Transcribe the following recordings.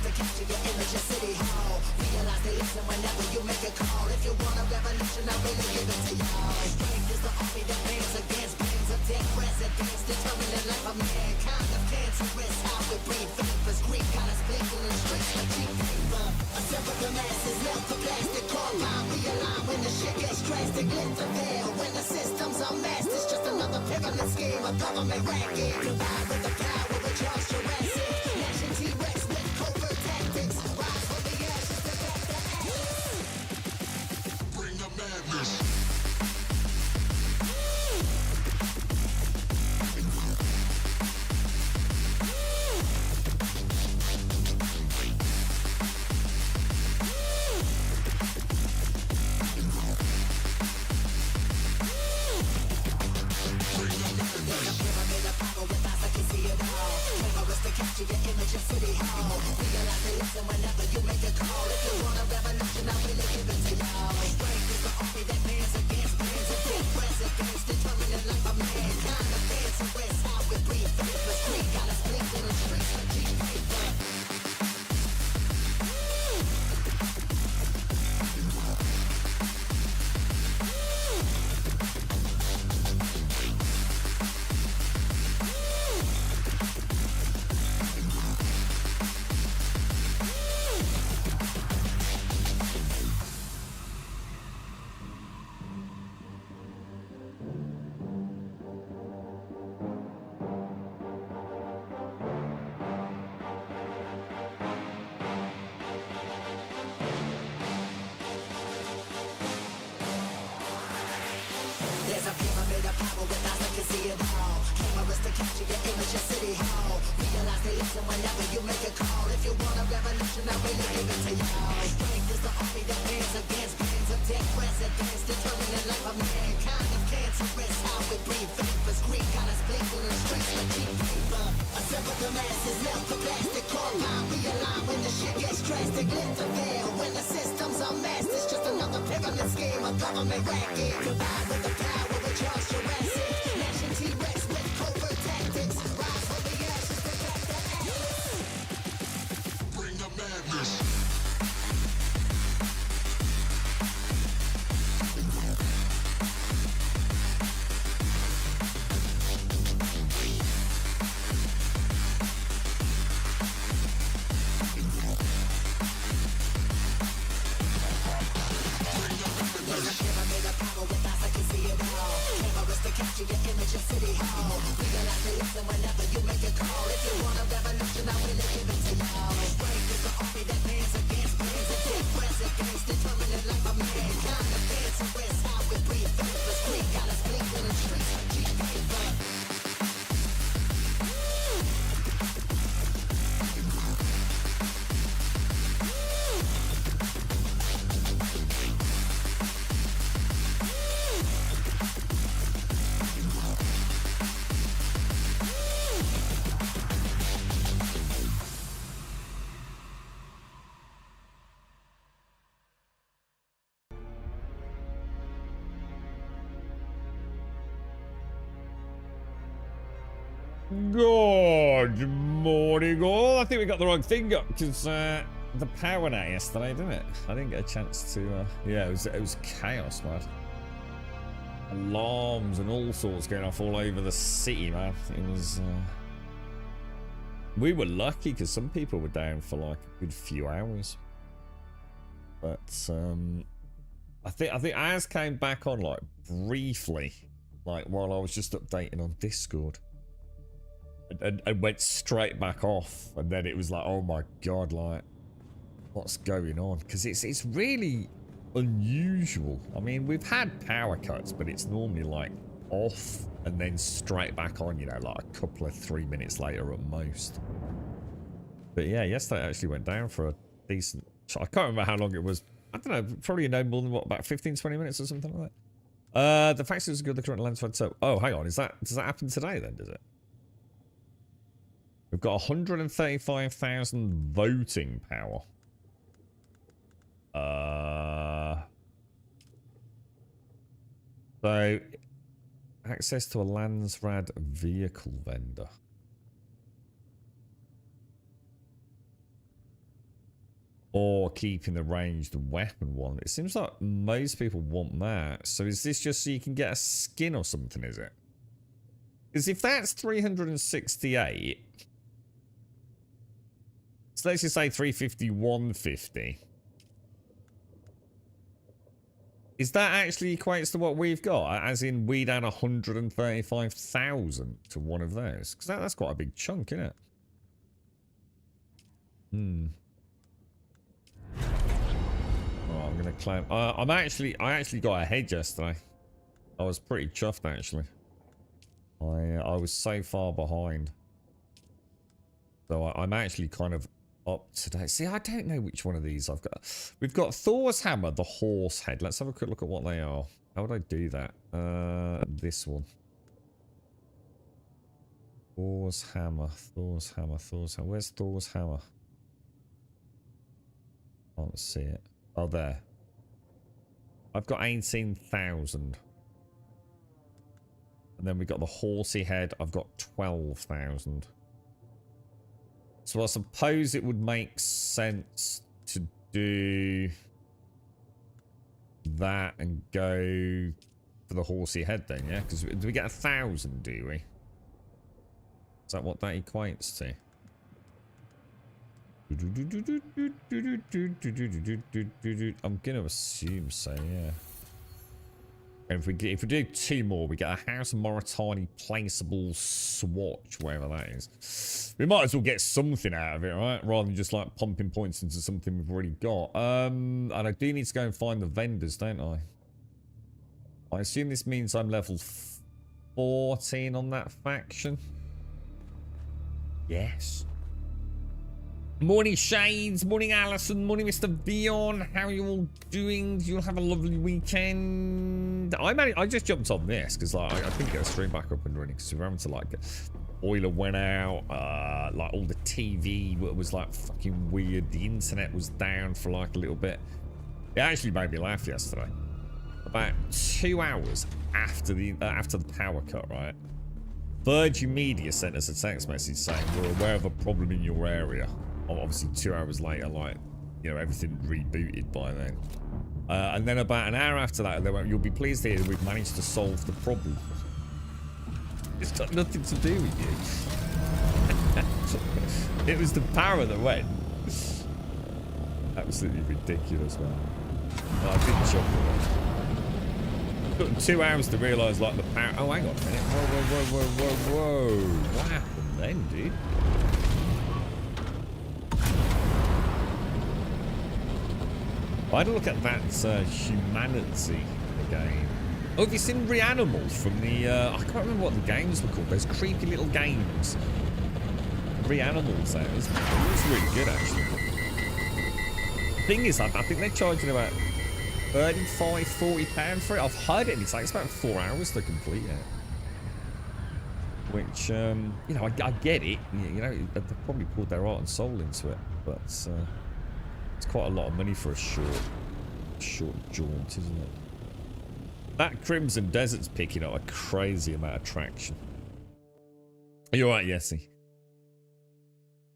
to capture your image, your city hall. Realize they listen whenever you make a call. If you want a revolution, I really give it to y'all. Strength is the army that bands against bands of dead presidents, determined the life of mankind. Of cancerous, how we breathe vapors. Greek got us blinking in the streets like cheap paper. Assemble the masses, melt the plastic, carbine, realign when the shit gets drastic. Lift the veil when the system's unmasked. It's just another pyramid scheme, a government racket. Combined with the power of Charles Jurassic. Nation T-Rex with covert tactics. Rise from the ashes to back the Atlas. Bring the madness. Capture your image of city hall. Realize they listen whenever you make a call. If you want a revolution, I really give it to y'all. Strength is the army that bands against bands of dead presidents, determined the life of mankind. The cancerous, how we breathe vapors. Greed got us blinking in the streets like cheap paper. There's a pyramid of power with eyes that can see it all. Cameras to capture your image, your city hall. Realize they listen whenever you make a call. If you want a revolution, I really give it to y'all. Strength is the army that bands against bands of dead presidents, determined the life of mankind. Of cancerous, how we breathe vapors. Greed got us blinking in the streets like cheap paper. Assemble the masses, melt the plastic, carbine, realign when the shit gets drastic. Lift the veil when the system's unmasked. It's just another pyramid scheme, a government racket. Combined with the power of Charles Jurassic. Nation T-Rex with covert tactics. Rise from the ashes to back the Atlas. Bring the madness. Capture your image of city hall. Realize they listen whenever you make a call. If you want a revolution, I really give it to y'all. Strength is the army that bands against bands of dead presidents, determined the life of mankind. The cancerous, how we breathe vapors. Greed got us blinking in the streets like cheap paper. Good morning, all. I think we got the wrong thing up because the power went out yesterday, didn't it? I didn't get a chance to. Yeah, it was chaos, man. Alarms and all sorts going off all over the city, man. It was. We were lucky because some people were down for like a good few hours, but I think ours came back on like briefly, like while I was just updating on Discord. And went straight back off, and then it was like, oh my god, like what's going on? Because it's really unusual. I mean, we've had power cuts, but it's normally like off and then straight back on, you know, like a couple of 3 minutes later at most. But yeah, yesterday it actually went down for a decent, I can't remember how long it was. I don't know, probably no more than what, about 15-20 minutes or something like that. The fact is good, the current lens. So oh, hang on, does that happen today then, does it? We've got 135,000 voting power. So, access to a Landsrad vehicle vendor. or keeping the ranged weapon one. It seems like most people want that. So is this just so you can get a skin or something, is it? Because if that's 368, so let's just say 350, 150. Is that actually equates to what we've got? As in, we'd add 135,000 to one of those? Because that's quite a big chunk, isn't it? Oh, I'm gonna claim. I actually got ahead yesterday. I was pretty chuffed actually. I was so far behind. So I'm actually kind of up to date. See, I don't know which one of these I've got. We've got Thor's hammer, the horse head. Let's have a quick look at what they are. How would I do that? This one. Thor's hammer, Thor's hammer, Thor's hammer. Where's Thor's hammer? Can't see it. Oh, there. I've got 18,000. And then we got the horsey head. I've got 12,000. So I suppose it would make sense to do that and go for the horsey head then, yeah? Because do we get 1,000, do we? Is that what that equates to? I'm going to assume so, yeah. And if we do 2 more, we get a House of Moritani placeable swatch, whatever that is. We might as well get something out of it, right? Rather than just like pumping points into something we've already got. And I do need to go and find the vendors, don't I? I assume this means I'm level 14 on that faction. Yes. Morning Shades, morning Alison, morning Mr. Vion. How are you all doing? You'll have a lovely weekend. I just jumped on this because like I couldn't get a stream back up and running because we were having to like boiler went out, like all the TV was like fucking weird. The internet was down for like a little bit. It actually made me laugh yesterday. About 2 hours after the power cut, right? Virgin Media sent us a text message saying we're aware of a problem in your area. Obviously 2 hours later, like, you know, everything rebooted by then. And then about an hour after that, they went, you'll be pleased to hear that we've managed to solve the problem. It's got nothing to do with you. It was the power that went. Absolutely ridiculous, man. Oh, I didn't jump away. It took 2 hours to realise, like, the power... Oh, hang on a minute. Whoa. What happened then, dude? I had a look at that humanity again. Oh, have you seen Reanimal from the... I can't remember what the games were called. Those creepy little games. Reanimal's out. It was really good, actually. The thing is, I think they're charging about 35, 40 pounds for it. I've heard it. It takes about 4 hours to complete it. Which, you know, I get it. You know, they've probably poured their heart and soul into it. But... it's quite a lot of money for a short jaunt, isn't it? That Crimson Desert's picking up a crazy amount of traction. Are you alright, Yessie?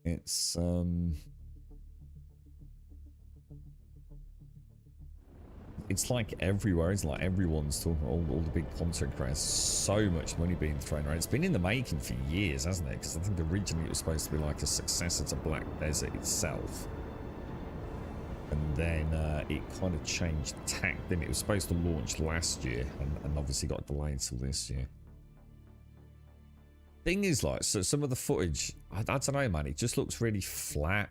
It's, it's like everywhere, isn't it? Like everyone's talking, all the big content creators, so much money being thrown around. It's been in the making for years, hasn't it? Because I think originally it was supposed to be like a successor to Black Desert itself. And then it kind of changed tack. Then it was supposed to launch last year, and obviously got delayed till this year. Thing is, like, so some of the footage, I don't know, man. It just looks really flat.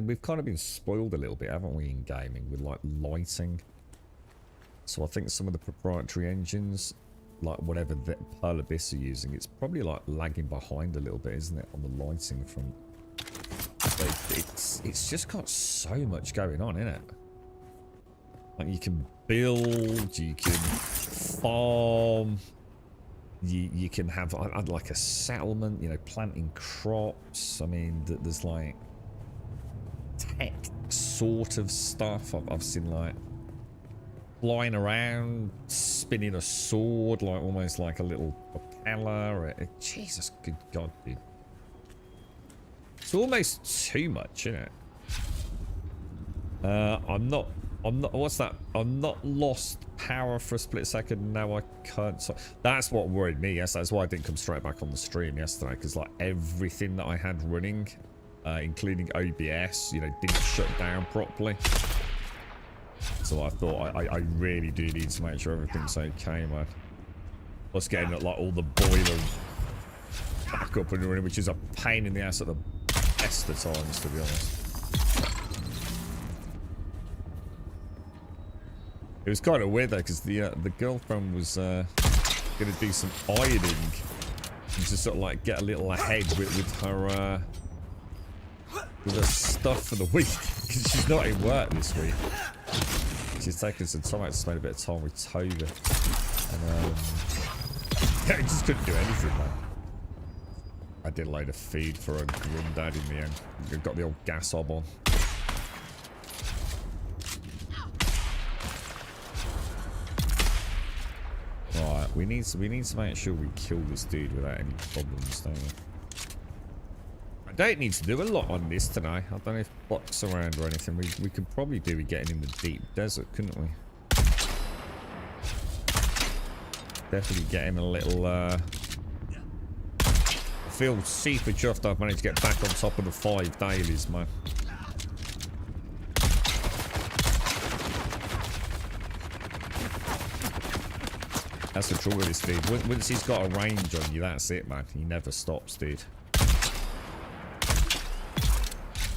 We've kind of been spoiled a little bit, haven't we, in gaming with like lighting. So I think some of the proprietary engines, like whatever that Pearl Abyss are using, it's probably like lagging behind a little bit, isn't it, on the lighting front? It's just got so much going on, innit? Like you can build, you can farm, you can have like a settlement, you know, planting crops. I mean, there's like tech sort of stuff. I've seen like flying around, spinning a sword, like almost like a little propeller. Jesus, good God, dude. It's almost too much, isn't it? What's that? I'm not lost power for a split second. Now I can't. So that's what worried me. Yes, that's why I didn't come straight back on the stream yesterday. Because like everything that I had running, including OBS, you know, didn't shut down properly. So I thought I really do need to make sure everything's okay, man. Plus getting like all the boiler back up and running, which is a pain in the ass at the best of times, to be honest. It was kind of weird though, because the girlfriend was gonna do some ironing and just sort of like get a little ahead with her stuff for the week, because she's not in work this week. She's taking some time out to spend a bit of time with Toga, and yeah, just couldn't do anything, man. I did a load of feed for her granddad in the end. I got the old gas hob on. Right, we need to make sure we kill this dude without any problems, don't we? I don't need to do a lot on this tonight. I don't know if bots around or anything. We could probably do with getting in the deep desert, couldn't we? Definitely getting a little I feel super chuffed I've managed to get back on top of the 5 dailies, man. That's the trouble with this dude. Once he's got a range on you, that's it, man. He never stops, dude.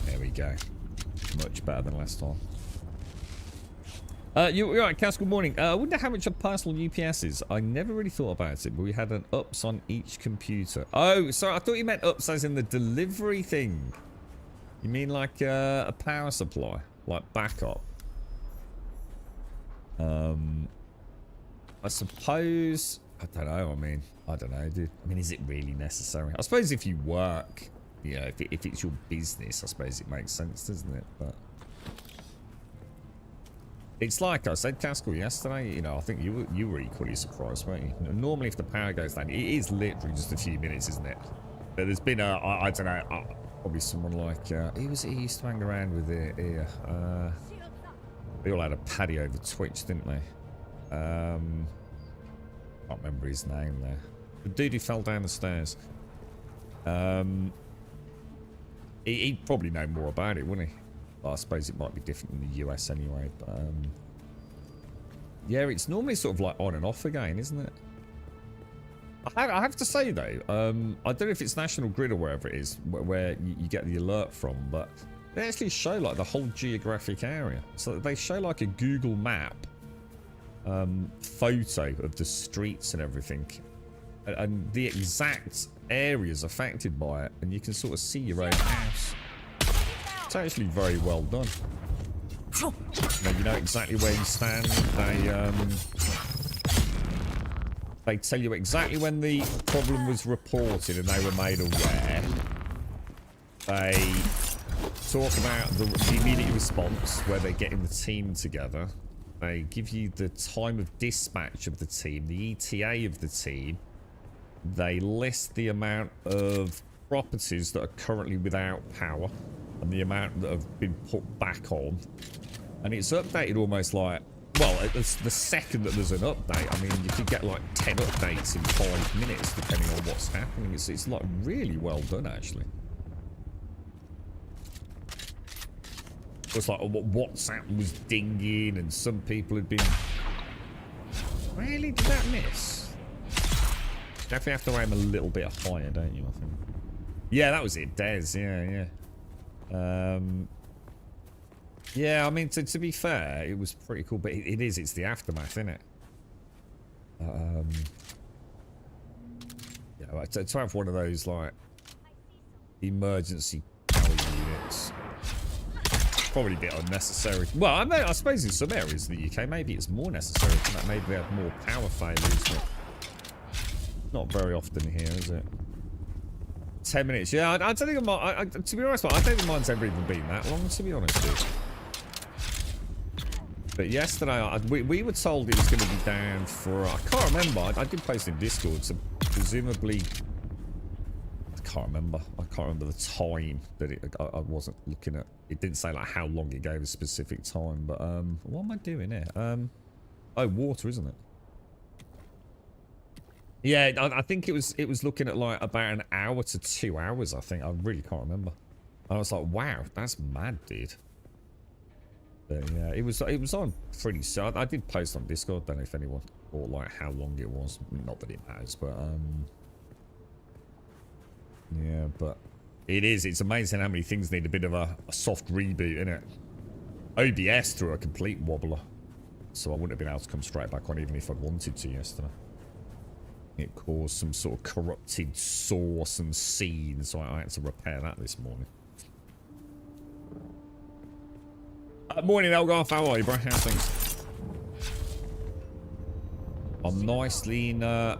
There we go. Much better than last time. You're right, Cass, good morning. I wonder how much a personal UPS is. I never really thought about it, but we had an UPS on each computer. Oh, sorry, I thought you meant UPS as in the delivery thing. You mean like a power supply? Like backup? I suppose, I don't know, I don't know, dude. I mean, is it really necessary? I suppose if you work, you know, if it's your business, I suppose it makes sense, doesn't it? But it's like I said, Castle, yesterday, you know, I think you were equally surprised, weren't you? Normally if the power goes down, it is literally just a few minutes, isn't it? But there's been I don't know, probably someone like, he used to hang around with it here. They all had a paddy over Twitch, didn't they? Can't remember his name there. The dude who fell down the stairs. He'd probably know more about it, wouldn't he? Well, I suppose it might be different in the US anyway, but yeah, it's normally sort of like on and off again, isn't it? I have to say though, I don't know if it's National Grid or wherever it is where you get the alert from, but they actually show like the whole geographic area. So they show like a Google map photo of the streets and everything, and the exact areas affected by it, and you can sort of see your own house. It's actually very well done. You know exactly where you stand. They tell you exactly when the problem was reported and they were made aware. They talk about the immediate response, where they're getting the team together. They give you the time of dispatch of the team, the ETA of the team. They list the amount of properties that are currently without power and the amount that have been put back on. And it's updated almost like, well, it's the second that there's an update. I mean, you could get like 10 updates in 5 minutes depending on what's happening. It's like really well done, actually. It's like WhatsApp was dinging and some people had been... Really? Did that miss? Definitely have to aim a little bit higher, don't you, I think? Yeah, that was it, Des. Yeah. Yeah, I mean, to be fair, it was pretty cool, but it's the aftermath, isn't it? Yeah, like, to have one of those, like, emergency power units, probably a bit unnecessary. Well, I suppose in some areas of the UK, maybe it's more necessary. Maybe they have more power failures, but not very often here, is it? 10 minutes. Yeah, I don't think to be honest, I don't think mine's ever even been that long, to be honest with you. But yesterday, we were told it was going to be down for, I can't remember, I did post in Discord, so presumably, I can't remember. I can't remember the time that I wasn't looking at. It didn't say like how long it gave a specific time, but what am I doing here? Oh, water, isn't it? Yeah, I think it was looking at like about an hour to 2 hours, I think. I really can't remember. I was like, wow, that's mad, dude. But yeah, it was on pretty soon. I did post on Discord. Don't know if anyone or like how long it was. Not that it matters, but yeah, but it's amazing how many things need a bit of a soft reboot, innit? OBS threw a complete wobbler, so I wouldn't have been able to come straight back on even if I'd wanted to yesterday. It caused some sort of corrupted source and seed, so I had to repair that this morning. Morning, Elgarth. How are you, bro? How's things? I'm nicely in. Oh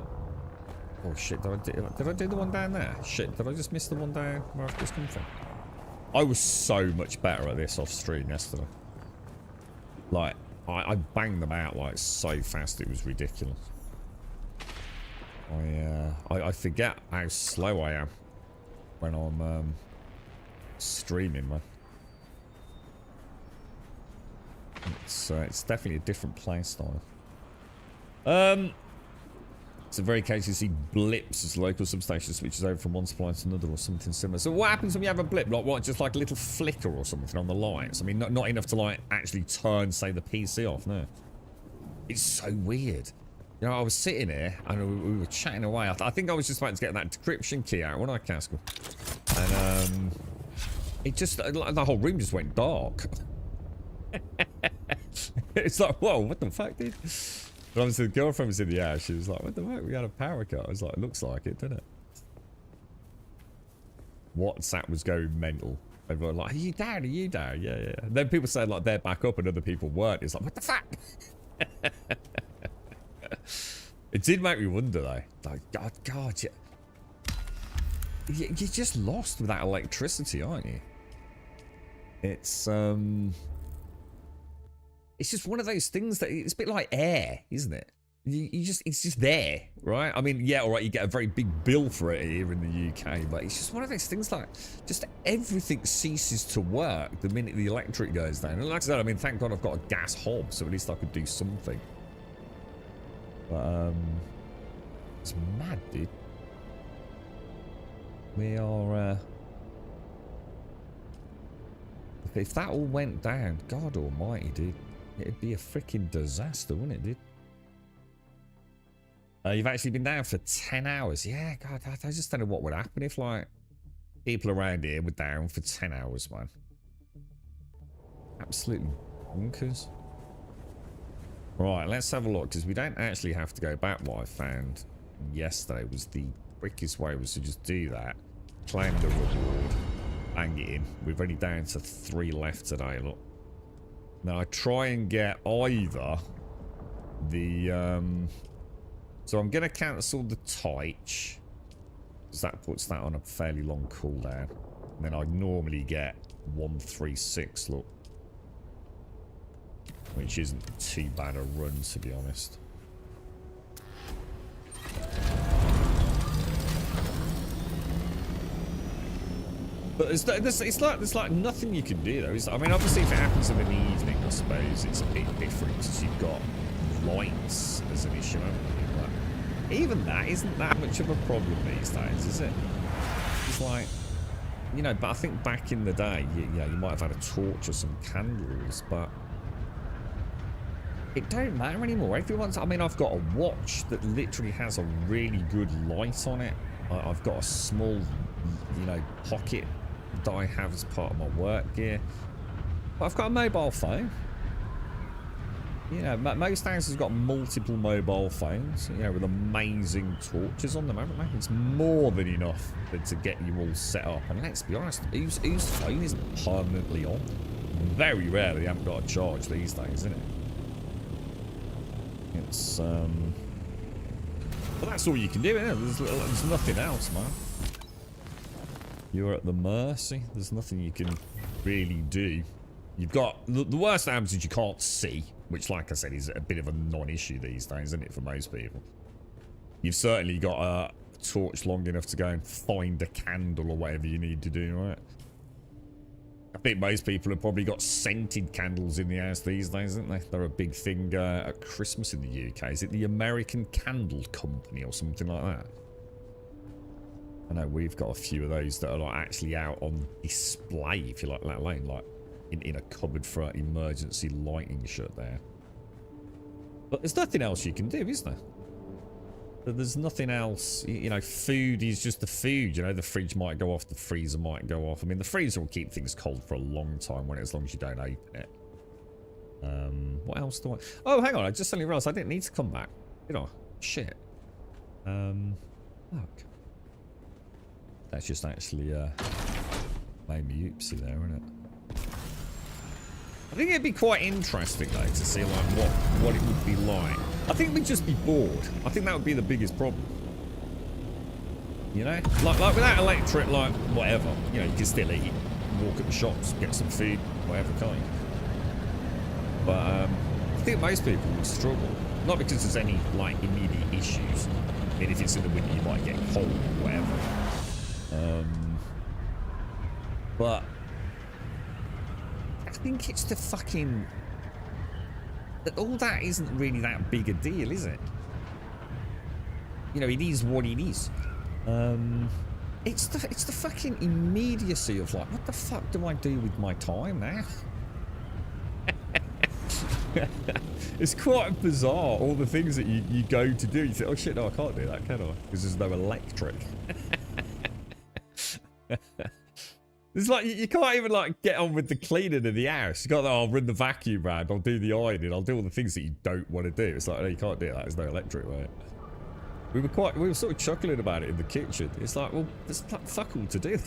shit! Did I do the one down there? Shit! Did I just miss the one down where I've just come from? I was so much better at this off stream yesterday. Like I banged them out like so fast, it was ridiculous. I forget how slow I am when I'm streaming, man. It's definitely a different play style. It's a very case you see blips as local substation switches over from one supply to another or something similar. So what happens when you have a blip? Like what? Just like a little flicker or something on the lights? I mean, not enough to like actually turn, say, the PC off. No. It's so weird. You know, I was sitting here and we were chatting away. I think I was just about to get that decryption key out, wasn't I, Castle? And it just the whole room just went dark. It's like, whoa, what the fuck, dude? But obviously the girlfriend was in the house. She was like, what the fuck? We had a power cut. I was like, it looks like it, doesn't it? WhatsApp was going mental. Everyone like, are you down? Are you down? Yeah, yeah. And then people said like they're back up and other people weren't. It's like, what the fuck? It did make me wonder though. Like, God, you're just lost without electricity, aren't you? It's just one of those things that it's a bit like air, isn't it? It's just there, right? I mean, yeah, all right, you get a very big bill for it here in the UK, but it's just one of those things like just everything ceases to work the minute the electric goes down. And like I said, I mean, thank God I've got a gas hob, so at least I could do something. But it's mad, dude. We are if that all went down, God almighty, dude. It'd be a freaking disaster, wouldn't it, dude? You've actually been down for 10 hours. Yeah, God, I just don't know what would happen if, like, people around here were down for 10 hours, man. Absolutely bonkers. Right, let's have a look, because we don't actually have to go back. What I found yesterday was the quickest way was to just do that. Claim the reward. Bang it in. We've only down to 3 left today, look. Now I try and get either the so I'm gonna cancel the Teich, because that puts that on a fairly long cooldown. And then I normally get 136, look. Which isn't too bad a run, to be honest. But there's like nothing you can do though. I mean, obviously if it happens in the evening, I suppose it's a bit different because you've got lights as an issue, haven't you? But even that isn't that much of a problem these days, is it? It's like, you know, but I think back in the day, you might have had a torch or some candles, but it don't matter anymore. Everyone's, I mean, I've got a watch that literally has a really good light on it. I've got a small, you know, pocket that I have as part of my work gear. But I've got a mobile phone. You know, most houses have got multiple mobile phones, you know, with amazing torches on them, haven't they? It's more than enough to get you all set up. And let's be honest, whose phone isn't permanently on? Very rarely haven't got a charge these days, isn't it? It's, but that's all you can do, isn't it? There's nothing else, man. You're at the mercy. There's nothing you can really do. You've got... The worst that happens is you can't see, which, like I said, is a bit of a non-issue these days, isn't it, for most people? You've certainly got a torch long enough to go and find a candle or whatever you need to do, right? I think most people have probably got scented candles in the house these days, aren't they? They're a big thing at Christmas in the UK. Is it the American Candle Company or something like that? I know we've got a few of those that are like actually out on display, if you like that lane, like in a cupboard for emergency lighting shut there. But there's nothing else you can do, is there? There's nothing else, you know. Food is just the food, you know. The fridge might go off, the freezer might go off. I mean, the freezer will keep things cold for a long time as long as you don't open it. What else do I... Oh, hang on, I just suddenly realised I didn't need to come back. You know, shit. Fuck. That's just actually made me oopsie there, isn't it? I think it'd be quite interesting though to see like what it would be like. I think we'd just be bored. I think that would be the biggest problem. You know, like without electric, like whatever. You know, you can still eat, walk at the shops, get some food, whatever kind. But I think most people would struggle. Not because there's any like immediate issues. I mean, if it's in the winter, you might get cold or whatever. But I think it's the fucking... all that isn't really that big a deal, is it? You know, it is what it is. It's the fucking immediacy of like, what the fuck do I do with my time now? It's quite bizarre, all the things that you go to do. You think, oh shit, no, I can't do that, can I? Because there's no electric. It's like you can't even like get on with the cleaning of the house. You got that, I'll run the vacuum round, I'll do the ironing, I'll do all the things that you don't want to do. It's like, no, you can't do that, there's no electric, right? We were sort of chuckling about it in the kitchen. It's like, well, there's fuck all to do.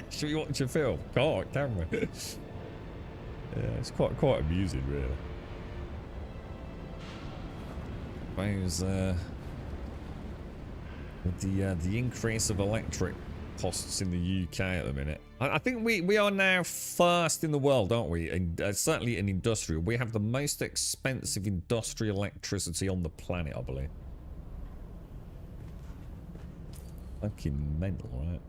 Should we watch a film? Can't, can we? Yeah, it's quite amusing, really. Suppose with the increase of electric costs in the UK at the minute, I think we are now first in the world, aren't we? And certainly in industrial, we have the most expensive industrial electricity on the planet, I believe. Fucking mental, right?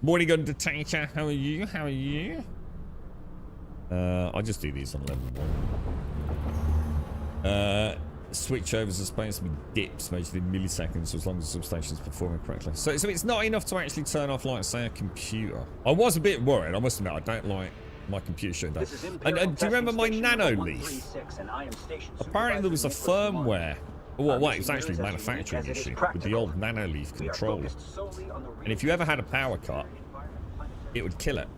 Morning, Undertaker. How are you? How are you? I just do these on level 1. Switchovers are supposed to be dips measured in milliseconds, so as long as the substation is performing correctly. So it's not enough to actually turn off, like, say, a computer. I was a bit worried, I must admit. I don't like my computer shutting down. And do you remember my Nano Leaf? Apparently there was a firmware. Well, wait, it was actually a manufacturing issue with the old Nano Leaf controller. And if you ever had a power cut, it would kill it.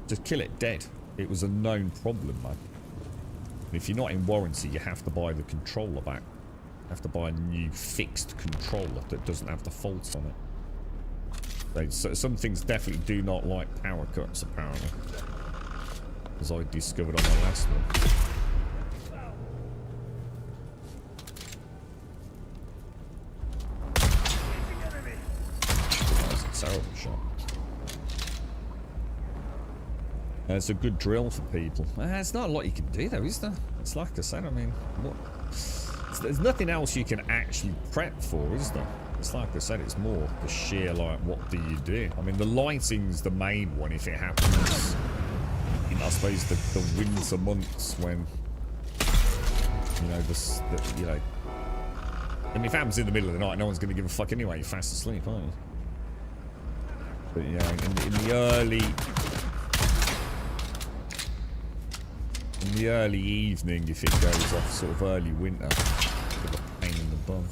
Just kill it dead. It was a known problem, man. If you're not in warranty, you have to buy the controller back. You have to buy a new fixed controller that doesn't have the faults on it. So some things definitely do not like power cuts, apparently. As I discovered on my last one. That was a terrible shot. It's a good drill for people. There's not a lot you can do though, is there? It's like I said, I mean, there's nothing else you can actually prep for, is there? It's like I said, it's more the sheer, like, what do you do? I mean, the lighting's the main one if it happens in, I suppose, the winter months when, you know, you know, I mean, if it happens in the middle of the night, no one's going to give a fuck anyway. You're fast asleep, aren't you? But yeah, in the early evening, if it goes off sort of early winter, a bit of a pain in the bum.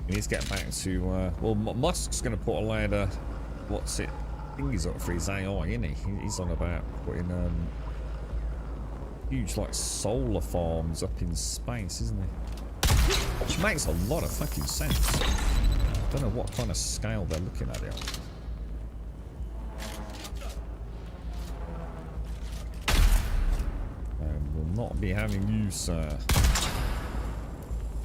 We need to get back to, well, Musk's going to put a load of, what's it, thingies up for his AI, isn't he? He's on about putting huge, like, solar farms up in space, isn't he? Which makes a lot of fucking sense. I don't know what kind of scale they're looking at here. Will not be having you, sir.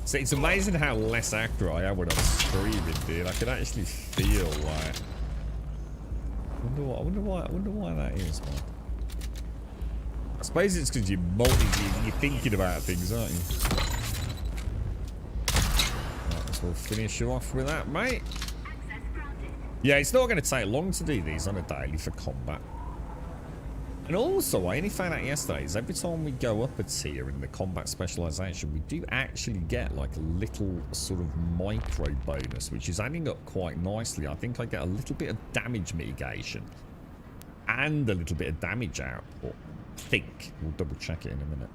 See, it's amazing how less accurate I am when I'm streaming, dude. I can actually feel like I wonder why that is, man. I suppose it's because you're thinking about things, aren't you? Right, so we'll finish you off with that, mate. Yeah, it's not going to take long to do these on a daily for combat. And also, I only found out yesterday is every time we go up a tier in the combat specialization, we do actually get like a little sort of micro bonus, which is adding up quite nicely. I think I get a little bit of damage mitigation and a little bit of damage output. I think we'll double check it in a minute.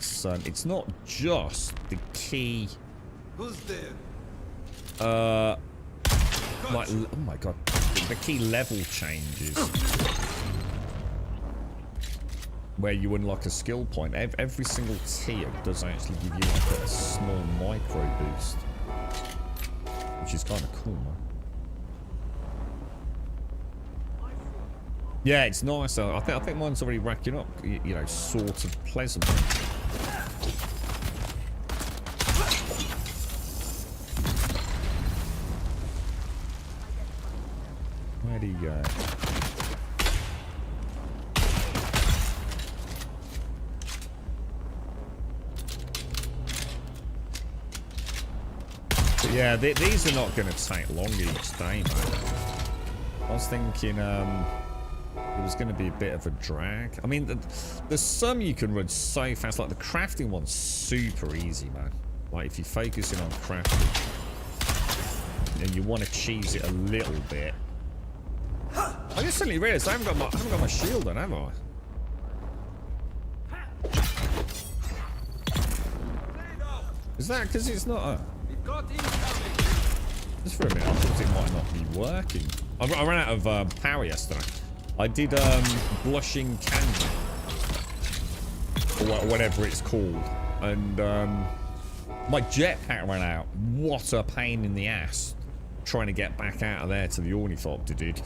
So it's not just the key. Who's there? Like, oh my god, the key level changes where you unlock a skill point. Every single tier does actually give you like a small micro boost, which is kind of cool, man. Yeah, it's nice. I think mine's already racking up, you know, sort of pleasant. Where'd he go? But yeah, these are not going to take long each day, man. I was thinking it was going to be a bit of a drag. I mean, there's some you can run so fast. Like the crafting one's super easy, man. Like if you're focusing on crafting and you want to cheese it a little bit. I just suddenly realised I haven't got my shield on, have I? Is that because it's not a... Just for a minute, I thought it might not be working. I ran out of power yesterday. I did blushing candle, or whatever it's called, and my jetpack ran out. What a pain in the ass trying to get back out of there to the ornithopter, dude.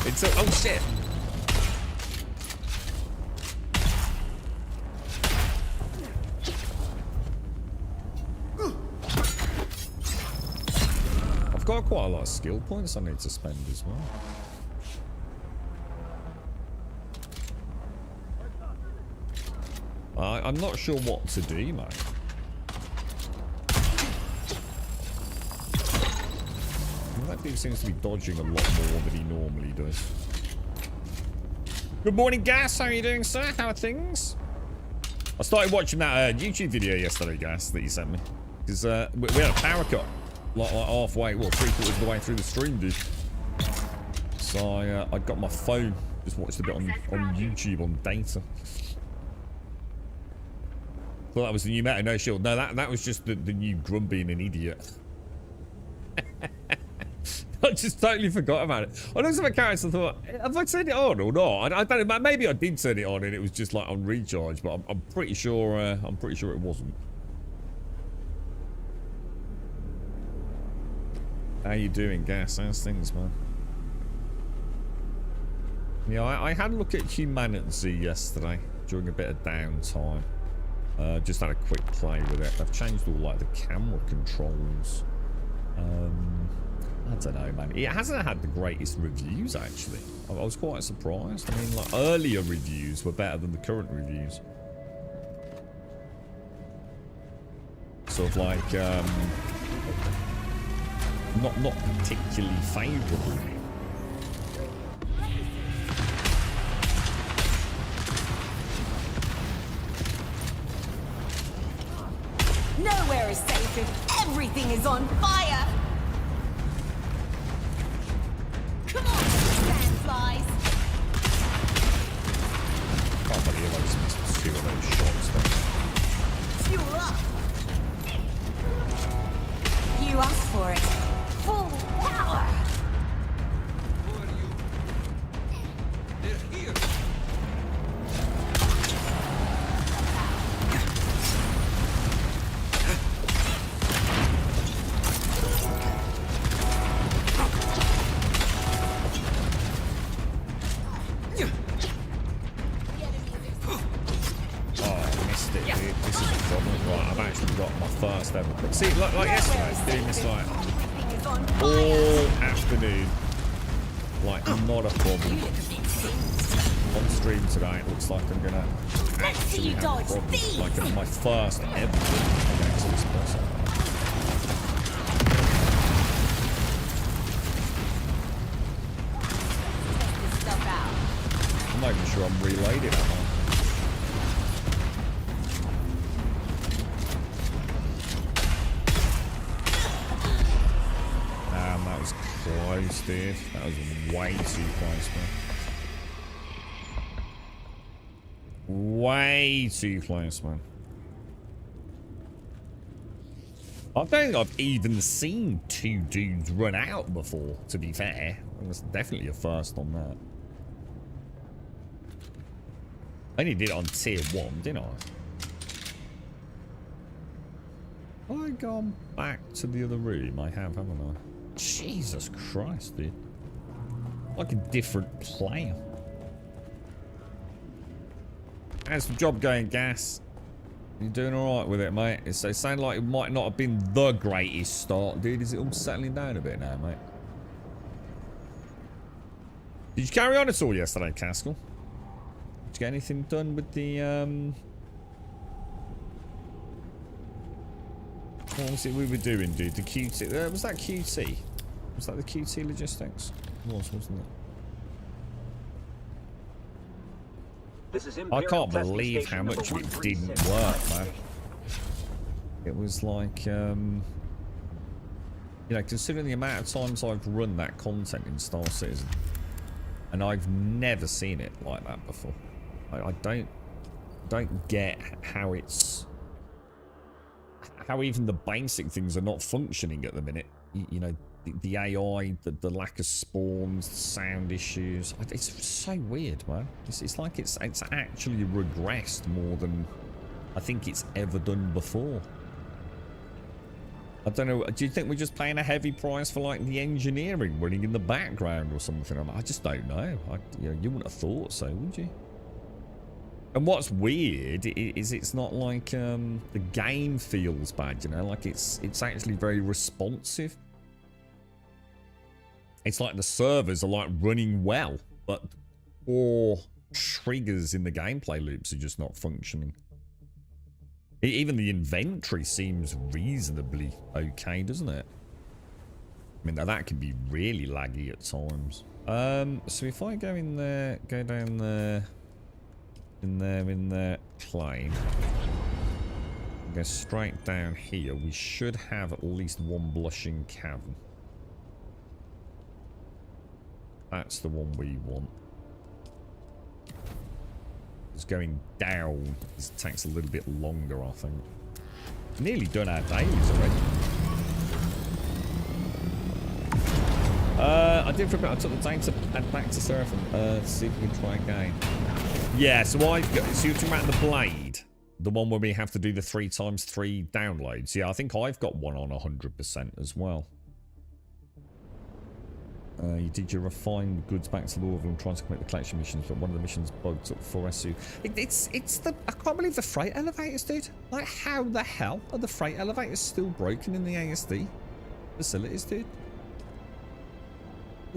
It's a, oh shit. I've got quite a lot of skill points I need to spend as well. I'm not sure what to do, mate. That dude seems to be dodging a lot more than he normally does. Good morning, Gas. How are you doing, sir? How are things? I started watching that YouTube video yesterday, Gas, that you sent me. Because we had a power cut. Like halfway, well, 3/4 of the way through the stream, dude. So I got my phone. Just watched a bit on YouTube on data. Thought that was the new meta, no shield. No, that was just the new Grum being an idiot. I just totally forgot about it. I looked at my character and thought, have I turned it on or not? I don't know. Maybe I did turn it on and it was just like on recharge, but I'm pretty sure. I'm pretty sure it wasn't. How you doing, Gas? How's things, man? Yeah, I had a look at Humanity yesterday during a bit of downtime. Just had a quick play with it. They've changed all like the camera controls. I don't know, man. It hasn't had the greatest reviews, actually. I was quite surprised. I mean, like, earlier reviews were better than the current reviews. Sort of like, not particularly favourable. Nowhere is safe if everything is on fire! Come on, sandflies! Can't believe I just missed 2 of those shots there. Fuel up! You asked for it. Full power! Who are you? They're here. See, like yesterday, doing this like on all fire. afternoon. Like, not a problem. You look a bit singed. On stream today, it looks like I'm gonna Let's see actually you have dodge problems. these. Like, it's my first ever against this person. Test this stuff out. I'm not even sure I'm reloaded, am I? That was close, dude. That was way too close, man. Way too close, man. I don't think I've even seen 2 dudes run out before, to be fair. It was definitely a first on that. I only did it on tier 1, didn't I? Have I gone back to the other room? I have, haven't I? Jesus Christ, dude. Like a different player. How's the job going, Gas? You doing alright with it, mate? It sounds like it might not have been the greatest start, dude. Is it all settling down a bit now, mate? Did you carry on at all yesterday, Caskell? Did you get anything done with the, what was it we were doing, dude? The QT... was that QT? Was that the QT logistics? It was, wasn't it? This is I can't believe how much it didn't work, man. It was like, you know, considering the amount of times I've run that content in Star Citizen, and I've never seen it like that before. I don't get how it's... how even the basic things are not functioning at the minute. You know, the AI, the lack of spawns, the sound issues. It's so weird, man. It's like it's actually regressed more than I think it's ever done before. I don't know. Do you think we're just paying a heavy price for like the engineering running in the background or something? I just don't know. You know, you wouldn't have thought so, would you? And what's weird is it's not like the game feels bad, you know, like it's actually very responsive. It's like the servers are like running well, but core triggers in the gameplay loops are just not functioning. Even the inventory seems reasonably okay, doesn't it? I mean, that can be really laggy at times. So if I go in there, go down there, in there, claim, go straight down here, we should have at least one blushing cavern. That's the one we want. It's going down. This takes a little bit longer, I think. Nearly done our dailies already. I did for a bit. I took the time to add back to Seraphim. See if we can try again. Yeah, so so you're talking about the blade, the one where we have to do the 3x3 downloads. Yeah, I think I've got one on 100% as well. You did your refined goods back to Louisville and trying to complete the collection missions, but one of the missions bugged up for SU. It's the... I can't believe the freight elevators, dude. Like, how the hell are the freight elevators still broken in the ASD facilities, dude?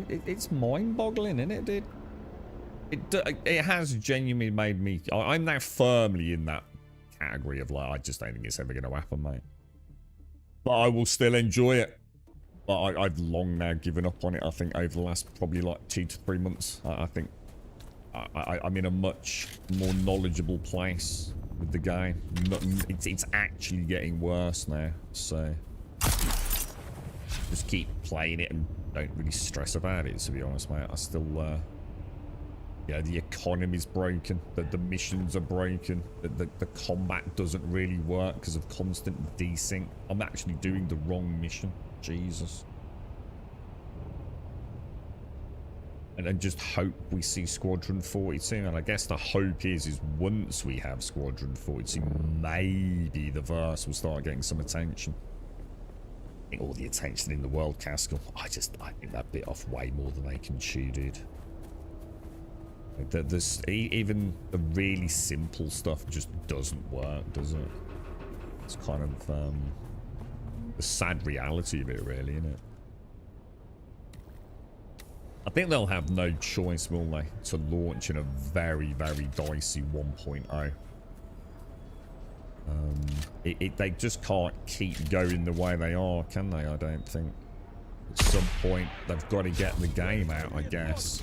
It's mind-boggling, isn't it, dude? It has genuinely made me... I'm now firmly in that category of, like, I just don't think it's ever going to happen, mate. But I will still enjoy it. But I've long now given up on it. I think over the last probably like 2 to 3 months, I think I'm in a much more knowledgeable place with the game. It's actually getting worse now, so just keep playing it and don't really stress about it. To be honest, mate, I still, yeah, the economy's broken, the missions are broken, the combat doesn't really work because of constant desync. I'm actually doing the wrong mission. Jesus. And then just hope we see Squadron 42. And I guess the hope is once we have Squadron 42, maybe the verse will start getting some attention. I think all the attention in the world, Caskell. I think that bit off way more than they can chew, dude. Even the really simple stuff just doesn't work, does it? It's kind of... the sad reality of it, really, isn't it? I think they'll have no choice, will they, to launch in a very, very dicey 1.0. They just can't keep going the way they are, can they? I don't think. At some point, they've got to get the game out, I guess.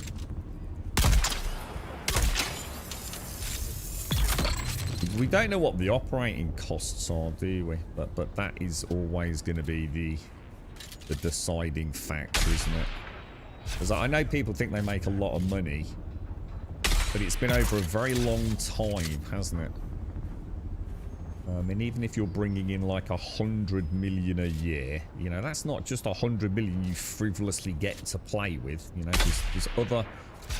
We don't know what the operating costs are, do we? But that is always going to be the deciding factor, isn't it? Because I know people think they make a lot of money, but it's been over a very long time, hasn't it? And even if you're bringing in like 100 million a year, you know, that's not just 100 million you frivolously get to play with. You know, there's other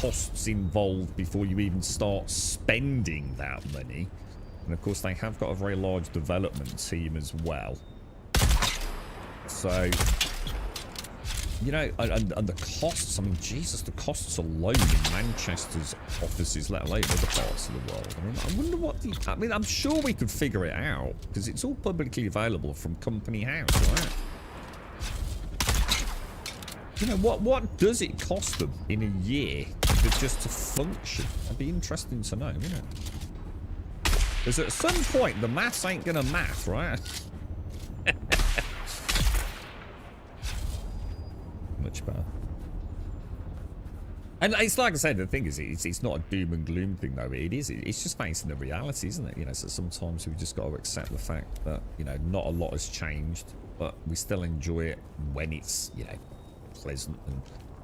costs involved before you even start spending that money. And of course, they have got a very large development team as well. So, you know, and the costs, I mean, Jesus, the costs alone in Manchester's offices, let alone other parts of the world. I mean, I wonder what the... I mean, I'm sure we could figure it out, because it's all publicly available from Company House, right? You know, what does it cost them in a year just to function? That'd be interesting to know, wouldn't it? Because at some point, the maths ain't gonna math, right? Much better. And it's like I said, the thing is, it's not a doom and gloom thing, though. It's just facing the reality, isn't it? You know, so sometimes we've just got to accept the fact that, you know, not a lot has changed, but we still enjoy it when it's, you know, pleasant, and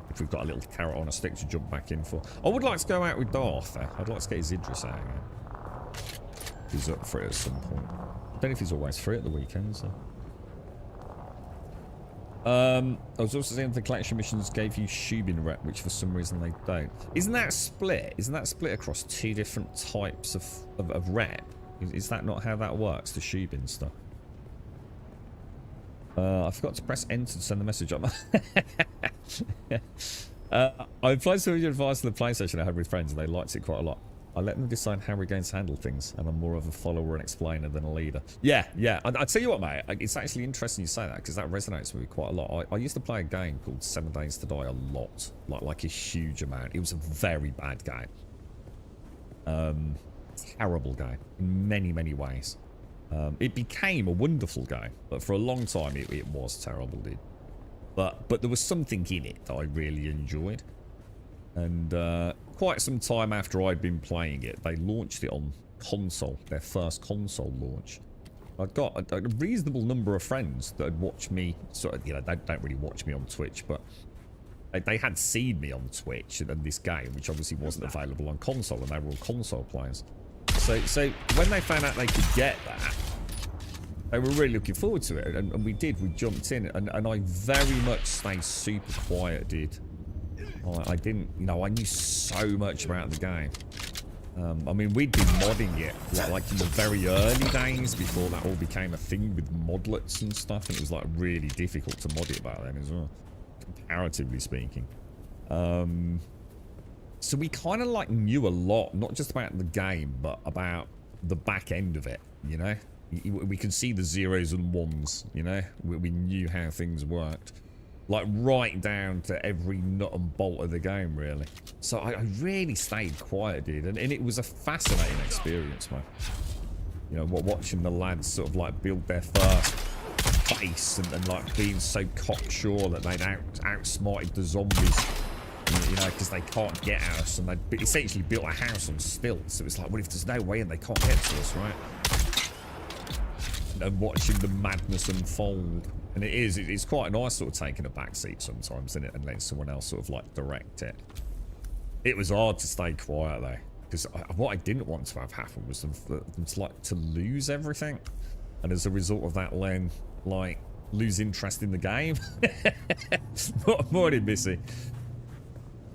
if we've got a little carrot on a stick to jump back in for. I would like to go out with Darth. I'd like to get his Idris out again. He's up for it at some point. I don't know if he's always free at the weekends. So. I was also saying the collection missions gave you Shubin rep, which for some reason they don't. Isn't that split? Isn't that split across two different types of rep? Is that not how that works, the Shubin stuff? I forgot to press enter to send the message up. I applied some of your advice to the PlayStation I had with friends and they liked it quite a lot. I let them decide how we're going to handle things, and I'm more of a follower and explainer than a leader. Yeah. I tell you what, mate, it's actually interesting you say that, because that resonates with me quite a lot. I used to play a game called 7 Days to Die a lot, like a huge amount. It was a very bad game. Terrible game in many, many ways. It became a wonderful game, but for a long time it was terrible, dude. But there was something in it that I really enjoyed. And quite some time after I'd been playing it, they launched it on console, their first console launch. I'd got a reasonable number of friends that had watched me, sort of, you know, they don't really watch me on Twitch, but they had seen me on Twitch and this game, which obviously wasn't available on console, and they were all console players. So when they found out they could get that, they were really looking forward to it, and we jumped in, and I very much stayed super quiet, dude. I didn't, you know, I knew so much about the game. I mean, we'd been modding it like in the very early days before that all became a thing with modlets and stuff, and it was like really difficult to mod it back then as well, comparatively speaking. So we kind of like knew a lot, not just about the game, but about the back end of it, you know? We could see the zeros and ones, you know? We knew how things worked. Like, right down to every nut and bolt of the game, really. So I really stayed quiet, dude. And it was a fascinating experience, man. You know, watching the lads sort of, like, build their first base and like, being so cocksure that they'd outsmarted the zombies. You know, because they can't get at us. And they essentially built a house on stilts. So it's like, well, if there's no way and they can't get to us, right? And watching the madness unfold. And it's quite nice sort of taking a back seat sometimes, isn't it? And letting someone else sort of like direct it. It was hard to stay quiet though. Because what I didn't want to have happen was to lose everything. And as a result of that, then, like, lose interest in the game. What did Missy?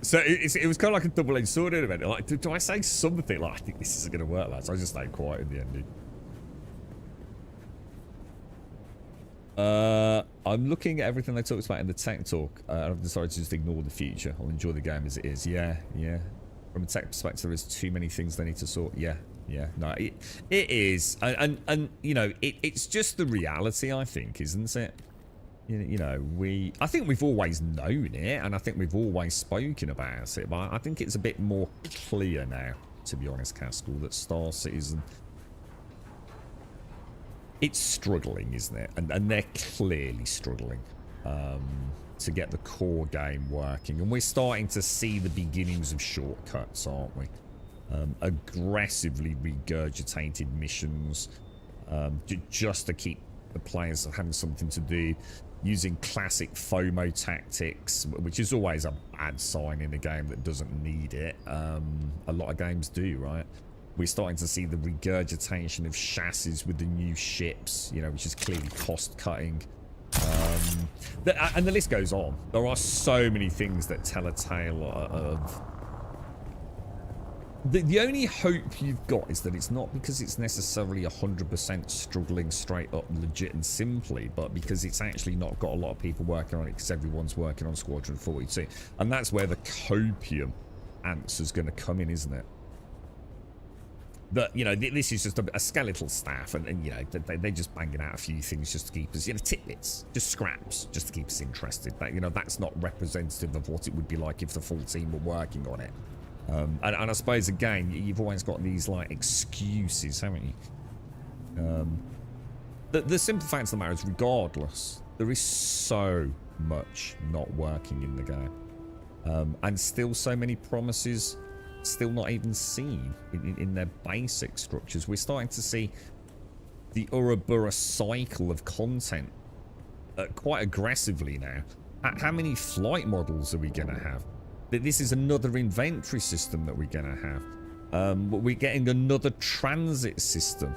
So it was kind of like a double-edged sword in a minute. Like, do I say something? Like, I think this isn't going to work, lads. So I just stayed quiet in the end, dude. I'm looking at everything they talked about in the tech talk. I've decided to just ignore the future. I'll enjoy the game as it is. Yeah. From a tech perspective, there's too many things they need to sort. Yeah. No, it is, and you know, it's just the reality, I think, isn't it? You know, I think we've always known it, and I think we've always spoken about it, but I think it's a bit more clear now, to be honest, Caskell, that Star Citizen, it's struggling, isn't it? And they're clearly struggling to get the core game working, and we're starting to see the beginnings of shortcuts, aren't we? Aggressively regurgitated missions, just to keep the players having something to do, using classic FOMO tactics, which is always a bad sign in a game that doesn't need it. A lot of games do, right? We're starting to see the regurgitation of chassis with the new ships, you know, which is clearly cost cutting. And the list goes on. There are so many things that tell a tale of... The only hope you've got is that it's not because it's necessarily 100% struggling straight up legit and simply, but because it's actually not got a lot of people working on it because everyone's working on Squadron 42. And that's where the copium answer is going to come in, isn't it? That, you know, this is just a skeletal staff, and you know, they're just banging out a few things just to keep us, you know, tidbits, just scraps, just to keep us interested. That, you know, that's not representative of what it would be like if the full team were working on it. And I suppose, again, you've always got these, like, excuses, haven't you? The simple fact of the matter is, regardless, there is so much not working in the game. And still so many promises still not even seen in their basic structures. We're starting to see the Ouroboros cycle of content quite aggressively now. How many flight models are we going to have? This is another inventory system that we're going to have. We're getting another transit system.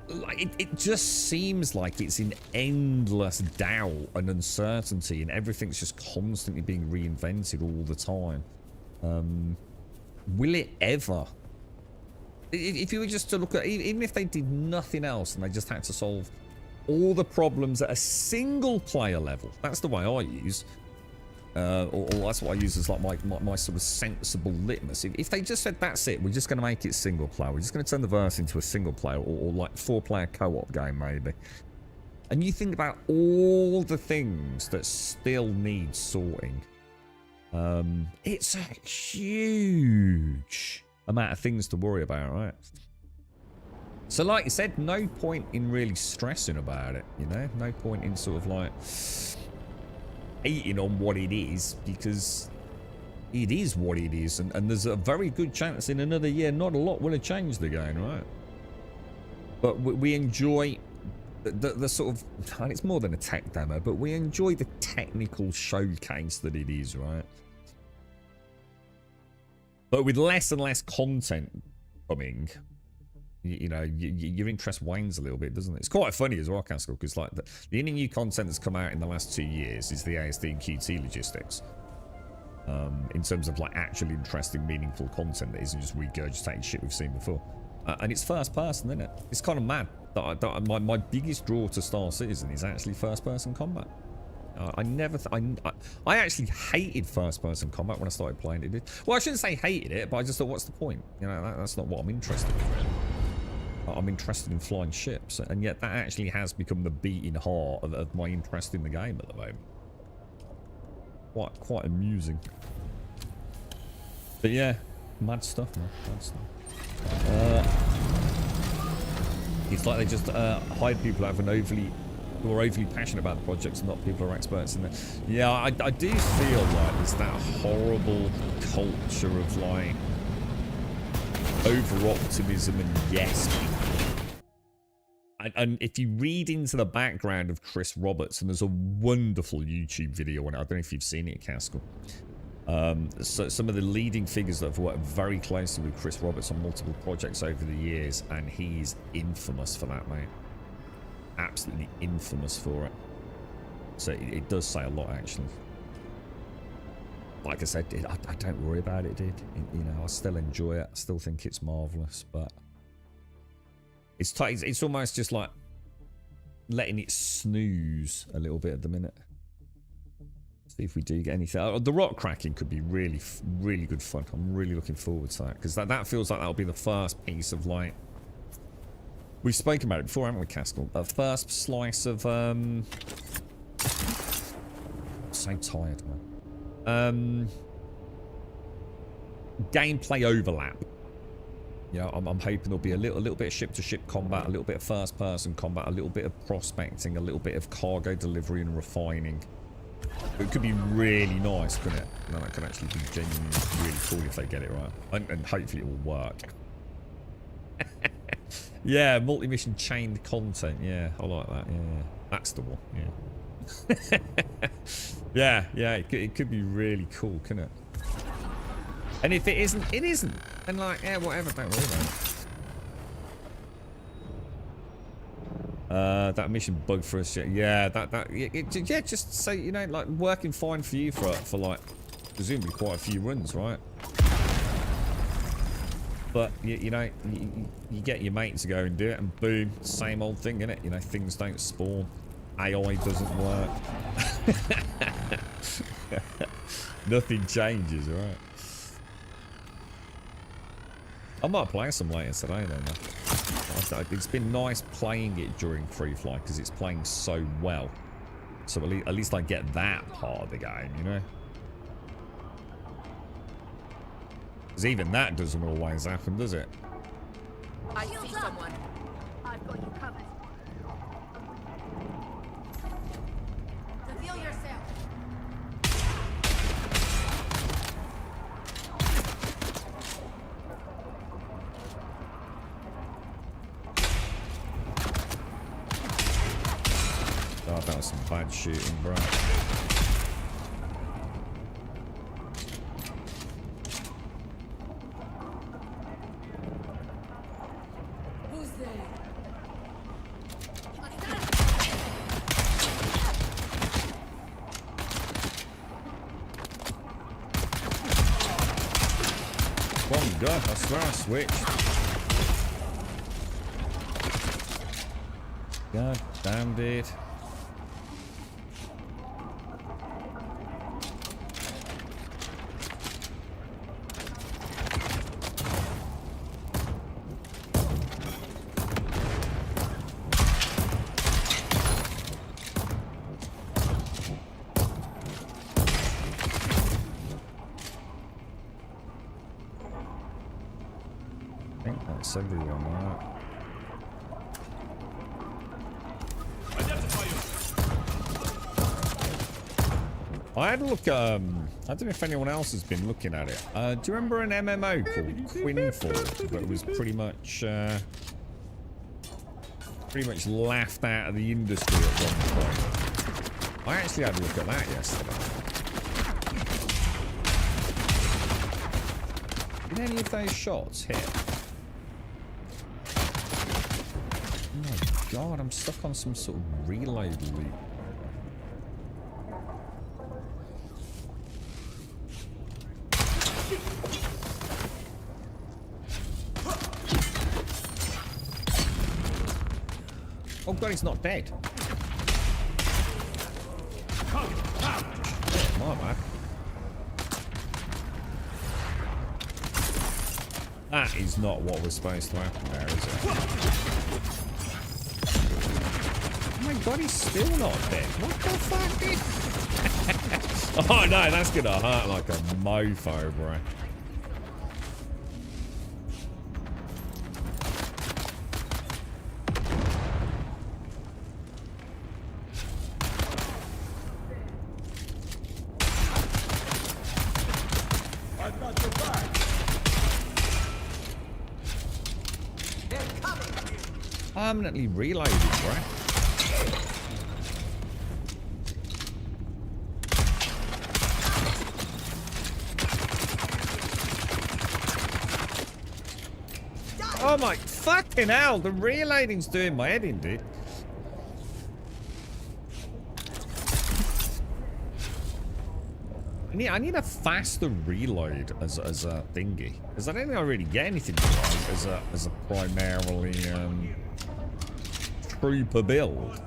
Like, it just seems like it's in endless doubt and uncertainty, and everything's just constantly being reinvented all the time. Will it ever? If you were just to look at, even if they did nothing else and they just had to solve all the problems at a single player level, that's the way I use. Or that's what I use as like my sort of sensible litmus. If they just said, that's it, we're just going to make it single player, we're just going to turn the verse into a single player, or like 4-player co-op game maybe, and you think about all the things that still need sorting, it's a huge amount of things to worry about, right? So like you said, no point in really stressing about it, you know, no point in sort of like hating on what it is, because it is what it is, and there's a very good chance in another year not a lot will have changed the game, right? But we enjoy the sort of, and it's more than a tech demo, but we enjoy the technical showcase that it is, right? But with less and less content coming, you know, your interest wanes a little bit, doesn't it? It's quite funny as well, Caskell, because like the only new content that's come out in the last 2 years is the ASD and QT logistics. In terms of like actually interesting, meaningful content that isn't just regurgitating shit we've seen before. And it's first person, isn't it? It's kind of mad that my biggest draw to Star Citizen is actually first person combat. I actually hated first person combat when I started playing it. Well, I shouldn't say hated it, but I just thought, what's the point? You know, that's not what I'm interested in. I'm interested in flying ships, and yet that actually has become the beating heart of my interest in the game at the moment. Quite amusing. But yeah, mad stuff, man. Mad stuff. It's like they just hide people who are overly passionate about the projects, and not people who are experts in it. Yeah, I do feel like there's that horrible culture of like over optimism and yes people. And if you read into the background of Chris Roberts, and there's a wonderful YouTube video on it, I don't know if you've seen it, Caskell. So some of the leading figures that have worked very closely with Chris Roberts on multiple projects over the years, and he's infamous for that, mate. Absolutely infamous for it. So it does say a lot, actually. Like I said, I don't worry about it, dude. You know, I still enjoy it. I still think it's marvelous, but it's almost just like letting it snooze a little bit at the minute. See if we do get anything. The rock cracking could be really, really good fun. I'm really looking forward to that, because that feels like that'll be the first piece of like, we've spoken about it before, haven't we, Caskell? The first slice of so tired, man. Gameplay overlap. Yeah, I'm hoping there'll be a little bit of ship-to-ship combat, a little bit of first-person combat, a little bit of prospecting, a little bit of cargo delivery and refining. It could be really nice, couldn't it? No, that could actually be genuinely really cool if they get it right. And hopefully it will work. Yeah, multi-mission chained content. Yeah, I like that. Yeah, that's the one. Yeah. yeah, it could be really cool, couldn't it? And if it isn't, it isn't. And like, yeah, whatever, don't worry about it. That mission bugged for us. Yeah, yeah, just so you know, like working fine for you for like presumably quite a few runs, right? But you know, you get your mate to go and do it, and boom, same old thing, innit? You know, things don't spawn, AI doesn't work, nothing changes, right? I might play some later today, though. It's been nice playing it during free flight because it's playing so well. So at least I get that part of the game, you know. Because even that doesn't always happen, does it? I see someone. I've got you covered. Reveal yourself. Oh, that was some bad shooting, bro. Who's there? One go. I swear I switched. God damn it. I think that's everyone, right? I had a look, I don't know if anyone else has been looking at it. Do you remember an MMO called Quinfall that was pretty much laughed out of the industry at one point? I actually had a look at that yesterday. Did any of those shots hit? Oh my god, I'm stuck on some sort of reload loop. Oh god, he's not dead. My bad. That is not what was supposed to happen there, is it? Oh my god, he's still not dead. What the fuck? Oh no, that's gonna hurt like a mofo, bro. Permanently reloaded, right? Oh my fucking hell, the reloading's doing my head in, dude. I need a faster reload as a thingy. Because I don't think I really get anything right as a primarily trooper build.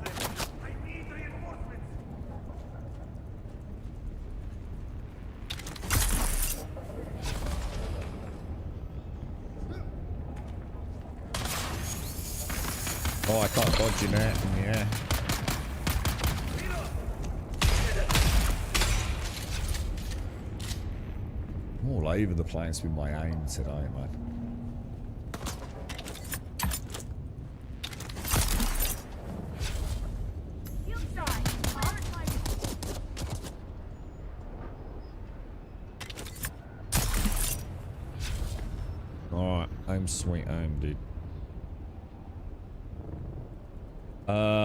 Oh, I can't dodge in that. Yeah. all over the place with my aim today, man. Alright, aim sweet aim, dude.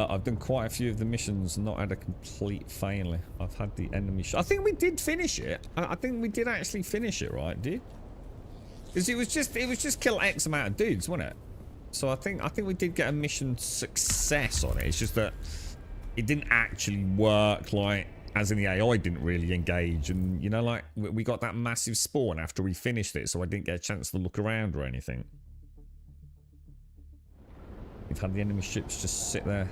I've done quite a few of the missions, not had a complete failure. I've had the enemy I think we did finish it. I think we did actually finish it, right, dude? Because it was just kill X amount of dudes, wasn't it? So I think we did get a mission success on it. It's just that it didn't actually work, like, as in the AI didn't really engage, and you know, like, we got that massive spawn after we finished it, so I didn't get a chance to look around or anything. We've had the enemy ships just sit there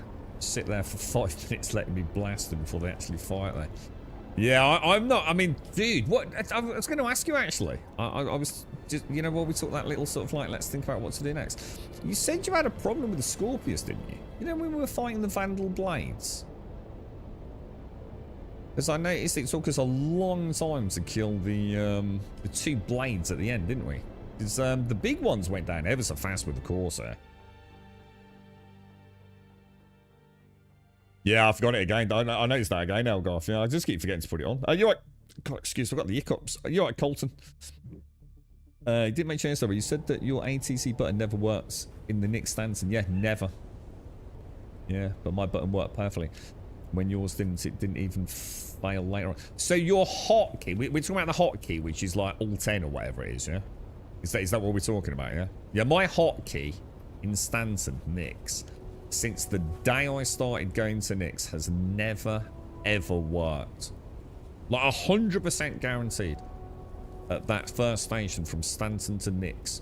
for 5 minutes letting me blast them before they actually fight there. Yeah, I'm not, I mean, dude, what, I was going to ask you actually. I was just, you know, while we took that little sort of like, let's think about what to do next. You said you had a problem with the Scorpius, didn't you? You know, when we were fighting the Vandal Blades? Because I noticed it took us a long time to kill the 2 blades at the end, didn't we? Because the big ones went down ever so fast with the Corsair. Yeah, I forgot it again. I noticed that again, Elgarth. Yeah, I just keep forgetting to put it on. You're right. God, excuse me, I've got the hiccups. You're right, Colton. You didn't make change, sorry. You said that your ATC button never works in the Nick Stanton. Yeah, never. Yeah, but my button worked perfectly. When yours didn't, it didn't even fail later on. So your hotkey, we're talking about the hotkey, which is like Alt-N or whatever it is, yeah? Is that what we're talking about, yeah? Yeah, my hotkey in Stanton, Nick's, since the day I started going to Nick's has never, ever worked. Like 100% guaranteed at that first station from Stanton to Nick's.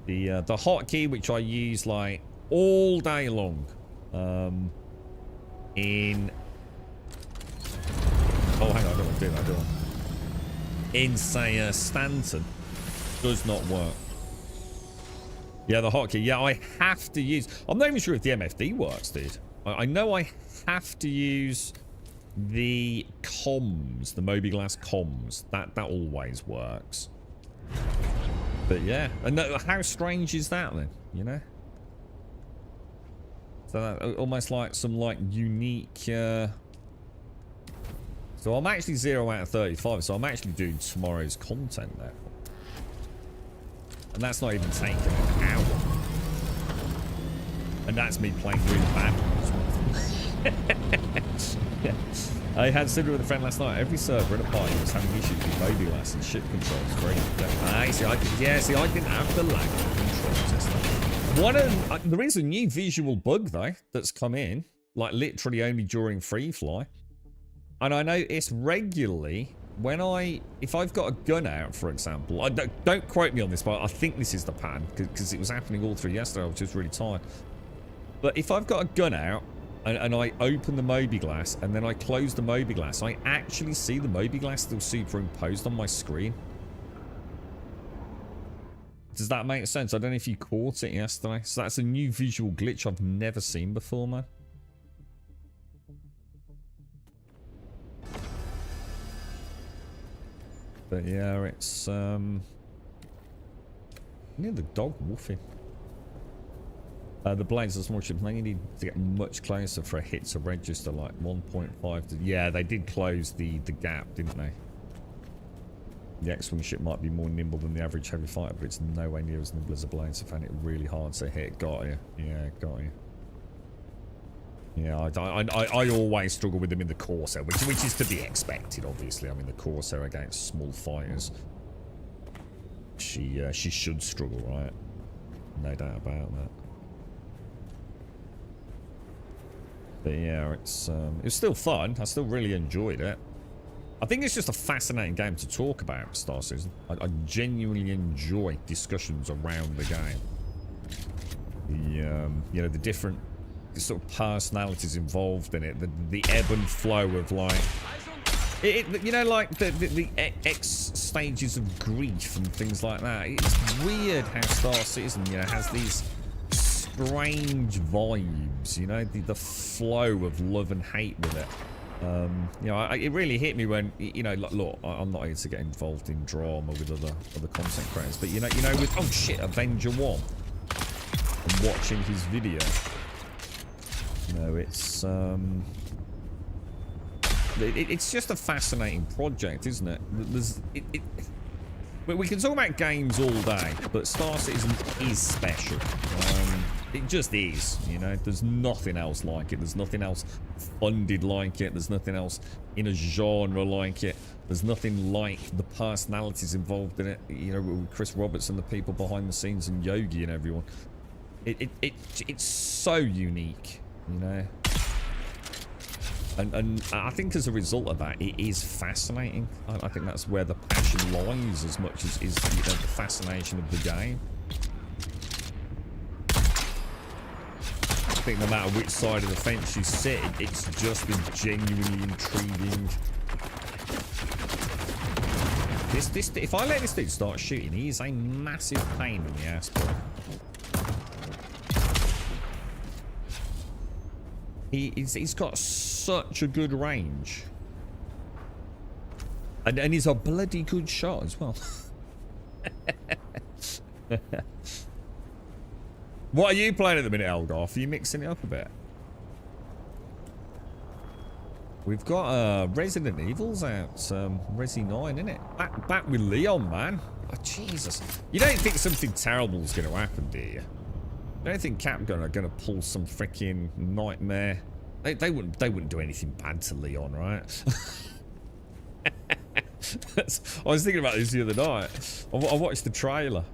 The hotkey, which I use like all day long, in... Oh, hang on, I don't want to do that, do I? In, say, Stanton, does not work. Yeah, the hotkey. Yeah, I have to use... I'm not even sure if the MFD works, dude. I know I have to use the comms, the Mobiglass comms. That always works. But yeah. And how strange is that then, you know? So that, almost like some like unique... So I'm actually 0 out of 35, so I'm actually doing tomorrow's content now. And that's not even taking an hour. And that's me playing really bad. Yeah. I had dinner with a friend last night. Every server in a party was having issues with Mobiglass and ship controls. Great. I didn't have the lag controls. There is a new visual bug though that's come in, like literally only during free fly. And I notice regularly when if I've got a gun out, for example, don't quote me on this, but I think this is the pattern because it was happening all through yesterday. I was just really tired. But if I've got a gun out and I open the Mobiglass and then I close the Mobiglass, I actually see the Mobiglass still superimposed on my screen. Does that make sense? I don't know if you caught it yesterday. So that's a new visual glitch I've never seen before, man. But yeah, it's near the dog woofing. The blades are small ships. They need to get much closer for a hit to register, like 1.5 to... Yeah, they did close the gap, didn't they? The X-Wing ship might be more nimble than the average heavy fighter, but it's nowhere near as nimble as a blade, so I found it really hard to hit. Got you. Yeah, got you. Yeah, I always struggle with them in the Corsair, which is to be expected, obviously. I mean, the Corsair against small fighters, she should struggle, right? No doubt about that. But yeah, it's still fun. I still really enjoyed it. I think it's just a fascinating game to talk about, Star Citizen. I genuinely enjoy discussions around the game. You know, the different sort of personalities involved in it, the ebb and flow of like you know, like the X stages of grief and things like that. It's weird how Star Citizen, you know, has these strange vibes, you know, the flow of love and hate with it. You know, it really hit me when, you know, like, look, I'm not here to get involved in drama with other content creators, but you know, with oh shit, Avenger 1, and watching his video, you know, it's just a fascinating project, isn't it? We can talk about games all day, but Star Citizen is special. It just is, you know. There's nothing else like it. There's nothing else funded like it. There's nothing else in a genre like it. There's nothing like the personalities involved in it. You know, with Chris Roberts and the people behind the scenes and Yogi and everyone. It's so unique, you know. And I think as a result of that, it is fascinating. I think that's where the passion lies as much as is, you know, the fascination of the game. I think no matter which side of the fence you sit, it's just as genuinely intriguing. If I let this dude start shooting, he is a massive pain in the ass, bro. He's got such a good range. And he's a bloody good shot as well. What are you playing at the minute, Elgarth? Are you mixing it up a bit? We've got Resident Evil's out, Resi 9, innit? Back with Leon, man. Oh, Jesus. You don't think something terrible is going to happen, do you? I don't think Capcom are going to pull some freaking nightmare. They wouldn't do anything bad to Leon, right? I was thinking about this the other night. I watched the trailer.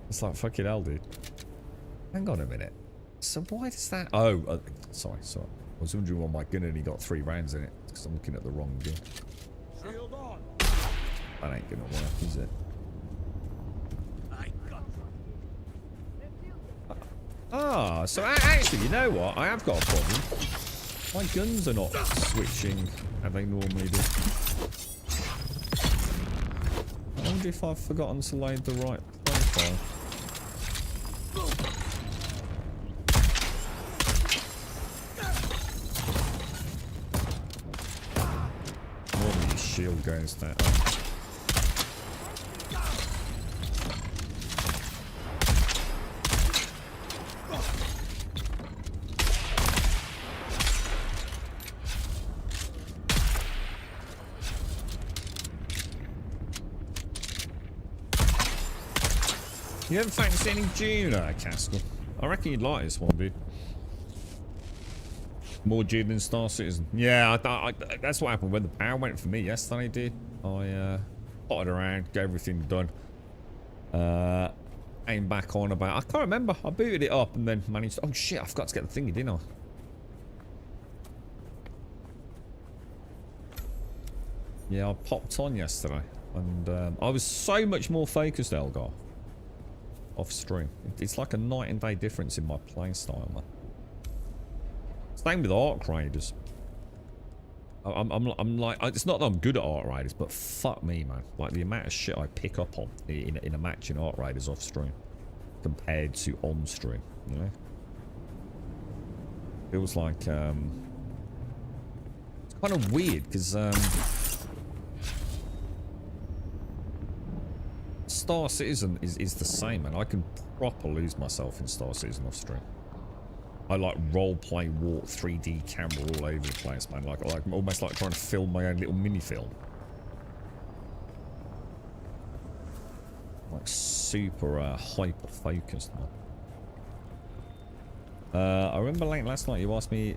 It's like, fucking hell, dude. Hang on a minute. So why does that... Oh, sorry. I was wondering why my gun only got 3 rounds in it. Because I'm looking at the wrong gun. That ain't gonna work, is it? Ah, so actually, you know what? I have got a problem. My guns are not switching as they normally do. I wonder if I've forgotten to load the right profile. Normally your shield goes down. You haven't fancied any Dune, Caskell? I reckon you'd like this one, dude. More Dune than Star Citizen. Yeah, that's what happened when the power went for me yesterday, dude. I potted around, got everything done. Aimed back on about... I can't remember. I booted it up and then managed... Oh, shit, I forgot to get the thingy, didn't I? Yeah, I popped on yesterday. And I was so much more focused, Elgar. Off stream. It's like a night and day difference in my playstyle, man. Same with Arc Raiders. I'm like, it's not that I'm good at Arc Raiders, but fuck me, man. Like the amount of shit I pick up on in a match in Arc Raiders off stream compared to on stream, you know? Feels like it's kind of weird because Star Citizen is the same, and I can proper lose myself in Star Citizen off stream. I like roleplay, walk, 3D camera all over the place, man. Like almost like trying to film my own little mini film. Like super hyper focused, man. I remember late last night you asked me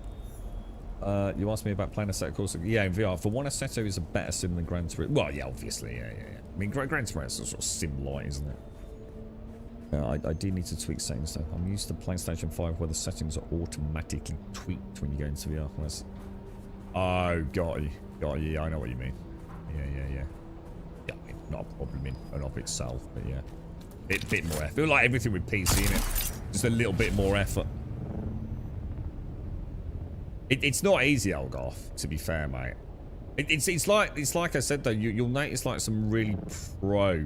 about playing Assetto Corsa. Yeah, in VR. For one, Assetto is a better sim than Gran Turismo. Well, yeah, obviously, yeah. I mean, Gran Turismo is a sort of sim light, isn't it? I do need to tweak settings though. I'm used to PlayStation 5 where the settings are automatically tweaked when you go into VR. Oh, got you. Yeah, I know what you mean. Yeah. Yeah, I mean, not a problem in and of itself, but yeah. Bit more effort. I feel like everything with PC in it. Just a little bit more effort. It's not easy, Elgarth, to be fair, mate. It's like I said though, you'll notice like some really pro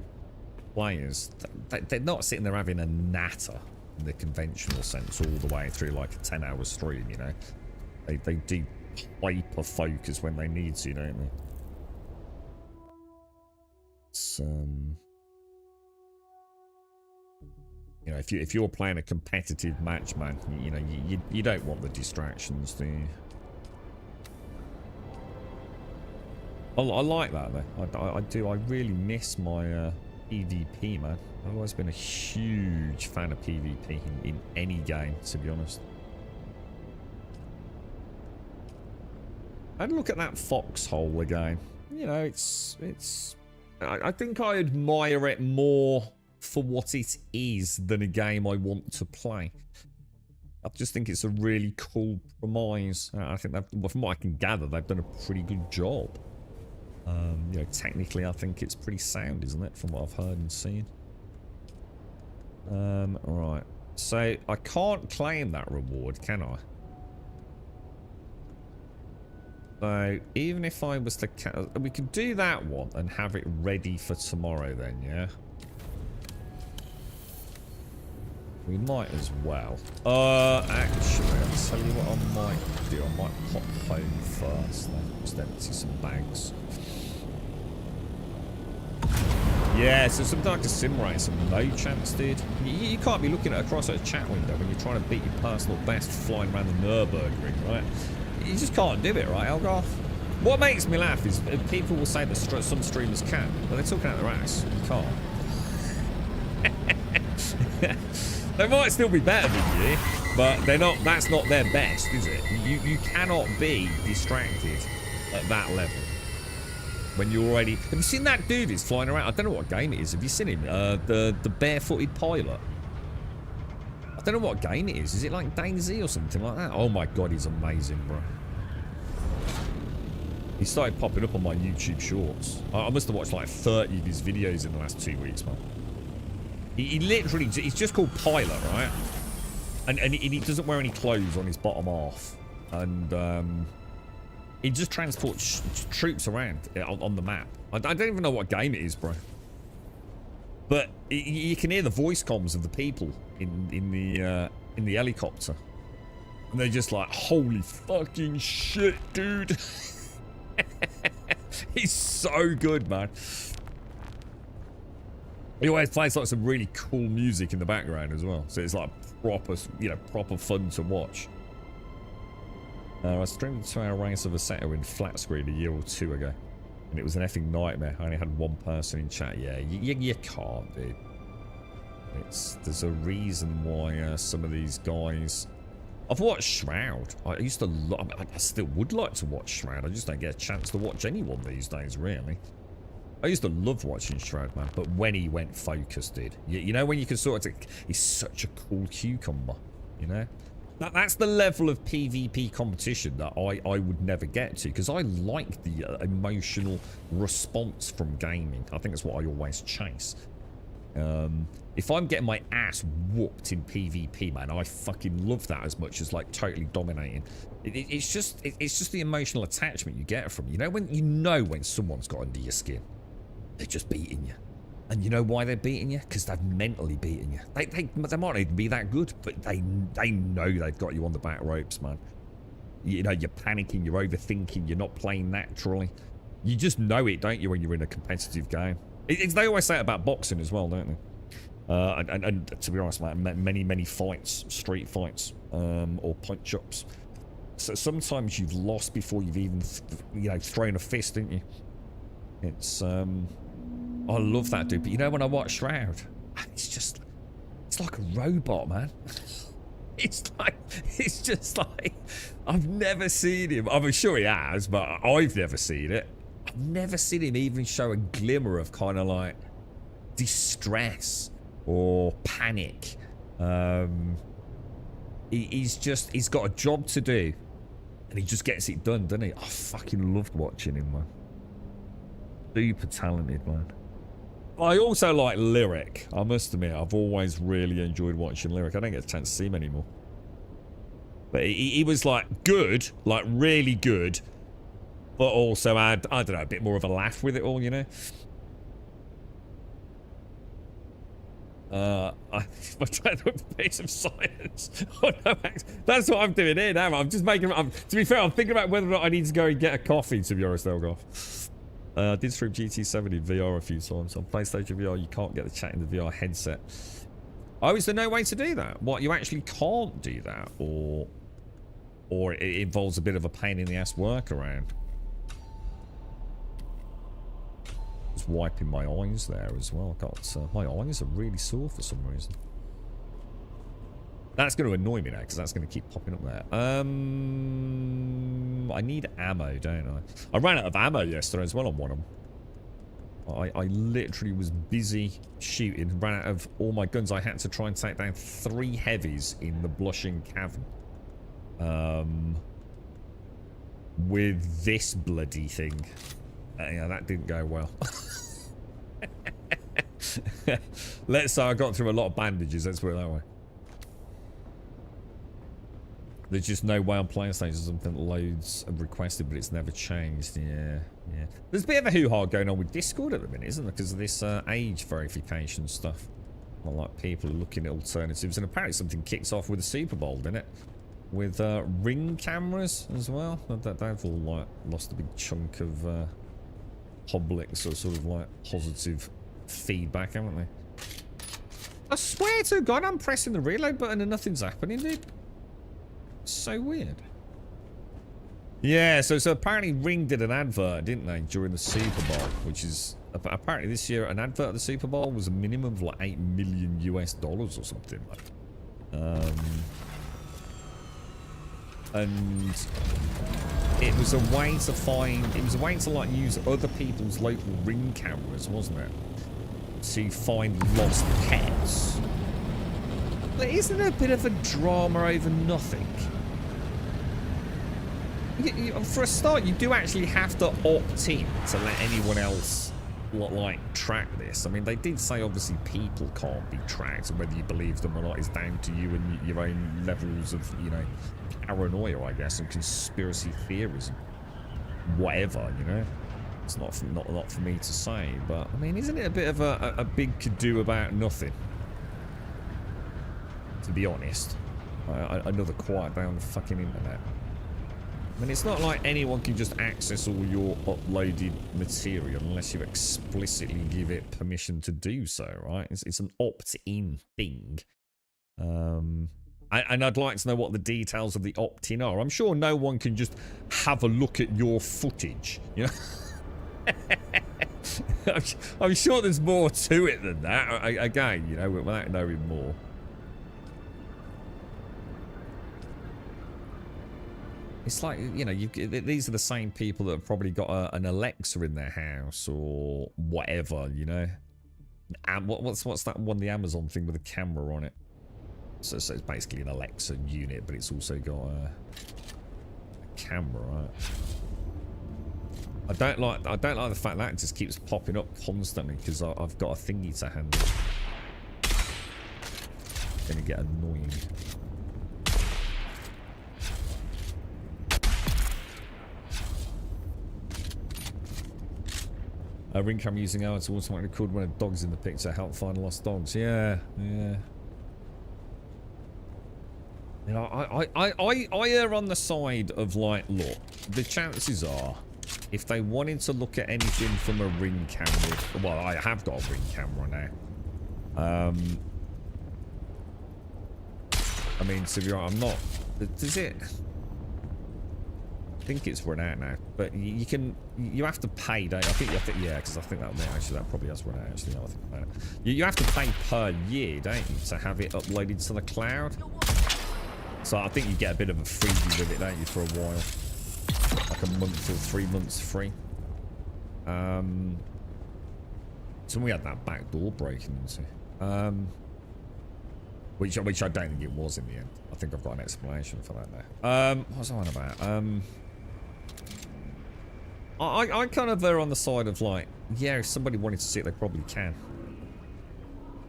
players, they're not sitting there having a natter in the conventional sense all the way through like a 10-hour stream, you know. They do hyper focus when they need to, don't they? It's, you know, if you're playing a competitive match, man, you know, you don't want the distractions, do you? I like that though. I do. I really miss my PvP, man. I've always been a huge fan of PvP in any game, to be honest. I'd look at that foxhole again. You know, it's. I think I admire it more for what it is than a game I want to play. I just think it's a really cool premise. I think that, from what I can gather, they've done a pretty good job. You know, technically, I think it's pretty sound, isn't it, from what I've heard and seen. Right. So, I can't claim that reward, can I? So, even if I was to... we could do that one and have it ready for tomorrow then, yeah? We might as well. Actually, I'll tell you what I might do. I might pop home first, then just empty some bags. Yeah, so something like a sim race, no chance, dude. You can't be looking across at a chat window when you're trying to beat your personal best flying around the Nürburgring, right? You just can't do it, right, Elgarth? What makes me laugh is people will say that some streamers can, but they're talking out their ass. You can't. They might still be better than you, but they're not. That's not their best, is it? You cannot be distracted at that level. When you're already... Have you seen that dude who's flying around? I don't know what game it is. Have you seen him? The barefooted pilot. I don't know what game it is. Is it like DayZ or something like that? Oh my god, he's amazing, bro. He started popping up on my YouTube shorts. I must have watched like 30 of his videos in the last 2 weeks, man. He literally... He's just called Pilot, right? And he doesn't wear any clothes on his bottom half. And... he just transports troops around on the map. I don't even know what game it is, bro. But you can hear the voice comms of the people in the helicopter, and they're just like, "Holy fucking shit, dude!" He's so good, man. He always plays like some really cool music in the background as well, so it's like proper, you know, proper fun to watch. I streamed a 2-hour race of Assetto in flat screen a year or two ago, and it was an effing nightmare. I only had one person in chat. Yeah, you can't, dude. There's a reason why some of these guys... I've watched Shroud. I used to love... I still would like to watch Shroud. I just don't get a chance to watch anyone these days, really. I used to love watching Shroud, man, but when he went focused, dude. You know, when you can sort of... He's such a cool cucumber, you know? That's the level of PvP competition that I would never get to, because I like the emotional response from gaming. I think that's what I always chase. If I'm getting my ass whooped in PvP, man, I fucking love that as much as like totally dominating. It's just the emotional attachment you get from, you know when someone's got under your skin, they're just beating you. And you know why they're beating you? Because they've mentally beaten you. They might not even be that good, but they know they've got you on the back ropes, man. You know, you're panicking, you're overthinking, you're not playing naturally. You just know it, don't you, when you're in a competitive game? They always say it about boxing as well, don't they? And to be honest, man, many fights, street fights, or punch-ups. So sometimes you've lost before you've even, you know, thrown a fist, didn't you? It's, I love that dude, but you know when I watch Shroud, it's like a robot, man. It's just like, I've never seen him. I'm sure he has, but I've never seen it. I've never seen him even show a glimmer of kind of like distress or panic. He's got a job to do, and he just gets it done, doesn't he? I fucking loved watching him, man. Super talented, man. I also like Lyric. I must admit, I've always really enjoyed watching Lyric. I don't get a chance to see him anymore. But he was like good, like really good, but also had, I don't know, a bit more of a laugh with it all, you know? I tried with a piece of science. Oh, no, that's what I'm doing here now. I'm just making. To be fair, I'm thinking about whether or not I need to go and get a coffee. To be honest, Elgoff. I did stream GT7 in VR a few times. On PlayStation VR, you can't get the chat in the VR headset. Oh, is there no way to do that? What, you actually can't do that, or it involves a bit of a pain in the ass workaround? Just wiping my eyes there as well. My eyes are really sore for some reason. That's going to annoy me now because that's going to keep popping up there. I need ammo, don't I? I ran out of ammo yesterday as well on one of them. I literally was busy shooting, ran out of all my guns. I had to try and take down 3 heavies in the Blushing Cavern. With this bloody thing. Yeah, that didn't go well. Let's say I got through a lot of bandages, let's put it that way. There's just no way on PlayStation something loads have requested, but it's never changed. Yeah. There's a bit of a hoo-ha going on with Discord at the minute, isn't there? Because of this age verification stuff. Well, like people are looking at alternatives, and apparently something kicks off with the Super Bowl, didn't it? With ring cameras as well. They've all like lost a big chunk of public sort of like positive feedback, haven't they? I swear to God, I'm pressing the reload button and nothing's happening, dude. So weird. Yeah, so apparently Ring did an advert, didn't they, during the Super Bowl, which is apparently this year an advert at the Super Bowl was a minimum of like $8 million US or something. And it was a way to like use other people's local Ring cameras, wasn't it, to find lost pets. But isn't there a bit of a drama over nothing? For a start, you do actually have to opt in to let anyone else like track this. I mean, they did say obviously people can't be tracked, and whether you believe them or not is down to you and your own levels of, you know, paranoia, I guess, and conspiracy theories, and whatever. You know, it's not for me to say, but I mean, isn't it a bit of a big to-do about nothing? To be honest, another quiet down the fucking internet. I mean, it's not like anyone can just access all your uploaded material unless you explicitly give it permission to do so, right? It's an opt-in thing. And I'd like to know what the details of the opt-in are. I'm sure no one can just have a look at your footage, you know? I'm sure there's more to it than that. Again, you know, without knowing more. It's like, you know, these are the same people that have probably got an Alexa in their house or whatever, you know. And what's that one, the Amazon thing with a camera on it? So it's basically an Alexa unit, but it's also got a camera, right? I don't like the fact that it just keeps popping up constantly because I've got a thingy to handle. It's gonna get annoying. A ring camera using ours to automatically record when a dog's in the picture, help find lost dogs. Yeah. You know, I err on the side of like, look, the chances are, if they wanted to look at anything from a ring camera, well, I have got a ring camera now. I mean, to be honest, I'm not. Does it? I think it's run out now, but you have to pay, don't you? I think yeah, because I think that probably has run out. Actually, now I think about it, you have to pay per year, don't you, to have it uploaded to the cloud? So I think you get a bit of a freebie with it, don't you, for a while, like a month or 3 months free. So we had that back door breaking into, which I don't think it was in the end. I think I've got an explanation for that now. What was I on about? I kind of err on the side of like, yeah, if somebody wanted to see it, they probably can.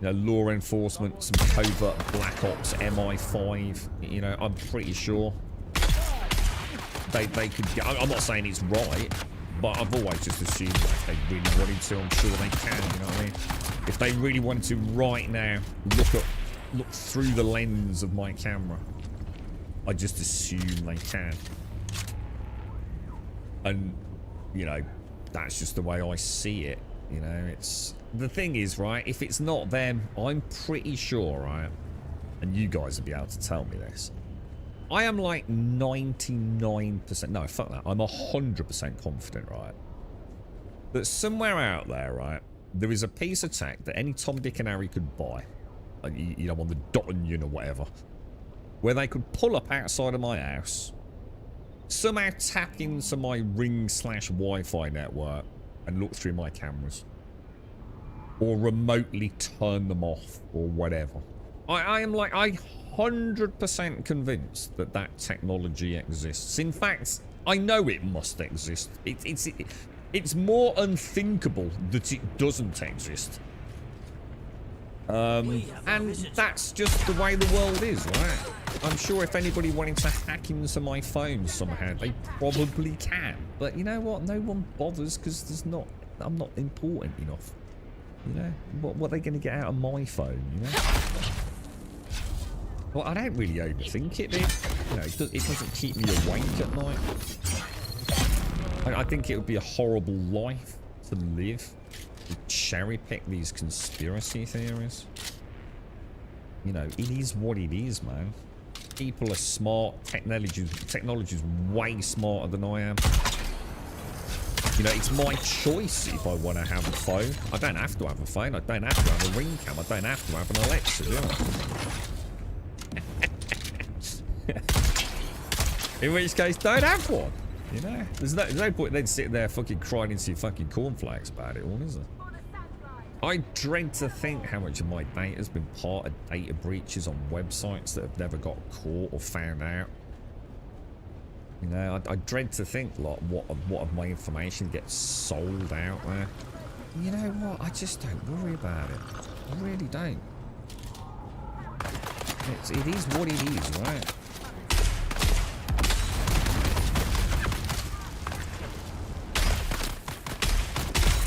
You know, law enforcement, some covert Black Ops MI5, you know, I'm pretty sure they could get, I'm not saying it's right, But I've always just assumed that if they really wanted to, I'm sure they can, you know what I mean? If they really wanted to right now, look through the lens of my camera, I just assume they can. And, you know, that's just the way I see it. You know, it's... The thing is, right, if it's not them, I'm pretty sure, right, and you guys will be able to tell me this, I am like 99%, no, fuck that, I'm 100% confident, right, that somewhere out there, right, there is a piece of tech that any Tom, Dick and Harry could buy, like, you know, on the .onion or whatever, where they could pull up outside of my house, somehow tap into my Ring/Wi-Fi network and look through my cameras. Or remotely turn them off, or whatever. I am like, 100% convinced that that technology exists. In fact, I know it must exist. It's more unthinkable that it doesn't exist. And that's just the way the world is, right? I'm sure if anybody wanted to hack into my phone somehow, they probably can. But you know what? No one bothers because I'm not important enough. You know, what are they going to get out of my phone, you know? Well, I don't really overthink it, dude. You know, it doesn't keep me awake at night. I think it would be a horrible life to live. To cherry pick these conspiracy theories. You know, it is what it is, man. People are smart. Technology's way smarter than I am. You know, it's my choice if I want to have a phone. I don't have to have a phone. I don't have to have a ring cam. I don't have to have an Alexa, do I? In which case, don't have one. You know? There's no point then sitting there fucking crying into your fucking cornflakes about it all, is there? I dread to think how much of my data has been part of data breaches on websites that have never got caught or found out. You know, I dread to think, like, what of my information gets sold out there. You know what? I just don't worry about it. I really don't. It is what it is, right?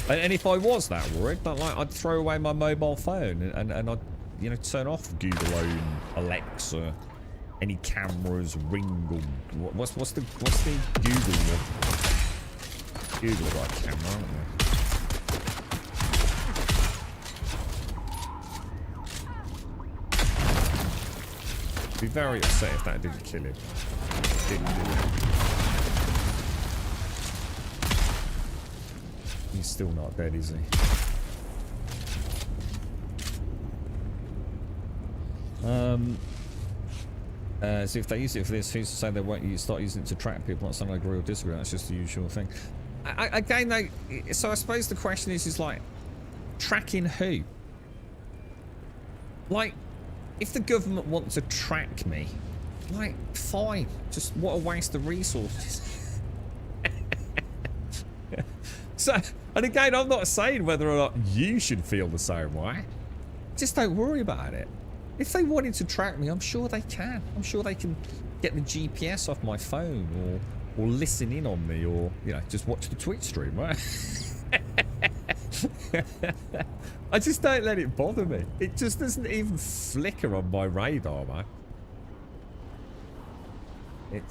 And if I was that worried, like, I'd throw away my mobile phone and I'd, you know, turn off Google Home, Alexa, any cameras, Ring, or what's the Google one? Google got a camera, aren't they? I'd be very upset if that didn't kill him. Didn't do it. He's still not dead, is he? So if they use it for this, who's to say they won't start using it to track people? Not something I agree or disagree. That's just the usual thing. Again, though, so I suppose the question is like, tracking who? Like, if the government wants to track me, like, fine. Just what a waste of resources. So, and again, I'm not saying whether or not you should feel the same way. Just don't worry about it. If they wanted to track me, I'm sure they can. I'm sure they can get the GPS off my phone, or listen in on me, or, you know, just watch the Twitch stream, right? I just don't let it bother me. It just doesn't even flicker on my radar, man.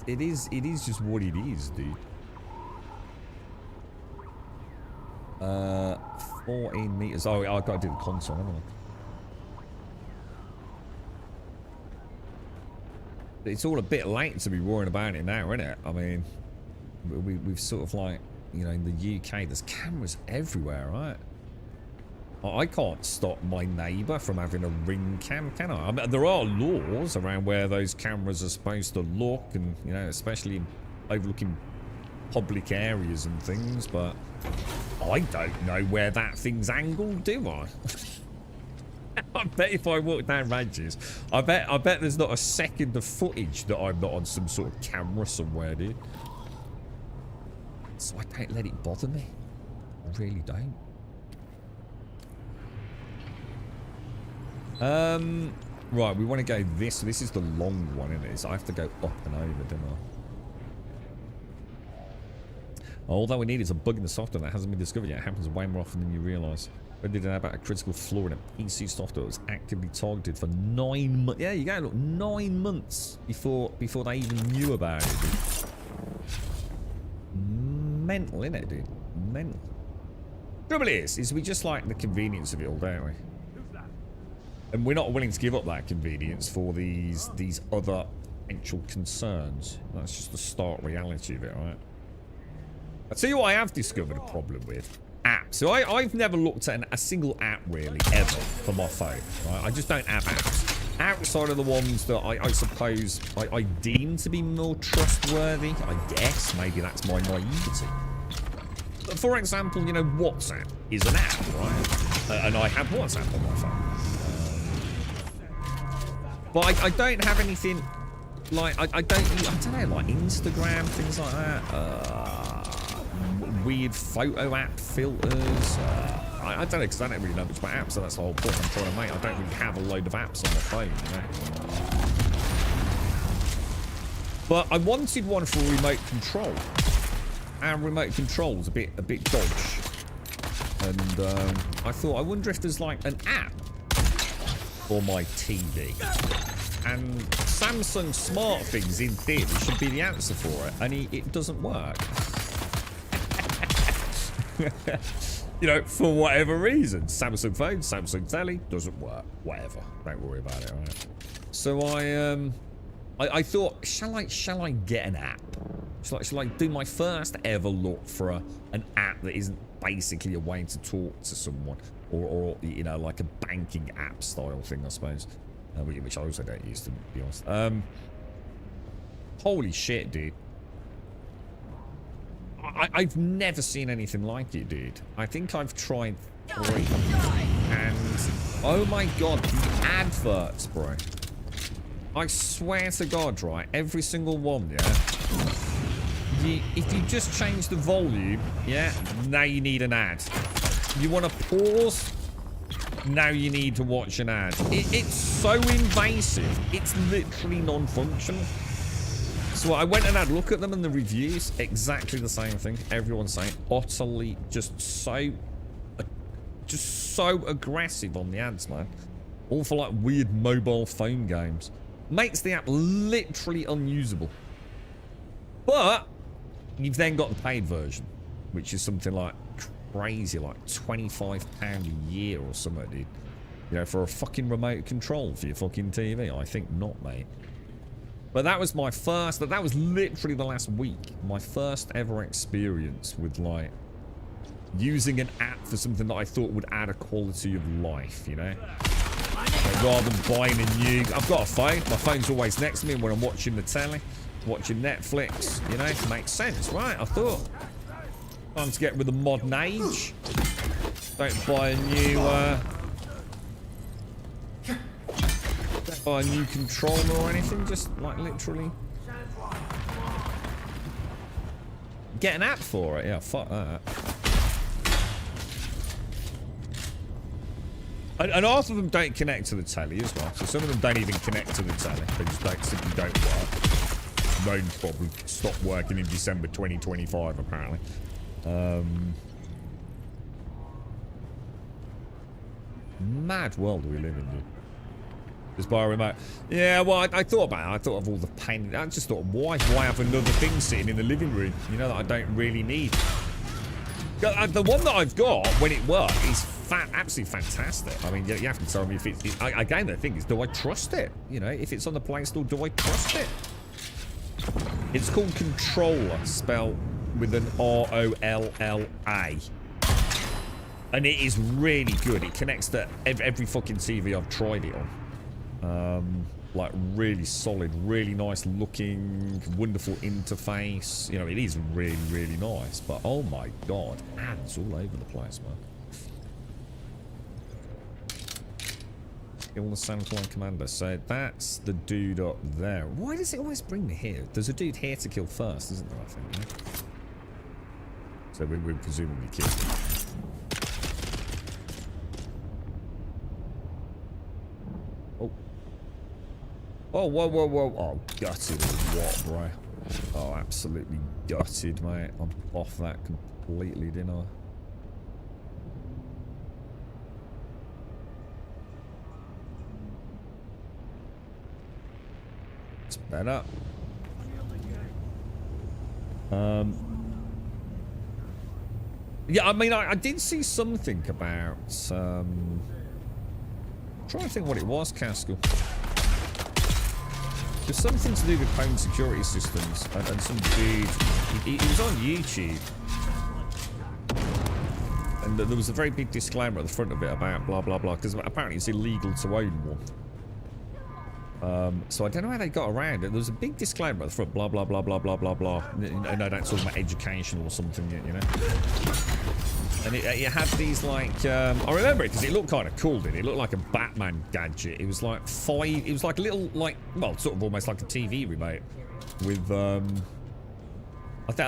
It is just what it is, dude. 14 meters. Oh, I've got to do the console, haven't I? It's all a bit late to be worrying about it now, isn't it? I mean, we've sort of, like, you know, in the UK, there's cameras everywhere, right? I can't stop my neighbour from having a Ring cam, can I? I mean, there are laws around where those cameras are supposed to look, and, you know, especially overlooking public areas and things, but I don't know where that thing's angled, do I? I bet if I walk down Ranges, I bet there's not a second of footage that I'm not on some sort of camera somewhere, dude. So I don't let it bother me. I really don't. Right, we want to go this. So this is the long one, isn't it? So I have to go up and over, don't I? Although we need is a bug in the software that hasn't been discovered yet. It happens way more often than you realise. When did it know about a critical flaw in a PC software that was actively targeted for 9 months? Yeah, you go, look, 9 months before they even knew about it, dude. Mental, innit, dude? Mental. Trouble is we just like the convenience of it all, don't we? And we're not willing to give up that convenience for these other potential concerns. That's just the stark reality of it, right? I'll tell you what I have discovered a problem with. Apps. So I've never looked at a single app, really, ever, for my phone. Right? I just don't have apps. Outside of the ones that I suppose I deem to be more trustworthy, I guess. Maybe that's my naivety. But for example, you know, WhatsApp is an app, right? And I have WhatsApp on my phone. But I don't have anything like, I don't know, like Instagram, things like that. Weird photo app filters. I don't know, because I don't really know much about apps, so that's the whole point I'm trying to make. I don't really have a load of apps on my phone, you know? But I wanted one for remote control. And remote control's a bit dodge. And I thought, I wonder if there's like an app for my TV. And Samsung Smart Things, in theory, should be the answer for it. And it doesn't work. You know, for whatever reason. Samsung phone, Samsung telly, doesn't work. Whatever. Don't worry about it, alright? So I thought, shall I get an app? Shall I do my first ever look for an app that isn't basically a way to talk to someone? Or you know, like a banking app style thing, I suppose. Which I also don't use, to be honest. Holy shit, dude. I've never seen anything like it, dude. I think I've tried 3. And, oh my god, the adverts, bro. I swear to god, right, every single one, yeah? If you just change the volume, yeah, now you need an ad. You want to pause? Now you need to watch an ad. It's so invasive. It's literally non-functional. So I went and had a look at them and the reviews. Exactly the same thing. Everyone's saying utterly just so aggressive on the ads, man. All for like weird mobile phone games. Makes the app literally unusable. But you've then got the paid version, which is something like crazy, like £25 a year or something, dude. You know, for a fucking remote control for your fucking TV. I think not, mate. But that was my first, that was literally the last week. My first ever experience with, like, using an app for something that I thought would add a quality of life, you know? Like, rather than buying a new... I've got a phone. My phone's always next to me when I'm watching the telly, watching Netflix, you know? It makes sense, right? I thought. Time to get with the modern age. Don't buy a new, don't buy a new controller or anything, just like literally get an app for it. Yeah, fuck that. And half of them don't connect to the telly as well. So some of them don't even connect to the telly. They just simply don't work. Known problem. Stopped working in December 2025 apparently. Mad world we live in, dude. Just buy a remote. Yeah, well, I thought about it. I thought of all the pain. I just thought, why have another thing sitting in the living room, you know, that I don't really need? The one that I've got, when it works, is absolutely fantastic. I mean, you have to tell me if it's... Again, the thing is, do I trust it? You know, if it's on the Play Store, do I trust it? It's called Controller, spelled with an R-O-L-L-A. And it is really good. It connects to every fucking TV I've tried it on. Like, really solid, really nice looking, wonderful interface. You know, it is really, really nice. But, oh my god, ads all over the place, man. Kill the Sandfly Commander. So, that's the dude up there. Why does it always bring me here? There's a dude here to kill first, isn't there, I think, yeah? So, we're presumably killing him. Oh, whoa. Oh, gutted or what, bro? Oh, absolutely gutted, mate. I'm off that completely, didn't I? It's better. Yeah, I mean, I did see something about, I'm trying to think what it was, Caskell. There's something to do with home security systems, and some dude, he was on YouTube. And there was a very big disclaimer at the front of it about blah, blah, blah, because apparently it's illegal to own one. So I don't know how they got around it. There was a big disclaimer at the front, blah, blah, blah, blah, blah, blah, blah. And I don't talk about education or something, you know. And it had these, like, I remember it because it looked kind of cool, didn't it? It looked like a Batman gadget. It was like it was like a little, like, well, sort of almost like a TV remote with, I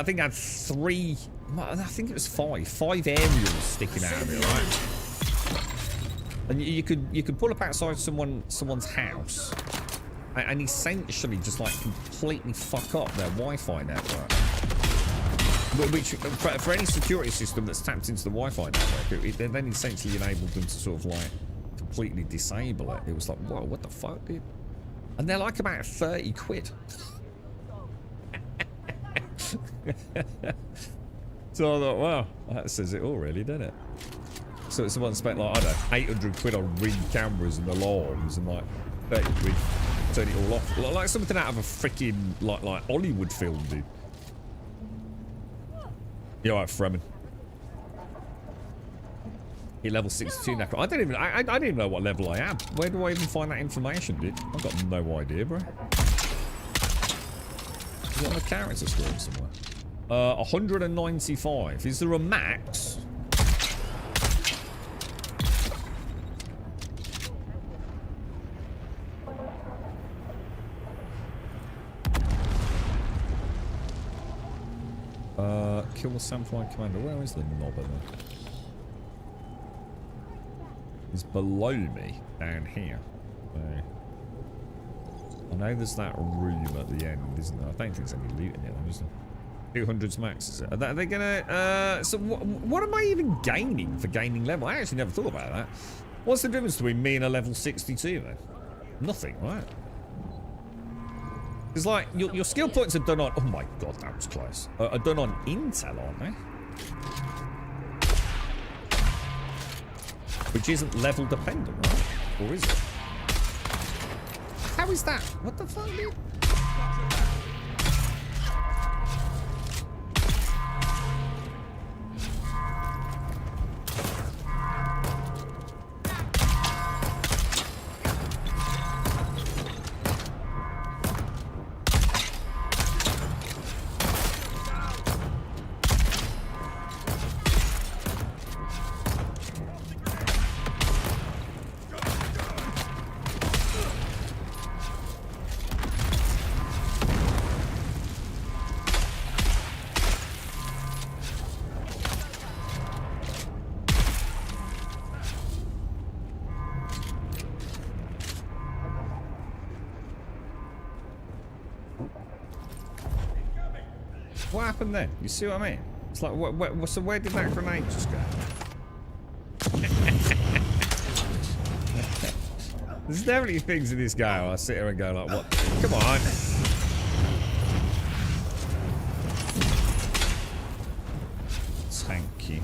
think it had three, I think it was five aerials sticking out of it, right? And you could pull up outside someone's house and essentially just like completely fuck up their Wi-Fi network. Which for any security system that's tapped into the Wi-Fi network, it then essentially enabled them to sort of like completely disable it. It was like, whoa, what the fuck, dude? And they're like about 30 quid. So I thought, well, that says it all, really, doesn't it? So someone spent like, I don't know, 800 quid on Ring cameras and alarms and like 30 quid, turn it all off. Like something out of a freaking like Hollywood film, dude. You're right, Fremen. Hit level 62 now. I don't even know what level I am. Where do I even find that information, dude? I've got no idea, bro. Is it on the character screen somewhere? 195. Is there a max? Kill the Samfly Commander. Where is the knobber then? He's below me, down here. I know there's that room at the end, isn't there? I don't think there's any loot in it, though, is there? 200's max, is it? Are they gonna, so what am I even gaining for gaining level? I actually never thought about that. What's the difference between me and a level 62 then? Nothing, right? It's like, your skill points are done on... Oh my god, that was close. Are done on intel, aren't they? Which isn't level dependent, right? Or is it? How is that? What the fuck, dude? What happened there? You see what I mean? It's like, so where did that grenade just go? There's definitely things in this game I sit here and go like, what? Come on. Thank you.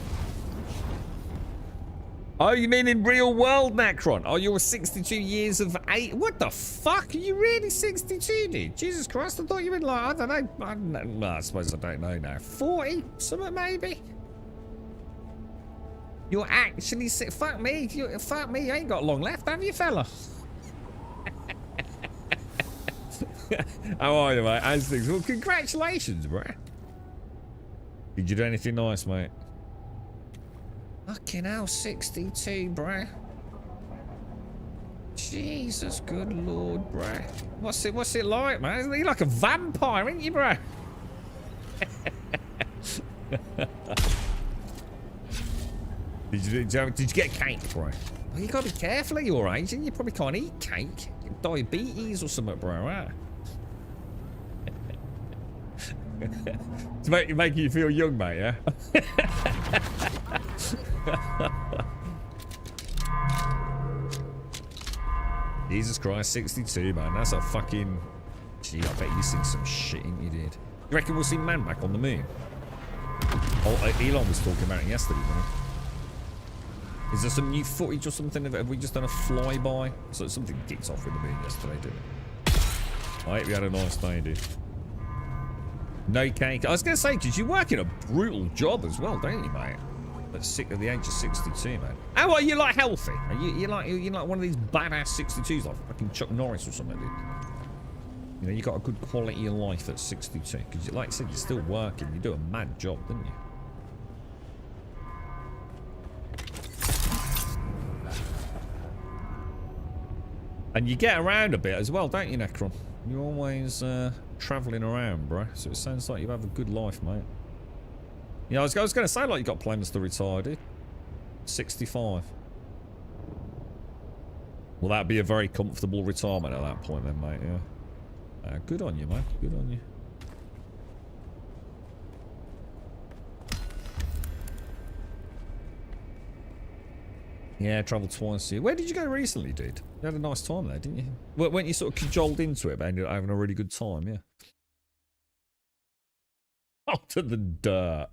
Oh, you mean in real world, Necron? Oh, you're 62 years of age. What the fuck? Are you really 62, dude? Jesus Christ, I thought you were like, I don't know. Well, I suppose I don't know now. 40? Something maybe? You're actually sick. Fuck me. Fuck me. You ain't got long left, have you, fella? How are you, mate? How's things? Well, congratulations, bro. Did you do anything nice, mate? Fucking hell, 62, bruh. Jesus, good lord, bruh. What's it like, man? You're like a vampire, ain't you, bruh? Did you get cake, bruh? Well, you gotta be careful at your age, and you probably can't eat cake. Diabetes or something, bruh, right? To make you feel young, mate, yeah? Jesus Christ, 62, man. That's a fucking... Gee, I bet you've seen some shit, ain't you, dude? You reckon we'll see man back on the moon? Oh, Elon was talking about it yesterday, wasn't he? Is there some new footage or something? Have we just done a flyby? So something kicked off with the moon yesterday, didn't it? I hope you had a nice day, dude. No cake. I was going to say, because you work in a brutal job as well, don't you, mate? At the age of 62, man. How are you, like, healthy? Are you like one of these badass 62s, like fucking Chuck Norris or something, dude? You know, you got a good quality of life at 62. Because, like I said, you're still working. You do a mad job, don't you? And you get around a bit as well, don't you, Necron? You're always travelling around, bro. So it sounds like you have a good life, mate. Yeah, I was going to say, like, you got plans to retire, dude. 65. Well, that'd be a very comfortable retirement at that point, then, mate. Yeah. Good on you, mate. Good on you. Yeah, travelled twice a year. Where did you go recently, dude? You had a nice time there, didn't you? Weren't you sort of cajoled into it, but ended up having a really good time, yeah? Oh, to the dirt.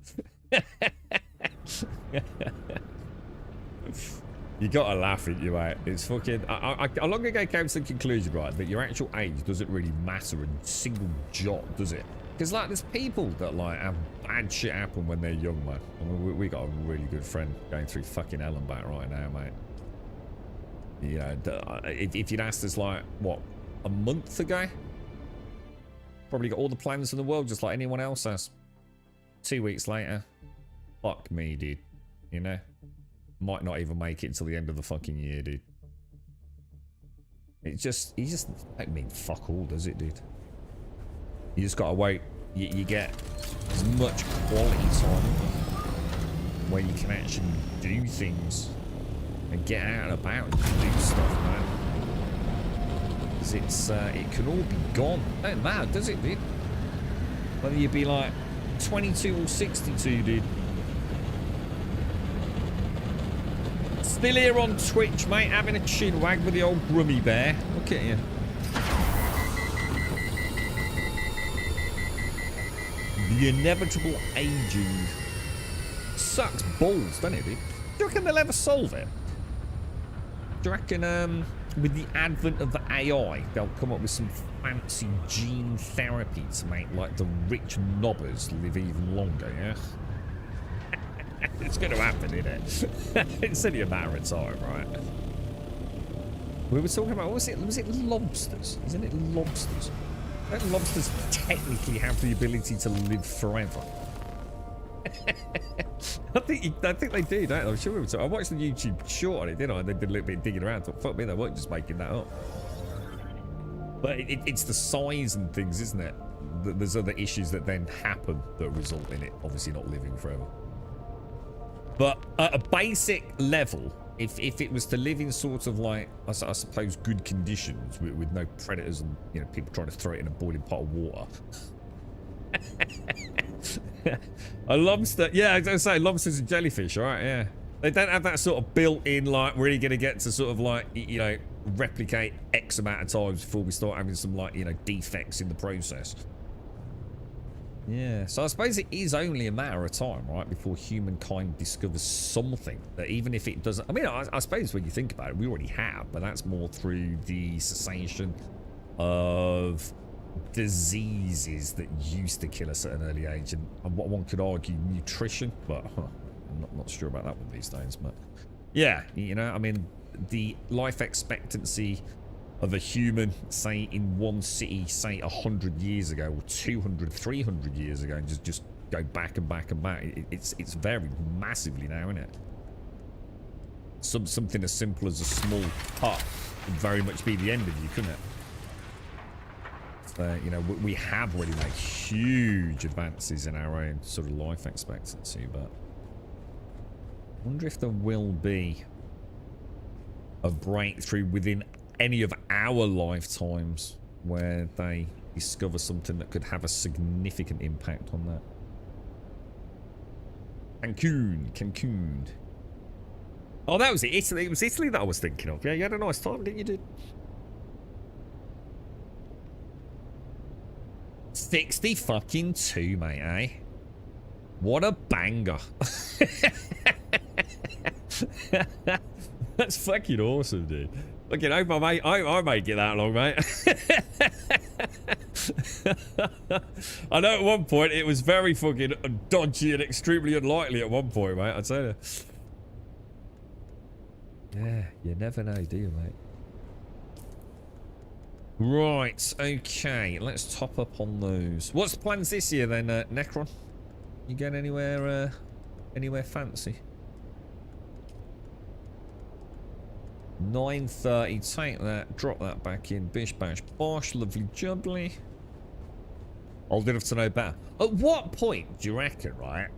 You gotta laugh at you, mate. It's fucking... I long ago came to the conclusion, right, that your actual age doesn't really matter a single jot, does it? Because, like, there's people that, like, have bad shit happen when they're young, man. I mean, we got a really good friend going through fucking hell and back right now, mate. You know, if you'd asked us, like, what, a month ago? Probably got all the plans in the world, just like anyone else has. 2 weeks later, fuck me, dude. You know? Might not even make it until the end of the fucking year, dude. He just don't mean fuck all, does it, dude? You just gotta wait. You get as much quality time where you can actually do things and get out and about and do stuff, man. Because it can all be gone. Don't matter, does it, dude? Whether you be like 22 or 62, dude. Still here on Twitch, mate, having a chin wag with the old Grummy Bear. Look at you. The inevitable aging sucks balls, doesn't it, dude? Do you reckon they'll ever solve it? Do you reckon, with the advent of the AI, they'll come up with some fancy gene therapy to make, like, the rich knobbers live even longer, yeah? It's going to happen, isn't it? It's only a matter of time, right? We were talking about, what was it? Was it lobsters? Isn't it lobsters? Don't lobsters technically have the ability to live forever? I think they do, don't they? I'm sure we were talking. I watched the YouTube short on it, didn't I? They did a little bit of digging around. I thought, fuck me, they weren't just making that up. But it's the size and things, isn't it? There's other issues that then happen that result in it obviously not living forever. But at a basic level, if it was to live in sort of like, I suppose, good conditions with no predators and, you know, people trying to throw it in a boiling pot of water. A lobster, yeah, I was going to say lobsters and jellyfish, all right, yeah. They don't have that sort of built-in, like, really going to get to sort of like, you know, replicate X amount of times before we start having some, like, you know, defects in the process. Yeah, so I suppose it is only a matter of time, right, before humankind discovers something that, even if it doesn't... I mean, I suppose when you think about it, we already have, but that's more through the cessation of diseases that used to kill us at an early age, and what one could argue, nutrition, but I'm not sure about that one these days. But yeah, you know, I mean, the life expectancy of a human, say, in one city, say 100 years ago, or 200, 300 years ago, and just go back and back and back. It's varied massively now, isn't it? Something as simple as a small cut would very much be the end of you, couldn't it? So, you know, we have already made huge advances in our own sort of life expectancy, but I wonder if there will be a breakthrough within any of our lifetimes where they discover something that could have a significant impact on that. Cancun. Oh, that was it. Italy. It was Italy that I was thinking of. Yeah, you had a nice time, didn't you, dude? 60 fucking 2, mate, eh? What a banger. That's fucking awesome, dude. Fucking hope I make it that long, mate. I know at one point it was very fucking dodgy and extremely unlikely at one point, mate. I'd say that. Yeah, you never know, do you, mate? Right, okay. Let's top up on those. What's the plans this year then, Necron? You going anywhere fancy? 9:30, take that, drop that back in, bish bash bosh, lovely jubbly. Old enough to know better. At what point do you reckon, right?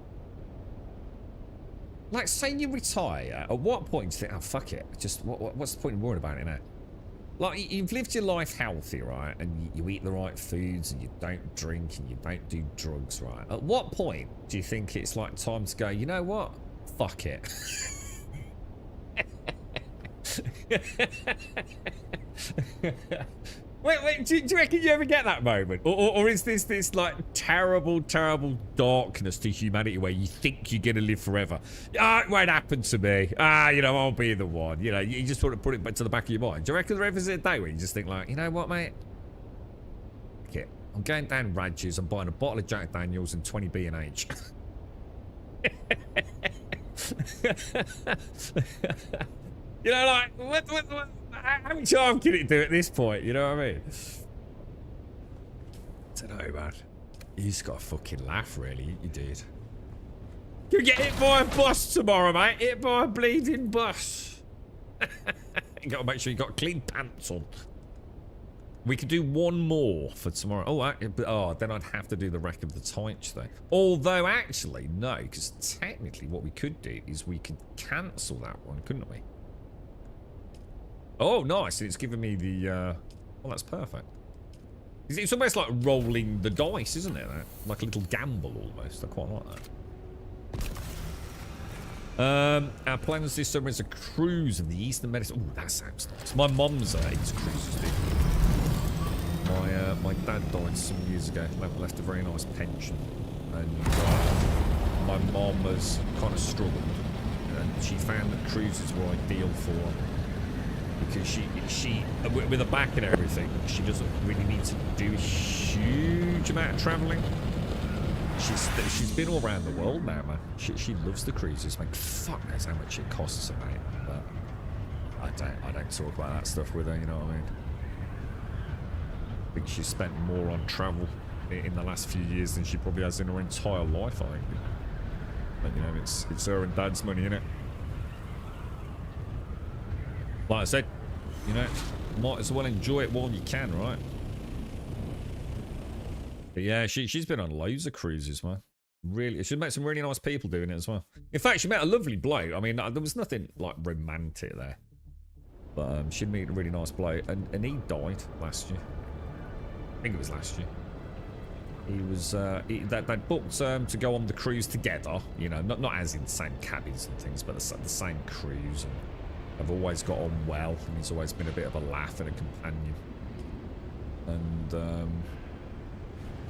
Like, say you retire, at what point do you think, oh, fuck it, just, what's the point in worrying about it now? Like, you've lived your life healthy, right? And you eat the right foods, and you don't drink, and you don't do drugs, right? At what point do you think it's like time to go, you know what? Fuck it. Wait, do you reckon you ever get that moment? Or is this like terrible darkness to humanity where you think you're gonna live forever? Ah, it won't happen to me. Ah, you know, I'll be the one. You know, you just want to put it back to the back of your mind. Do you reckon there ever is a day where you just think like, you know what, mate? Okay, I'm going down Radges, I'm buying a bottle of Jack Daniels and 20 B&H. You know, like, what, how much harm can it do at this point? You know what I mean? I don't know, man. You just got to fucking laugh, really. You did. You get hit by a bus tomorrow, mate. Hit by a bleeding bus. You got to make sure you got clean pants on. We could do one more for tomorrow. Oh, then I'd have to do the wreck of the Tyche, though. Although, actually, no, because technically what we could do is we could cancel that one, couldn't we? Oh, nice. It's giving me the... Oh, that's perfect. It's almost like rolling the dice, isn't it? Like a little gamble, almost. I quite like that. Our plans this summer is a cruise in the Eastern Mediterranean. Oh, that sounds nice. My mum's into cruises, dude. My dad died some years ago. Left a very nice pension. And my mom has kind of struggled. And she found that cruises were ideal for her. Because she, with her back and everything, she doesn't really need to do a huge amount of travelling. She's been all around the world now, man. She loves the cruises. Like, fuck knows how much it costs her, mate. But I don't talk about that stuff with her. You know what I mean? I think she's spent more on travel in the last few years than she probably has in her entire life. I think. But you know, it's her and Dad's money, innit? Like I said, you know, might as well enjoy it while you can, right? But yeah, she's been on loads of cruises, man. Really, she met some really nice people doing it as well. In fact, she met a lovely bloke. I mean, there was nothing like romantic there, but she met a really nice bloke, and he died last year. I think it was last year. He was they booked to go on the cruise together. You know, not as in the same cabins and things, but the same cruise. And I've always got on well, and he's always been a bit of a laugh and a companion. And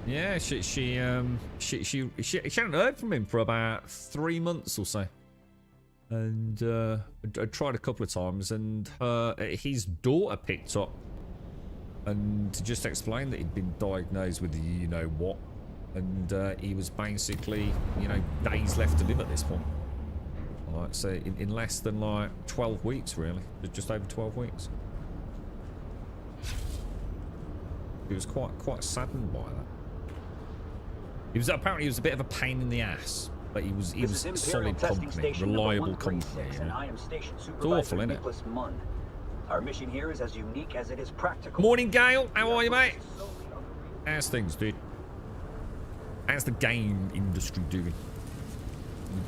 yeah, she hadn't heard from him for about 3 months or so. And I tried a couple of times, and his daughter picked up and to just explain that he'd been diagnosed with the you know what, and he was basically, you know, days left to live at this point. Like, so in less than like 12 weeks, really, just over 12 weeks. He was quite saddened by that. He was apparently a bit of a pain in the ass, but he was solid company, reliable company. You know? It's awful, isn't it? Our mission here is as unique as it is practical. Morning, Gale. How are you, mate? How's things, dude? How's the game industry doing?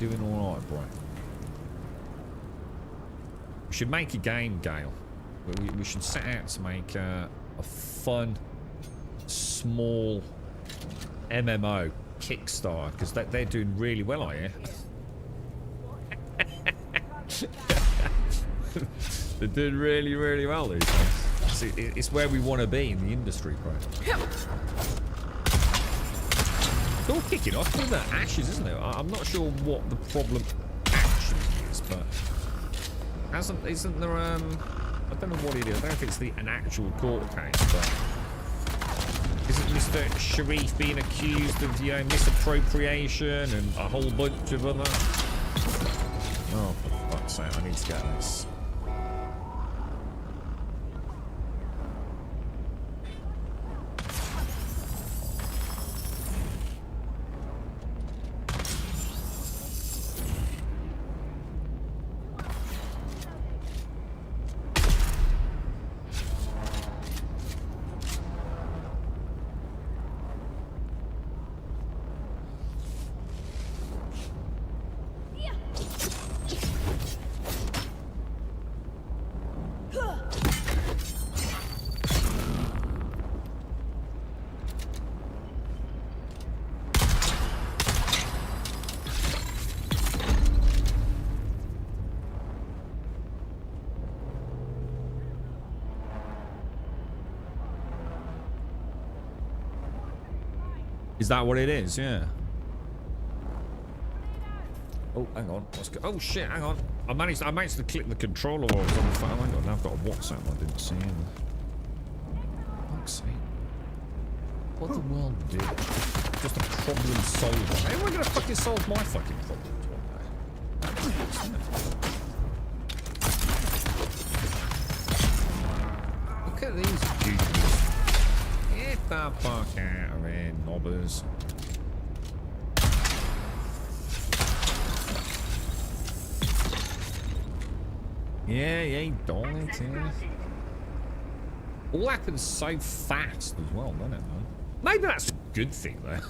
You doing all right, bro? We should make a game, Gale. We should set out to make a fun, small MMO Kickstarter, because they're doing really well, I hear. They're doing really, really well these days. It's where we want to be in the industry, bro. It's all kicking off with the ashes, isn't it? I'm not sure what the problem actually is, but isn't there I don't know what it is. I don't know if it's an actual court case, but isn't Mr. Sharif being accused of, you know, misappropriation and a whole bunch of other? Oh, for fuck's sake! I need to get this. Is that what it is? Yeah. Oh, hang on. Oh shit! Hang on. I managed to click the controller while I was on the phone. Hang on. Now I've got a WhatsApp. I didn't see him. Fuck's sake. What the world did? Just a problem solver. Hey, we're gonna fucking solve my fucking problems one day. Look at these dudes. Get the fuck out of here, knobbers. Yeah, don't it? All happens so fast as well, doesn't it, man? Maybe that's a good thing, though.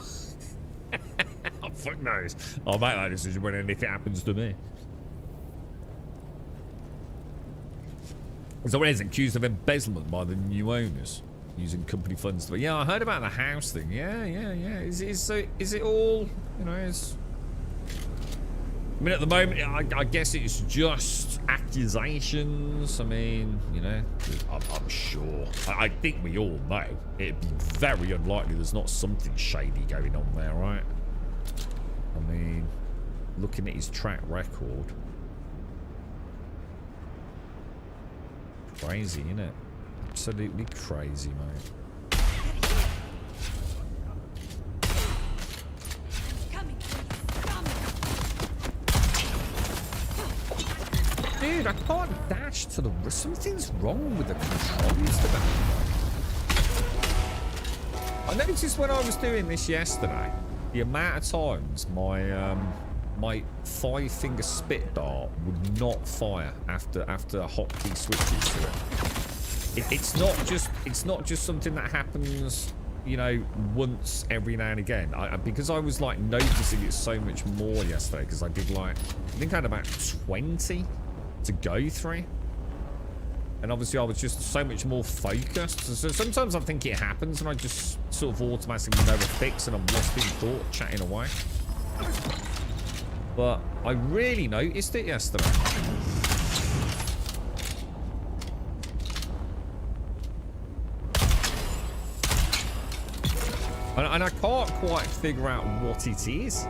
Oh, fuck knows. I'll make that decision when and if it happens to me. So is accused of embezzlement by the new owners, using company funds to... Yeah, I heard about the house thing. Yeah. Is it all, you know, I mean, at the moment, I guess it's just accusations. I mean, you know, I'm sure. I think we all know it'd be very unlikely there's not something shady going on there, right? I mean, looking at his track record. Crazy, isn't it? Absolutely crazy, mate. Dude, I can't dash to the... Something's wrong with the controls today. I noticed when I was doing this yesterday, the amount of times my 5-finger spit dart would not fire after hotkey switches to it. It's not just something that happens, you know, once every now and again. Because I was like noticing it so much more yesterday, because I did like, I think I had about 20 to go through, and obviously I was just so much more focused. So sometimes I think it happens and I just sort of automatically know the fix and I'm lost in thought chatting away, but I really noticed it yesterday. And I can't quite figure out what it is.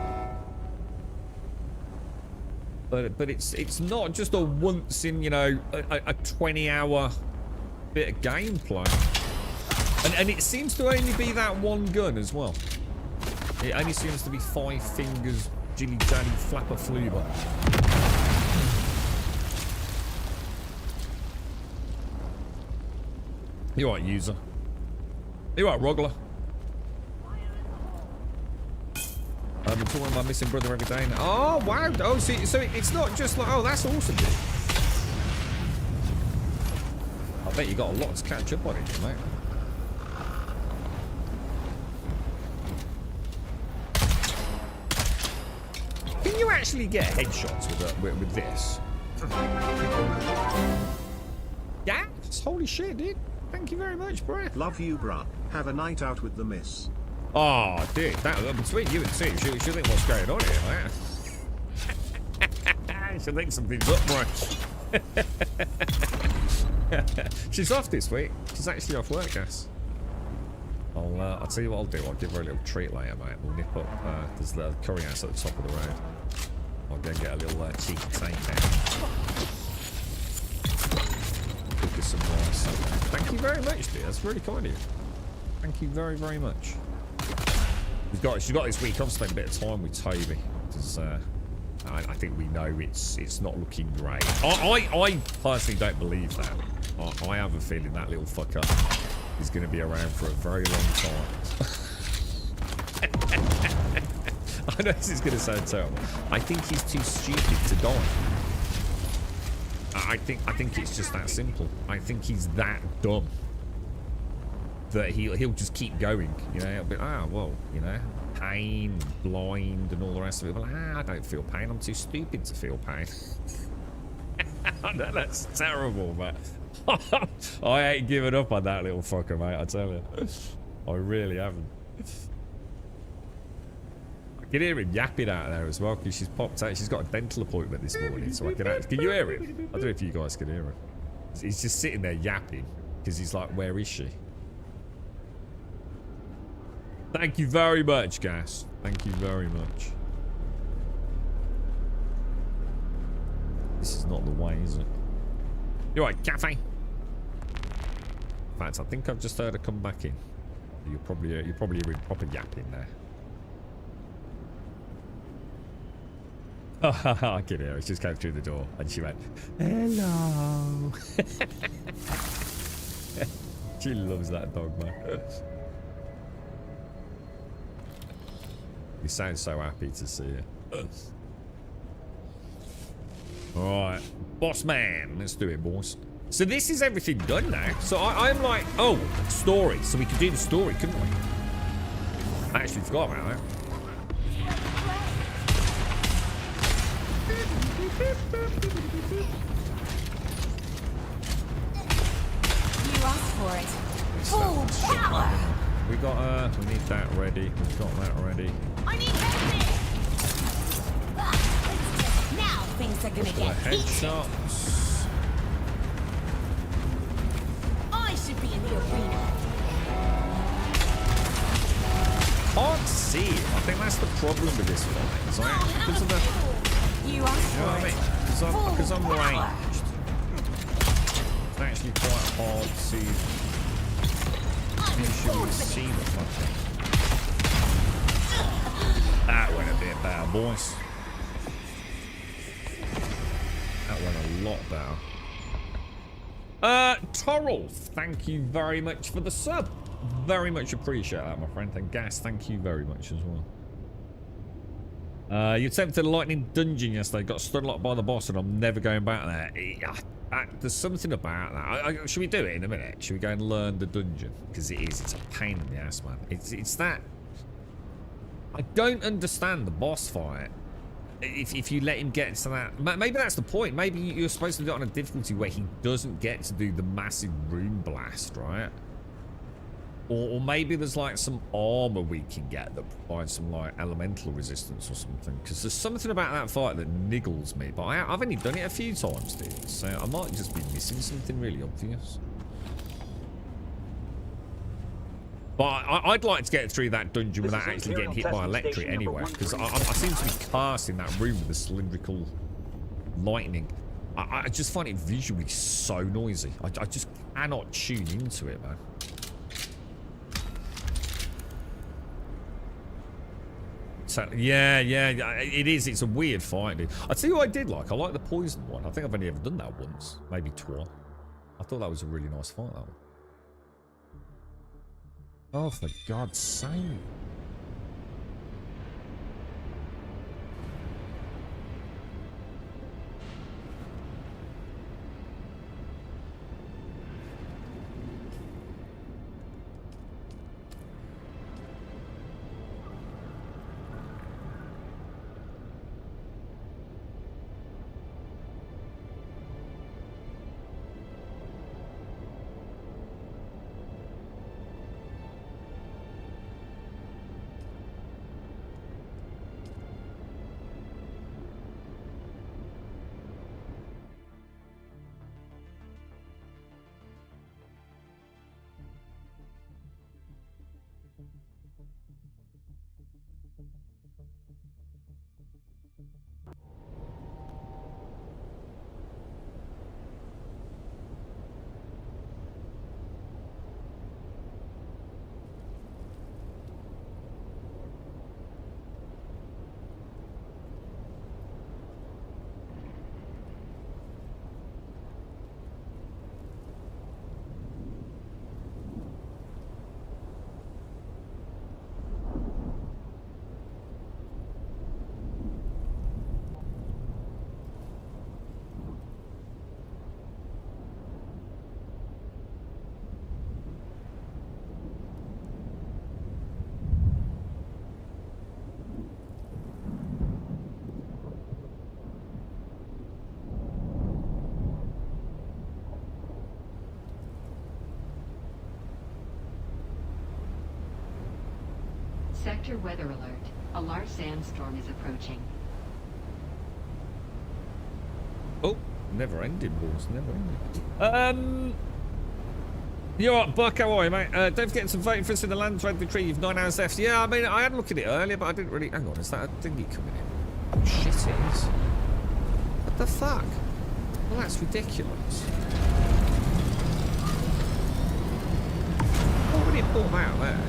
But it's not just a once in, you know, a 20-hour bit of gameplay. And it seems to only be that one gun as well. It only seems to be 5 fingers, jilly jally flapper fluber. You right, user? You right, Rogler? I've been talking about my missing brother every day now. Oh, wow. Oh, so it's not just like, oh, that's awesome, dude. I bet you got a lot to catch up on it, mate. Can you actually get headshots with this? Yeah, holy shit, dude. Thank you very much, bro. Love you, bruh. Have a night out with the miss. Oh, dude, that between you and Sue, she'll think what's going on here, man. She'll think something's up, bro. She's off this week. She's actually off work, guys. I'll tell you what I'll do. I'll give her a little treat later, mate. We'll nip up. There's the curry house at the top of the road. I'll go and get a little cheeky tank now. Cook her some rice. Thank you very much, dear. That's really kind of you. Thank you very, very much. She's got this week off to spend a bit of time with Toby. Because, I think we know it's not looking great. I personally don't believe that. I have a feeling that little fucker is going to be around for a very long time. I know this is going to sound terrible. I think he's too stupid to die. I think it's just that simple. I think he's that dumb that he'll just keep going. You know, he'll be well, you know, pain, blind, and all the rest of it. But I don't feel pain. I'm too stupid to feel pain. I know that's terrible, but I ain't giving up on that little fucker, mate. I tell you, I really haven't. I can hear him yapping out there as well because she's popped out. She's got a dental appointment this morning, so I can. Can you hear him? I don't know if you guys can hear him. He's just sitting there yapping because he's like, "Where is she?" Thank you very much, Gas. Thank you very much. This is not the way, is it? You're right, Cafe. In fact, I think I've just heard her come back in. You're probably hearing proper yapping there. I can hear her. She just came through the door and she went, "Hello." She loves that dog, man. You sound so happy to see it. Alright, boss man. Let's do it, boys. So this is everything done now. So I'm like, oh, story. So we could do the story, couldn't we? I actually forgot about that. You asked for it. Full power! We got we need that ready. We've got that ready. I need help! Now things are gonna get heated. Headshots. I should be in the arena. Can't see it. I think that's the problem with this fight. It's like, because of the, You asked you know for what I mean? it. Because I'm Full power. ranged. It's actually quite hard to visually see the fucker. That went a bit better, boys. That went a lot better. Torrell, thank you very much for the sub. Very much appreciate that, my friend. And Gas, thank you very much as well. You attempted a lightning dungeon yesterday, got stunlocked by the boss, and I'm never going back there. There's something about that. Should we do it in a minute? Should we go and learn the dungeon? Because it's a pain in the ass, man. It's that. I don't understand the boss fight. If you let him get to that, maybe that's the point. Maybe you're supposed to do it on a difficulty where he doesn't get to do the massive rune blast, right? Or maybe there's like some armor we can get that provides some like elemental resistance or something. Because there's something about that fight that niggles me. But I've only done it a few times, dude. So I might just be missing something really obvious. But I'd like to get through that dungeon without actually getting hit by electric anyway. Because I seem to be casting that room with the cylindrical lightning. I just find it visually so noisy. I just cannot tune into it, man. So, yeah, it is. It's a weird fight, dude. I tell you what I did like. I like the poison one. I think I've only ever done that once, maybe twice. I thought that was a really nice fight, that one. Oh, for God's sake. Sector weather alert. A large sandstorm is approaching. Oh, never ended, boys. Never ended. You're right, Buck. How are you, mate? Don't forget to vote for us in the Lands Red Retrieve. 9 hours left. Yeah, I mean, I had a look at it earlier, but I didn't really. Hang on, is that a thingy coming in? Oh, shit, it is. What the fuck? Well, that's ridiculous. Why would it put that out there?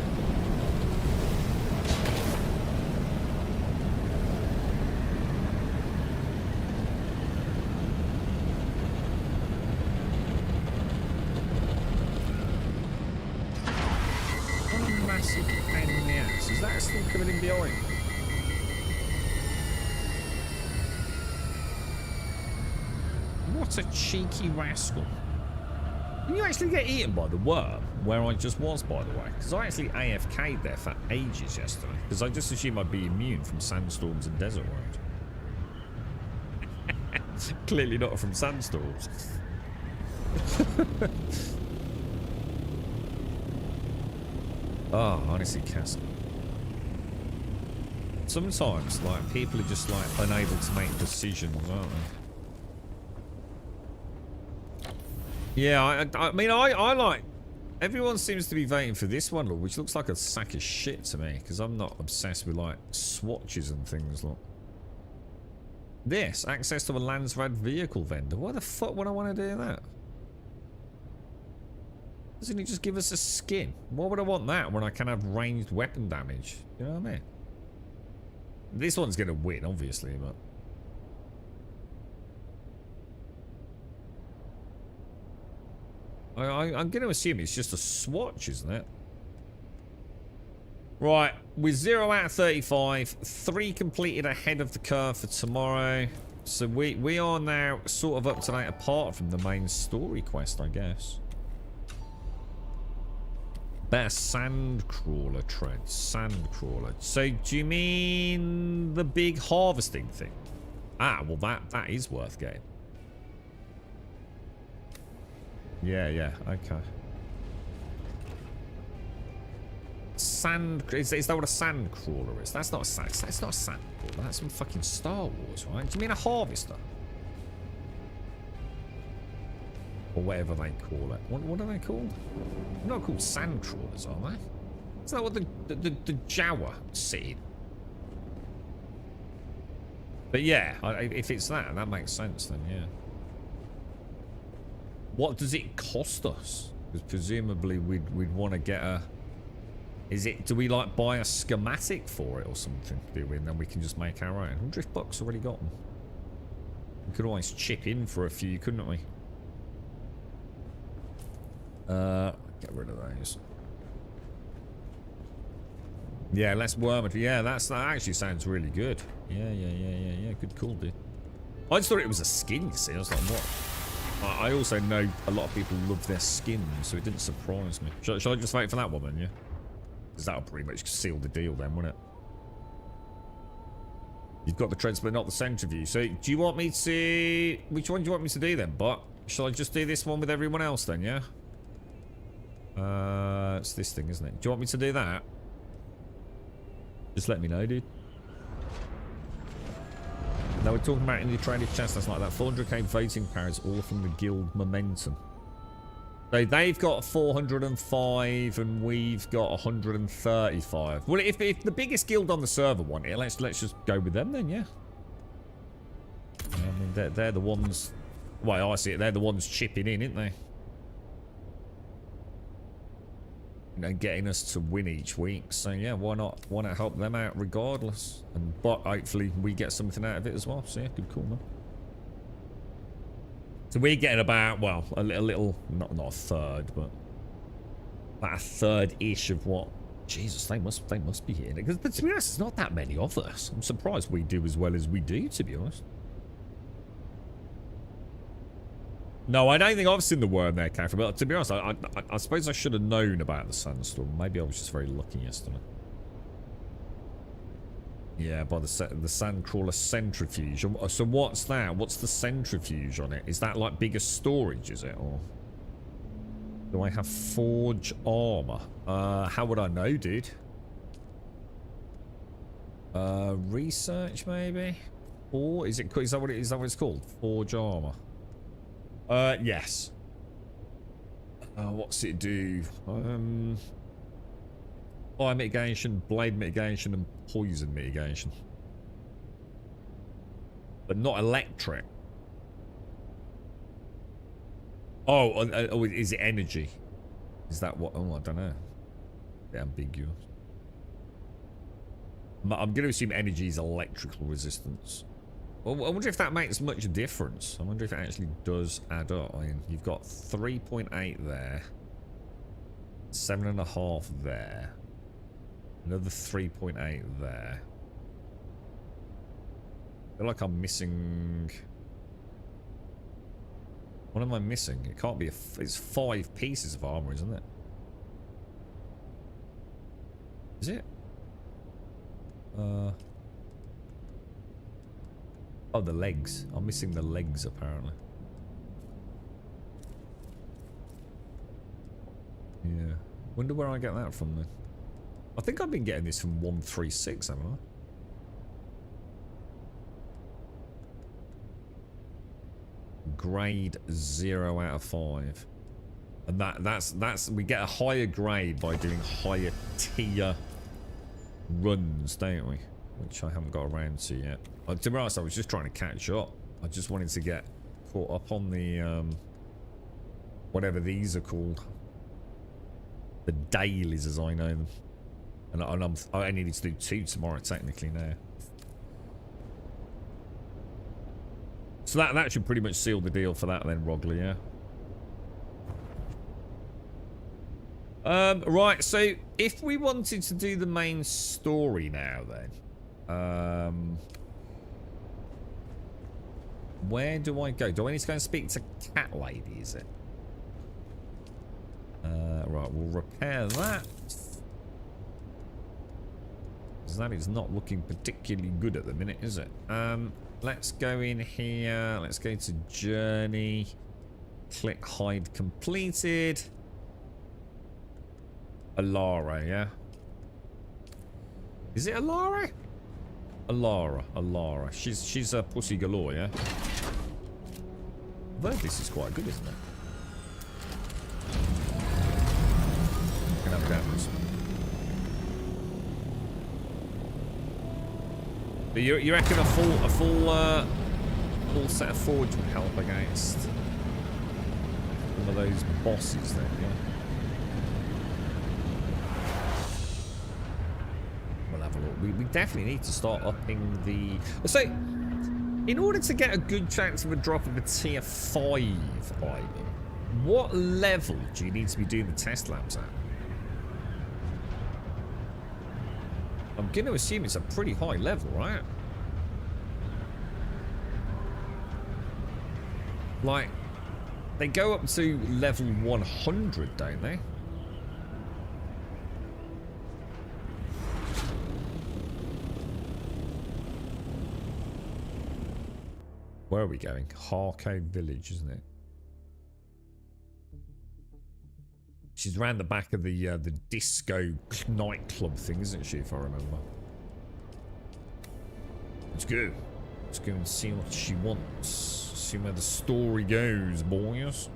Massive pain in the ass. Is that still coming in behind? What a cheeky rascal. Did you actually get eaten by the worm? Where I just was, by the way. Because I actually AFK'd there for ages yesterday. Because I just assumed I'd be immune from sandstorms and desert road. Clearly not from sandstorms. Oh, honestly, Cass. Sometimes, like, people are just, like, unable to make decisions, aren't they? Yeah, I mean, I like... Everyone seems to be voting for this one, which looks like a sack of shit to me, because I'm not obsessed with, like, swatches and things, look. This, access to a Landsrad vehicle vendor. Why the fuck would I want to do that? Doesn't he just give us a skin? Why would I want that when I can have ranged weapon damage? You know what I mean? This one's going to win, obviously, but... I'm going to assume it's just a swatch, isn't it? Right, with 0 out of 35, 3 completed ahead of the curve for tomorrow. So we are now sort of up to date apart from the main story quest, I guess. Better sand crawler tread. Sand crawler. So do you mean the big harvesting thing? Ah, well that is worth getting. Yeah, okay. Sand is that what a sand crawler is? That's not a sand crawler, that's from fucking Star Wars, right? Do you mean a harvester? Or whatever they call it. What are they called? They're not called sand trawlers, are they? Is that what the Jawa sit in? But yeah, if it's that makes sense then, yeah. What does it cost us? Because presumably we'd want to get a... do we like buy a schematic for it or something, do we? And then we can just make our own. I wonder if Buck's already got them. We could always chip in for a few, couldn't we? Get rid of those. Yeah, less worm. Yeah, that actually sounds really good. Yeah. Good call, dude. I just thought it was a skin, you see. I was like, what? I also know a lot of people love their skins, so it didn't surprise me. Shall I just wait for that one then, yeah? Because that'll pretty much seal the deal then, won't it? You've got the treads, but not the centrifuge. So, do you want me to... Which one do you want me to do then, But shall I just do this one with everyone else then, yeah? It's this thing, isn't it? Do you want me to do that? Just let me know, dude. Now we're talking about in the traded chest, that's like that 400k voting power is all from the guild momentum. So they've got 405 and we've got 135. Well, if the biggest guild on the server want it, let's just go with them then, yeah. I mean, they're the ones. Well, I see it. They're the ones chipping in, aren't they? You know, getting us to win each week. So yeah, why not? Why not help them out regardless? But hopefully we get something out of it as well. So yeah, good call, man. So we're getting about, well, a little, not a third, but about a third-ish of what. Jesus, they must be hitting it. Because to be honest, it's not that many of us. I'm surprised we do as well as we do, to be honest. No, I don't think I've seen the worm there, Catherine. But to be honest, I suppose I should have known about the sandstorm. Maybe I was just very lucky yesterday. Yeah, by the sandcrawler centrifuge. So what's that? What's the centrifuge on it? Is that like bigger storage, is it? Or do I have forge armor? How would I know, dude? Research maybe? Or is that what it's called? Forge armor. Yes. What's it do? Fire mitigation, blade mitigation, and poison mitigation. But not electric. Oh, is it energy? Is that what? Oh, I don't know. A bit ambiguous. I'm going to assume energy is electrical resistance. Well, I wonder if that makes much difference. I wonder if it actually does add up. I mean, you've got 3.8 there. 7.5 there. Another 3.8 there. I feel like I'm missing... What am I missing? It can't be it's 5 pieces of armor, isn't it? Is it? Oh, the legs. I'm missing the legs, apparently. Yeah. Wonder where I get that from, then. I think I've been getting this from 136, haven't I? Grade 0 out of 5. And that's we get a higher grade by doing higher tier runs, don't we? Which I haven't got around to yet. To be honest, I was just trying to catch up. I just wanted to get caught up on the whatever these are called. The dailies, as I know them. And I only need to do 2 tomorrow, technically, now. So that should pretty much seal the deal for that then, Rogley, yeah? Right, so if we wanted to do the main story now, then... where do I go? Do I need to go and speak to Cat Lady, is it? Right, we'll repair that. Because that is not looking particularly good at the minute, is it? Let's go in here. Let's go to Journey. Click Hide Completed. Alara, yeah? Is it Alara? Alara. She's a pussy galore, yeah? Although this is quite good, isn't it? Can have a go at this. But you reckon a full set of Forge would help against one of those bosses then, yeah? We'll have a look. We definitely need to start upping the... So, in order to get a good chance of a drop of a tier 5 item, what level do you need to be doing the test labs at? I'm going to assume it's a pretty high level, right? Like, they go up to level 100, don't they? Where are we going? Harco Village, isn't it? She's around the back of the disco nightclub thing, isn't she, if I remember? Let's go. Let's go and see what she wants. See where the story goes, boys.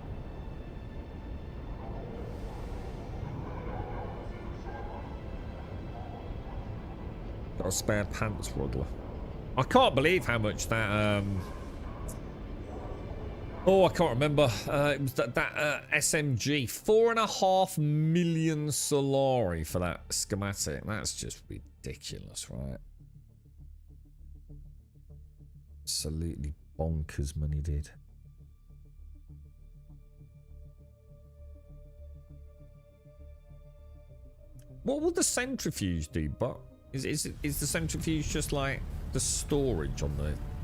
Got a spare pants, Rodler. I can't believe how much that oh, I can't remember. It was that SMG. 4.5 million Solari for that schematic. That's just ridiculous, right? Absolutely bonkers money, dude. What will the centrifuge do, but is the centrifuge just like the storage on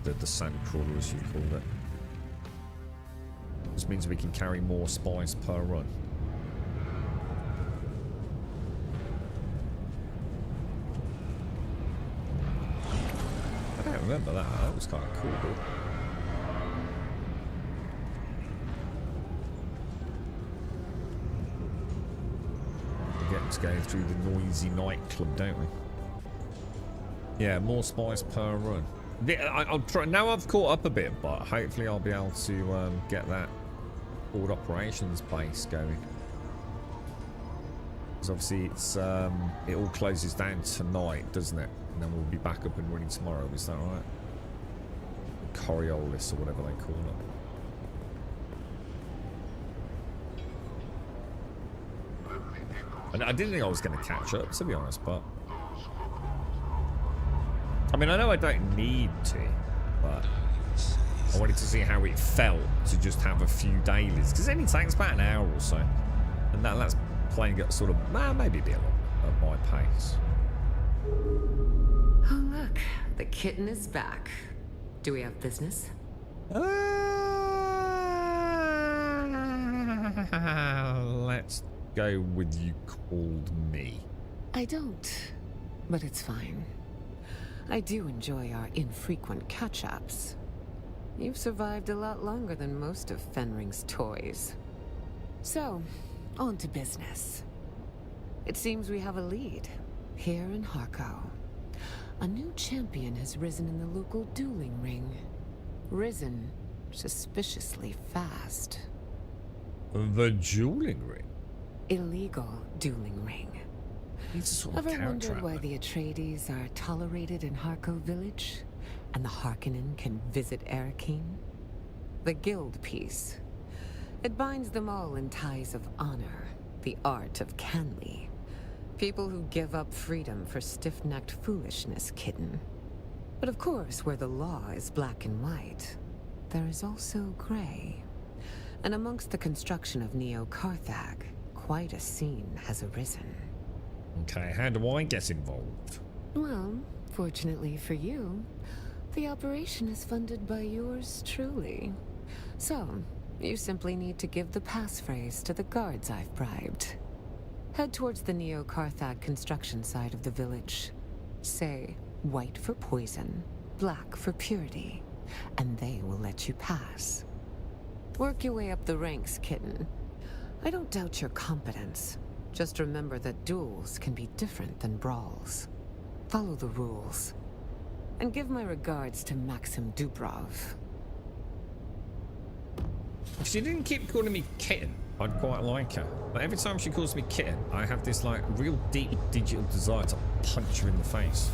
the sandcrawler, as you called it? This means we can carry more spice per run. I don't remember that. That was kind of cool, dude. We get to go through the noisy nightclub, don't we? Yeah, more spice per run. I'll try. Now I've caught up a bit, but hopefully I'll be able to get that forward operations base going. Because obviously it's it all closes down tonight, doesn't it? And then we'll be back up and running tomorrow. Is that right? Coriolis or whatever they call it. And I didn't think I was going to catch up, to be honest, but I mean, I know I don't need to, but I wanted to see how it felt to just have a few dailies, because it only takes about an hour or so, and that's playing at sort of maybe a bit at my pace. Oh look, the kitten is back. Do we have business? Let's go with you called me. I don't, but it's fine. I do enjoy our infrequent catch-ups. You've survived a lot longer than most of Fenring's toys. So, on to business. It seems we have a lead here in Harko. A new champion has risen in the local dueling ring. Risen suspiciously fast. The dueling ring? Illegal dueling ring. It's a sort of Ever wondered character. why the Atreides are tolerated in Harko village, and the Harkonnen can visit Erekine? The guild piece. It binds them all in ties of honor, the art of Canly. People who give up freedom for stiff-necked foolishness, kitten. But of course, where the law is black and white, there is also gray. And amongst the construction of Neo-Carthag, quite a scene has arisen. Okay, how do I get involved? Well, fortunately for you, the operation is funded by yours truly. So, you simply need to give the passphrase to the guards I've bribed. Head towards the Neo-Carthag construction side of the village. Say, white for poison, black for purity, and they will let you pass. Work your way up the ranks, kitten. I don't doubt your competence. Just remember that duels can be different than brawls. Follow the rules. And give my regards to Maxim Dubrov. If she didn't keep calling me kitten, I'd quite like her. But every time she calls me kitten, I have this like real deep digital desire to punch her in the face.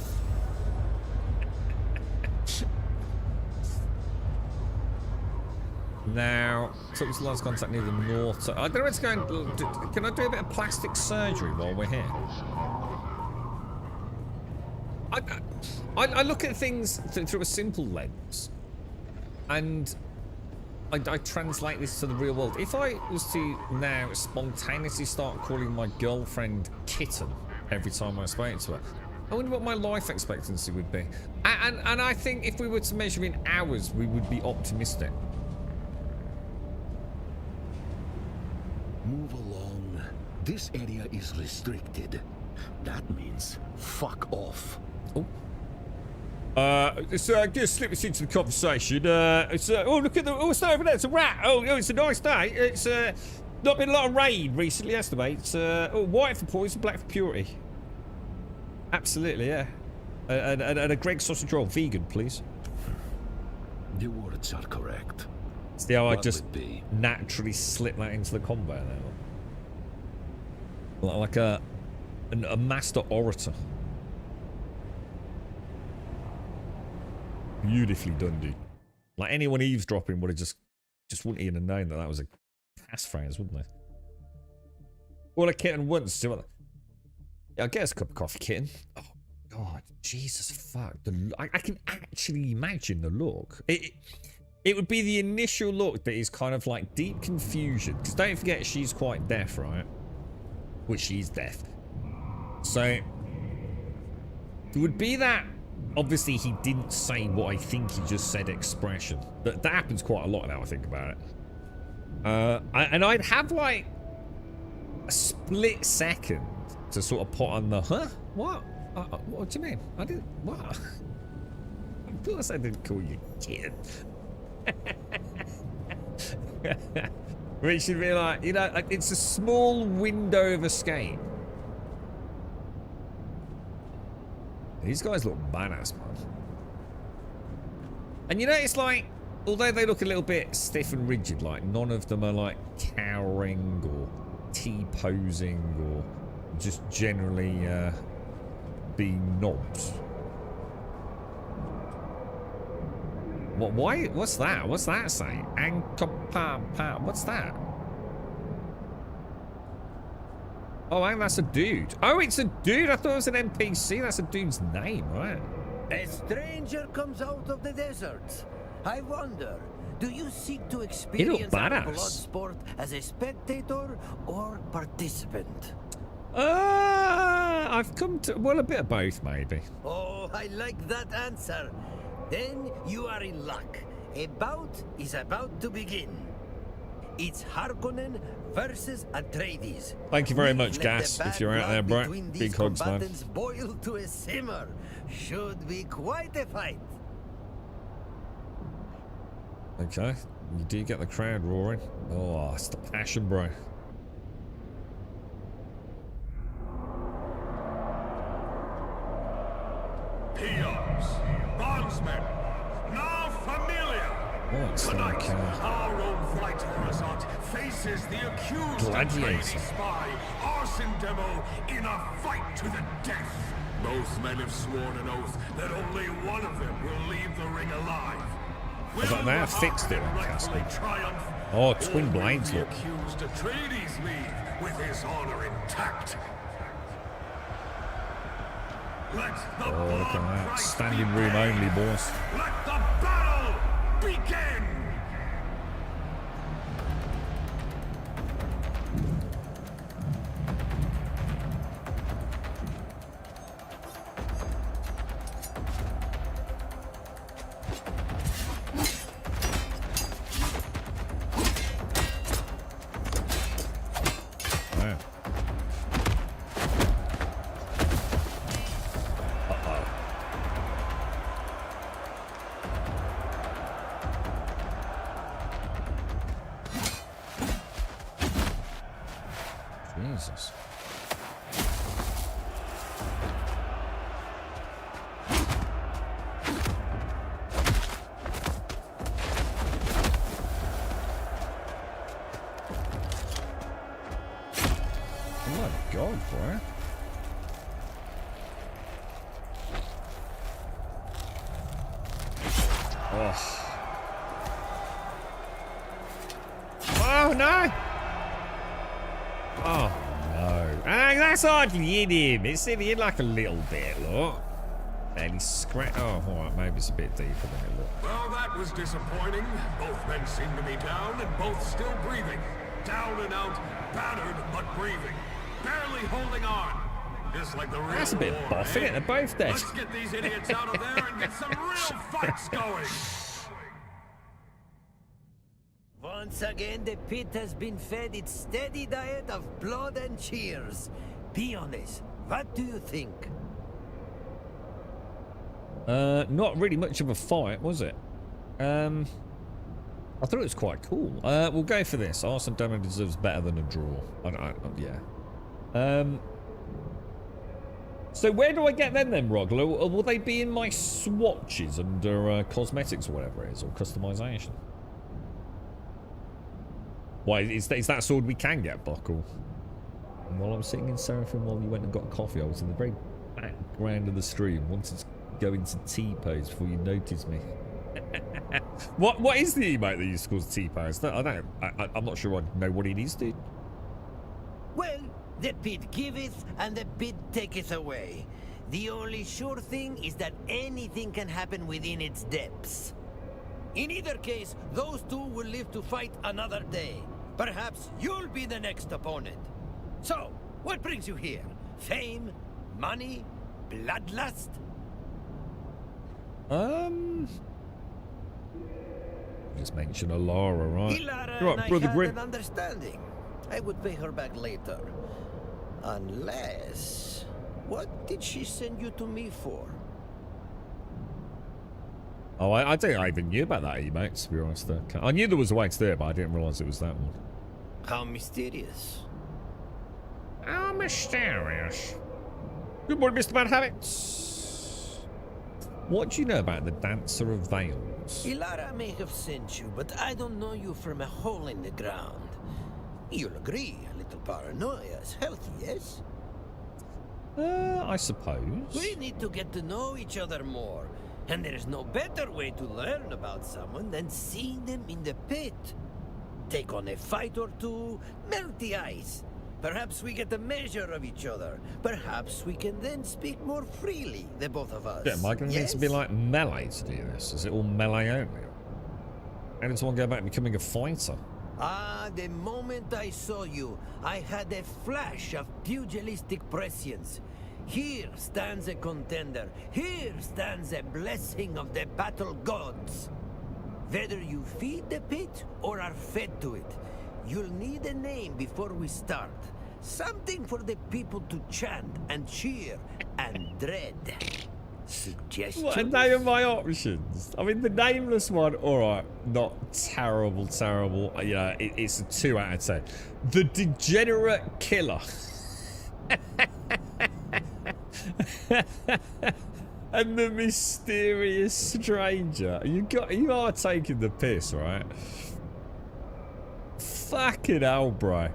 Now, so it's last contact near the north. So I don't know where to go. Can I do a bit of plastic surgery while we're here? I look at things through a simple lens, and I translate this to the real world. If I was to now spontaneously start calling my girlfriend kitten every time I spoke to her, I wonder what my life expectancy would be. And I think if we were to measure in hours, we would be optimistic. Move along. This area is restricted. That means fuck off. Oh. Just slip us into the conversation. Oh, look at the. Oh, what's that over there? It's a rat. Oh, it's a nice day. It's not been a lot of rain recently, has there, mate? It's white for poison, black for purity. Absolutely, yeah. And a Greg sausage roll, vegan, please. The words are correct. See how I What just would be? naturally slip that into the combo there, like a master orator. Beautifully done, dude. Like anyone eavesdropping would have just wouldn't even have known that was a passphrase, wouldn't they? All a kitten wants. Yeah, I'll get us a cup of coffee, kitten. Oh God, Jesus fuck! I can actually imagine the look. It would be the initial look that is kind of like deep confusion. Because don't forget, she's quite deaf, right? Which she's deaf. So it would be that. Obviously, he didn't say what I think he just said expression. That happens quite a lot now I think about it. And I'd have like a split second to sort of put on the, huh? What? What do you mean? I didn't, what? Of course I didn't call you kid. We should be like, you know, it's a small window of escape. These guys look badass, man. And you know, it's like, although they look a little bit stiff and rigid, like none of them are like cowering or T-posing or just generally being knobs. What? Why? What's that? What's that saying? What's that? Oh, and that's a dude. Oh, it's a dude. I thought it was an NPC. That's a dude's name, right? A stranger comes out of the desert. I wonder, do you seek to experience our blood sport as a spectator or participant? I've come to, well, a bit of both, maybe. Oh, I like that answer. Then you are in luck. A bout is about to begin. It's Harkonnen versus Atreides. Thank you very much, Gas, if you're out there, bro. Big hugs, man. Boil to a simmer. Should be quite a fight. Okay, you do get the crowd roaring. Oh, it's the passion, bro. Peons, bondsmen, now familiar. What's Tonight, like our own flight horizont faces the accused Gladiator. spy, arson demo, in a fight to the death. Both men have sworn an oath that only one of them will leave the ring alive. But they have fixed it, Casper. Oh, twin blades, look. Accused Atreides leave with his honor intact. Let the Oh, look at blood that. price Standing be room paid. only, boss. Let the battle begin! Wow. Uh-oh. Jesus. Oh my God, bro. Oh. Oh no! Oh no. And that's hardly in him. It's in like a little bit, look. And he's scratch. Oh, alright, maybe it's a bit deeper than it looked. Well, that was disappointing. Both men seem to be down and both still breathing. Down and out, battered but breathing. Barely holding on. Just like the real That's a bit war, buff, isn't it? They're both dead. Let's get these idiots out of there and get some real fights going. Once again, the pit has been fed its steady diet of blood and cheers. Be honest, what do you think? Not really much of a fight, was it? I thought it was quite cool. We'll go for this. Arson Demo deserves better than a draw. Yeah. So where do I get them then, Rogler? Or will they be in my swatches under cosmetics or whatever it is, or customization? Why, is that sword we can get, Buckle? And while I was sitting in Seraphim while you went and got coffee, I was in the very background of the stream, wanted to go into T-pose before you noticed me. What is the emote that you use called T-pose? I'm not sure I know what it is, dude. Well, the pit giveth and the pit taketh away. The only sure thing is that anything can happen within its depths. In either case, those two will live to fight another day. Perhaps you'll be the next opponent. So, what brings you here? Fame? Money? Bloodlust? Just mention Alara, right? Ilara Right, and I Brother had Grim. an understanding. I would pay her back later. Unless... What did she send you to me for? Oh, I don't think I even knew about that emote, to be honest. I knew there was a way to do it, but I didn't realise it was that one. How mysterious. How mysterious. Good morning, Mr. Bad Habits. What do you know about the Dancer of Veils? Ilara may have sent you, but I don't know you from a hole in the ground. You'll agree, a little paranoia is healthy, yes? I suppose. We need to get to know each other more. And there is no better way to learn about someone than seeing them in the pit. Take on a fight or two, melt the ice. Perhaps we get a measure of each other. Perhaps we can then speak more freely, the both of us. Yeah, am I going to need to be like melee to do this? Is it all melee only? How does one go about becoming a fighter? Ah, the moment I saw you, I had a flash of pugilistic prescience. Here stands a contender. Here stands a blessing of the battle gods. Whether you feed the pit or are fed to it, you'll need a name before we start. Something for the people to chant and cheer and dread. Suggestions? What a name of my options. I mean, the nameless one, alright, not terrible. Yeah, it's a 2 out of 10. The Degenerate Killer. And the Mysterious Stranger. You are taking the piss, right? Fucking hell, bro.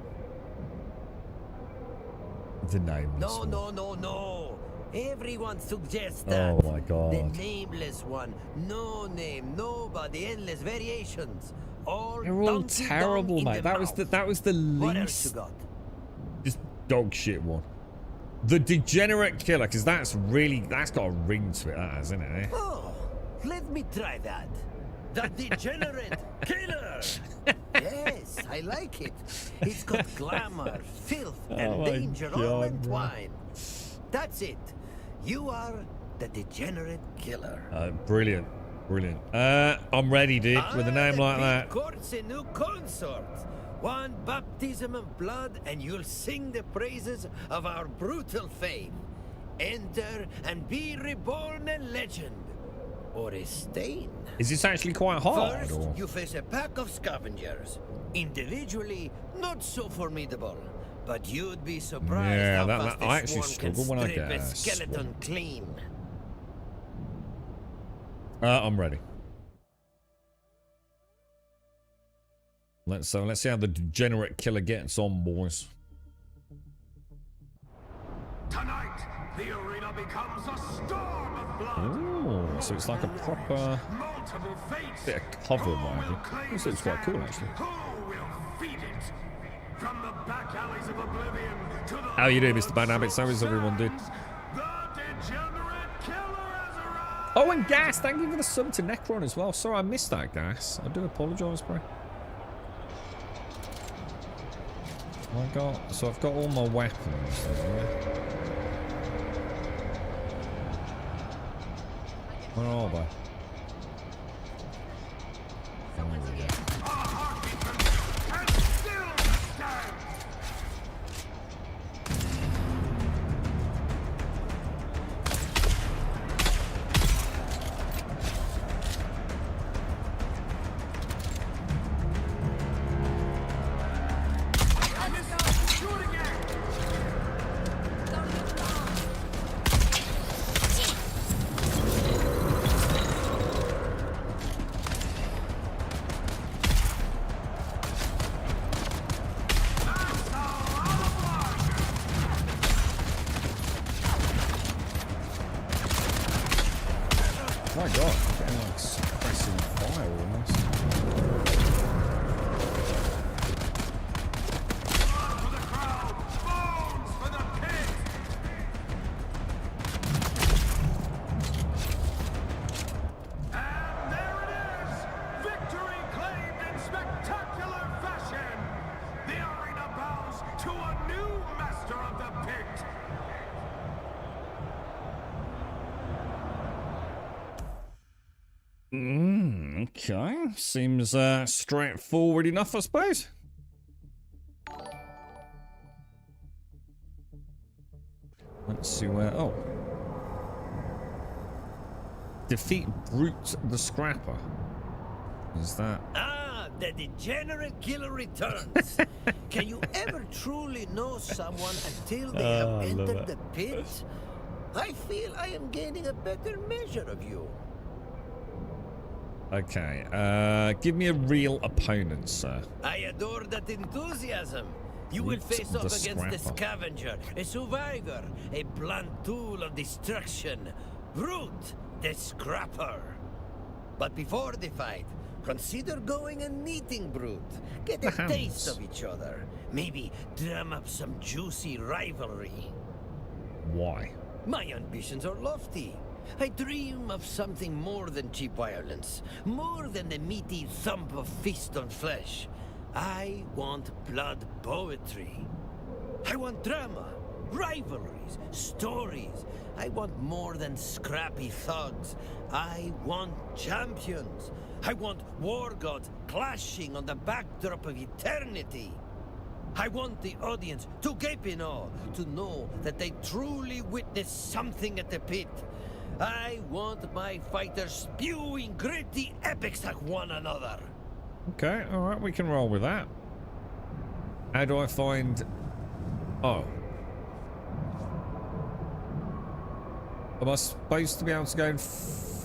The nameless one. No. Everyone suggests that. Oh my god. The nameless one. No name, nobody, endless variations. All They're all terrible, mate. That was the What else you least got? just dog shit one. The Degenerate Killer, because that's got a ring to it, that hasn't it? Oh, let me try that. The Degenerate Killer. Yes, I like it. It's got glamour, filth, and danger all entwined. That's it. You are the Degenerate Killer. Brilliant. I'm ready, dude, with a name like that. Courts a new consort. One baptism of blood, and you'll sing the praises of our brutal faith. Enter and be reborn a legend. Or a stain. Is this actually quite hard? First, Or? you face a pack of scavengers. Individually, not so formidable. But you'd be surprised how fast I a actually swarm can struggle when I strip get a a skeleton clean. I'm ready. Let's see how the Degenerate Killer gets on, boys. Tonight, the arena becomes a storm of blood. Ooh, so it's like a proper Multiple fates. bit of cover vibe. This looks quite cool, actually. Who will feed it? From the back alleys of oblivion to the How you doing, Mr. Bad Habits? How is everyone, dude? the Degenerate Killer has arrived. Oh, and Gas, thank you for the sub to Necron as well. Sorry, I missed that, Gas. I do apologise, bro. So I've got all my weapons there. Where are they? Oh, yeah. My god, I'm getting like suppressing fire almost. For the crowd, bones for the pit. And there it is, victory claimed in spectacular fashion. The arena bows to a new master of the pit. Okay. Seems straightforward enough, I suppose. Let's see where... Oh. Defeat Brute the Scrapper. Is that... Ah, the Degenerate Killer returns. Can you ever truly know someone until they have entered the pit? I feel I am gaining a better measure of you. Okay, give me a real opponent, sir. I adore that enthusiasm. You will face The off against the Scrapper. Scavenger, a survivor, a blunt tool of destruction. Brute, the Scrapper. But before the fight, consider going and meeting Brute. Get a The taste hounds. of each other. Maybe drum up some juicy rivalry. Why? My ambitions are lofty. I dream of something more than cheap violence, more than the meaty thump of fist on flesh. I want blood poetry. I want drama, rivalries, stories. I want more than scrappy thugs. I want champions. I want war gods clashing on the backdrop of eternity. I want the audience to gape in awe, to know that they truly witnessed something at the pit. I want my fighters spewing gritty epics at one another. Okay, alright, we can roll with that. How do I find... Oh. Am I supposed to be able to go and...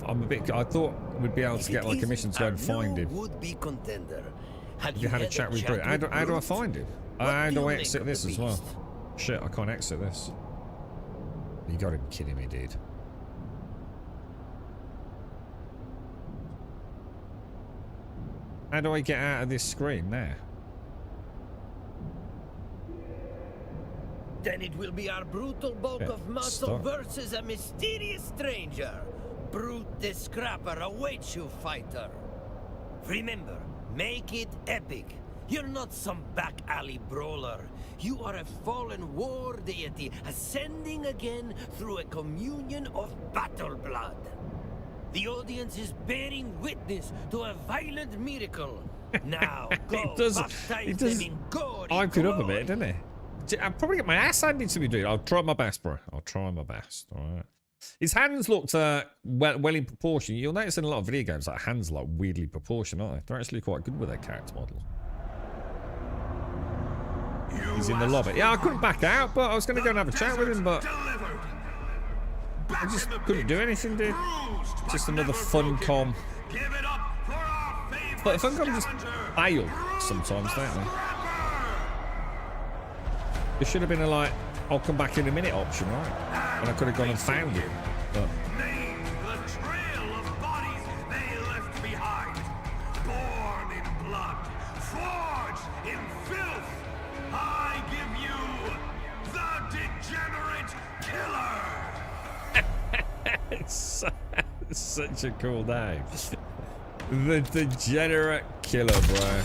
I'm a bit... I thought we'd be able to get like a mission to go and find him. Would-be contender. You had a chat with Brute. How do I find him? How do I exit this as well? Shit, I can't exit this. You gotta be kidding me, dude. How do I get out of this screen now? Then it will be our brutal bulk of muscle stop. versus a mysterious stranger. Brute the Scrapper awaits you, fighter. Remember, make it epic. You're not some back alley brawler. You are a fallen war deity ascending again through a communion of battle blood. The audience is bearing witness to a violent miracle. Now, go baptize them in gory hype it up a glory. bit, didn't he? I'll probably get my ass handed to me, dude. I'll try my best, bro. I'll try my best. All right. His hands looked well in proportion. You'll notice in a lot of video games, like hands are like weirdly proportioned, aren't they? They're actually quite good with their character models. He's in the lobby. Yeah, I couldn't back out, but I was going to go and have a chat with him, but I just couldn't do anything, dude. Just another Funcom. But Funcom just fail sometimes, don't they? There should have been a like, I'll come back in a minute option, right? And I could have gone and found it. But Name the trail of bodies they left behind. Born in blood, forged in filth. I give you the degenerate killer. it's such a cool name. The Degenerate Killer, bro.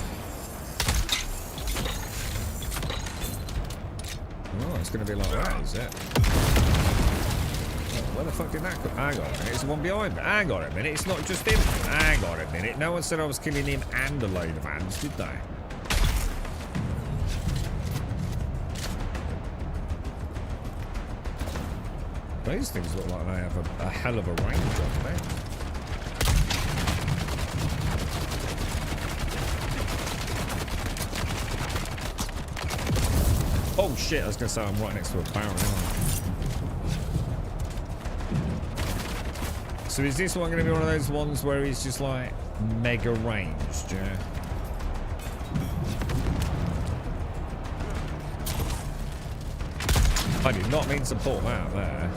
Oh, it's going to be like that, is it? Where the fuck did that come? Hang on a minute, it's the one behind me. Hang on a minute, it's not just him. Hang on a minute, no one said I was killing him and a load of hands, did they? These things look like they have a hell of a range on them. Oh shit, I was going to say I'm right next to a barrel, aren't I? So is this one going to be one of those ones where he's just like mega ranged, yeah? I did not mean to pull him out there.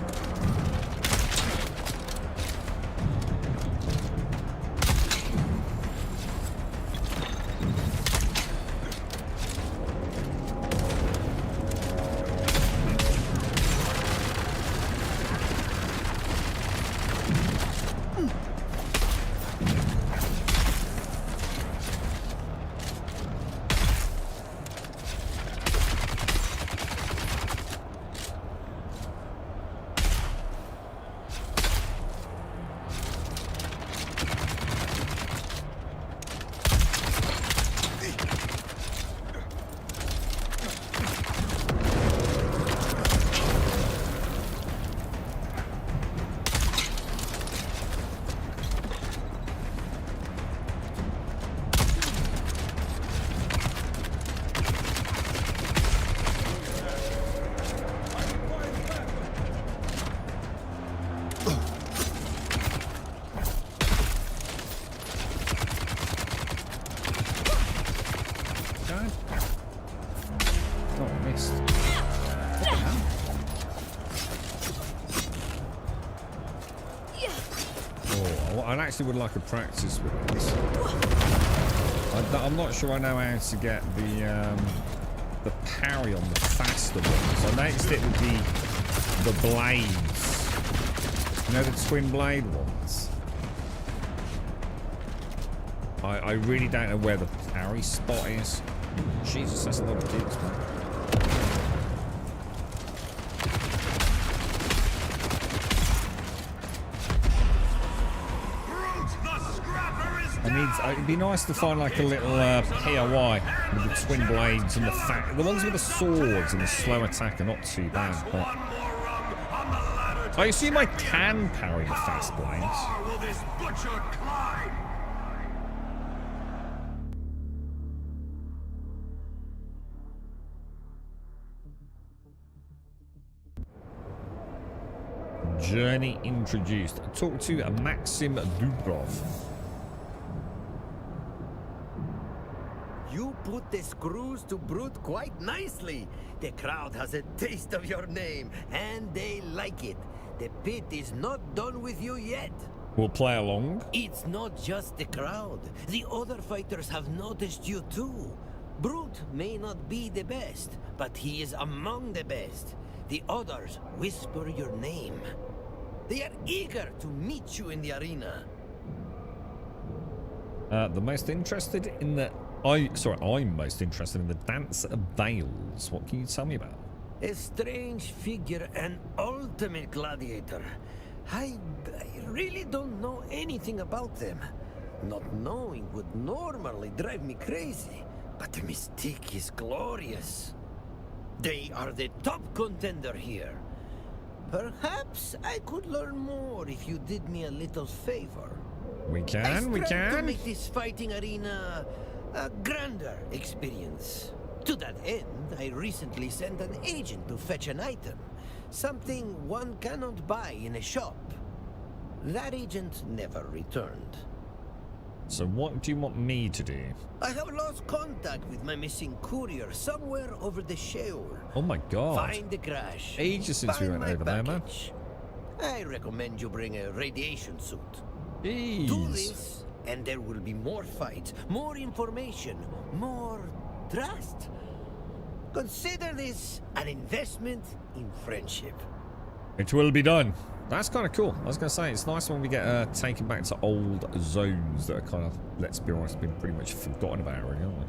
I actually would like a practice with this. I'm not sure I know how to get the parry on the faster ones. I noticed it would be the blades. You know, the twin blade ones? I really don't know where the parry spot is. Jesus, that's a lot of dudes, man. It'd be nice to find like a little POI with the twin blades and the ones with the swords and the slow attack are not too bad. But I assume I can parry the fast blades. Journey introduced. Talk to Maxim Dubrov. You put the screws to Brute quite nicely. The crowd has a taste of your name, and they like it. The pit is not done with you yet. We'll play along. It's not just the crowd. The other fighters have noticed you too. Brute may not be the best, but he is among the best. The others whisper your name. They are eager to meet you in the arena. The most interested in the... I'm most interested in the Dance of Veils. What can you tell me about? A strange figure, an ultimate gladiator. I really don't know anything about them. Not knowing would normally drive me crazy, but the mystique is glorious. They are the top contender here. Perhaps I could learn more if you did me a little favor. We can. To make this fighting arena a grander experience. To that end, I recently sent an agent to fetch an item. Something one cannot buy in a shop. That agent never returned. So what do you want me to do? I have lost contact with my missing courier somewhere over the Sheol. Oh my god. Find the crash. Ages since we went over there, man. I recommend you bring a radiation suit. Jeez. Do this, and there will be more fights, more information, more trust. Consider this an investment in friendship. It will be done. That's kind of cool. I was going to say, it's nice when we get taken back to old zones that are kind of, let's be honest, been pretty much forgotten about already, aren't they?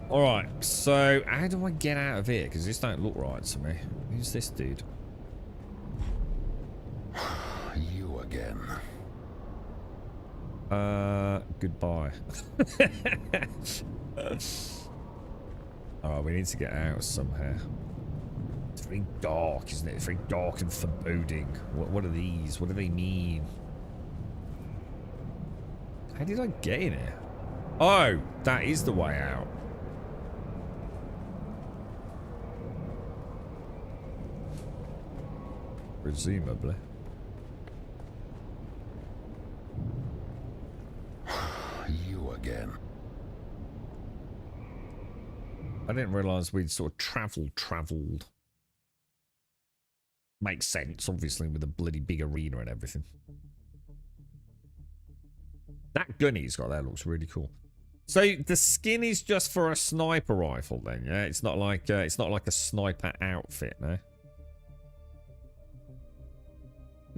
Alright, so how do I get out of here? Because this don't look right to me. Who's this dude? You again. Goodbye. Alright, we need to get out somehow. It's very dark, isn't it? It's very dark and foreboding. What are these? What do they mean? How did I get in here? Oh, that is the way out. Presumably. You again. I didn't realise we'd sort of travelled. Makes sense, obviously, with a bloody big arena and everything. That gun he's got there looks really cool. So the skin is just for a sniper rifle, then, yeah? It's not like a sniper outfit, no?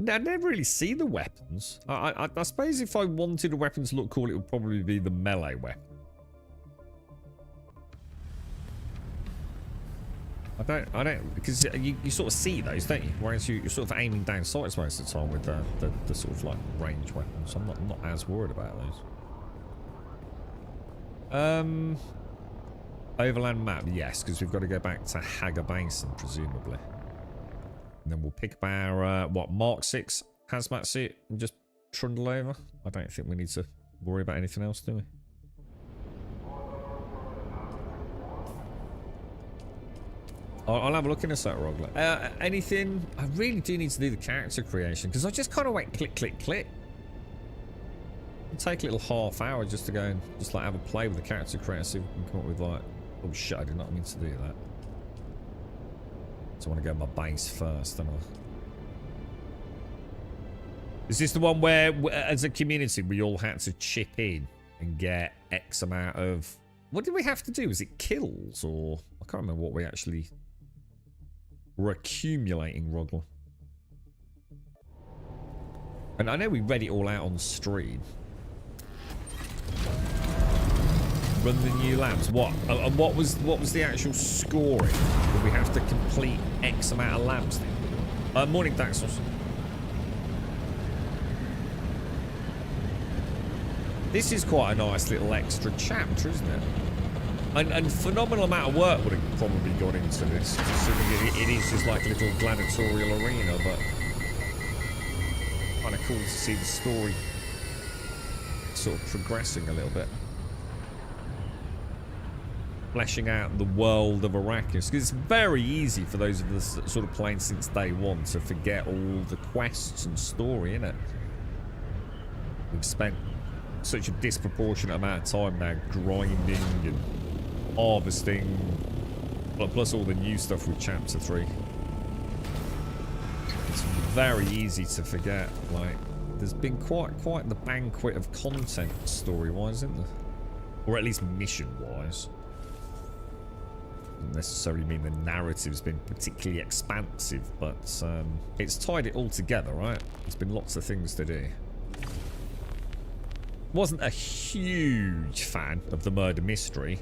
I never really see the weapons. I suppose if I wanted a weapon to look cool, it would probably be the melee weapon. I don't, because you sort of see those, don't you? Whereas you're sort of aiming down sights most of the time with the sort of like range weapons. So I'm not as worried about those. Overland map, yes, because we've got to go back to Hager Basin, presumably. And then we'll pick up our, Mark 6 hazmat suit and just trundle over. I don't think we need to worry about anything else, do we? I'll have a look in a sec, Rogler. Anything? I really do need to do the character creation because I just kind of went click, click, click. It'll take a little half hour just to go and just like have a play with the character creator, see if we can come up with like, oh shit, I did not mean to do that. So I want to go my base first, don't Is this the one where, as a community, we all had to chip in and get X amount of... What did we have to do? Was it kills, or... I can't remember what we actually were accumulating, Rogler. And I know we read it all out on stream. Run the new labs. What? And what was the actual scoring? Did we have to complete X amount of labs then? Morning, Daxos. This is quite a nice little extra chapter, isn't it? And phenomenal amount of work would have probably gone into this, considering it is just like a little gladiatorial arena, but kind of cool to see the story sort of progressing a little bit. Fleshing out the world of Arrakis, because it's very easy for those of us that sort of playing since day one to forget all the quests and story, innit? We've spent such a disproportionate amount of time now grinding and harvesting, plus all the new stuff with chapter 3. It's very easy to forget. Like, there's been quite the banquet of content story-wise, isn't there? Or at least mission-wise. Doesn't necessarily mean the narrative's been particularly expansive, but it's tied it all together, right? There's been lots of things to do. Wasn't a huge fan of the murder mystery,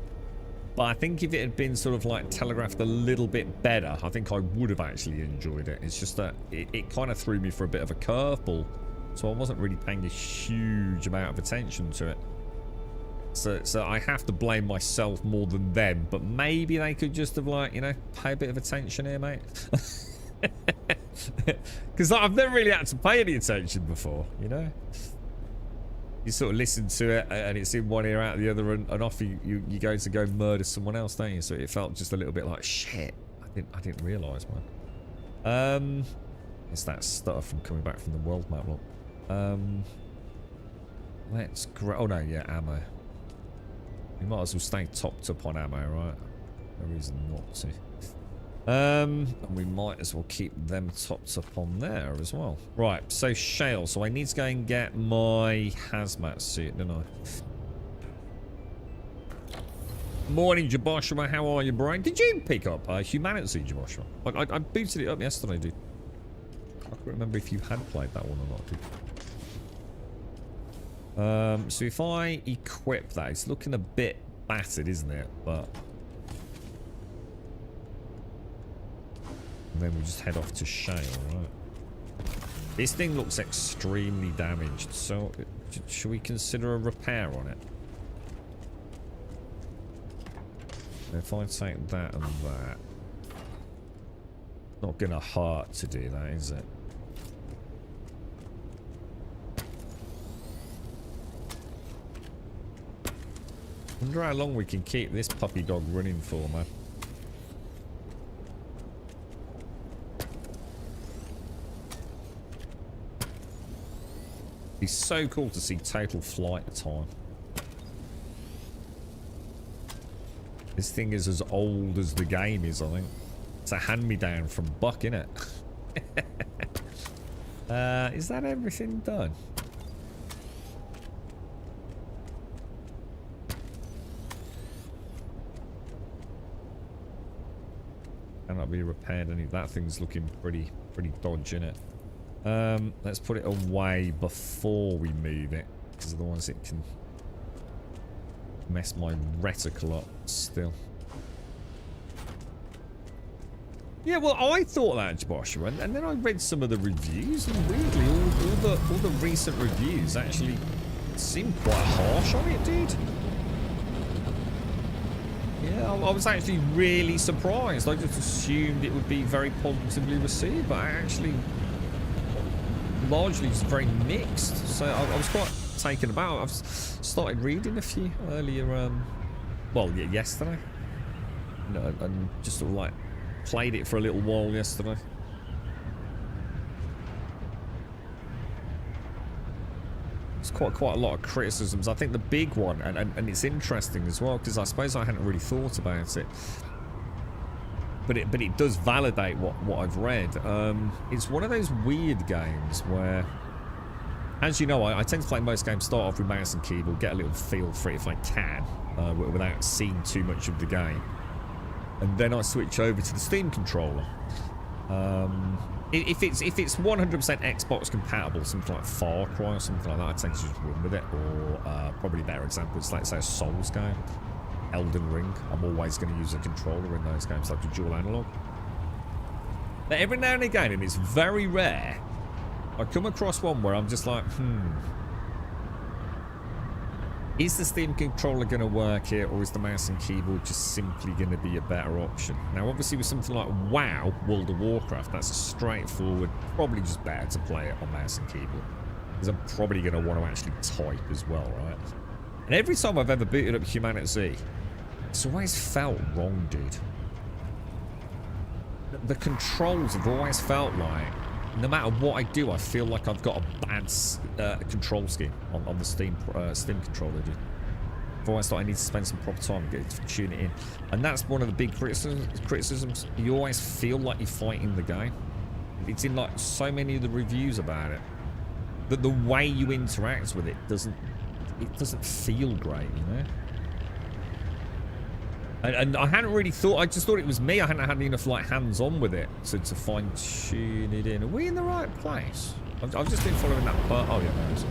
but I think if it had been sort of like telegraphed a little bit better, I think I would have actually enjoyed it. It's just that it kind of threw me for a bit of a curveball, so I wasn't really paying a huge amount of attention to it. So I have to blame myself more than them, but maybe they could just have, like, you know, pay a bit of attention here, mate. Because I've never really had to pay any attention before, you know? You sort of listen to it and it's in one ear out the other, and off you go to go murder someone else, don't you? So it felt just a little bit like, shit, I didn't realise, man. It's that stutter from coming back from the world map look. Let's grab, oh no, yeah, ammo. We might as well stay topped up on ammo, right? No reason not to. And we might as well keep them topped up on there as well. Right, so Shale. So I need to go and get my hazmat suit, don't I? Morning, Jaboshua. How are you, Brian? Did you pick up Humanity, Jaboshua? Like, I booted it up yesterday, dude. I can't remember if you had played that one or not, dude. So if I equip that, it's looking a bit battered, isn't it? But and then we'll just head off to Shale, right? This thing looks extremely damaged, so should we consider a repair on it? If I take that and that, not gonna hurt to do that, is it? Wonder how long we can keep this puppy dog running for, man. It's so cool to see total flight time. This thing is as old as the game is, I think. It's a hand-me-down from Buck, innit? Is that everything done? Cannot be repaired. Any that thing's looking pretty dodgy, innit? Let's put it away before we move it, because otherwise it can mess my reticle up still. Yeah, well, I thought that, Joshua, and then I read some of the reviews, and weirdly, all the recent reviews actually seem quite harsh on it, dude. Yeah, I was actually really surprised. I just assumed it would be very positively received, but I actually largely just very mixed. So I was quite taken aback. I've started reading a few earlier, well, yeah, yesterday, and just sort of like played it for a little while yesterday. It's quite a lot of criticisms. I think the big one, and it's interesting as well, because I suppose I hadn't really thought about it, but it does validate what I've read. It's one of those weird games where As you know, I tend to play most games, start off with mouse and keyboard, get a little feel for it if I can, without seeing too much of the game. And then I switch over to the Steam controller. If it's 100% Xbox compatible, something like Far Cry or something like that, I tend to just run with it. Or probably a better example is like, say, a Souls game, Elden Ring. I'm always going to use a controller in those games, like a dual analog. But every now and again, and it's very rare, I come across one where I'm just like, is the Steam controller going to work here, or is the mouse and keyboard just simply going to be a better option? Now, obviously, with something like WoW, World of Warcraft, that's a straightforward, probably just better to play it on mouse and keyboard. Because I'm probably going to want to actually type as well, right? And every time I've ever booted up Humanity, it's always felt wrong, dude. The controls have always felt like, no matter what I do, I feel like I've got a bad control scheme on the Steam controller, dude. I've always thought I need to spend some proper time to tune it in. And that's one of the big criticisms. You always feel like you're fighting the game. It's in like so many of the reviews about it. That the way you interact with it doesn't feel great, you know? And I hadn't really thought, I just thought it was me. I hadn't had enough like hands-on with it to fine tune it in. Are we in the right place? I've just been following that part. Oh yeah, there it is.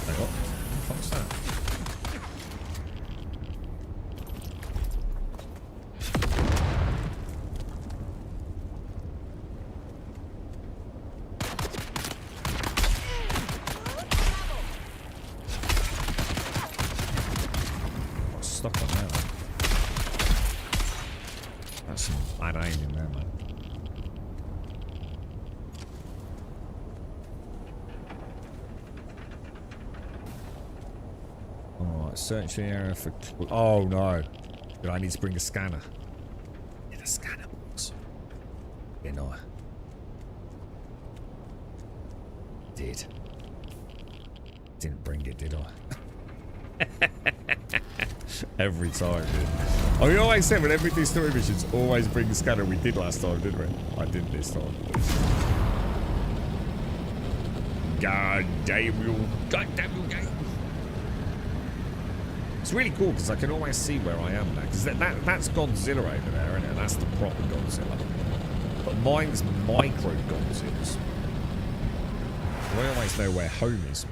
Hang on. What the fuck's that? Stuck on there. That's some bad aim in there, man. Alright, search the area for... Oh no. But I need to bring a scanner. Get a scanner box. Yeah, no. Did. Didn't bring it, did I? Every time, dude. I mean, always said when every do story missions, always bring the scanner. We did last time, didn't we? I did this time. God damn you. God damn you, game. It's really cool because I can always see where I am now. Because that's Godzilla over there, isn't it? That's the proper Godzilla. But mine's micro Godzillas. So I always know where home is.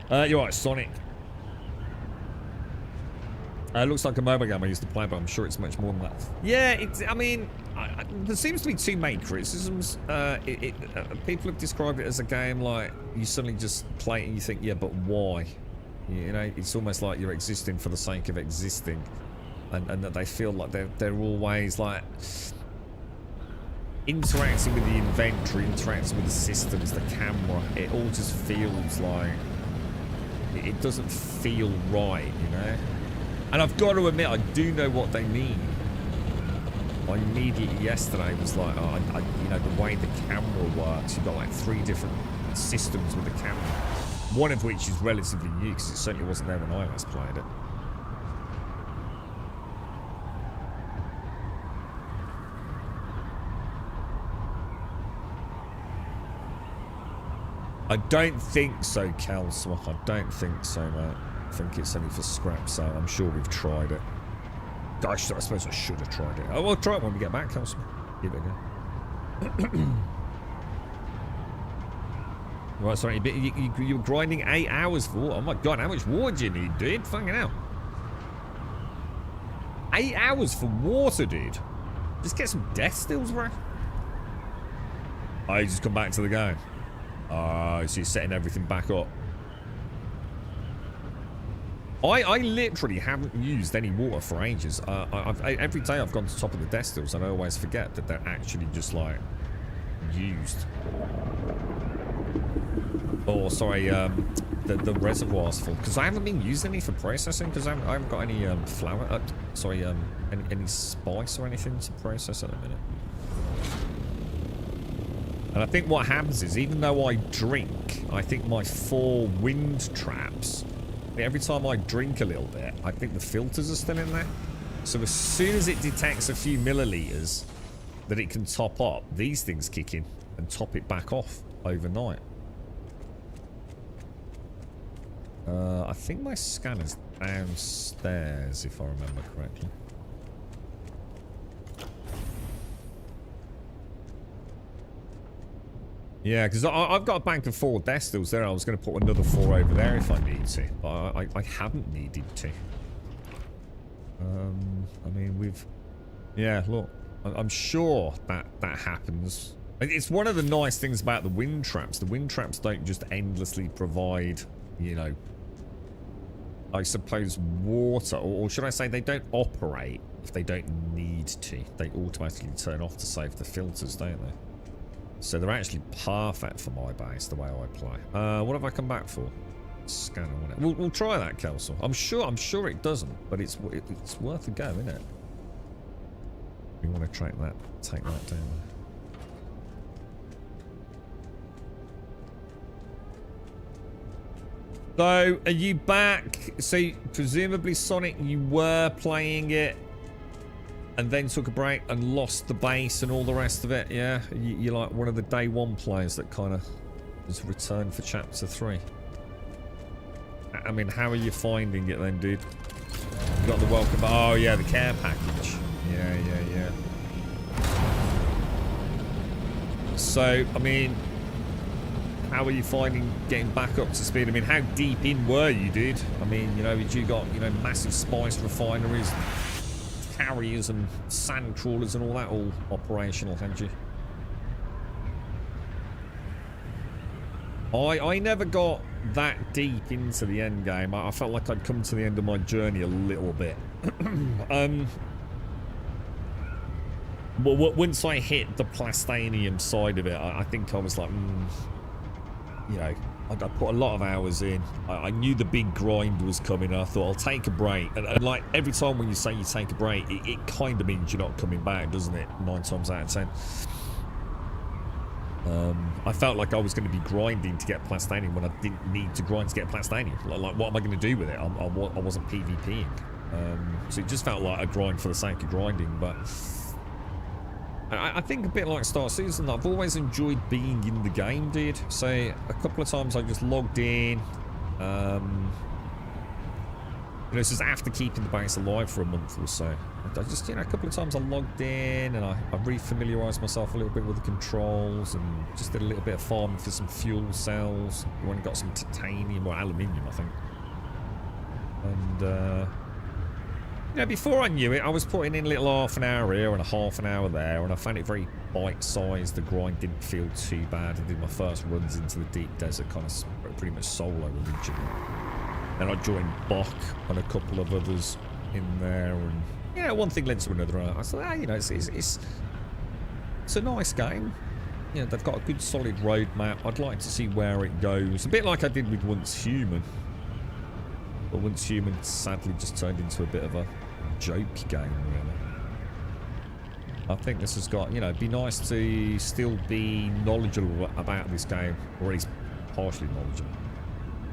You're right, Sonic. Looks like a mobile game I used to play, but I'm sure it's much more than that. Yeah, it's. I mean, there seems to be two main criticisms. People have described it as a game like you suddenly just play it and you think, yeah, but why? You know, it's almost like you're existing for the sake of existing, and that they feel like they're always like interacting with the inventory, interacting with the systems, the camera. It all just feels like it doesn't feel right, you know. And I've got to admit, I do know what they mean. I immediately yesterday was like, oh, you know, the way the camera works, you've got like 3 different systems with the camera. One of which is relatively new, because it certainly wasn't there when I last played it. I don't think so, Calswap. I don't think so, mate. I think it's only for scrap sale. I'm sure we've tried it. I suppose I should have tried it. Oh, we'll try it when we get back, Calswap. Give it a go. Right, sorry, you were grinding 8 hours for... Oh my god, how much water do you need, dude? Fucking hell. 8 hours for water, dude. Just get some death stills, bro. Oh, you just come back to the game. Oh, so you're setting everything back up. I literally haven't used any water for ages. Every day I've gone to the top of the death stills and I always forget that they're actually just like used. Oh, sorry, the reservoir's full because I haven't been using any for processing because I haven't got any flour. Sorry, any spice or anything to process at the minute. And I think what happens is, even though I drink, I think my 4 wind traps, every time I drink a little bit, I think the filters are still in there. So as soon as it detects a few milliliters that it can top up, these things kick in and top it back off overnight. I think my scanner's downstairs, if I remember correctly. Yeah, because I've got a bank of 4 death stills there. I was going to put another 4 over there if I need to, but I haven't needed to. I mean, we've... Yeah, look, I'm sure that happens. It's one of the nice things about the wind traps. The wind traps don't just endlessly provide, you know, I suppose water, or should I say they don't operate if they don't need to. They automatically turn off to save the filters, don't they? So they're actually perfect for my base, the way I play. What have I come back for? Scanner, won't it? We'll try that, Kelso. I'm sure it doesn't, but it's worth a go, isn't it? We want to take that down. So, are you back? So, presumably, Sonic, you were playing it and then took a break and lost the base and all the rest of it, yeah? You're like one of the day one players that kind of has returned for Chapter 3. I mean, how are you finding it then, dude? You got the welcome... Oh, yeah, the care package. Yeah. So, I mean... How are you finding getting back up to speed? I mean, how deep in were you, dude? I mean, you know, you got, you know, massive spice refineries, carriers and sand trawlers and all that all operational, had you? I never got that deep into the end game. I felt like I'd come to the end of my journey a little bit. But once I hit the Plastanium side of it, I think I was like, you know, I put a lot of hours in. I knew the big grind was coming. I thought I'll take a break, and like every time when you say you take a break, it kind of means you're not coming back, doesn't it? 9 times out of 10. I felt like I was going to be grinding to get Plastanium when I didn't need to grind to get Plastanium. Like what am I going to do with it? I wasn't PvPing, so it just felt like a grind for the sake of grinding. But I think a bit like Star Citizen, I've always enjoyed being in the game, dude. So a couple of times I just logged in. You know, this is after keeping the base alive for a month or so. I just, you know, a couple of times I logged in and I re-familiarised myself a little bit with the controls and just did a little bit of farming for some fuel cells. We went and got some titanium or aluminium, I think. And, you know, before I knew it, I was putting in a little half an hour here and a half an hour there, and I found it very bite-sized. The grind didn't feel too bad. I did my first runs into the deep desert kind of pretty much solo originally. Then I joined Bach and a couple of others in there, and yeah, one thing led to another. I thought, you know, it's a nice game. You know, they've got a good solid roadmap. I'd like to see where it goes. A bit like I did with Once Human. But Once Human sadly just turned into a bit of a joke game, really. I think this has got, you know, it'd be nice to still be knowledgeable about this game, or at least partially knowledgeable.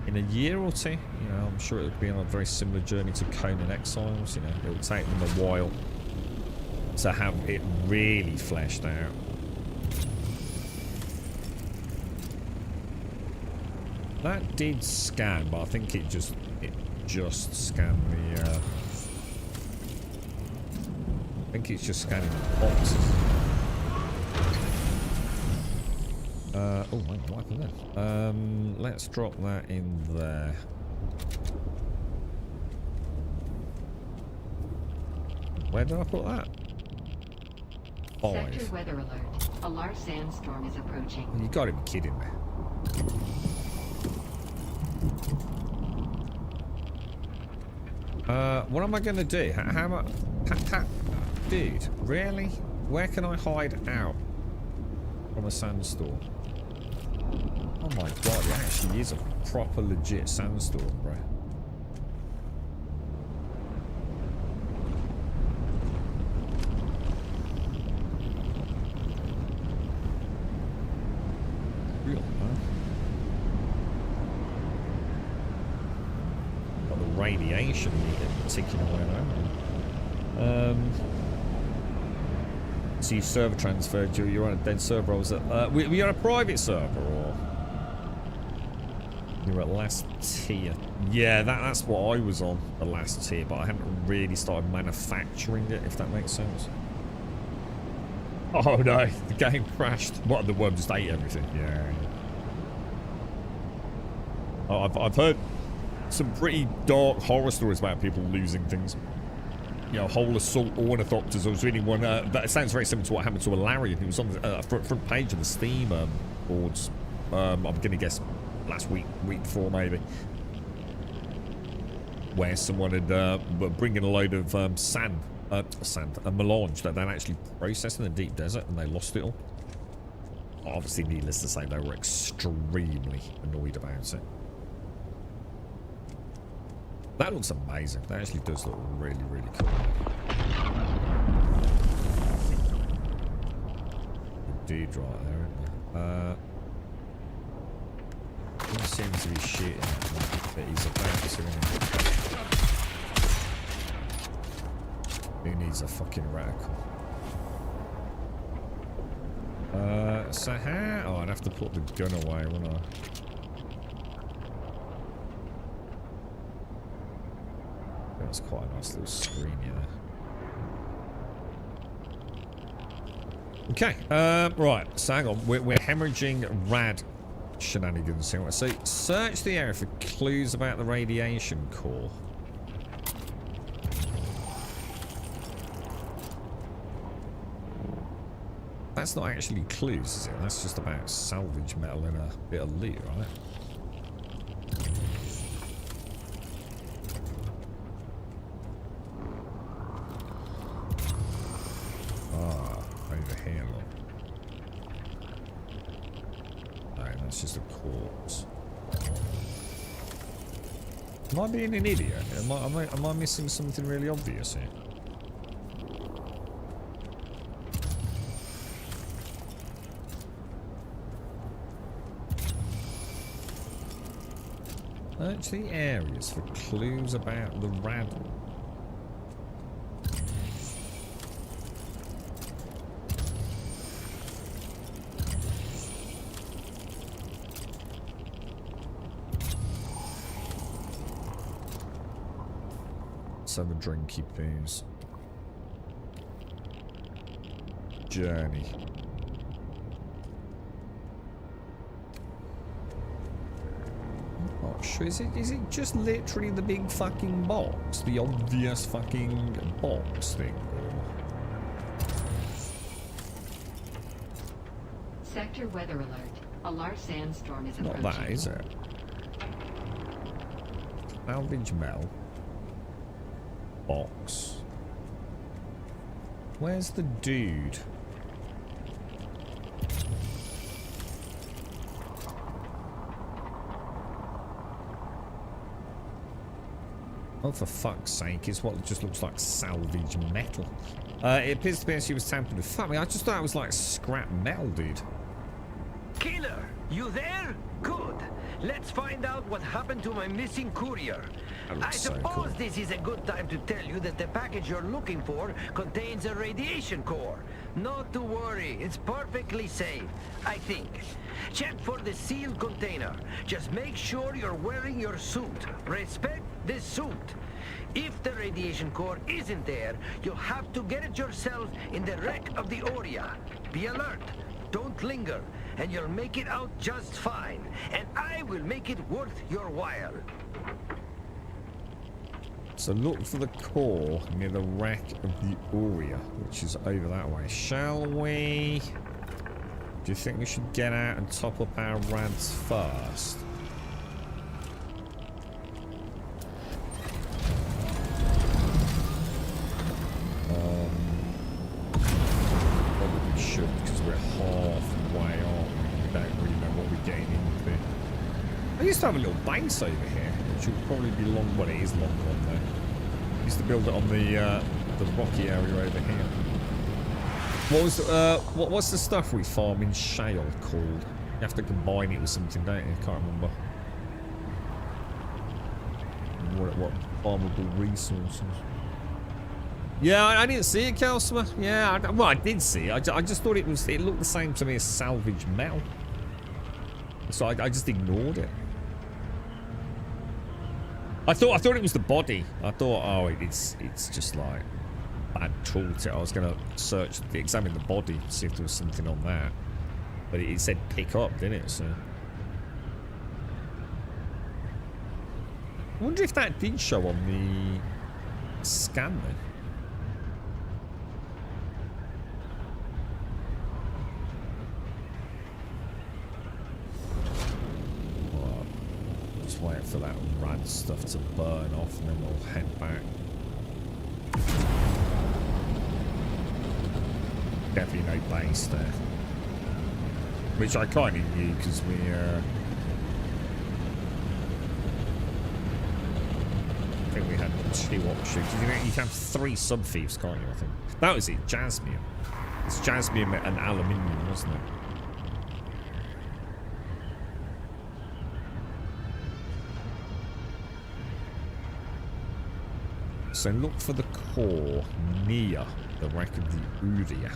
In a year or two, you know, I'm sure it'll be on a very similar journey to Conan Exiles. You know, it'll take them a while to have it really fleshed out. That did scan, but I think it just scanned the. I think it's just scanning the boxes. Oh, what happened then? Let's drop that in there. Where did I put that? 5. Sector weather alert. A large sandstorm is approaching. You gotta be kidding me. What am I gonna do? How much? Dude, really? Where can I hide out from a sandstorm? Oh my god, it actually is a proper legit sandstorm, bro. Real, huh? Got the radiation meter ticking away now. So your server transferred you. You're on a dead server. Or was it? Were you on a private server or? You were at last tier. Yeah, that's what I was on, the last tier, but I hadn't really started manufacturing it, if that makes sense. Oh no, the game crashed. What, the worm just ate everything? Yeah. Oh, I've heard some pretty dark horror stories about people losing things. You know, whole assault ornithopters. I was reading one, that sounds very similar to what happened to a Larian who was on the front page of the Steam boards. I'm going to guess last week before maybe, where someone had bringing a load of sand, a melange that they'd actually processed in the deep desert, and they lost it all. Obviously, needless to say, they were extremely annoyed about it. That looks amazing. That actually does look really, really cool. Dude right there, isn't there? He seems to be shooting at me, but he's about to him. Who needs a fucking radical? So how? Oh, I'd have to put the gun away, wouldn't I? That's quite a nice little screen here. Okay, right, so hang on, we're hemorrhaging rad shenanigans here. So search the area for clues about the radiation core. That's not actually clues, is it? That's just about salvage metal and a bit of loot, right? Over here, look. Alright, that's just a corpse. Am I being an idiot? Am I missing something really obvious here? Search the areas for clues about the rad. Let's have a drinky poos. Journey. Not sure. Is it just literally the big fucking box? The obvious fucking box thing? Sector weather alert. A large sandstorm is approaching. Not that, is it? Salvage metal. Box. Where's the dude? Oh, for fuck's sake, it's what just looks like salvage metal. It appears to be she was tampered with. Fuck me, I just thought it was like scrap metal, dude. Killer, you there? Good. Let's find out what happened to my missing courier. I suppose this is a good time to tell you that the package you're looking for contains a radiation core. Not to worry, it's perfectly safe, I think. Check for the sealed container. Just make sure you're wearing your suit. Respect the suit. If the radiation core isn't there, you'll have to get it yourself in the wreck of the Aurea. Be alert. Don't linger, and you'll make it out just fine. And I will make it worth your while. So look for the core near the wreck of the Aurea, which is over that way. Shall we? Do you think we should get out and top up our rads first? Probably should, because we're halfway on. We don't really know what we're getting into. I used to have a little base over here, which will probably be long. Well, it is long on there. I used to build it on the rocky area over here. What was what's the stuff we farm in shale called? You have to combine it with something, don't you? I can't remember. What farmable resources? Yeah, I didn't see it, Kelsma. Yeah, well, I did see it. I just thought it looked the same to me as salvage metal. So I just ignored it. I thought it was the body. I thought, oh, it's just like bad tooltip. I was gonna examine the body, see if there was something on that. But it said pick up, didn't it? So I wonder if that did show on the scan then. Wait for that rad stuff to burn off and then we'll head back. Definitely no base there. Which I kind of knew because we I think we had 2 options. You can have 3 sub-thieves, can't you, I think? That was it, Jasmium. It's Jasmium and aluminium, wasn't it? So look for the core near the wreck of the Uria.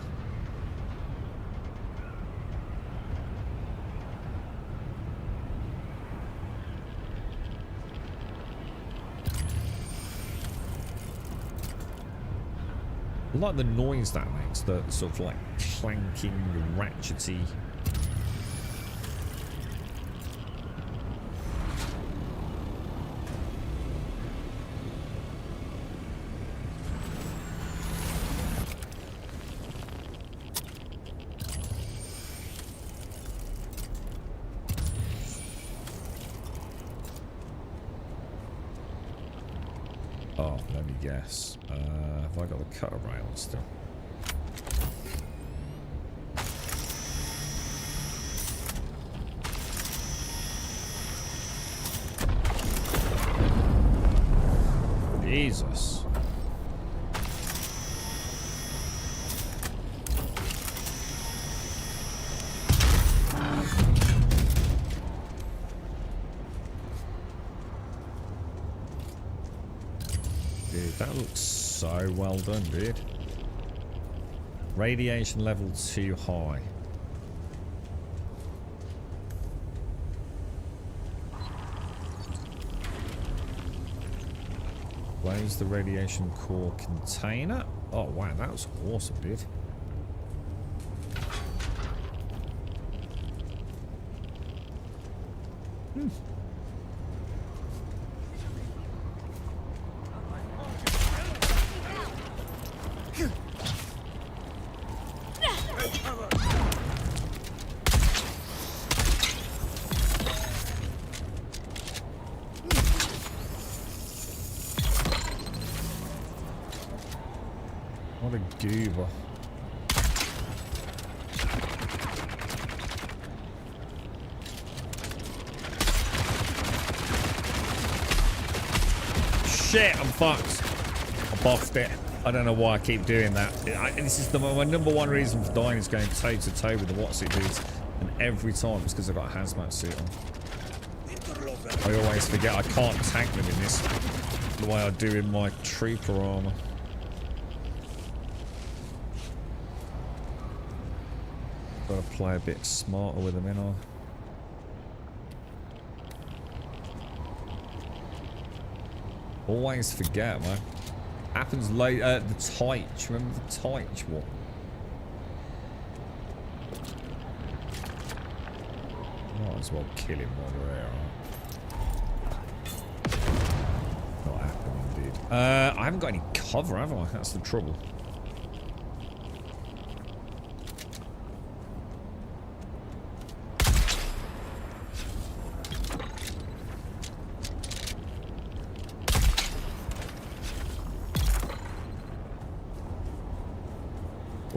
I like the noise that makes, the sort of like clanking, ratchety. Oh, let me guess. Have I got the cutter rail still? Jesus. Dude, that looks so well done, dude. Radiation level too high. Where's the radiation core container? Oh wow, that was awesome, dude. What a goober. Shit, I'm fucked. I boffed it. I don't know why I keep doing that. This is my number one reason for dying is going toe to toe with the what's it dudes. And every time it's because I've got a hazmat suit on. I always forget I can't tank them in this the way I do in my trooper armor. Gotta play a bit smarter with them, you know. Always forget, man. Happens late. The Teich. Remember the Teich one? Might as well kill him while we're here. Not happening, indeed. I haven't got any cover, have I? That's the trouble.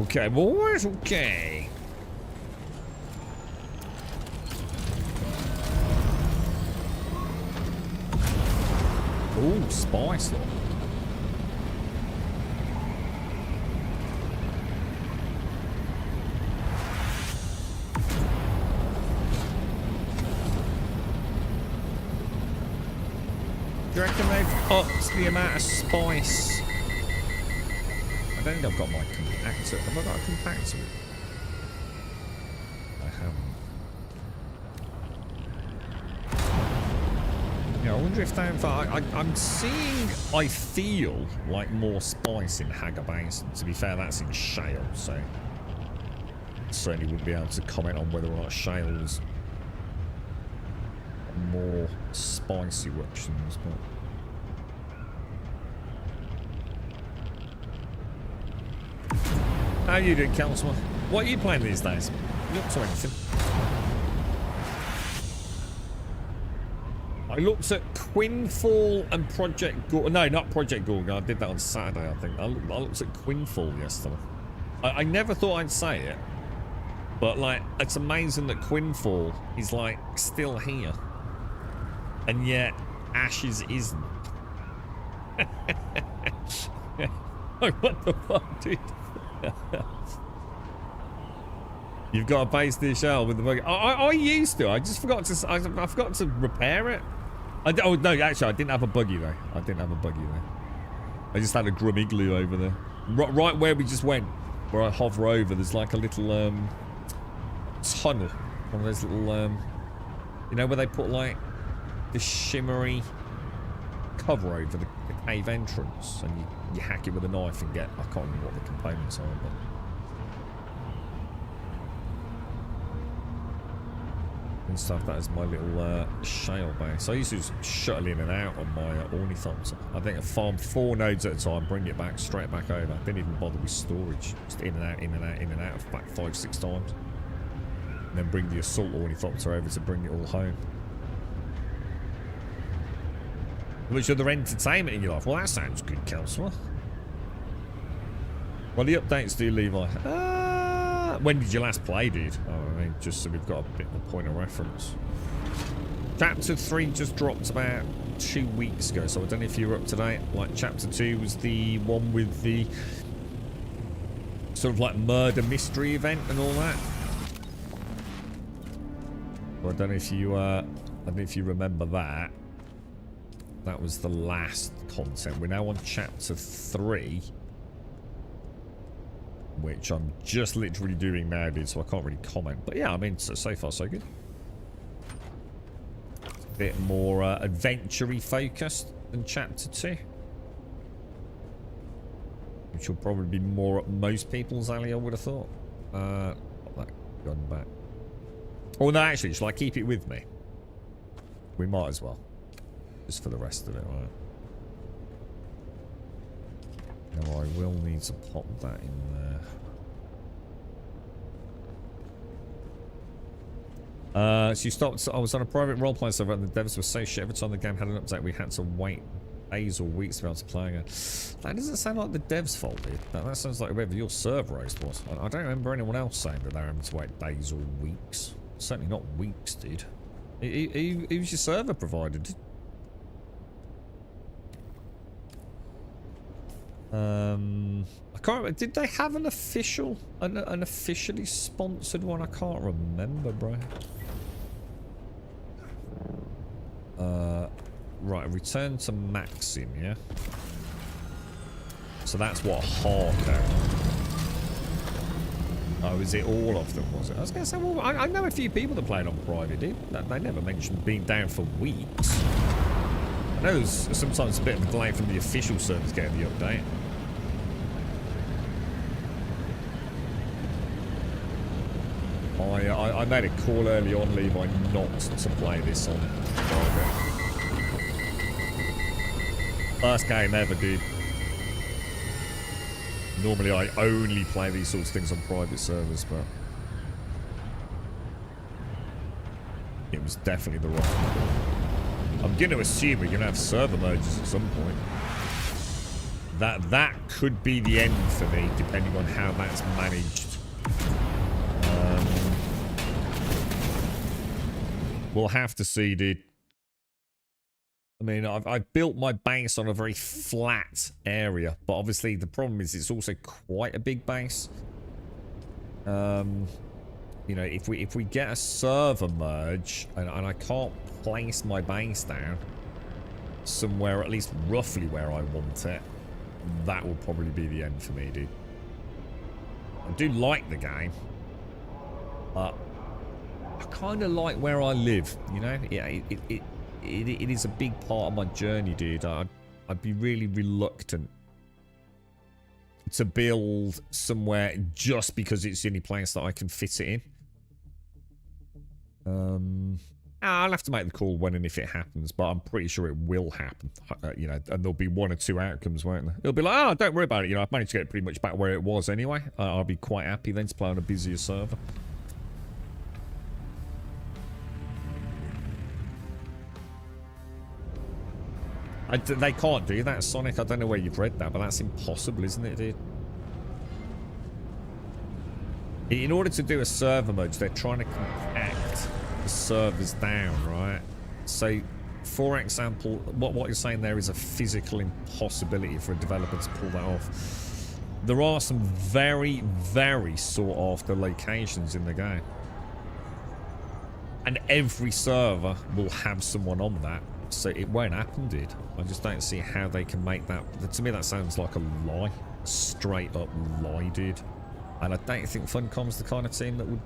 Okay, boys, okay. Ooh, spice though. Do you reckon they've upped the amount of spice I don't think I've got my compactor. Have I got a compactor? I haven't. Yeah, I wonder if I'm seeing, I feel like more spice in Hagar Basin. To be fair, that's in Shale, so I certainly wouldn't be able to comment on whether or not Shale's more spicy eruptions, but how you doing, Councillor? What are you playing these days? You up to anything? I looked at Quinfall and Project Gorgon. No, not Project Gorgon. I did that on Saturday, I think. I looked at Quinfall yesterday. I never thought I'd say it, but like, it's amazing that Quinfall is like still here, and yet Ashes isn't. Like, what the fuck, dude? You've got a base near Shell with the buggy. I used to. I just forgot to. I forgot to repair it. Oh no, actually, I didn't have a buggy though. I just had a Grum Igloo over there, right where we just went. Where I hover over, there's like a little tunnel. One of those little you know, where they put like the shimmery cover over the cave entrance, and you hack it with a knife and get. I can't remember what the components are, but. And stuff. That is my little shale base. I used to just shuttle in and out on my ornithopter. I think I farmed 4 nodes at a time, bring it back, straight back over. Didn't even bother with storage. Just in and out, in and out, in and out, back 5-6 times. And then bring the assault ornithopter over to bring it all home. Which other entertainment in your life? Well, that sounds good, Councillor. Well, the updates do, Levi. When did you last play, dude? Oh, I mean, just so we've got a bit of a point of reference. Chapter 3 just dropped about 2 weeks ago, so I don't know if you're up to date. Like, Chapter 2 was the one with the sort of like murder mystery event and all that. Well, I don't know if you, remember that. That was the last content. We're now on Chapter 3. Which I'm just literally doing now, dude, so I can't really comment. But yeah, I mean, so far so good. A bit more adventure-y focused than Chapter 2. Which will probably be more up most people's alley, I would have thought. Put that gun back. Oh, no, actually, shall I keep it with me? We might as well. Just for the rest of it, right? Now I will need to pop that in there. So you stopped. I was on a private roleplay server and the devs were so shit. Every time the game had an update, we had to wait days or weeks to be able to play again. That doesn't sound like the devs' fault, dude. That sounds like whoever your server host was. I don't remember anyone else saying that they were having to wait days or weeks. Certainly not weeks, dude. Who's your server provider? I can't remember. Did they have an official, an officially sponsored one? I can't remember, bro. Right, return to Maxim, yeah? So that's what Hawk are. Oh, is it all of them, was it? I was going to say, well, I know a few people that played on private, dude. They never mentioned being down for weeks. I know there's sometimes a bit of a delay from the official servers getting the update. I made a call early on, Levi, not to play this on private. First game ever, dude. Normally I only play these sorts of things on private servers, but it was definitely the right call. I'm going to assume we're going to have server merges at some point. That could be the end for me, depending on how that's managed. We'll have to see, dude. I mean, I've built my base on a very flat area, but obviously the problem is it's also quite a big base. You know, if we get a server merge and I can't place my base down somewhere at least roughly where I want it, that will probably be the end for me, dude. I do like the game, but I kind of like where I live, you know? Yeah, it is a big part of my journey, dude. I'd be really reluctant to build somewhere just because it's the only place that I can fit it in. I'll have to make the call when and if it happens, but I'm pretty sure it will happen. You know, and there'll be one or two outcomes, won't there? It'll be like, oh, don't worry about it. You know, I've managed to get it pretty much back where it was anyway. I'll be quite happy then to play on a busier server. They can't do that, Sonic. I don't know where you've read that, but that's impossible, isn't it, dude? In order to do a server merge, they're trying to compact the servers down, right? So, for example, what you're saying there is a physical impossibility for a developer to pull that off. There are some very, very sought after locations in the game. And every server will have someone on that. So it won't happen, dude. I just don't see how they can make that. To me, that sounds like a lie. Straight up lie, dude. And I don't think Funcom's the kind of team that would...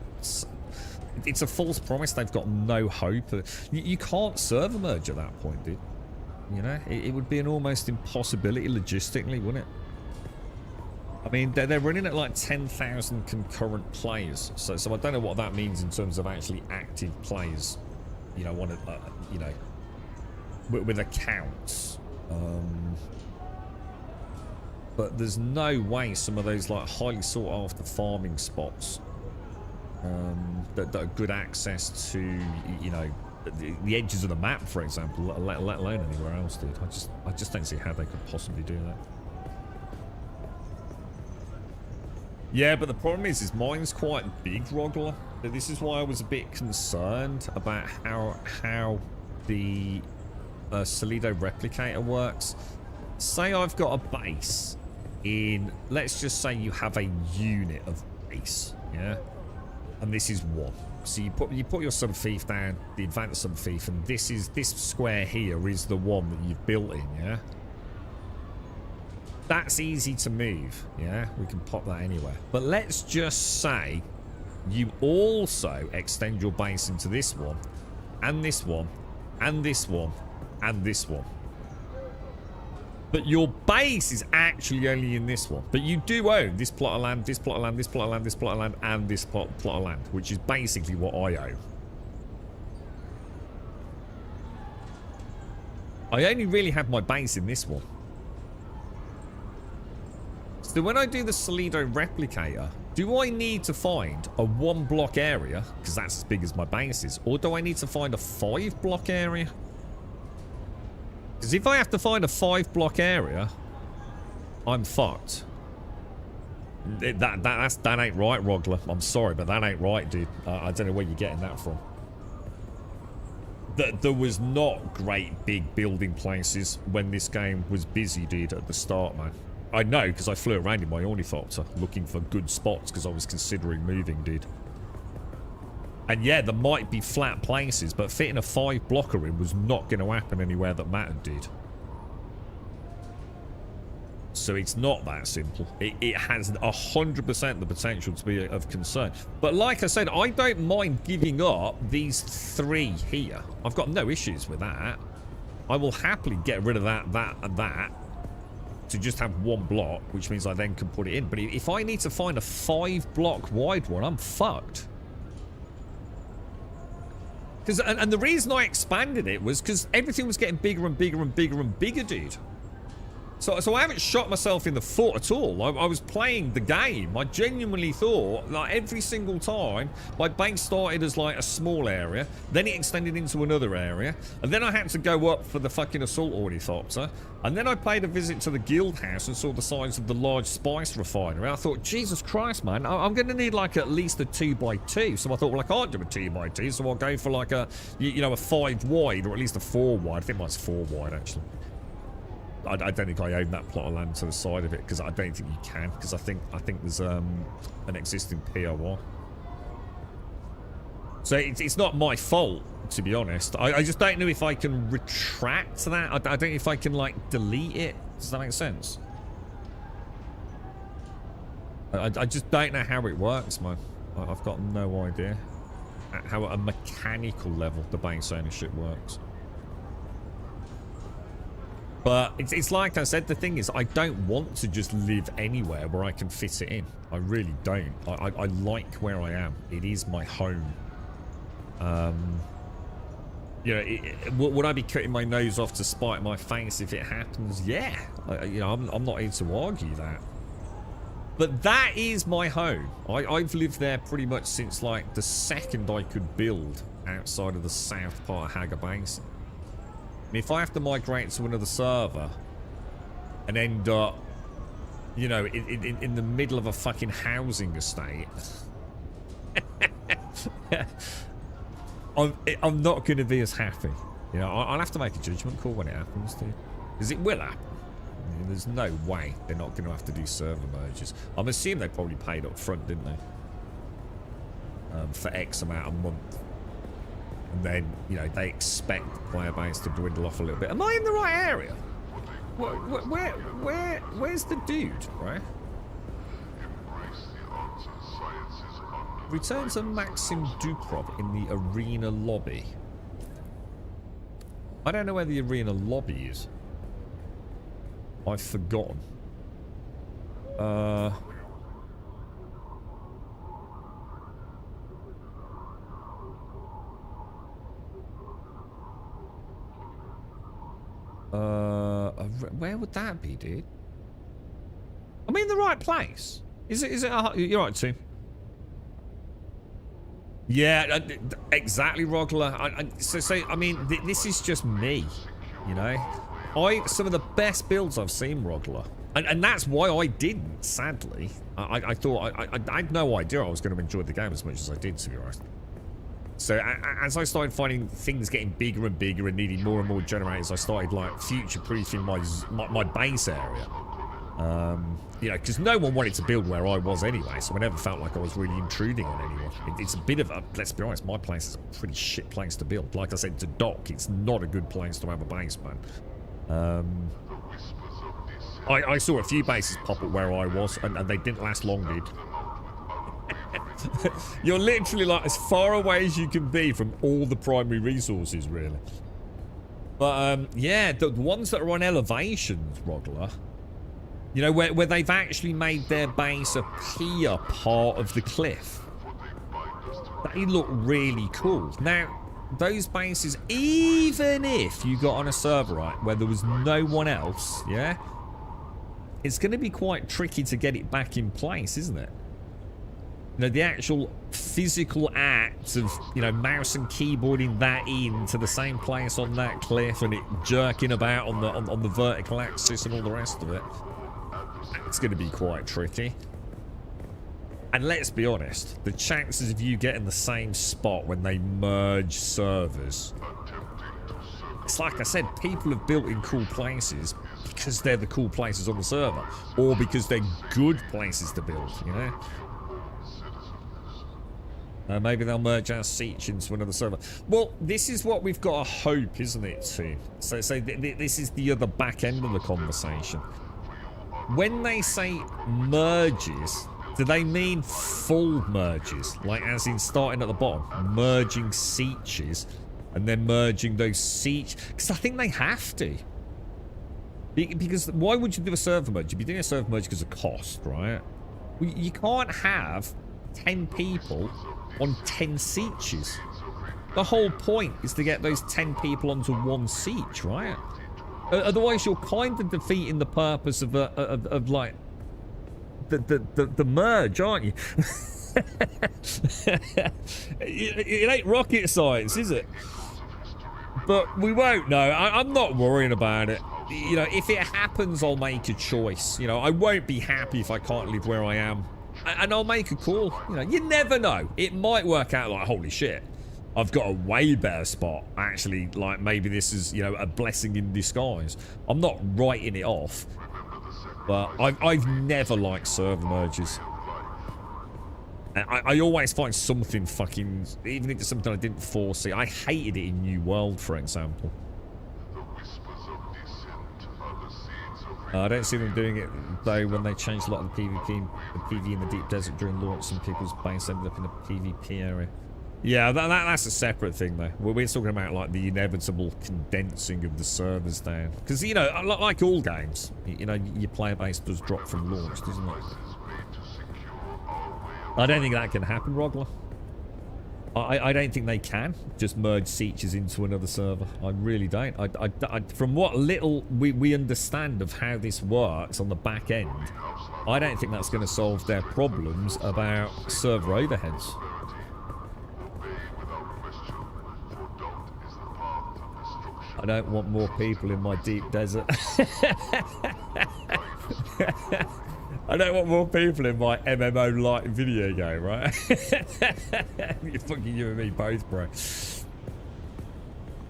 It's a false promise. They've got no hope. You can't server merge at that point, dude. You know? It would be an almost impossibility logistically, wouldn't it? I mean, they're running at like 10,000 concurrent players. So I don't know what that means in terms of actually active players. You know, you know... with accounts, but there's no way some of those like highly sought after farming spots that are good access to, you know, the edges of the map, for example, let alone anywhere else, dude. I just don't see how they could possibly do that. Yeah, but the problem is mine's quite big, Rogler. This is why I was a bit concerned about how the Solido replicator works. Say I've got a base in, let's just say you have a unit of base, yeah, and this is one. So you put your subfief down, the advanced subfief, and this square here is the one that you've built in, yeah. That's easy to move, yeah. We can pop that anywhere. But let's just say you also extend your base into this one, and this one, and this one, and this one. But your base is actually only in this one. But you do own this plot of land, this plot of land, this plot of land, this plot of land, and this plot of land, which is basically what I own. I only really have my base in this one. So when I do the Solido replicator, do I need to find a 1 block area, because that's as big as my base is, or do I need to find a 5 block area? Because if I have to find a 5 block area, I'm fucked. That ain't right, Rogler. I'm sorry, but that ain't right, dude. I don't know where you're getting that from. There was not great big building places when this game was busy, dude, at the start, man. I know, because I flew around in my ornithopter looking for good spots because I was considering moving, dude. And yeah, there might be flat places, but fitting a 5 blocker in was not going to happen anywhere that mattered, dude. So it's not that simple. It has 100% the potential to be of concern. But like I said, I don't mind giving up these 3 here. I've got no issues with that. I will happily get rid of that, and that, to just have 1 block, which means I then can put it in. But if I need to find a 5 block wide one, I'm fucked. And the reason I expanded it was because everything was getting bigger and bigger and bigger and bigger, dude. So I haven't shot myself in the foot at all. I was playing the game. I genuinely thought, like, every single time, my base started as, like, a small area, then it extended into another area, and then I had to go up for the fucking assault ornithopter, and then I paid a visit to the guild house and saw the size of the large spice refinery. I thought, Jesus Christ, man, I'm going to need, like, at least a 2x2. So I thought, well, I can't do a 2x2, so I'll go for, like, a, you know, a 5 wide, or at least a 4 wide. I think mine's 4 wide, actually. I don't think I own that plot of land to the side of it, because I don't think you can, because I think there's an existing POR. So it's not my fault, to be honest. I just don't know if I can retract that. I don't know if I can, like, delete it. Does that make sense? I just don't know how it works, man. I've got no idea how at a mechanical level the base ownership works. But it's like I said, the thing is, I don't want to just live anywhere where I can fit it in. I really don't. I like where I am. It is my home. You know, would I be cutting my nose off to spite my face if it happens? Yeah. You know, I'm not here to argue that. But that is my home. I've lived there pretty much since, like, the second I could build outside of the south part of Haga Basin. If I have to migrate to another server and end up, you know, in the middle of a fucking housing estate, I'm not going to be as happy. You know, I'll have to make a judgment call when it happens, dude. Because it will happen. I mean, there's no way they're not going to have to do server merges. I'm assuming they probably paid up front, didn't they? For X amount a month. And then, you know, they expect the player base to dwindle off a little bit. Am I in the right area? Where's the dude, right? Return to Maxim Duprov in the arena lobby. I don't know where the arena lobby is. I've forgotten. Where would that be, dude? Am I in the right place? Is it? You're right, too. Yeah, exactly, Rogler. So I mean, this is just me, you know. Some of the best builds I've seen, Rogler, and that's why I didn't. Sadly, I thought I had no idea I was going to enjoy the game as much as I did, to be honest. So as I started finding things getting bigger and bigger and needing more and more generators, I started like future-proofing my base area. You know, because no one wanted to build where I was anyway, so I never felt like I was really intruding on anyone. It's a bit of a, let's be honest, my place is a pretty shit place to build. Like I said, to dock, it's not a good place to have a base, man. I saw a few bases pop up where I was, and they didn't last long, dude. You're literally like as far away as you can be from all the primary resources, really. But yeah, the ones that are on elevations, Rogler, you know, where they've actually made their base appear part of the cliff, they look really cool. Now, those bases, even if you got on a server, right, where there was no one else, yeah, it's going to be quite tricky to get it back in place, isn't it? You know, the actual physical act of, you know, mouse and keyboarding that into the same place on that cliff and it jerking about on the vertical axis and all the rest of it, it's going to be quite tricky. And let's be honest, the chances of you getting the same spot when they merge servers, it's like I said, people have built in cool places because they're the cool places on the server, or because they're good places to build, you know? Maybe they'll merge our Siege into another server. Well, this is what we've got to hope, isn't it, too? So this is the other back end of the conversation. When they say merges, do they mean full merges? Like, as in starting at the bottom, merging Sieges, and then merging those Siege? Because I think they have to. Because why would you do a server merge? You'd be doing a server merge because of cost, right? Well, you can't have 10 people on 10 Sieges. The whole point is to get those 10 people onto one Siege, right? Otherwise, you're kind of defeating the purpose of like the merge, aren't you? It ain't rocket science, is it? But we won't know. I'm not worrying about it. You know, if it happens, I'll make a choice. You know, I won't be happy if I can't live where I am. And I'll make a call. You know, you never know. It might work out like, holy shit, I've got a way better spot. Actually, like, maybe this is, you know, a blessing in disguise. I'm not writing it off. But I've never liked server merges. I always find something fucking, even if it's something I didn't foresee. I hated it in New World, for example. I don't see them doing it though when they changed a lot of the PV in the deep desert during launch. Some people's base ended up in a PvP area. Yeah, that's a separate thing though. We're talking about like the inevitable condensing of the servers down. Because, you know, like all games, you know, your player base does drop from launch, doesn't it? I don't think that can happen, Rogler. I don't think they can just merge Seachers into another server. I really don't. From what little we understand of how this works on the back end, I don't think that's going to solve their problems about server overheads. I don't want more people in my deep desert. I don't want more people in my MMO light video game, right? You're fucking you and me both, bro.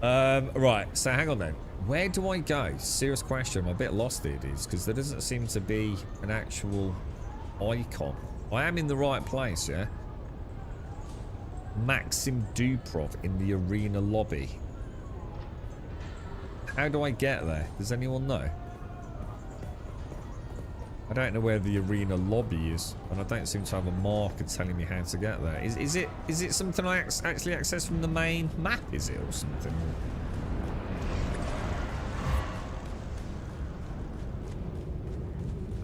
Right, so hang on then. Where do I go? Serious question. I'm a bit lost here, dudes, because there doesn't seem to be an actual icon. I am in the right place, yeah? Maxim Duprov in the arena lobby. How do I get there? Does anyone know? I don't know where the arena lobby is, and I don't seem to have a marker telling me how to get there. Is it something I actually access from the main map, is it, or something?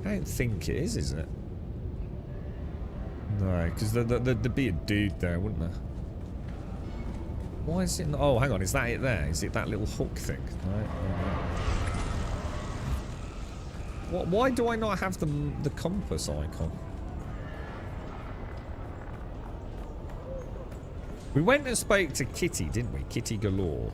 I don't think it is it? No, because there'd be a dude there, wouldn't there? Why is it not? Oh, hang on, is that it there? Is it that little hook thing? Right. Why do I not have the compass icon? We went and spoke to Kitty, didn't we? Kitty Galore.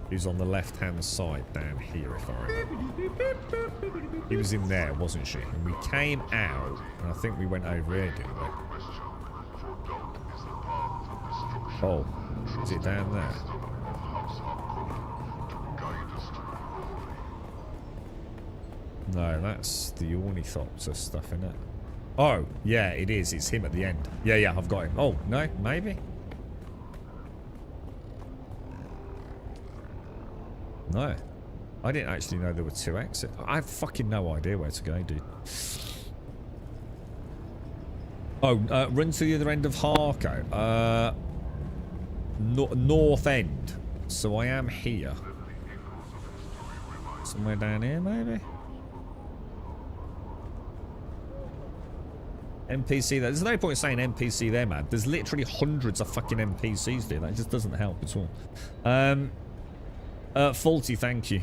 Who's on the left-hand side down here, if I remember. He was in there, wasn't she? And we came out, and I think we went over here, didn't we? Oh, is it down there? No, that's the Ornithopter stuff, isn't it? Oh, yeah, it is. It's him at the end. Yeah, I've got him. Oh, no, maybe? No. I didn't actually know there were 2 exits. I have fucking no idea where to go, dude. Oh, run to the other end of Harco. North end. So I am here. Somewhere down here, maybe? NPC, there's no point saying NPC there, man. There's literally hundreds of fucking NPCs there. That just doesn't help at all. Faulty, thank you.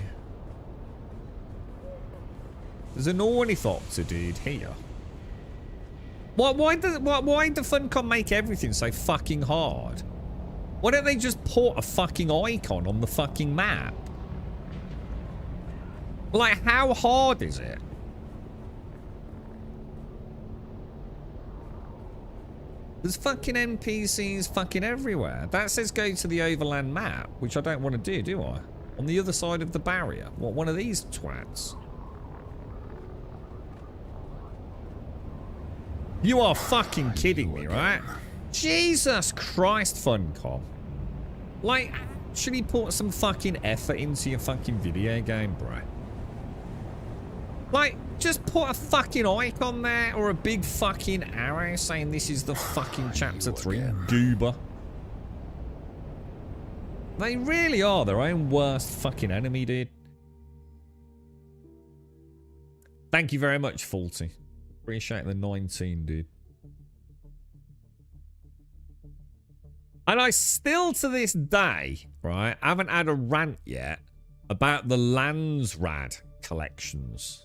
There's an ornithopter dude here. Why the Funcom make everything so fucking hard? Why don't they just put a fucking icon on the fucking map? Like, how hard is it? There's fucking NPCs fucking everywhere. That says go to the overland map, which I don't want to do I? On the other side of the barrier. What, one of these twats? You are fucking kidding me, right? Jesus Christ, Funcom. Like, actually put some fucking effort into your fucking video game, bro. Like, just put a fucking icon there or a big fucking arrow saying this is the fucking chapter 3 goober. They really are their own worst fucking enemy, dude. Thank you very much, Faulty. Appreciate the 19, dude. And I still, to this day, right, haven't had a rant yet about the Landsrad collections.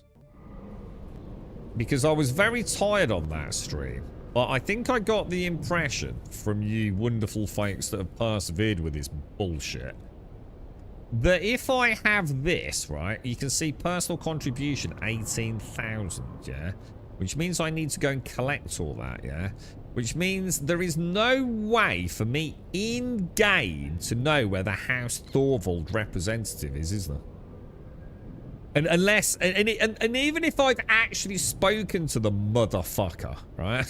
Because I was very tired on that stream. But I think I got the impression from you wonderful folks that have persevered with this bullshit, that if I have this, right, you can see personal contribution 18,000, yeah? Which means I need to go and collect all that, yeah? Which means there is no way for me in-game to know where the House Thorvald representative is there? And unless, and even if I've actually spoken to the motherfucker, right?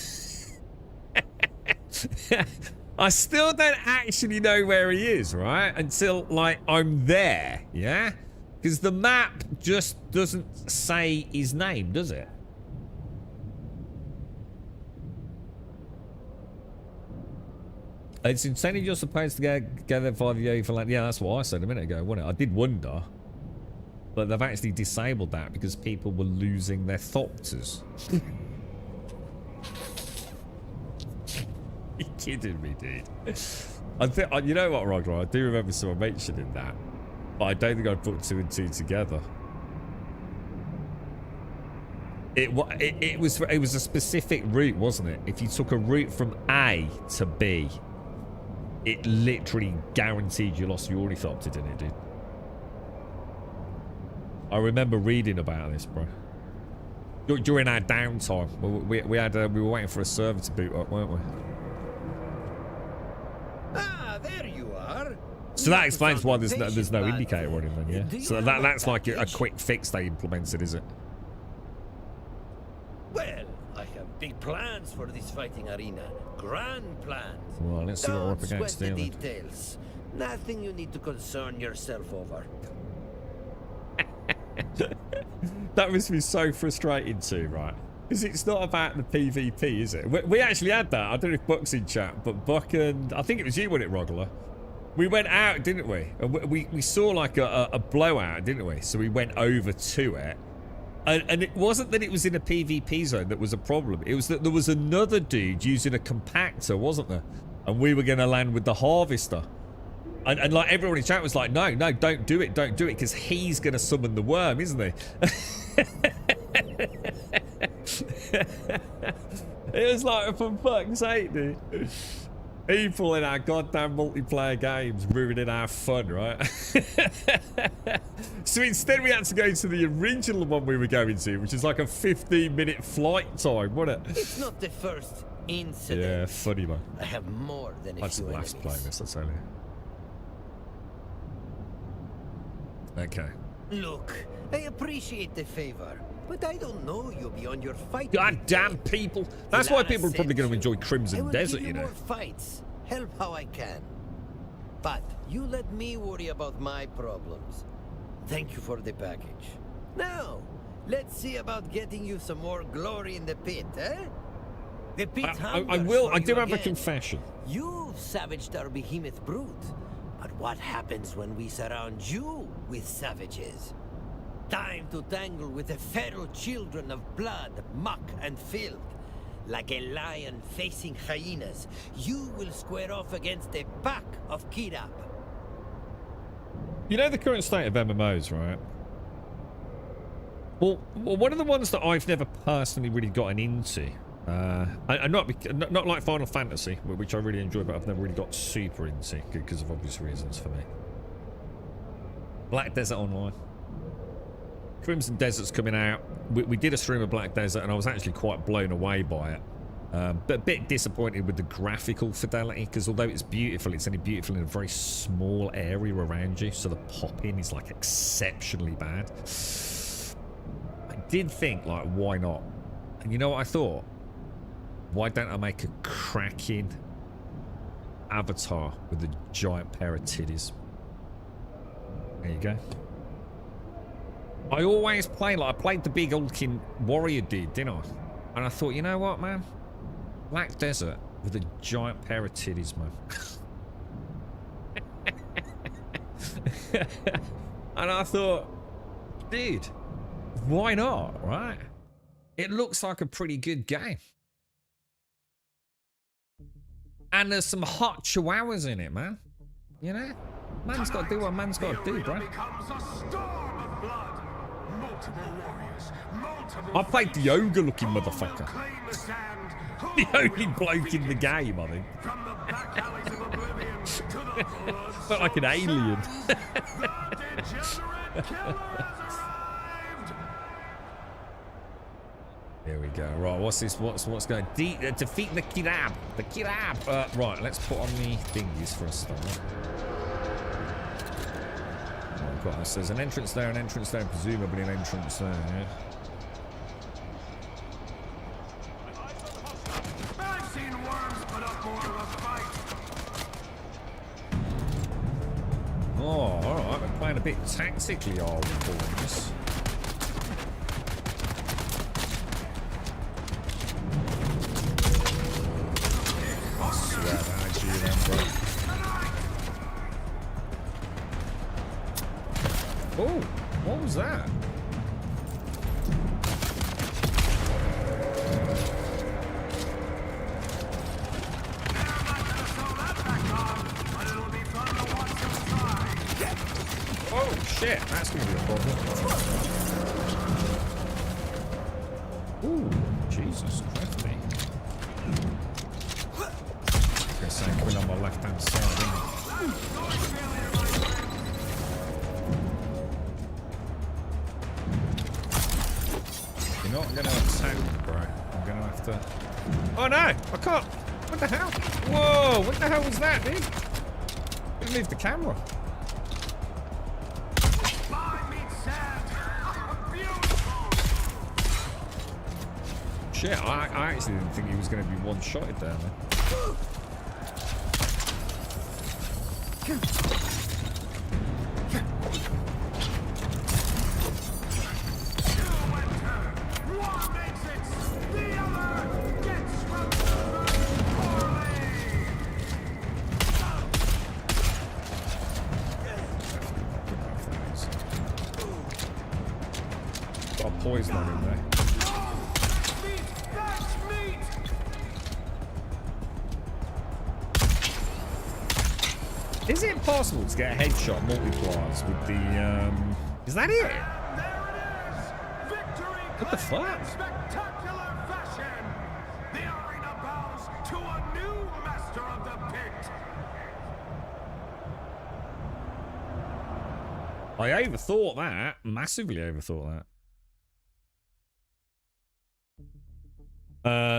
I still don't actually know where he is, right? Until, like, I'm there, yeah? Because the map just doesn't say his name, does it? It's insane you're supposed to go there via the overland. Yeah, that's what I said a minute ago, wasn't it? I did wonder. But they've actually disabled that because people were losing their thopters. You're kidding me, dude. I think, you know what, Roger? I do remember someone mentioning that. But I don't think I put 2 and 2 together. It was a specific route, wasn't it? If you took a route from A to B, it literally guaranteed you lost your ornithopter, didn't it, dude? I remember reading about this, bro. During our downtime, we were waiting for a server to boot up, weren't we? Ah, there you are. So that explains why there's no indicator on him then, yeah? So that's like a quick fix they implemented, is it? Well, I have big plans for this fighting arena. Grand plans. Well, let's see what we're up Don't against sweat the here. details. Nothing you need to concern yourself over. That must be so frustrating too, right? Because it's not about the PvP, is it? We actually had that. I don't know if Buck's in chat, but Buck and... I think it was you, wasn't it, Rogler? We went out, didn't we? And we saw like a blowout, didn't we? So we went over to it. And it wasn't that it was in a PvP zone that was a problem. It was that there was another dude using a compactor, wasn't there? And we were going to land with the harvester. And like everyone in chat was like, no, don't do it, because he's going to summon the worm, isn't he? It was like, for fuck's sake, dude. People in our goddamn multiplayer games ruining our fun, right? So instead we had to go to the original one we were going to, which is like a 15-minute flight time, wasn't it? It's not the first incident. Yeah, funny, man. I have more than a That's few the last enemies. playlist, I'll tell you. Okay. Look, I appreciate the favor, but I don't know you beyond your fight. God damn people. That's why people are probably going to enjoy Crimson Desert, you know. More fights. Help how I can. But you let me worry about my problems. Thank you for the package. Now, let's see about getting you some more glory in the pit, eh? The pit I will. I do have a confession. You've savaged our behemoth brute. But what happens when we surround you with savages? Time to tangle with the feral children of blood, muck, and filth. Like a lion facing hyenas, you will square off against a pack of Kirab. You know the current state of MMOs, right? Well, one of the ones that I've never personally really gotten into, and not like Final Fantasy, which I really enjoy, but I've never really got super into because of obvious reasons for me. Black Desert Online. Crimson Desert's coming out. We did a stream of Black Desert, and I was actually quite blown away by it. But a bit disappointed with the graphical fidelity, because although it's beautiful, it's only beautiful in a very small area around you, so the pop-in is like exceptionally bad. I did think, like, why not? And you know what I thought? Why don't I make a cracking avatar with a giant pair of titties? There you go. I always play, like, I played the big hulking warrior dude, didn't I? And I thought, you know what, man? Black Desert with a giant pair of titties, man. And I thought, dude, why not, right? It looks like a pretty good game. And there's some hot chihuahuas in it, man. You know? Man's got to do what man's got to do, bro. I played the ogre-looking motherfucker. The only bloke in the game, I think. Felt like an alien. Here we go. Right, what's this? What's going? Defeat the Kirab. The Kirab. Right, let's put on the thingies for a start. Oh, God, so there's an entrance there, presumably an entrance there. Yeah. I've seen worms put up more of a fight. Oh, all right. playing a bit tactically, are we, boys? I swear that you then, bro. Oh, what was that? Oh shit, that's gonna be a problem. Ooh, Jesus Christ. I guess I'm going on my left hand side, You're not gonna attack, bro. I'm gonna have to. Oh no! I can't! What the hell? Whoa! What the hell was that, dude? Didn't leave the camera. Shit, I actually didn't think he was going to be one-shotted there, man. Got a poison on him there. Is it possible to get a headshot multipliers with the, is that it? What the fuck? Spectacular fashion! The arena bows to a new master of the pit! I overthought that. Massively overthought that.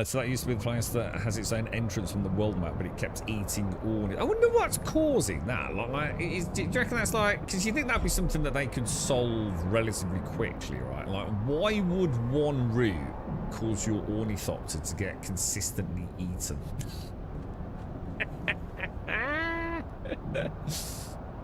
So that used to be the place that has its own entrance from the world map, but it kept eating all. I wonder what's causing that. Do you reckon that's like? Because you think that'd be something that they could solve relatively quickly, right? Like, why would one route cause your ornithopter to get consistently eaten?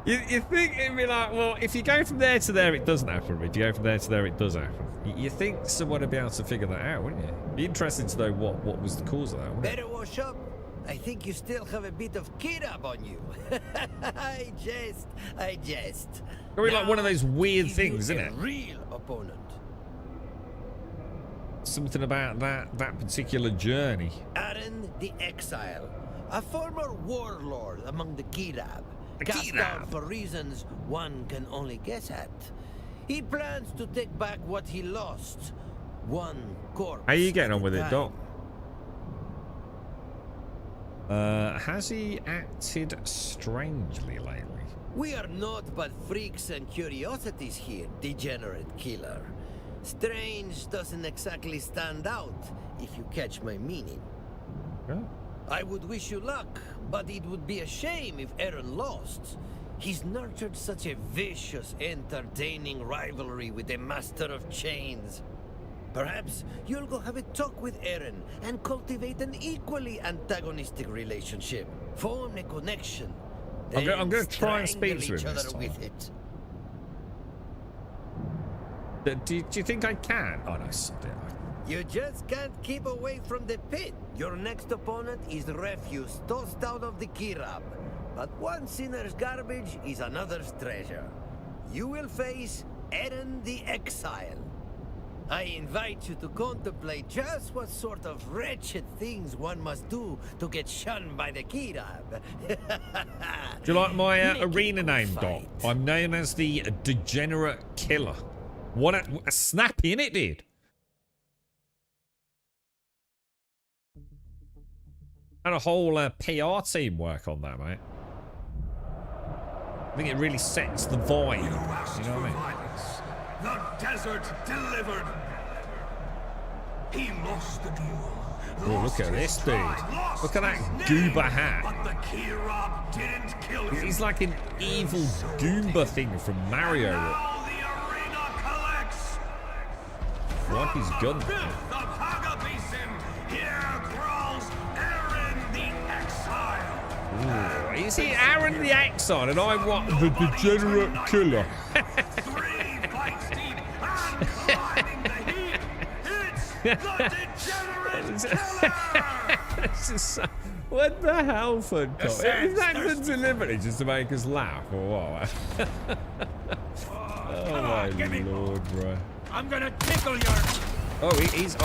You think it'd be like, well, if you go from there to there, it doesn't happen. If you go from there to there, it does happen. You think someone would be able to figure that out, wouldn't you? Be interesting to know what was the cause of that, wouldn't it? Better wash up. I think you still have a bit of Kirab on you. I jest. Probably like one of those weird things, isn't it? Real opponent. Something about that particular journey. Aaron the Exile, a former warlord among the Kirab. Cast down for reasons one can only guess at. He plans to take back what he lost. One corpse. How are you getting on with it, Doc? Has he acted strangely lately? We are not but freaks and curiosities here, degenerate killer. Strange doesn't exactly stand out, if you catch my meaning. Yeah. I would wish you luck, but it would be a shame if Aaron lost. He's nurtured such a vicious, entertaining rivalry with the Master of Chains. Perhaps you'll go have a talk with Aaron and cultivate an equally antagonistic relationship. Form a connection. I'm going to try and speak to him this time. With it. Do you think I can? Oh no, something. You just can't keep away from the pit. Your next opponent is refuse tossed out of the Kirab. But one sinner's garbage is another's treasure. You will face Aaron the Exile. I invite you to contemplate just what sort of wretched things one must do to get shunned by the Kirab. Do you like my arena name, Doc? I'm known as the Degenerate Killer. What a snappy, innit, dude? And a whole PR team work on that, mate. I think it really sets the vibe. You know what I mean? Violence. The desert delivered. He lost the duel. Oh, look at this dude. Look at that Gooba hat. But the Kirab didn't kill him. He's like an evil Goomba thing from Mario. Now the arena collects. Like his gun. Filth of Hagabeesim, here crawls Aaron the Exile. Ooh, Is he Aaron the Exxon and I'm what? The degenerate killer. It's just so, what the hell, Funko? Is that done deliberately just to make us laugh or what? Oh my lord, bro. I'm gonna tickle your. Oh, he's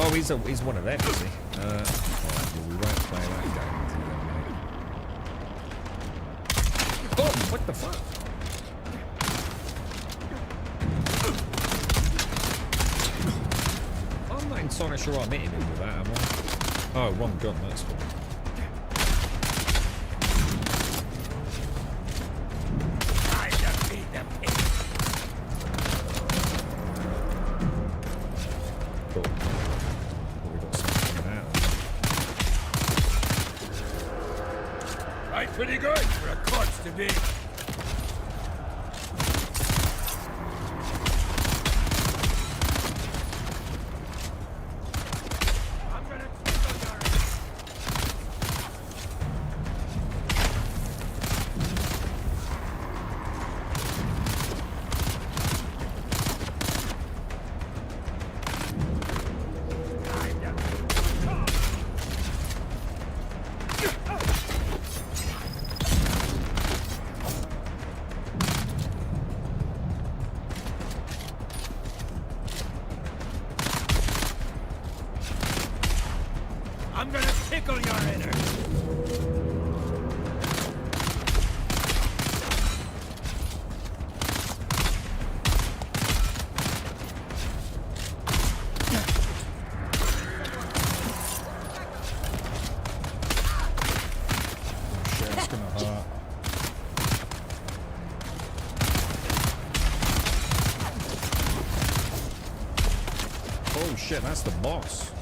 one of them, is he? Alright, well, we won't play that game until then, mate. Oh, what the fuck? I'm not entirely sure I'm hitting him with that, am I? Oh, wrong gun, that's cool. I defeat them. Cool. Well, we got something coming out. Right, pretty good for a corpse to be. I'm gonna tickle your inner. Shit, it's gonna hurt. Oh shit, that's the boss.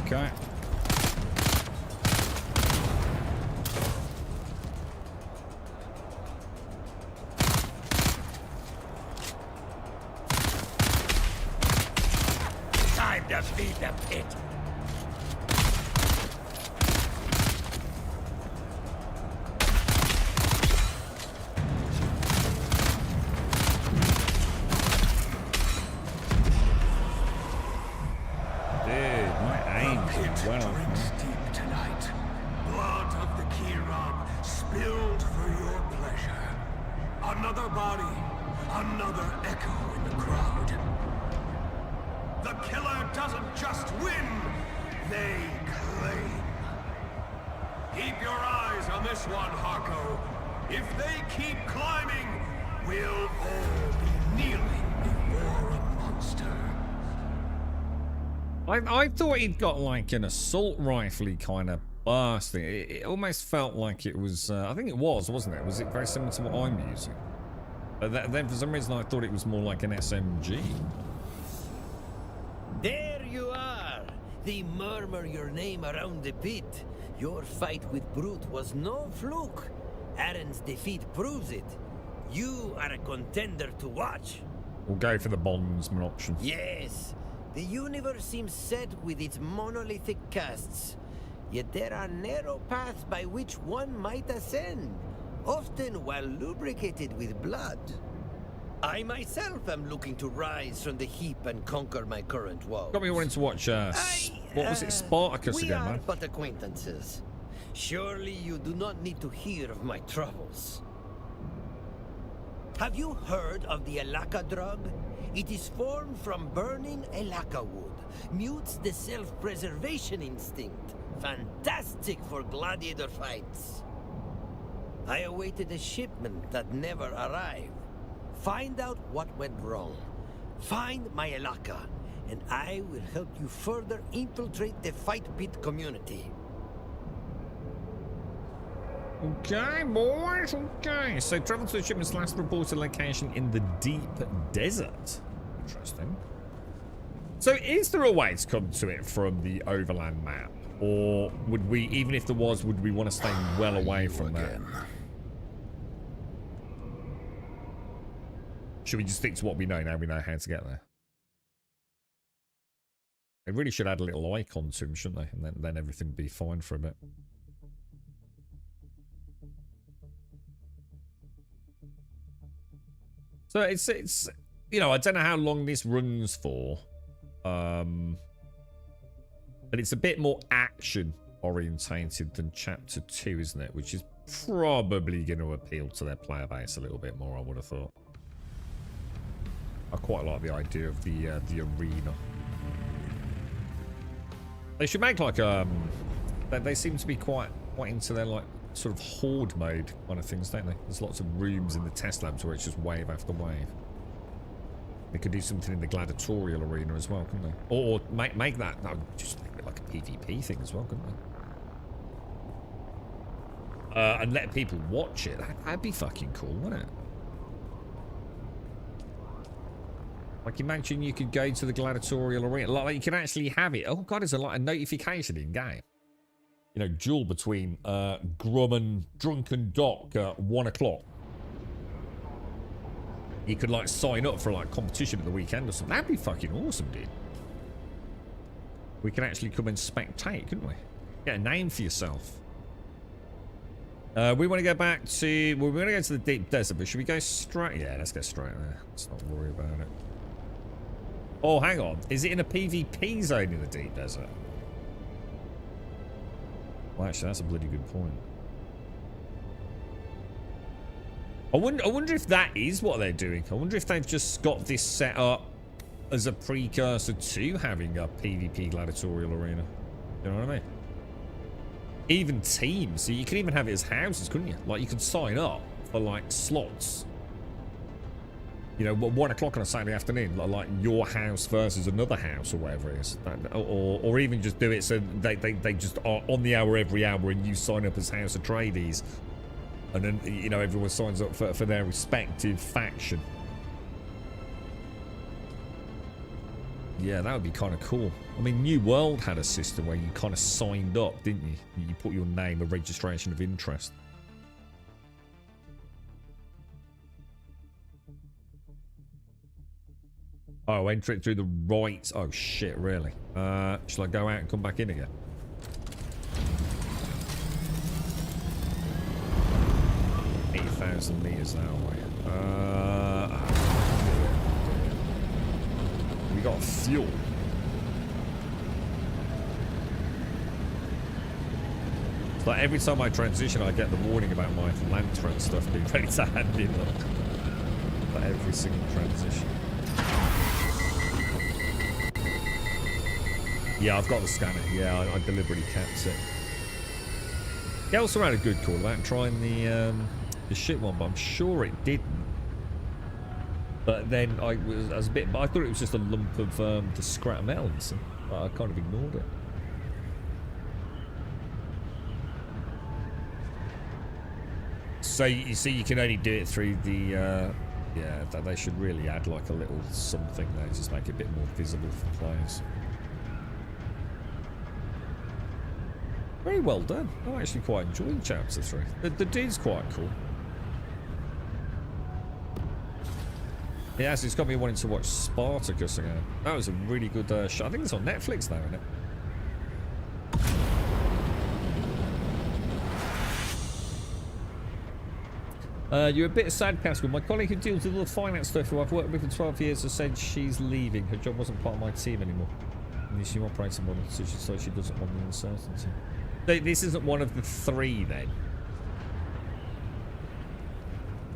Okay. Time to feed the pit. Tonight, blood of the Kiram spilled for your pleasure. Another body, another echo in the crowd. The killer doesn't just win, they claim. Keep your eyes on this one, Harko. If they keep climbing, we'll all be kneeling before a monster. I thought he'd got like an assault rifle kind of burst thing. It almost felt like it was, I think it was, wasn't it? Was it very similar to what I'm using? But then for some reason I thought it was more like an SMG. There you are! They murmur your name around the pit. Your fight with Brute was no fluke. Aaron's defeat proves it. You are a contender to watch. We'll go for the bondsman option. Yes. The universe seems set with its monolithic castes. Yet there are narrow paths by which one might ascend, often while lubricated with blood. I myself am looking to rise from the heap and conquer my current woes. Got me wanting to watch, what was it, Spartacus we again, are man? but acquaintances. Surely you do not need to hear of my troubles. Have you heard of the Elaka drug? It is formed from burning Elaka wood. Mutes the self-preservation instinct. Fantastic for gladiator fights. I awaited a shipment that never arrived. Find out what went wrong. Find my Elaka, and I will help you further infiltrate the fight pit community. Okay, boys, okay. So travel to the shipment's last reported location in the deep desert. Interesting. So is there a way to come to it from the overland map? Or would we, even if there was, would we want to stay well away from that? Should we just stick to what we know now we know how to get there? They really should add a little icon to him, shouldn't they? And then everything would be fine for a bit. So it's you know, I don't know how long this runs for. But it's a bit more action orientated than chapter 2, isn't it? Which is probably going to appeal to their player base a little bit more, I would have thought. I quite like the idea of the arena. They should make like they seem to be quite into their like sort of horde mode kind of things, don't they? There's lots of rooms in the test labs where it's just wave after wave. They could do something in the gladiatorial arena as well, couldn't they? Or make that, no, just make it like a PvP thing as well, couldn't they? And let people watch it. That'd be fucking cool, wouldn't it? Like, imagine you could go to the gladiatorial arena. Like, you can actually have it. Oh, God, there's a notification in-game. You know, duel between Grum and Drunken Doc at 1 o'clock. You could, like, sign up for, like, competition at the weekend or something. That'd be fucking awesome, dude. We can actually come and spectate, couldn't we? Get a name for yourself. We want to go back to... Well, we're going to go to the deep desert, but should we go straight... Yeah, let's go straight there. Let's not worry about it. Oh, hang on. Is it in a PvP zone in the deep desert? Well, actually, that's a bloody good point. I wonder if that is what they're doing. I wonder if they've just got this set up as a precursor to having a PvP gladiatorial arena. You know what I mean? Even teams. So you can even have it as houses, couldn't you? Like, you could sign up for, like, slots. You know, 1 o'clock on a Saturday afternoon, like your house versus another house or whatever it is. Or even just do it so they just are on the hour every hour and you sign up as House of Trades. And then, you know, everyone signs up for their respective faction. Yeah, that would be kind of cool. I mean, New World had a system where you kind of signed up, didn't you? You put your name, a registration of interest. Oh, enter it through the right. Oh, shit, really? Shall I go out and come back in again? $8,000 meters that way. We got fuel. It's like every time I transition, I get the warning about my lantern stuff being ready to hand in. Like every single transition. Yeah, I've got the scanner. Yeah, I deliberately kept it. He also had a good call about trying the shit one, but I'm sure it didn't. But then I was a bit. I thought it was just a lump of the scrap metal, so I kind of ignored it. So you see, you can only do it through the. Yeah, they should really add like a little something there, just make it a bit more visible for players. Very well done. I actually quite enjoyed chapter 3. The dude's quite cool. Yeah, so it's got me wanting to watch Spartacus again. That was a really good show. I think it's on Netflix now, isn't it? You're a bit sad, Pascal. My colleague who deals with all the finance stuff, who I've worked with for 12 years, has said she's leaving. Her job wasn't part of my team anymore. And she operates a model, so she doesn't want the uncertainty. This isn't one of the 3 then.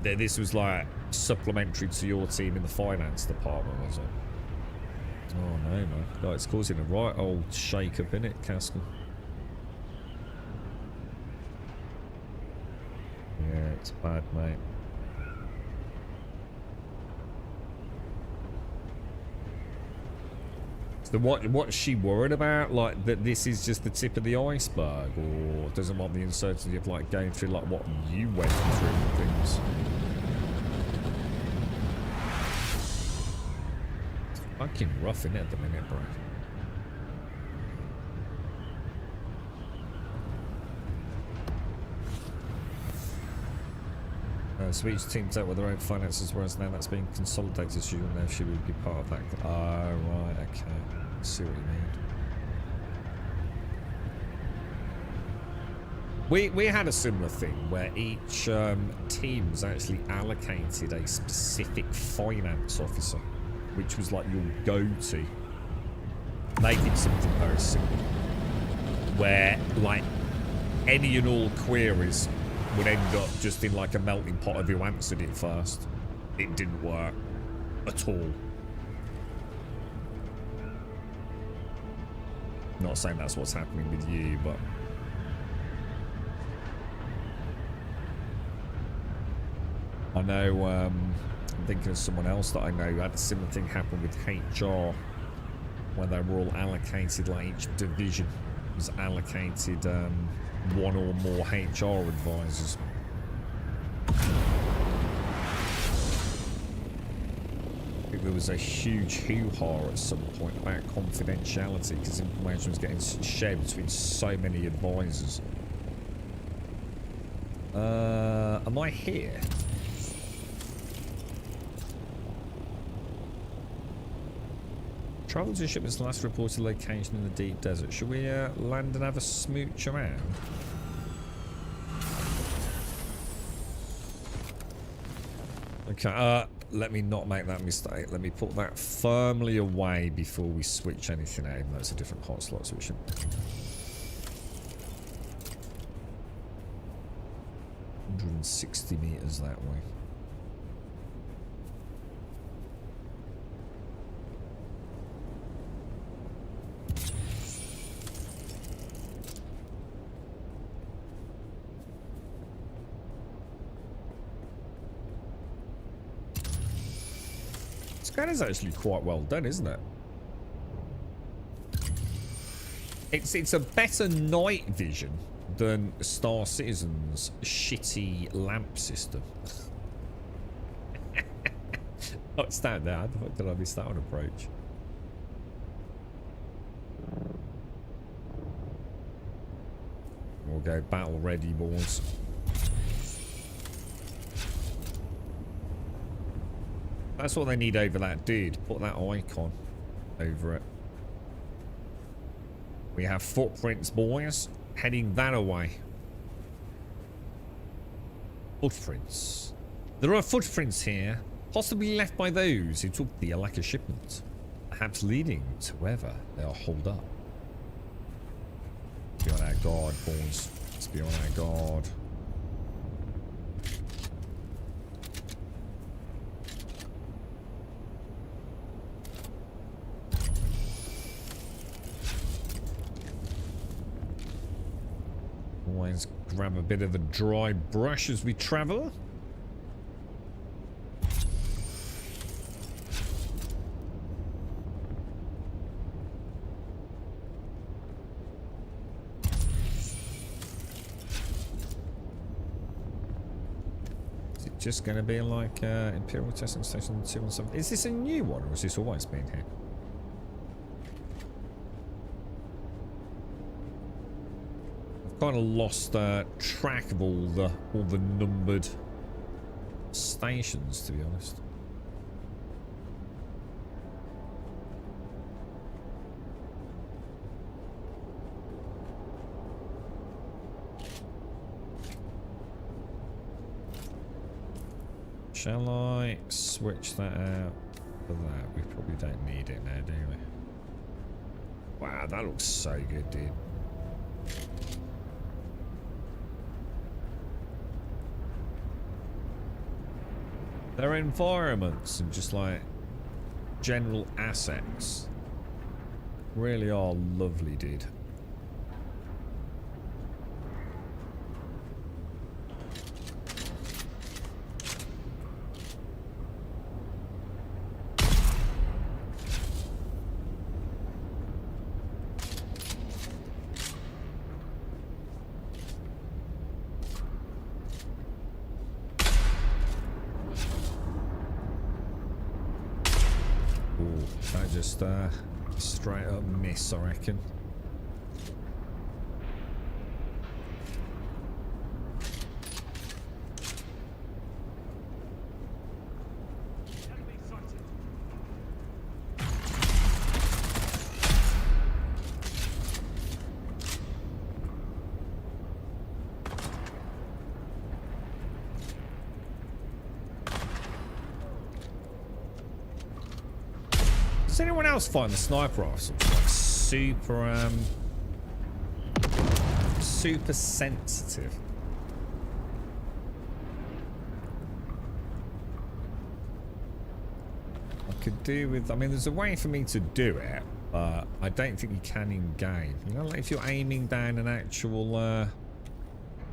This was like supplementary to your team in the finance department, was it? Oh no, man. No, it's causing a right old shake up in it, Castle. Yeah, it's bad, mate. So what's she worried about? Like that this is just the tip of the iceberg, or doesn't want the uncertainty of like going through like what you went through and things? It's fucking rough in it at the minute, bro. So each team dealt with their own finances, whereas now that's being consolidated, so you'll know she would be part of that. Oh, right, okay. I see what you mean. We had a similar thing where each team was actually allocated a specific finance officer, which was like your go-to. They did something very similar, where like any and all queries would end up just in like a melting pot of who answered it first. It didn't work at all. Not saying that's what's happening with you, but I know, I'm thinking of someone else that I know who had a similar thing happen with HR, where they were all allocated, like each division was allocated one or more HR advisors. I think there was a huge hoo-ha at some point about confidentiality because information was getting shared between so many advisors. Am I here? Travel to shipment's last reported location in the deep desert. Should we land and have a smooch around? Okay, let me not make that mistake. Let me put that firmly away before we switch anything out. That's a different hot slot, so we should. 160 meters that way. That is actually quite well done, isn't it? It's a better night vision than Star Citizen's shitty lamp system. Oh, it's down there. How the fuck did I miss that on approach? We'll go battle ready, boys. That's what they need over that dude. Put that icon over it. We have footprints, boys. Heading that away. Footprints. There are footprints here, possibly left by those who took the Alaka shipment. Perhaps leading to wherever they are holed up. Let's be on our guard, boys. Let's be on our guard. Always grab a bit of a dry brush as we travel. Is it just going to be like Imperial Testing Station 217? Is this a new one or has this always been here? Kind of lost track of all the numbered stations, to be honest. Shall I switch that out for that? We probably don't need it now, do we? Wow, that looks so good, dude. Their environments and just like general assets really are lovely, dude. Just straight up miss, I reckon. Does anyone else find the sniper rifles like super sensitive? I could do with, I mean, there's a way for me to do it, but I don't think you can in game. You know, like if you're aiming down an actual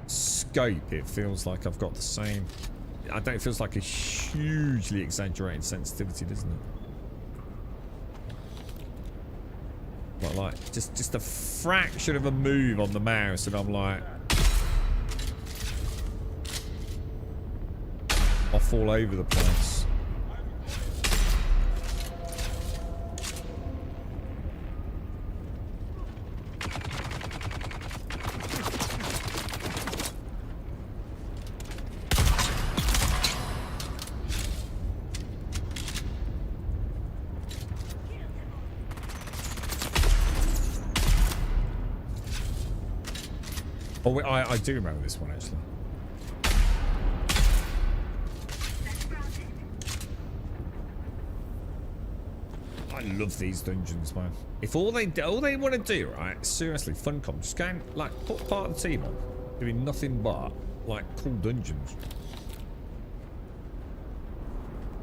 scope, it feels like I've got the same. I don't. It feels like a hugely exaggerated sensitivity, doesn't it? But like just a fraction of a move on the mouse, and I'm like off all over the place. Oh, I do remember this one, actually. I love these dungeons, man. If all they want to do, right, seriously, Funcom, just go and, like, put part of the team on, doing nothing but, like, cool dungeons.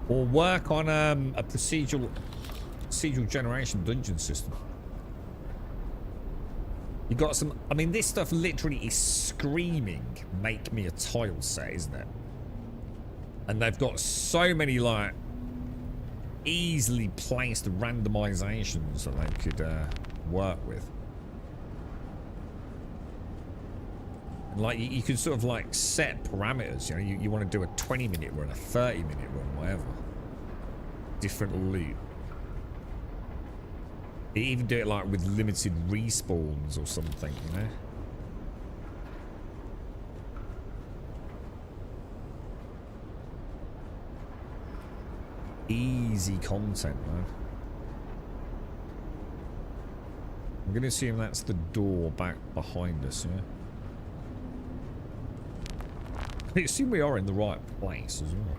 Or work on a procedural generation dungeon system. You got some, I mean, this stuff literally is screaming, make me a tile set, isn't it? And they've got so many, like, easily placed randomizations that they could work with. Like, you could sort of, like, set parameters, you know, you want to do a 20-minute run, a 30-minute run, whatever. Different loot. You even do it like with limited respawns or something, you know? Easy content, man. I'm gonna assume that's the door back behind us, yeah? I assume we are in the right place as well.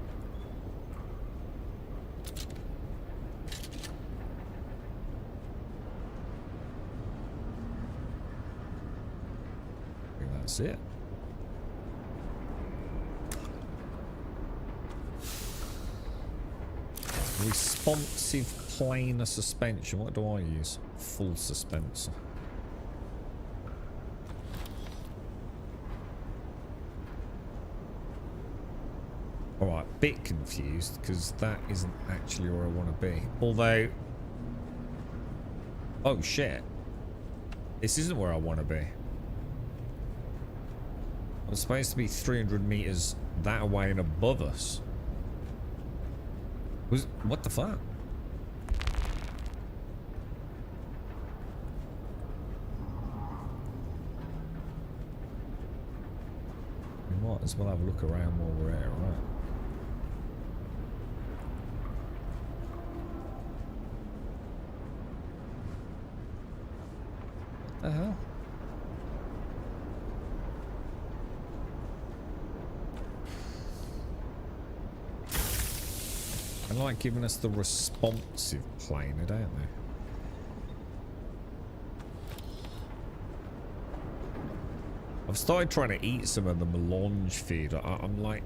That's it. Responsive planar suspension. What do I use? Full suspense. Alright, bit confused because that isn't actually where I want to be. Although, oh shit, this isn't where I want to be. I'm supposed to be 300 meters that way and above us. What the fuck? We might as well have a look around while we're here, right? What the hell? They like giving us the responsive planar, don't they? I've started trying to eat some of the melange feed. I'm like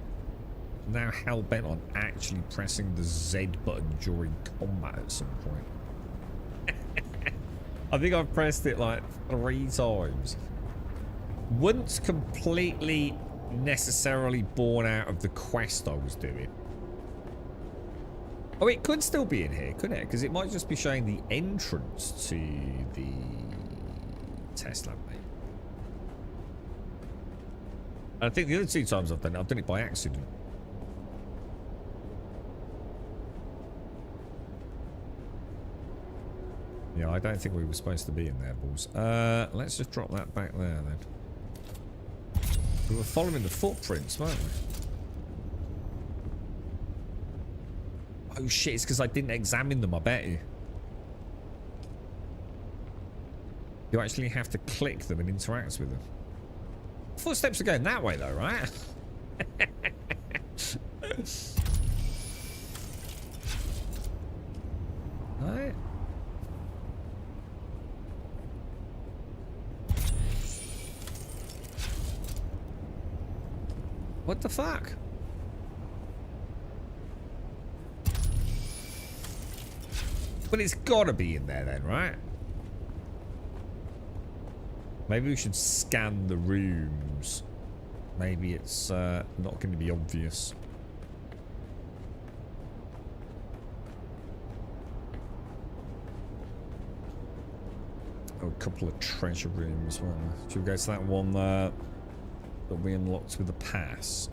now hell-bent on actually pressing the Z button during combat at some point. I think I've pressed it like 3 times. Once completely necessarily born out of the quest I was doing. Oh, it could still be in here, couldn't it? Because it might just be showing the entrance to the test lab, mate. I think the other 2 times I've done it by accident. Yeah, I don't think we were supposed to be in there, balls. Let's just drop that back there, then. We were following the footprints, weren't we? Oh shit, it's because I didn't examine them, I bet you. You actually have to click them and interact with them. Footsteps are going that way though, right? Right? What the fuck? But it's gotta be in there then, right? Maybe we should scan the rooms. Maybe it's not going to be obvious. Oh, a couple of treasure rooms. Well, should we go to that one that we unlocked with the pass?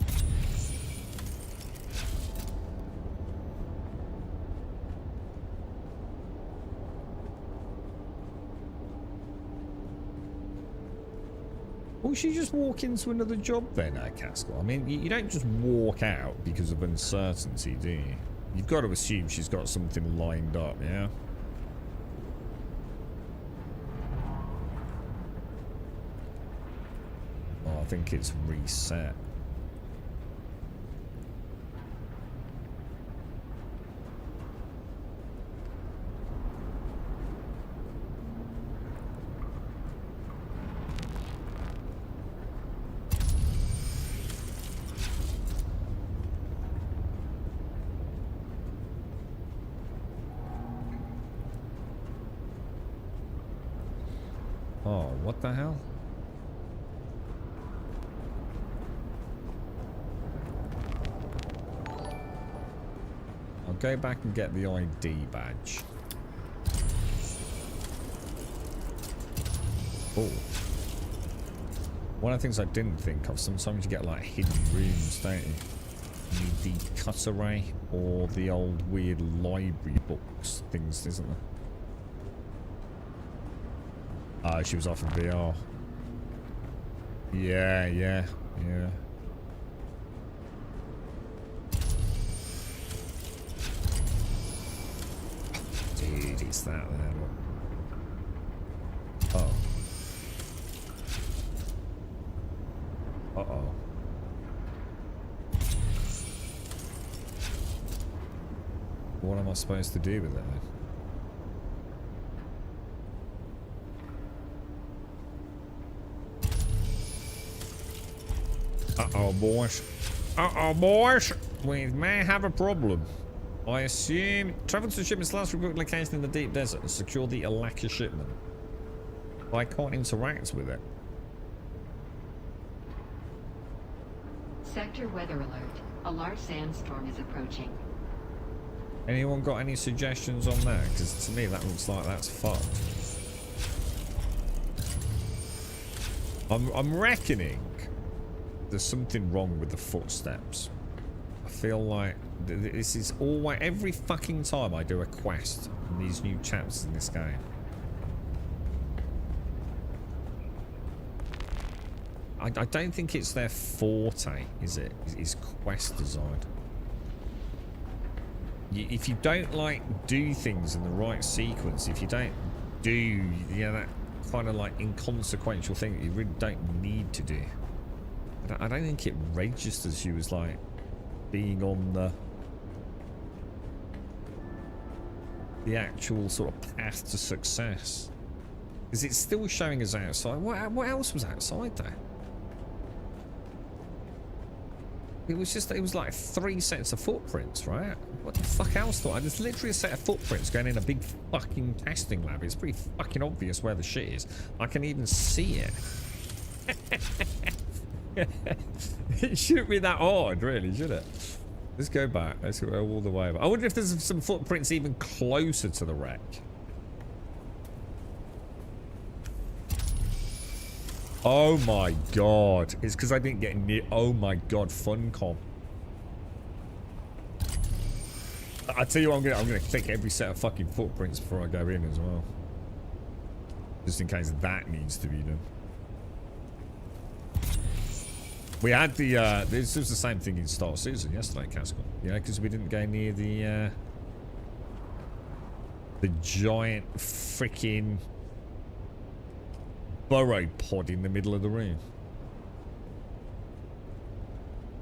Or should you just walk into another job then, Caskell? I mean, you don't just walk out because of uncertainty, do you? You've got to assume she's got something lined up, yeah? Oh, I think it's reset. Oh, what the hell? I'll go back and get the ID badge. Oh. One of the things I didn't think of, sometimes you get like hidden rooms, don't you? You need the cut array or the old weird library books things, isn't there? Oh, she was off in VR. Yeah. Dude, it's that there, look. Oh. Uh-oh. What am I supposed to do with it then? Uh-oh, boys. Uh-oh, boys. We may have a problem. I assume travel to the shipment's last reported location in the deep desert and secure the Alaka shipment. But I can't interact with it. Sector weather alert. A large sandstorm is approaching. Anyone got any suggestions on that? Because to me that looks like that's fucked. I'm reckoning there's something wrong with the footsteps. I feel like this is always every fucking time I do a quest in these new chapters in this game. I don't think it's their forte, is it? Is quest design. If you don't like do things in the right sequence, if you don't do that kind of like inconsequential thing that you really don't need to do, I don't think it registers you as like being on the actual sort of path to success. Because it's still showing us outside. What else was outside there? It was like 3 sets of footprints, right? What the fuck else thought? There's literally a set of footprints going in a big fucking testing lab. It's pretty fucking obvious where the shit is. I can even see it. It shouldn't be that hard, really, should it? Let's go back. Let's go all the way back. I wonder if there's some footprints even closer to the wreck. Oh my god. It's because I didn't get near. Oh my god, Funcom. I tell you what, I'm gonna click every set of fucking footprints before I go in as well. Just in case that needs to be done. We had the, this was the same thing in Star Citizen yesterday, Caskell. You know, because we didn't go near the giant freaking burrow pod in the middle of the room.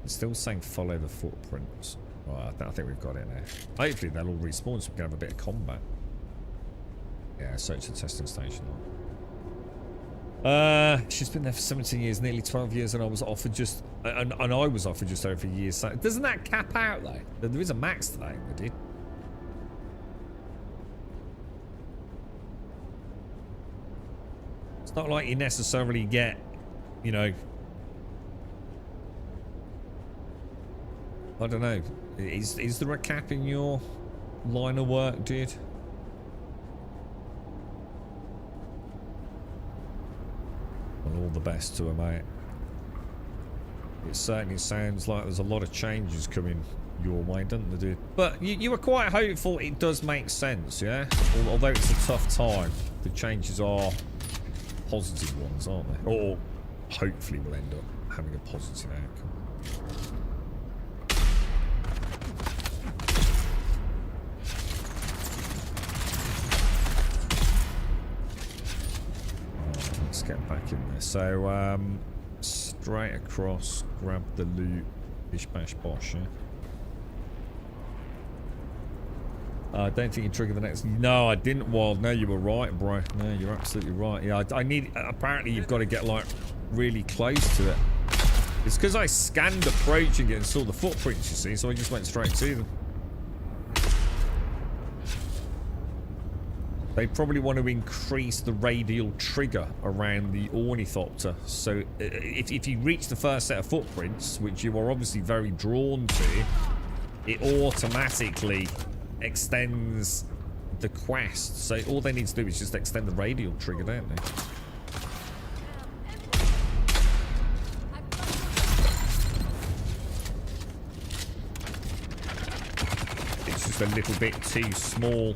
It's still saying follow the footprints. Well, I think we've got it now. Hopefully they'll all respawn so we can have a bit of combat. Yeah, search the testing station. She's been there for 17 years, nearly 12 years, and I was offered just, and I was offered just over a year. So doesn't that cap out though? There is a max to that, dude. It's not like you necessarily get, you know, I don't know. Is there a cap in your line of work, dude? Well, all the best to her, mate. It certainly sounds like there's a lot of changes coming your way, doesn't there, dude? But you were quite hopeful it does make sense, yeah? Although it's a tough time, the changes are positive ones, aren't they? Or hopefully we'll end up having a positive outcome. Let's get back in there. So, straight across, grab the loot, bish bash bosh, yeah? I don't think you triggered the next. No, I didn't, Wild. No, you were right, bro. No, you're absolutely right. Yeah, I need. Apparently, you've got to get like really close to it. It's because I scanned approaching it and saw the footprints, you see, so I just went straight to them. They probably want to increase the radial trigger around the ornithopter. So if you reach the first set of footprints, which you are obviously very drawn to, it automatically extends the quest. So all they need to do is just extend the radial trigger, don't they? It's just a little bit too small.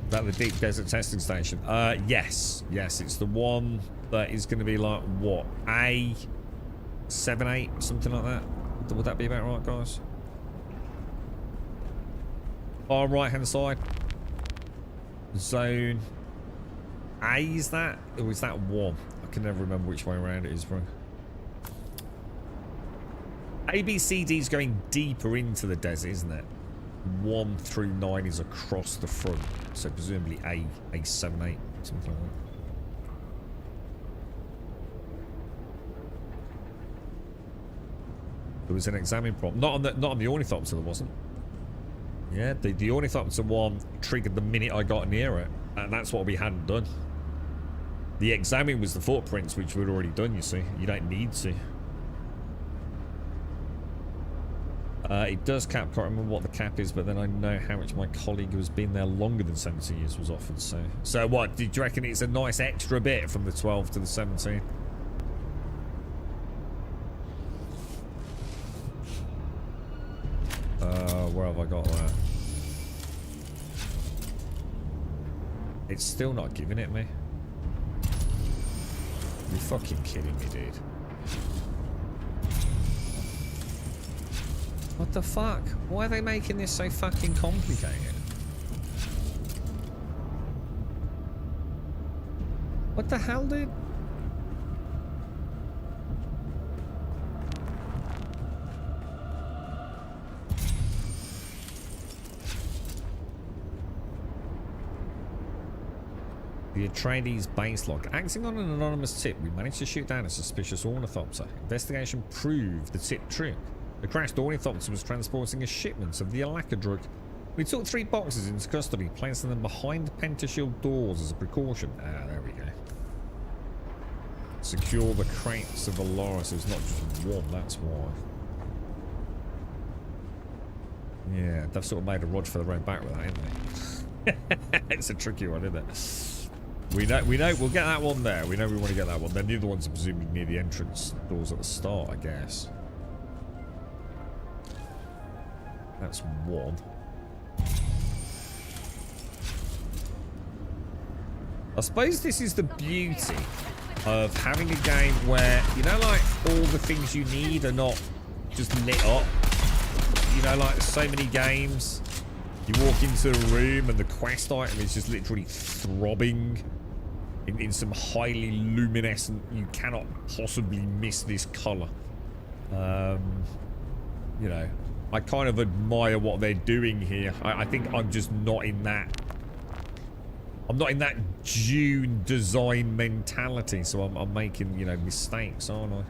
Is that the deep desert testing station? Yes, it's the one that is going to be like what, A78, something like that. Would that be about right, guys? Far right hand side, zone A, is that, or is that 1? I can never remember which way around it is, bro. A, B, C, D is going deeper into the desert, isn't it? 1 through 9 is across the front, so presumably A78, something like that. There was an examine problem. Not on the ornithopter, there wasn't. Yeah, the ornithopter one triggered the minute I got near it, and that's what we hadn't done. The examine was the footprints, which we'd already done, you see. You don't need to. It does cap, can't remember what the cap is, but then I know how much my colleague who's been there longer than 17 years was offered, so what, do you reckon it's a nice extra bit from the 12 to the 17? Where have I got that? It's still not giving it me. You're fucking kidding me, dude. What the fuck? Why are they making this so fucking complicated? What the hell, dude? The Atreides base log. Acting on an anonymous tip, we managed to shoot down a suspicious ornithopter. Investigation proved the tip true. The crashed ornithopter was transporting a shipment of the Alaka drug. We took 3 boxes into custody, placing them behind pentashield doors as a precaution. Ah, there we go. Secure the crates of Alara, so it's not just one, that's why. Yeah, they've sort of made a rod for their own back with that, ain't they? It's a tricky one, isn't it? We know, we'll get that one there. We know we want to get that one. Then the other ones are presumably near the entrance doors at the start, I guess. That's 1. I suppose this is the beauty of having a game where, you know, like, all the things you need are not just lit up. You know, like, so many games, you walk into a room and the quest item is just literally throbbing in some highly luminescent, you cannot possibly miss this colour. You know, I kind of admire what they're doing here. I think I'm just not in that. I'm not in that Dune design mentality, so I'm making, you know, mistakes, aren't I?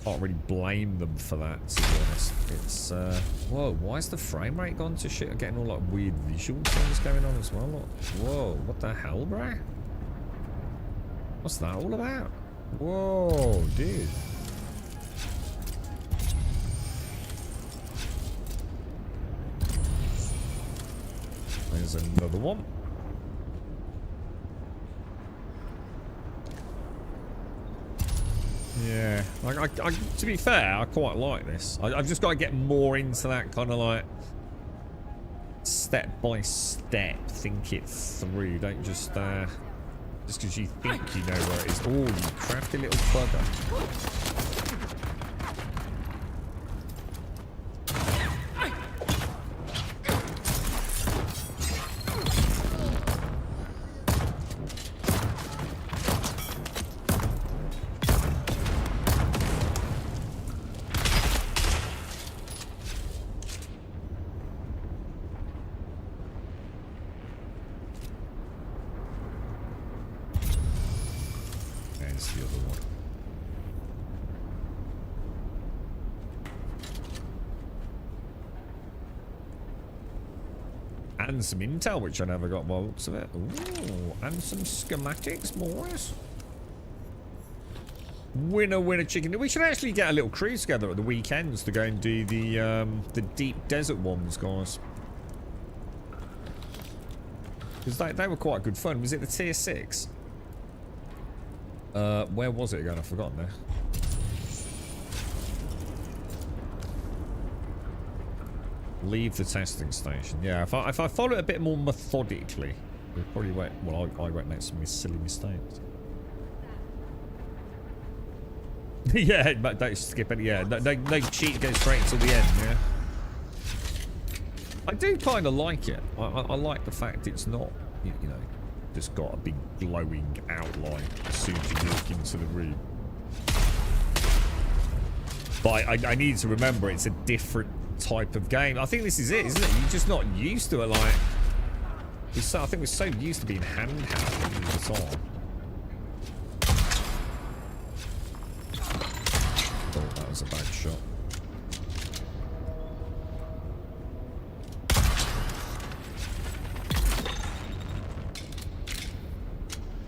Can't really blame them for that, to be honest. It's, whoa, why is the frame rate gone to shit? I'm getting all like weird visual things going on as well. Whoa, what the hell, bro? What's that all about? Whoa, dude. There's another one. Yeah, to be fair, I quite like this. I've just got to get more into that kind of like step by step, think it through. Don't just because you think you know where it is. Oh, you crafty little bugger. And some intel, which I never got by the looks of it. Ooh, and some schematics, boys. Winner, winner, chicken. We should actually get a little crew together at the weekends to go and do the deep desert ones, guys. Because they were quite good fun. Was it the tier 6? Where was it again? I've forgotten now. Leave the testing station. Yeah, if I follow it a bit more methodically, we probably won't. Well, I won't make some silly mistakes. Yeah, but don't skip any. Yeah, no cheat. Go straight to the end. Yeah. I do kind of like it. I like the fact it's not, you know, just got a big glowing outline as soon as you walk into the room. But I need to remember it's a different type of game. I think this is it, isn't it? You're just not used to it. Like, I think we're so used to being handheld all the time. Oh, that was a bad shot.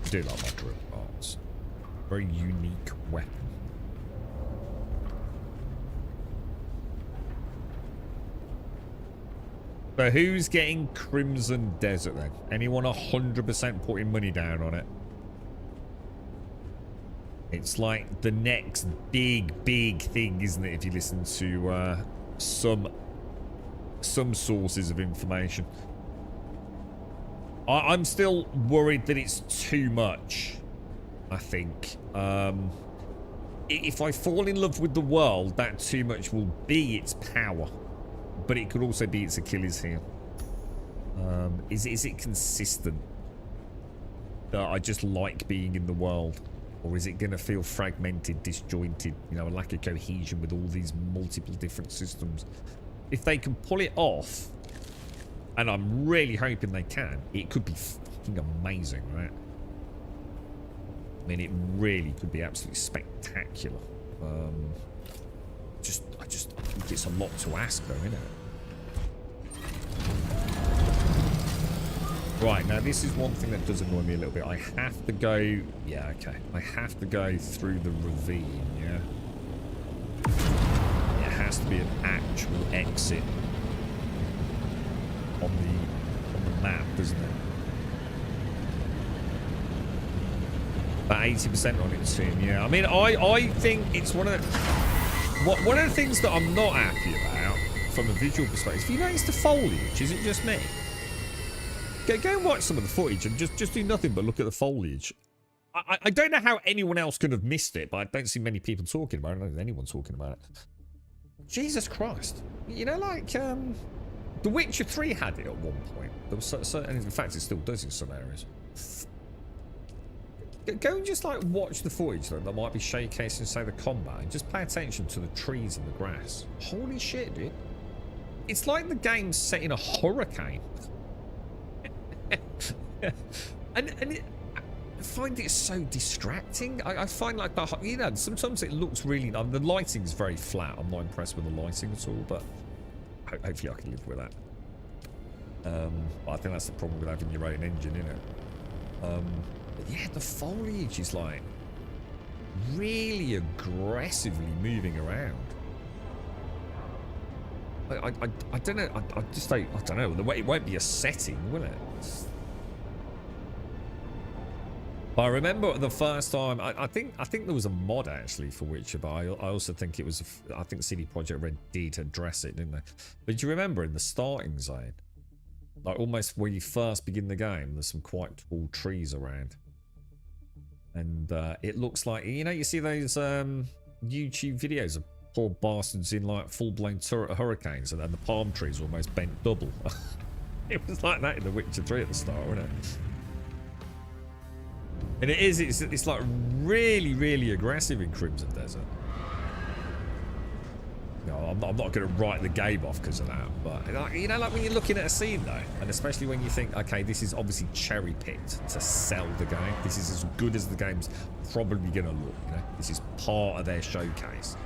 I do like my drill parts. Very unique weapon. So who's getting Crimson Desert then? Anyone 100% putting money down on it? It's like the next big thing, isn't it? If you listen to some sources of information. I'm still worried that it's too much, I think. If I fall in love with the world, that too much will be its power. But it could also be its Achilles heel. Is it consistent? I just like being in the world. Or is it going to feel fragmented, disjointed, you know, a lack of cohesion with all these multiple different systems? If they can pull it off, and I'm really hoping they can, it could be fucking amazing, right? I mean, it really could be absolutely spectacular. I think it's a lot to ask, though, isn't it? Right, now this is one thing that does annoy me a little bit. I have to go... Yeah, okay. I have to go through the ravine, yeah? It has to be an actual exit on the map, doesn't it? About 80% on it soon, yeah. I mean, I think it's one of the things that I'm not happy about from a visual perspective. If you notice the foliage, is it just me? Go and watch some of the footage and just do nothing but look at the foliage. I don't know how anyone else could have missed it, but I don't see many people talking about it. I don't know if anyone talking about it. Jesus Christ. You know, like, The Witcher 3 had it at one point. There was certain, in fact, it still does in some areas. Go and just like watch the footage that might be showcasing, say, the combat, and just pay attention to the trees and the grass. Holy shit, dude. It's like the game's set in a hurricane. and I find it so distracting. I find like the, you know, sometimes it looks really, the lighting's very flat. I'm not impressed with the lighting at all, but hopefully I can live with that. But I think that's the problem with having your own engine, isn't it? But yeah, the foliage is like really aggressively moving around. I don't know. I don't know. It won't be a setting, will it? But I remember the first time. I think there was a mod actually for Witcher, but I also think it was. I think CD Projekt Red did address it, didn't they? But do you remember in the starting zone, like almost when you first begin the game, there's some quite tall trees around, and it looks like, you know, you see those YouTube videos of poor bastards in like full-blown hurricanes, and the palm trees almost bent double. It was like that in The Witcher 3 at the start, wasn't it? And it's like really, really aggressive in Crimson Desert. No, I'm not going to write the game off because of that, but you know, like when you're looking at a scene though, and especially when you think, okay, this is obviously cherry-picked to sell the game. This is as good as the game's probably going to look. You know, this is part of their showcase.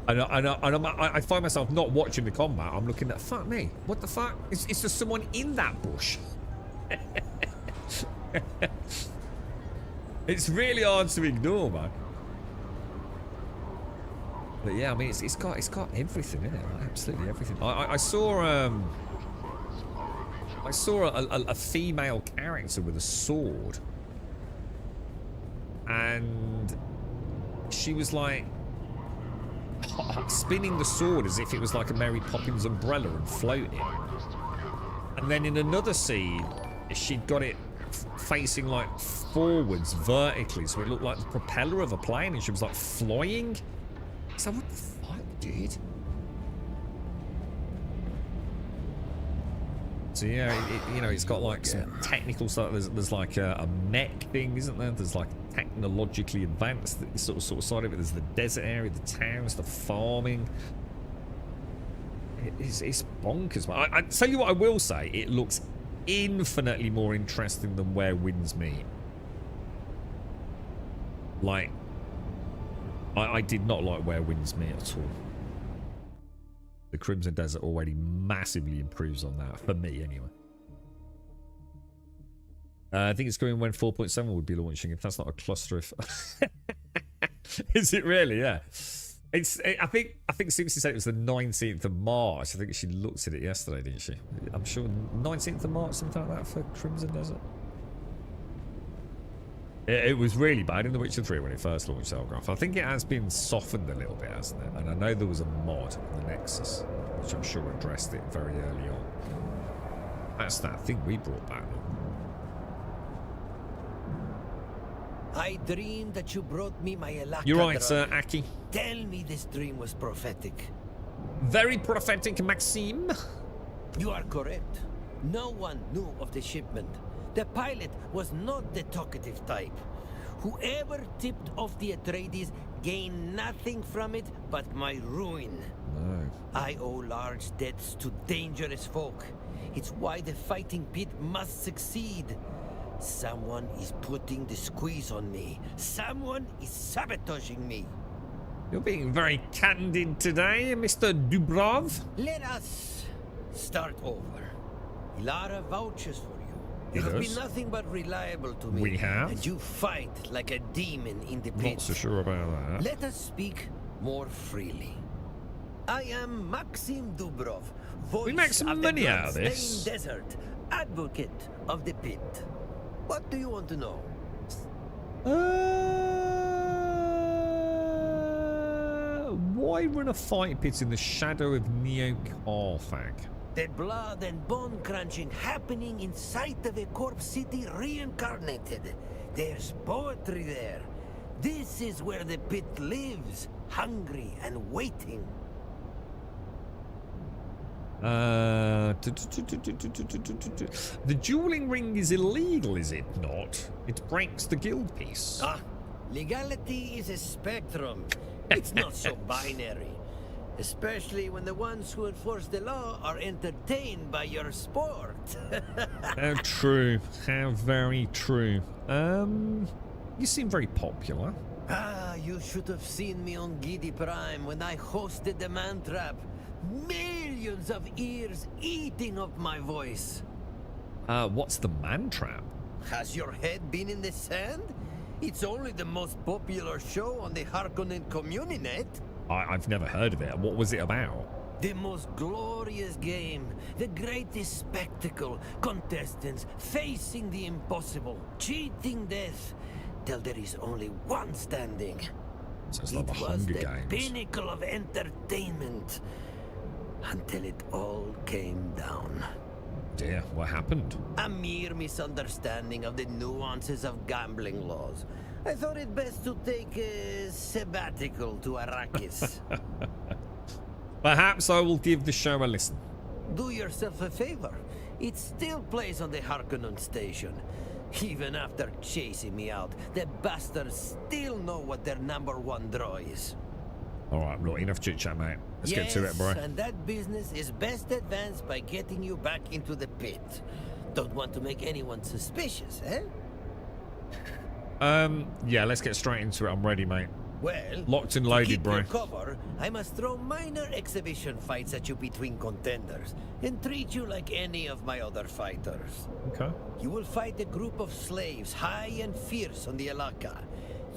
And I find myself not watching the combat. I'm looking at, fuck me, what the fuck? Is there someone in that bush? It's really hard to ignore, man. But yeah, I mean, it's got everything in it, like, absolutely everything. I saw a female character with a sword, and she was like spinning the sword as if it was like a Mary Poppins umbrella and floating. And then in another scene, she'd got it facing like forwards vertically, so it looked like the propeller of a plane, and she was like flying. So what the fuck, dude? So yeah, you know, it's got like some technical stuff. There's like a mech thing, isn't there? There's like technologically advanced sort of side of it. There's the desert area, the towns, the farming. It's bonkers, man. I tell you what, I will say, it looks infinitely more interesting than Where Winds Meet. Like, I did not like Where Winds Meet at all. The Crimson Desert already massively improves on that, for me anyway. I think it's going when 4.7 would be launching, if that's not a cluster of... Is it really? Yeah. I think Simpson said it was the 19th of March. I think she looked at it yesterday, didn't she? I'm sure 19th of March, something like that for Crimson Desert. It was really bad in The Witcher 3 when it first launched Elgraph. I think it has been softened a little bit, hasn't it? And I know there was a mod, the Nexus, which I'm sure addressed it very early on. That's that thing we brought back. I dreamed that you brought me my Elaka. You're right, sir, Aki. Tell me this dream was prophetic. Very prophetic, Maxime. You are correct. No one knew of the shipment. The pilot was not the talkative type. Whoever tipped off the Atreides gained nothing from it but my ruin. No. I owe large debts to dangerous folk. It's why the fighting pit must succeed. Someone is putting the squeeze on me. Someone is sabotaging me. You're being very candid today, Mr. Dubrov. Let us start over. Ilara vouches for you. You have been nothing but reliable to me. We have. And you fight like a demon in the pit. Not so sure about that. Let us speak more freely. I am Maxim Dubrov, voice we make some of money the out of this. Desert, advocate of the pit. What do you want to know? Why run a fight pit in the shadow of Neo-Carthag? The blood and bone crunching happening inside of a corpse city reincarnated. There's poetry there. This is where the pit lives, hungry and waiting. The dueling ring is illegal, is it not? It breaks the guild peace. Ah, legality is a spectrum. It's not so binary. Especially when the ones who enforce the law are entertained by your sport. How true. How very true. You seem very popular. Ah, you should have seen me on Giddy Prime when I hosted the Man Trap. Millions of ears eating up my voice. What's the Man Trap? Has your head been in the sand? It's only the most popular show on the Harkonnen Communinet. I've never heard of it. What was it about? The most glorious game, the greatest spectacle, contestants facing the impossible, cheating death, till there is only one standing. Sounds like the It was Hunger the Games. pinnacle of entertainment, until it all came down. Dear, what happened? A mere misunderstanding of the nuances of gambling laws. I thought it best to take a sabbatical to Arrakis. Perhaps I will give the show a listen. Do yourself a favor. It still plays on the Harkonnen station. Even after chasing me out, the bastards still know what their #1 draw is. Alright, look, enough chit-chat, mate. Let's get to it, bro. And that business is best advanced by getting you back into the pit. Don't want to make anyone suspicious, eh? Yeah, let's get straight into it. I'm ready, mate. Well, Locked and to loaded, keep bro. your cover, I must throw minor exhibition fights at you between contenders and treat you like any of my other fighters. Okay. You will fight a group of slaves, high and fierce on the Alaka.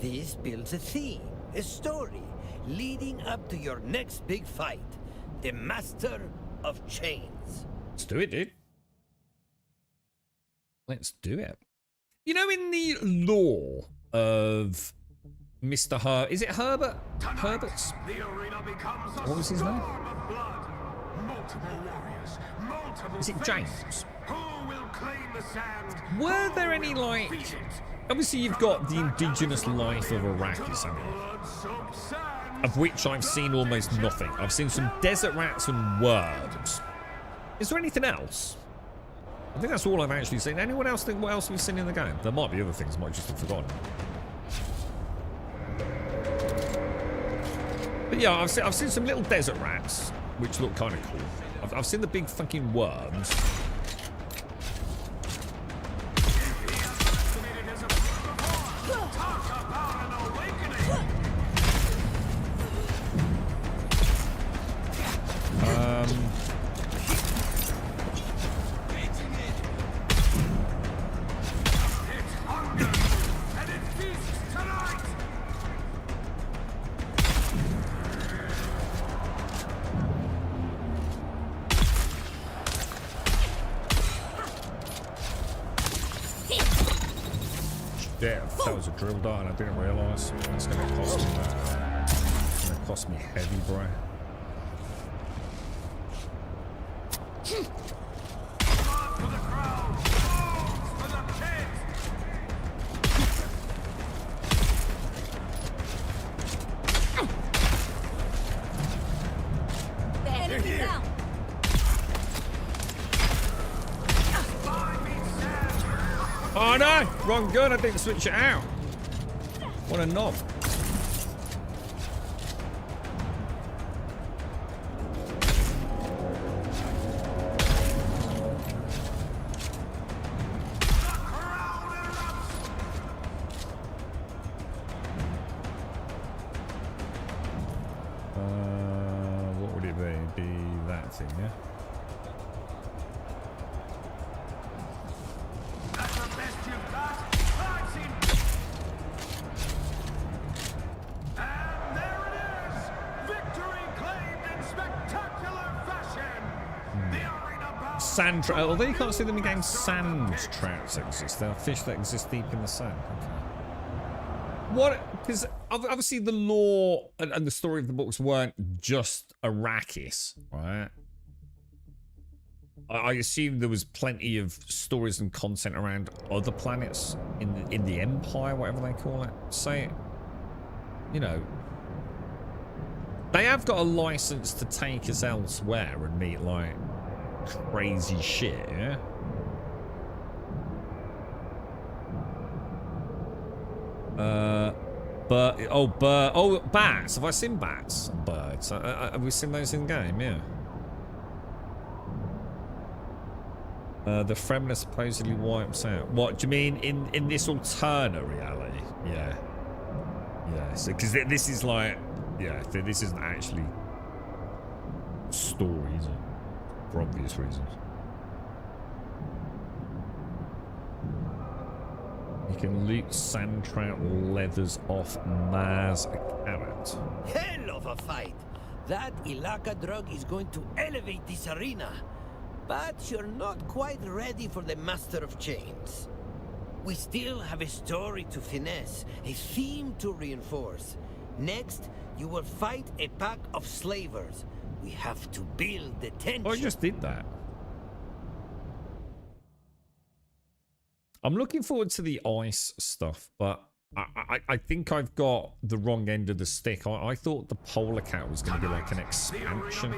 This builds a theme, a story, leading up to your next big fight, the Master of Chains. Let's do it, dude. Let's do it. You know, in the lore of Mr. Is it Herbert? Herbert's? The arena becomes a What was his name? storm of blood. Multiple warriors, multiple Is it fates. James? Who will claim the sand? Were Who there any, will like... beat it? Obviously, you've got the indigenous life of Arrakis, haven't you? Blood-soaked sand. Of which I've seen almost nothing. I've seen some desert rats and worms. Is there anything else? I think that's all I've actually seen. Anyone else think what else we've seen in the game? There might be other things I might just have forgotten. But yeah, I've seen some little desert rats, which look kind of cool. I've seen the big fucking worms. That was a drill dart and I didn't realise. That's going to cost me. It's going to cost me heavy, bro. Oh no! Wrong gun, I didn't switch it out. What a knob. What would it be? Be that thing, yeah? Sand trout. Although you can't see them in game, sand trouts exist. There are fish that exist deep in the sand. Okay. What? Because obviously the lore and the story of the books weren't just Arrakis, right? I assume there was plenty of stories and content around other planets in the Empire, whatever they call it. Say, you know, they have got a license to take us elsewhere and meet like crazy shit, yeah? Bats. Have I seen bats? Birds. Have we seen those in game? Yeah. The Fremler supposedly wipes out. What do you mean in this alternate reality? Yeah. Yeah. So because this is like, yeah, this isn't actually story, is it? For obvious reasons. You can loot sand trout leathers off Mars Carrot. Hell of a fight! That Ilaka drug is going to elevate this arena. But you're not quite ready for the Master of Chains. We still have a story to finesse, a theme to reinforce. Next, you will fight a pack of slavers. We have to build the tension. I just did that. I'm looking forward to the ice stuff, but I think I've got the wrong end of the stick. I thought the Polar Cat was going to be like an expansion.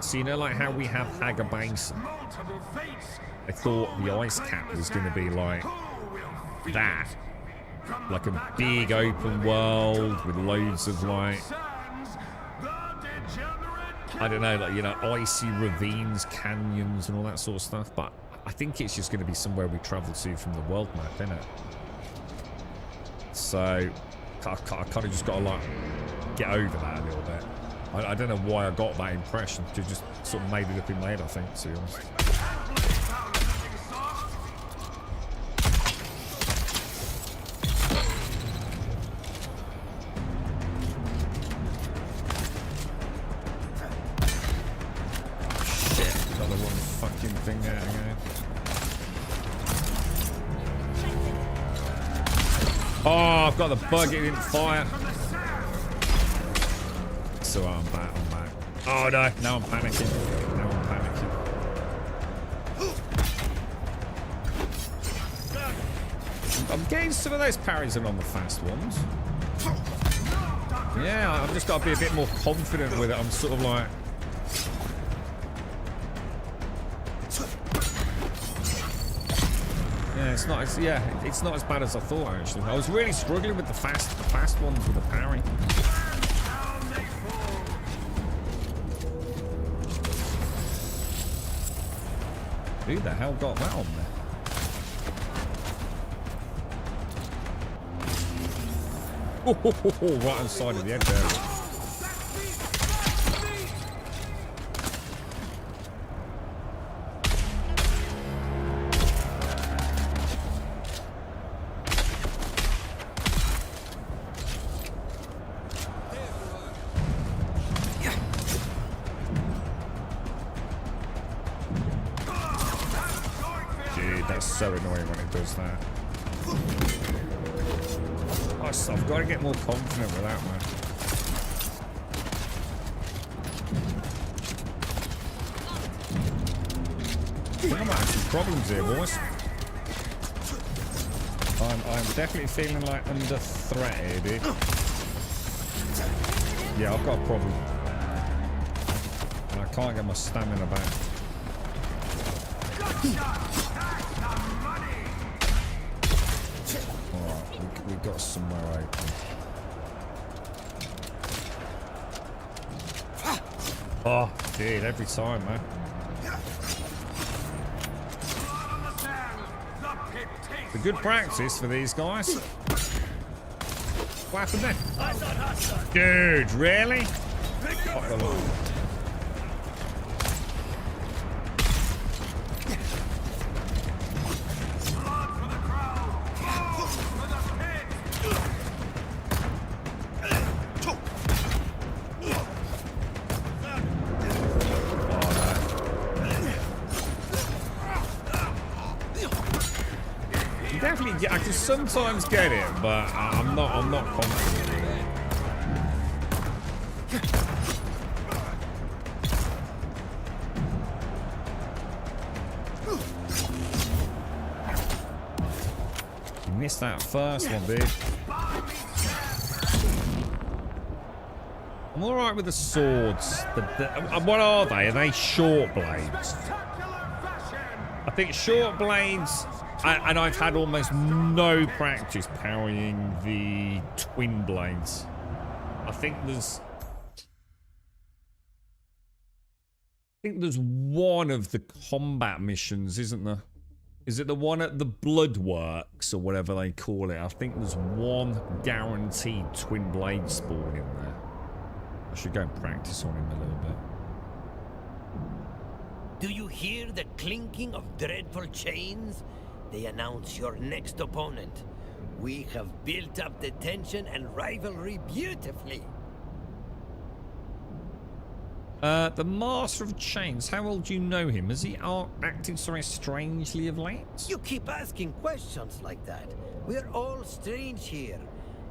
So you know, like how we have Haga Basin. I thought the Ice Cat was going to be like that, like a big open world with loads of like, I don't know, like, you know, icy ravines, canyons, and all that sort of stuff. But I think it's just going to be somewhere we travel to from the world map, isn't it? So I kind of just got to like get over that a little bit. I don't know why I got that impression. I just sort of made it up in my head, I think, to be honest. Shit, got the wrong fucking thing out again. Oh, I've got the bug, it didn't fire. So I'm back. Oh no, now I'm panicking. I'm getting some of those parries in on the fast ones. Yeah, I've just got to be a bit more confident with it. I'm sort of like... Yeah, it's not as bad as I thought, actually. I was really struggling with the fast ones with the parry. Who the hell got that on there? Oh, right on the side of the head there. So annoying when it does that. I've got to get more confident with that, man. I think I might have some problems here, boys. I'm definitely feeling like under threat here, dude. Yeah, I've got a problem. And I can't get my stamina back. We've got somewhere open. Oh, dude, every time, man. It's a good practice for these guys. What happened there? Dude, really? Fuck the line. I can sometimes get it, but I'm not confident. You missed that first one, dude. I'm all right with the swords. What are they? Are they short blades? I think short blades, and I've had almost no practice parrying the twin blades. I think there's one of the combat missions, isn't there? Is it the one at the Bloodworks or whatever they call it? I think there's one guaranteed twin blade spawn in there. I should go and practice on him a little bit. Do you hear the clinking of dreadful chains? They announce your next opponent. We have built up the tension and rivalry beautifully. The Master of Chains, how well do you know him? Has he acted so strangely of late? You keep asking questions like that. We're all strange here.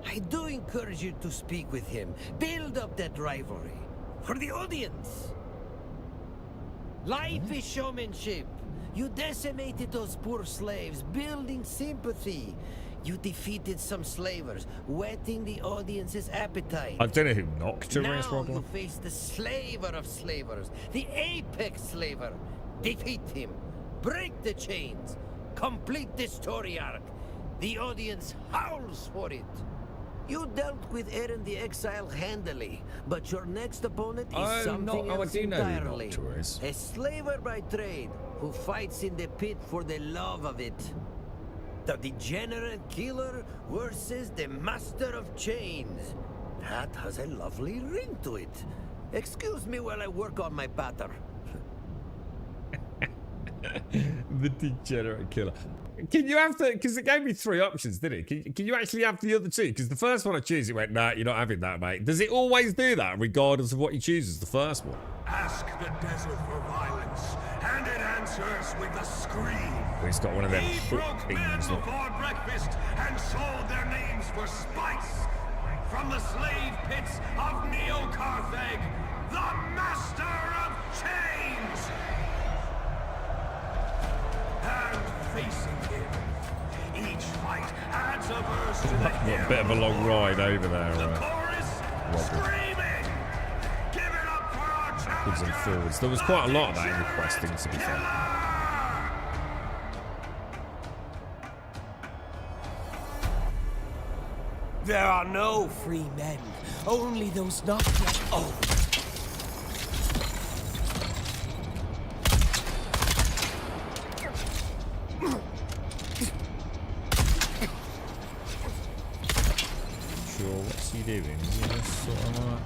I do encourage you to speak with him. Build up that rivalry. For the audience. Life is showmanship. You decimated those poor slaves, building sympathy. You defeated some slavers, whetting the audience's appetite. I don't know who knocked her. Now you face the slaver of slavers, the apex slaver. Defeat him. Break the chains. Complete the story arc. The audience howls for it. You dealt with Eren the Exile handily, but your next opponent is something else entirely. A slaver by trade who fights in the pit for the love of it. The degenerate killer versus the master of chains. That has a lovely ring to it. Excuse me while I work on my batter. The degenerate killer. Can you have the... Because it gave me 3 options, didn't it? Can you actually have the other 2? Because the first one I choose, it went, nah, you're not having that, mate. Does it always do that, regardless of what you choose as the first one? Ask the desert for violence, and it answers with a scream. Well, it's got one of them Broke men before breakfast and sold their names for spice. From the slave pits of Neo-Carthage, the Master of Chains! And facing him, each fight adds a verse to the Got a bit of a long ride over there. The chorus screaming! Give it up for our Backwards and forwards. There was quite a lot of that in the questing, to be fair. There are no free men, only those not yet old. Sure, what's he doing? Is he just sort of like...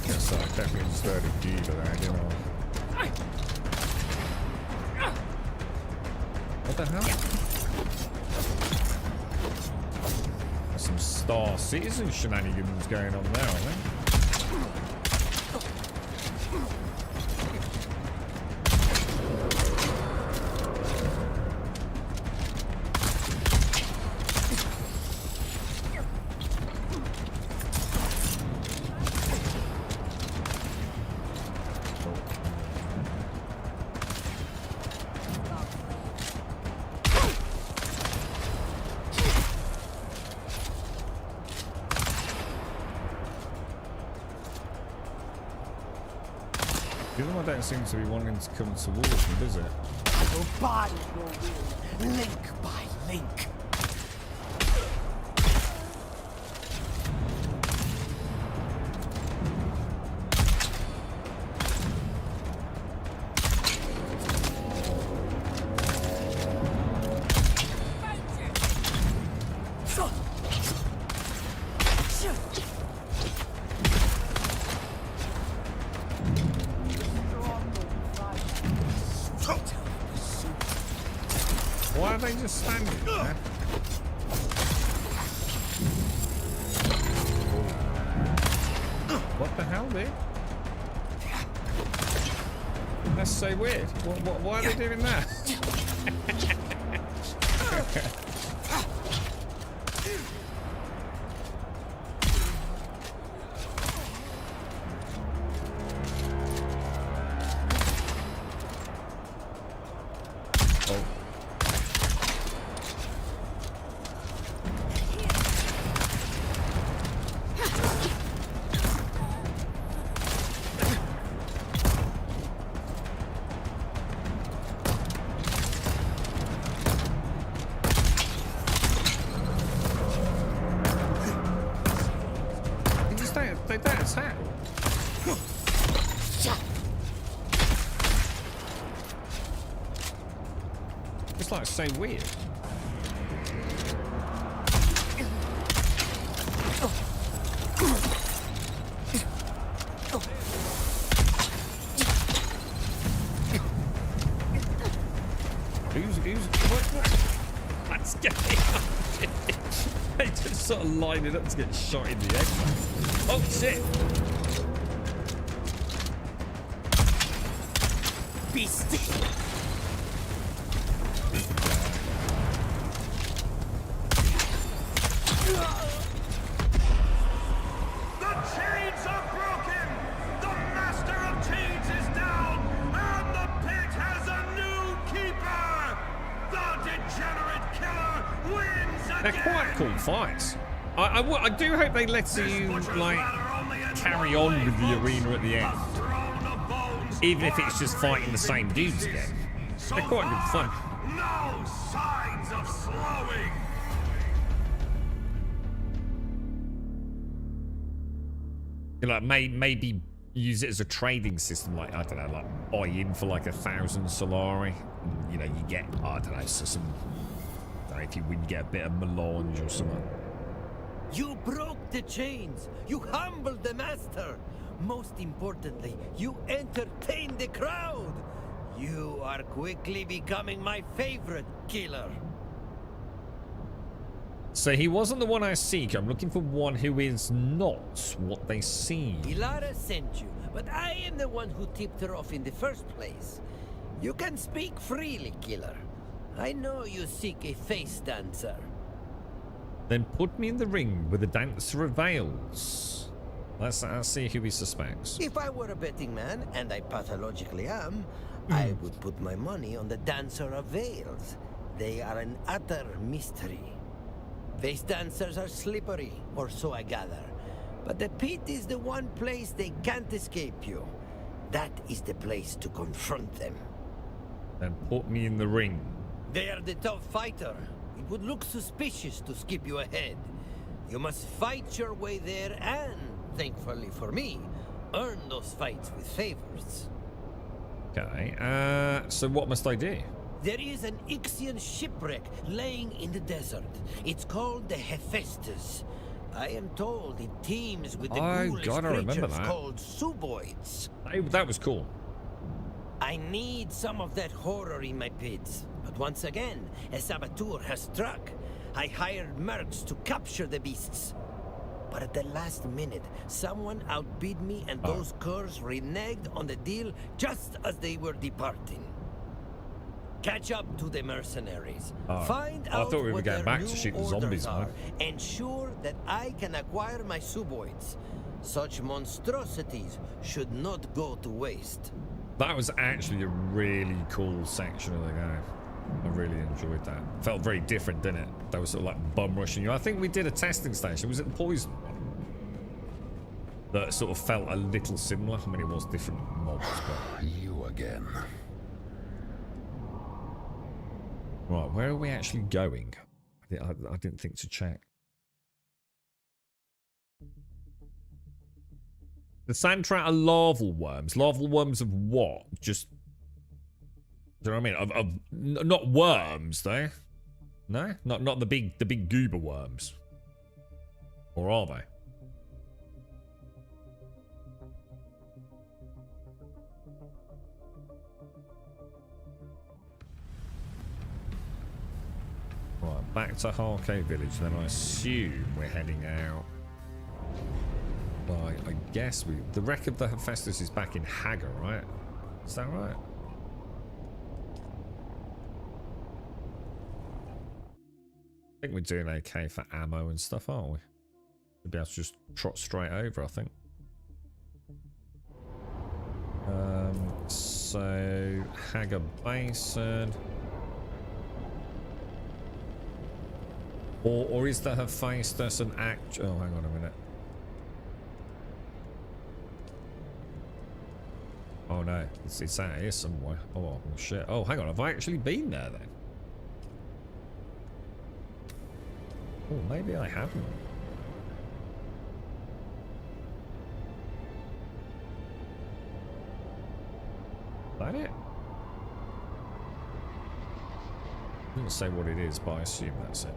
Guess I definitely just heard a dealer there, you know. What the hell? Some Star Citizen shenanigans going on there, I think. The other one don't seem to be wanting to come towards me, does it? Your body will win, link by link. Why are they just standing there? What the hell, dude? That's so weird. Why are they doing that? just they don't attack. It's like so weird. What? That's getting they just sort of line it up to get shot in the head. Oh shit! Beast. They're quite cool fights. I do hope they let you like carry on with the arena at the end, even if it's just fighting the same dudes again. They're quite good fun. No signs of slowing. Like maybe use it as a trading system, like I don't know, like buy in for like 1,000 Solari. And, you know, you get I don't know, so some. If you win, get a bit of melange or something. You broke the chains. You humbled the master. Most importantly, you entertained the crowd. You are quickly becoming my favorite killer. So he wasn't the one I seek. I'm looking for one who is not what they seem. Ilara sent you, but I am the one who tipped her off in the first place. You can speak freely, killer. I know you seek a face dancer. Then put me in the ring with the dancer of veils. Let's see who he suspects. If I were a betting man, and I pathologically am, I would put my money on the dancer of veils. They are an utter mystery. Face dancers are slippery, or so I gather. But the pit is the one place they can't escape you. That is the place to confront them. Then put me in the ring. They are the top fighter. It would look suspicious to skip you ahead. You must fight your way there and, thankfully for me, earn those fights with favors. Okay, so what must I do? There is an Ixian shipwreck laying in the desert. It's called the Hephaestus. I am told it teems with the ghoulish creatures called suboids. That was cool. I need some of that horror in my pits. But once again, a saboteur has struck. I hired mercs to capture the beasts. But at the last minute, someone outbid me and those curs reneged on the deal just as they were departing. Catch up to the mercenaries. Find out I thought we were what going their back new to shoot the orders zombies, are. man. Ensure that I can acquire my suboids. Such monstrosities should not go to waste. That was actually a really cool section of the game. I really enjoyed that. Felt very different, didn't it? They were sort of like bum rushing you. I think we did a testing station. Was it the poison one? That sort of felt a little similar. I mean, it was different mobs, but... You again. Right, where are we actually going? I didn't think to check. The Sandtrap are larval worms. Larval worms of what? Just... Do you know what I mean? Not worms, though. No? Not the big goober worms. Or are they? Right, back to Harko Village. Then I assume we're heading out. Right, I guess the wreck of the Hephaestus is back in Hagar, right? Is that right? I think we're doing okay for ammo and stuff, aren't we? We'll be able to just trot straight over, I think. So Hagar Basin. Or is the Hephaestus an act? Oh, hang on a minute. Oh no, it's out here somewhere. Oh shit. Oh, hang on. Have I actually been there then? Oh, maybe I haven't. that it? Doesn't say what it is, but I assume that's it.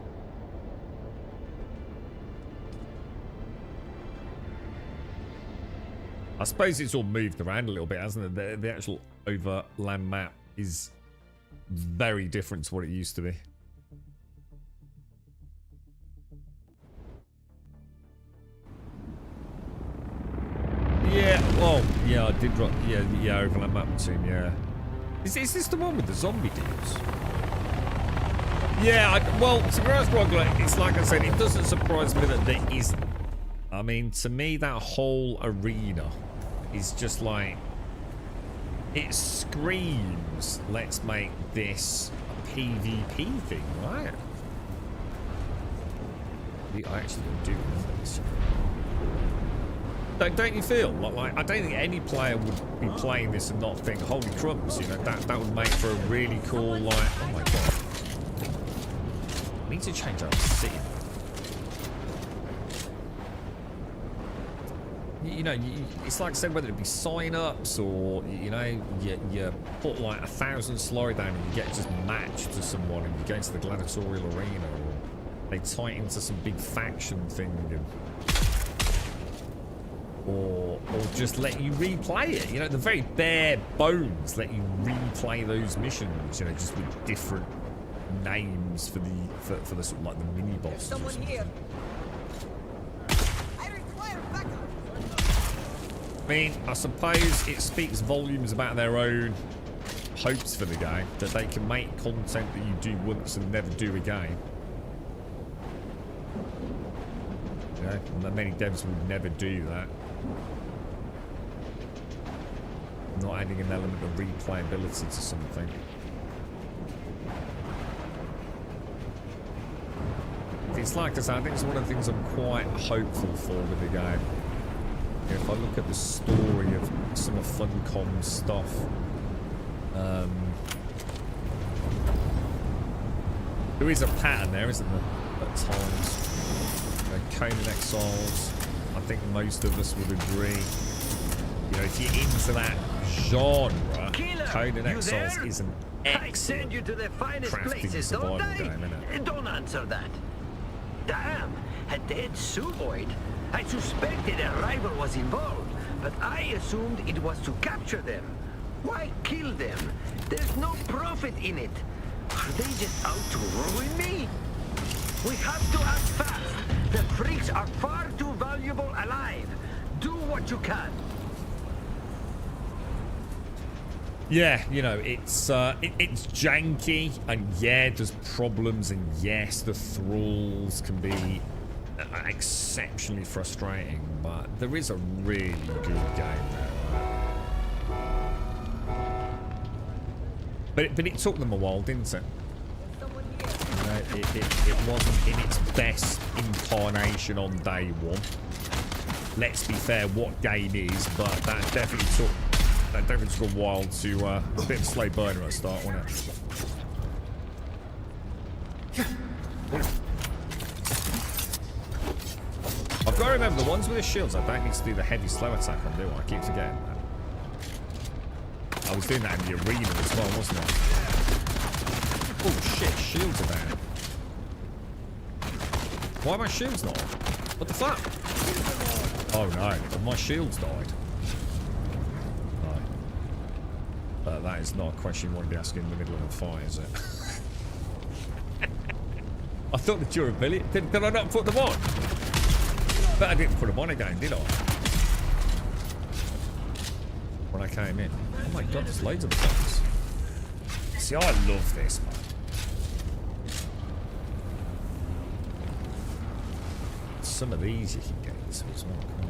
I suppose it's all moved around a little bit, hasn't it? The actual overland map is very different to what it used to be. Yeah, well, yeah, I did drop, yeah, overland map soon, yeah. Is this the one with the zombie dudes? Yeah, well, to be honest, it's like I said, it doesn't surprise me that there isn't. I mean, to me, that whole arena is just like, it screams, let's make this a PvP thing, right? I actually don't do this. Don't you feel like I don't think any player would be playing this and not think, holy crumbs, you know, that would make for a really cool, like, oh my god. I need to change our city. You know, it's like I said, whether it be sign-ups or, you know, you put like 1,000 slurry down and you get just matched to someone and you go into the gladiatorial arena, or they tie it into some big faction thing, and, or just let you replay it. You know, the very bare bones let you replay those missions, you know, just with different names for the sort of like the mini bosses. Someone here. I mean, I suppose it speaks volumes about their own hopes for the game, that they can make content that you do once and never do again. You know, many devs would never do that. Not adding an element of replayability to something. It's like this, I think it's one of the things I'm quite hopeful for with the game. If I look at the story of some of Funcom's stuff, there is a pattern there, isn't there, at times. Conan Exiles, I think most of us would agree. You know, if you're into that genre, Conan Exiles is an excellent crafting survival game, isn't it? Don't answer that. Damn, a dead Suvoid. I suspected a rival was involved, but I assumed it was to capture them. Why kill them? There's no profit in it. Are they just out to ruin me? We have to act fast. The freaks are far too valuable alive. Do what you can. Yeah, you know, it's janky, and yeah, there's problems, and yes, the thralls can be exceptionally frustrating, but there is a really good game there, right? But it took them a while, didn't it? You know, it wasn't in its best incarnation on day one. Let's be fair, what game is, but that definitely took a while to a bit of a slow burner at the start, wasn't it? I've got to remember, the ones with the shields, I don't need to do the heavy slow attack on, do I? I keep forgetting that. I was doing that in the arena as well, wasn't I? Oh shit, shields are down. Why are my shields not on? What the fuck? Oh no, my shields died. No. But that is not a question you want to be asking in the middle of a fight, is it? I thought the durability... Did I not put them on? But I didn't put them on again, did I? When I came in. Oh my god, there's loads of things. See, I love this, man. Some of these you can get into as well, can't you?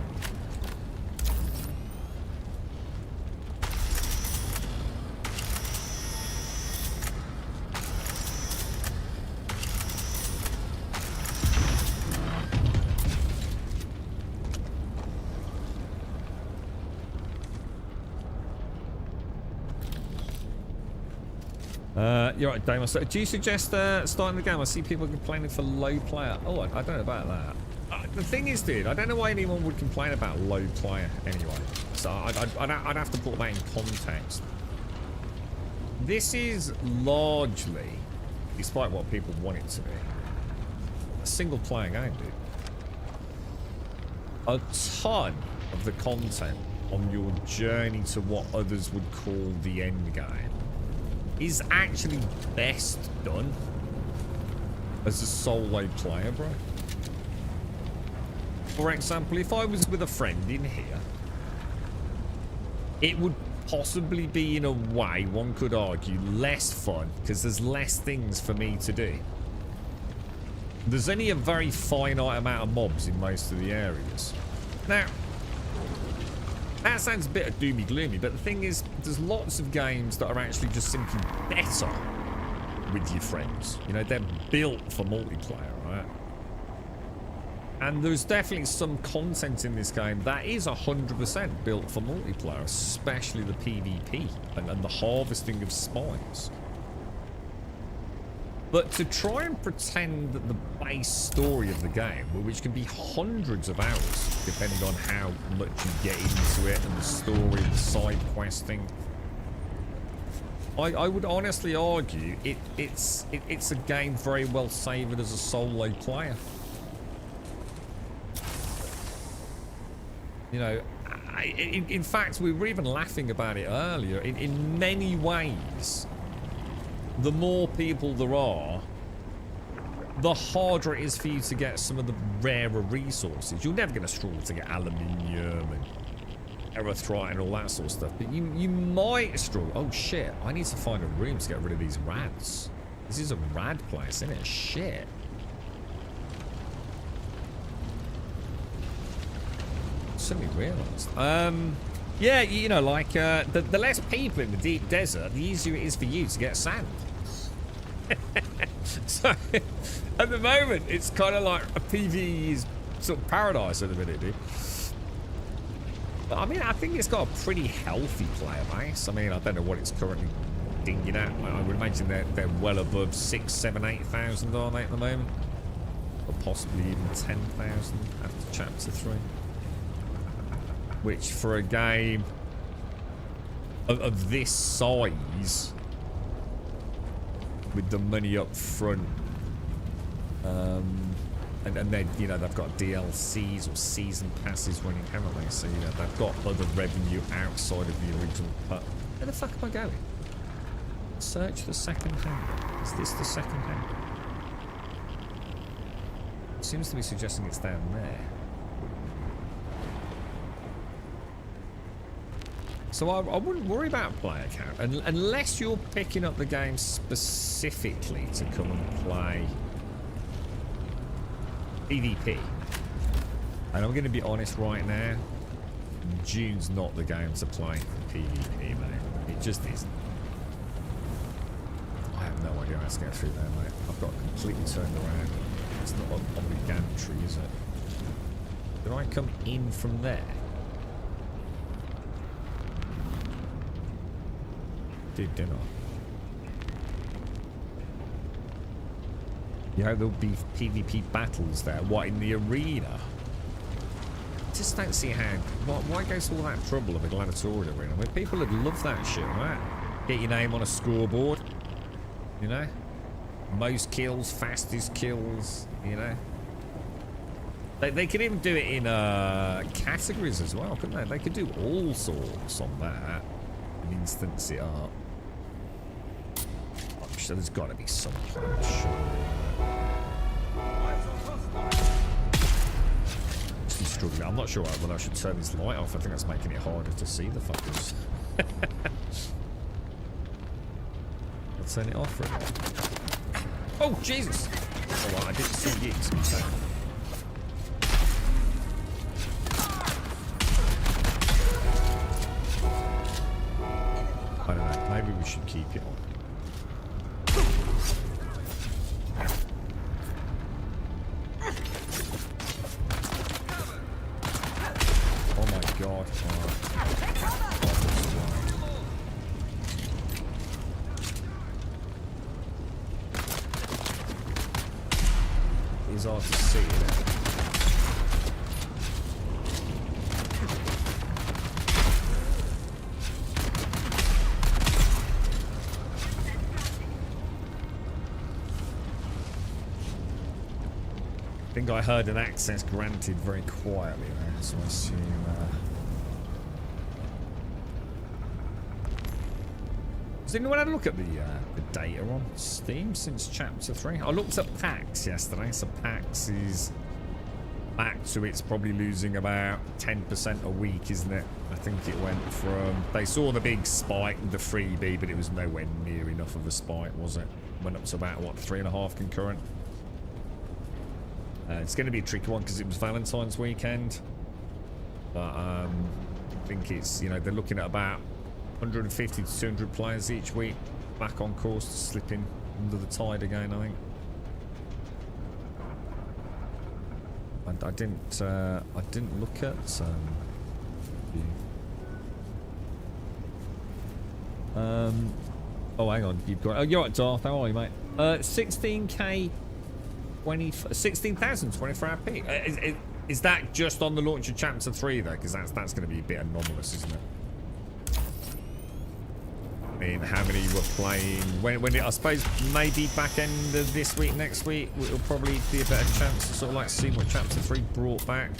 You're right, Damon. So, do you suggest starting the game? I see people complaining for low player. Oh, I don't know about that. The thing is, dude, I don't know why anyone would complain about low player anyway. So I'd have to put that in context. this is largely, despite what people want it to be, a single-player game, dude. A ton of the content on your journey to what others would call the end game is actually best done as a solo player, bro. For example, if I was with a friend in here, it would possibly be, in a way, one could argue, less fun because there's less things for me to do. There's only a very finite amount of mobs in most of the areas. Now, that sounds a bit doomy gloomy, but the thing is, there's lots of games that are actually just simply better with your friends. You know, they're built for multiplayer, right? And there's definitely some content in this game that is 100% built for multiplayer, especially the PvP and the harvesting of spines. But to try and pretend that the base story of the game, which can be hundreds of hours, depending on how much you get into it and the story, the side questing, I would honestly argue it's a game very well savoured as a solo player. You know, in fact, we were even laughing about it earlier. In many ways, the more people there are, the harder it is for you to get some of the rarer resources. You're never going to struggle to get aluminium and erythrite and all that sort of stuff, but you might struggle. Oh shit, I need to find a room to get rid of these rads. This is a rad place, isn't it? Shit. Suddenly realised. Yeah, you know, like, the less people in the deep desert, the easier it is for you to get sand. So, at the moment, it's kind of like a PvE's sort of paradise at the minute, dude. But, I mean, I think it's got a pretty healthy player base. I mean, I don't know what it's currently dinging at. I would imagine they're well above 6,000, 7,000, 8,000, aren't they, at the moment? Or possibly even 10,000 after Chapter 3. Which, for a game of this size, with the money up front, and then, you know, they've got DLCs or season passes running, haven't they? So, you know, they've got other revenue outside of the original cut. Where the fuck am I going? Search the second hand. Is this the second hand? It seems to be suggesting it's down there. So I wouldn't worry about player count unless you're picking up the game specifically to come and play PvP. And I'm going to be honest right now, Dune's not the game to play for PvP, mate. It just isn't. I have no idea how to get through there, mate. I've got completely turned around. It's not on the gantry, is it? Did I come in from there? Did I? Yeah, there'll be PvP battles there. What, in the arena? Just don't see how. Why go to all that trouble of a gladiatorial arena? I mean, people would love that shit, right? Get your name on a scoreboard, you know? Most kills, fastest kills, you know? They could even do it in categories as well, couldn't they? They could do all sorts on that. An instance it up. I'm sure there's got to be some kind of struggling. I'm not sure whether I should turn this light off. I think that's making it harder to see the fuckers. I'll turn it off for a minute. Oh, Jesus! Oh, well, I didn't see it, to be fair. I don't know, maybe we should keep it on. Oh my god. It's hard to see, isn't it? think I heard an access granted very quietly there, so I assume... Has anyone had a look at the data on Steam since Chapter 3? I looked at PAX yesterday, so PAX is back to it's probably losing about 10% a week, isn't it? I think it went from... They saw the big spike in the freebie, but it was nowhere near enough of a spike, was it? Went up to about, what, 3.5 concurrent? It's going to be a tricky one because it was Valentine's weekend. But I think it's, you know, they're looking at about 150 to 200 players each week back on course to slip in under the tide again, I think. I didn't look at oh, hang on, you've got... Oh, you're right, Darth. How are you, mate? 16k 16,024 RP. Is that just on the launch of Chapter 3 though? Because that's going to be a bit anomalous, isn't it? I mean, how many were playing? When I suppose maybe back end of this week, next week, it'll probably be a better chance to sort of like see what Chapter 3 brought back.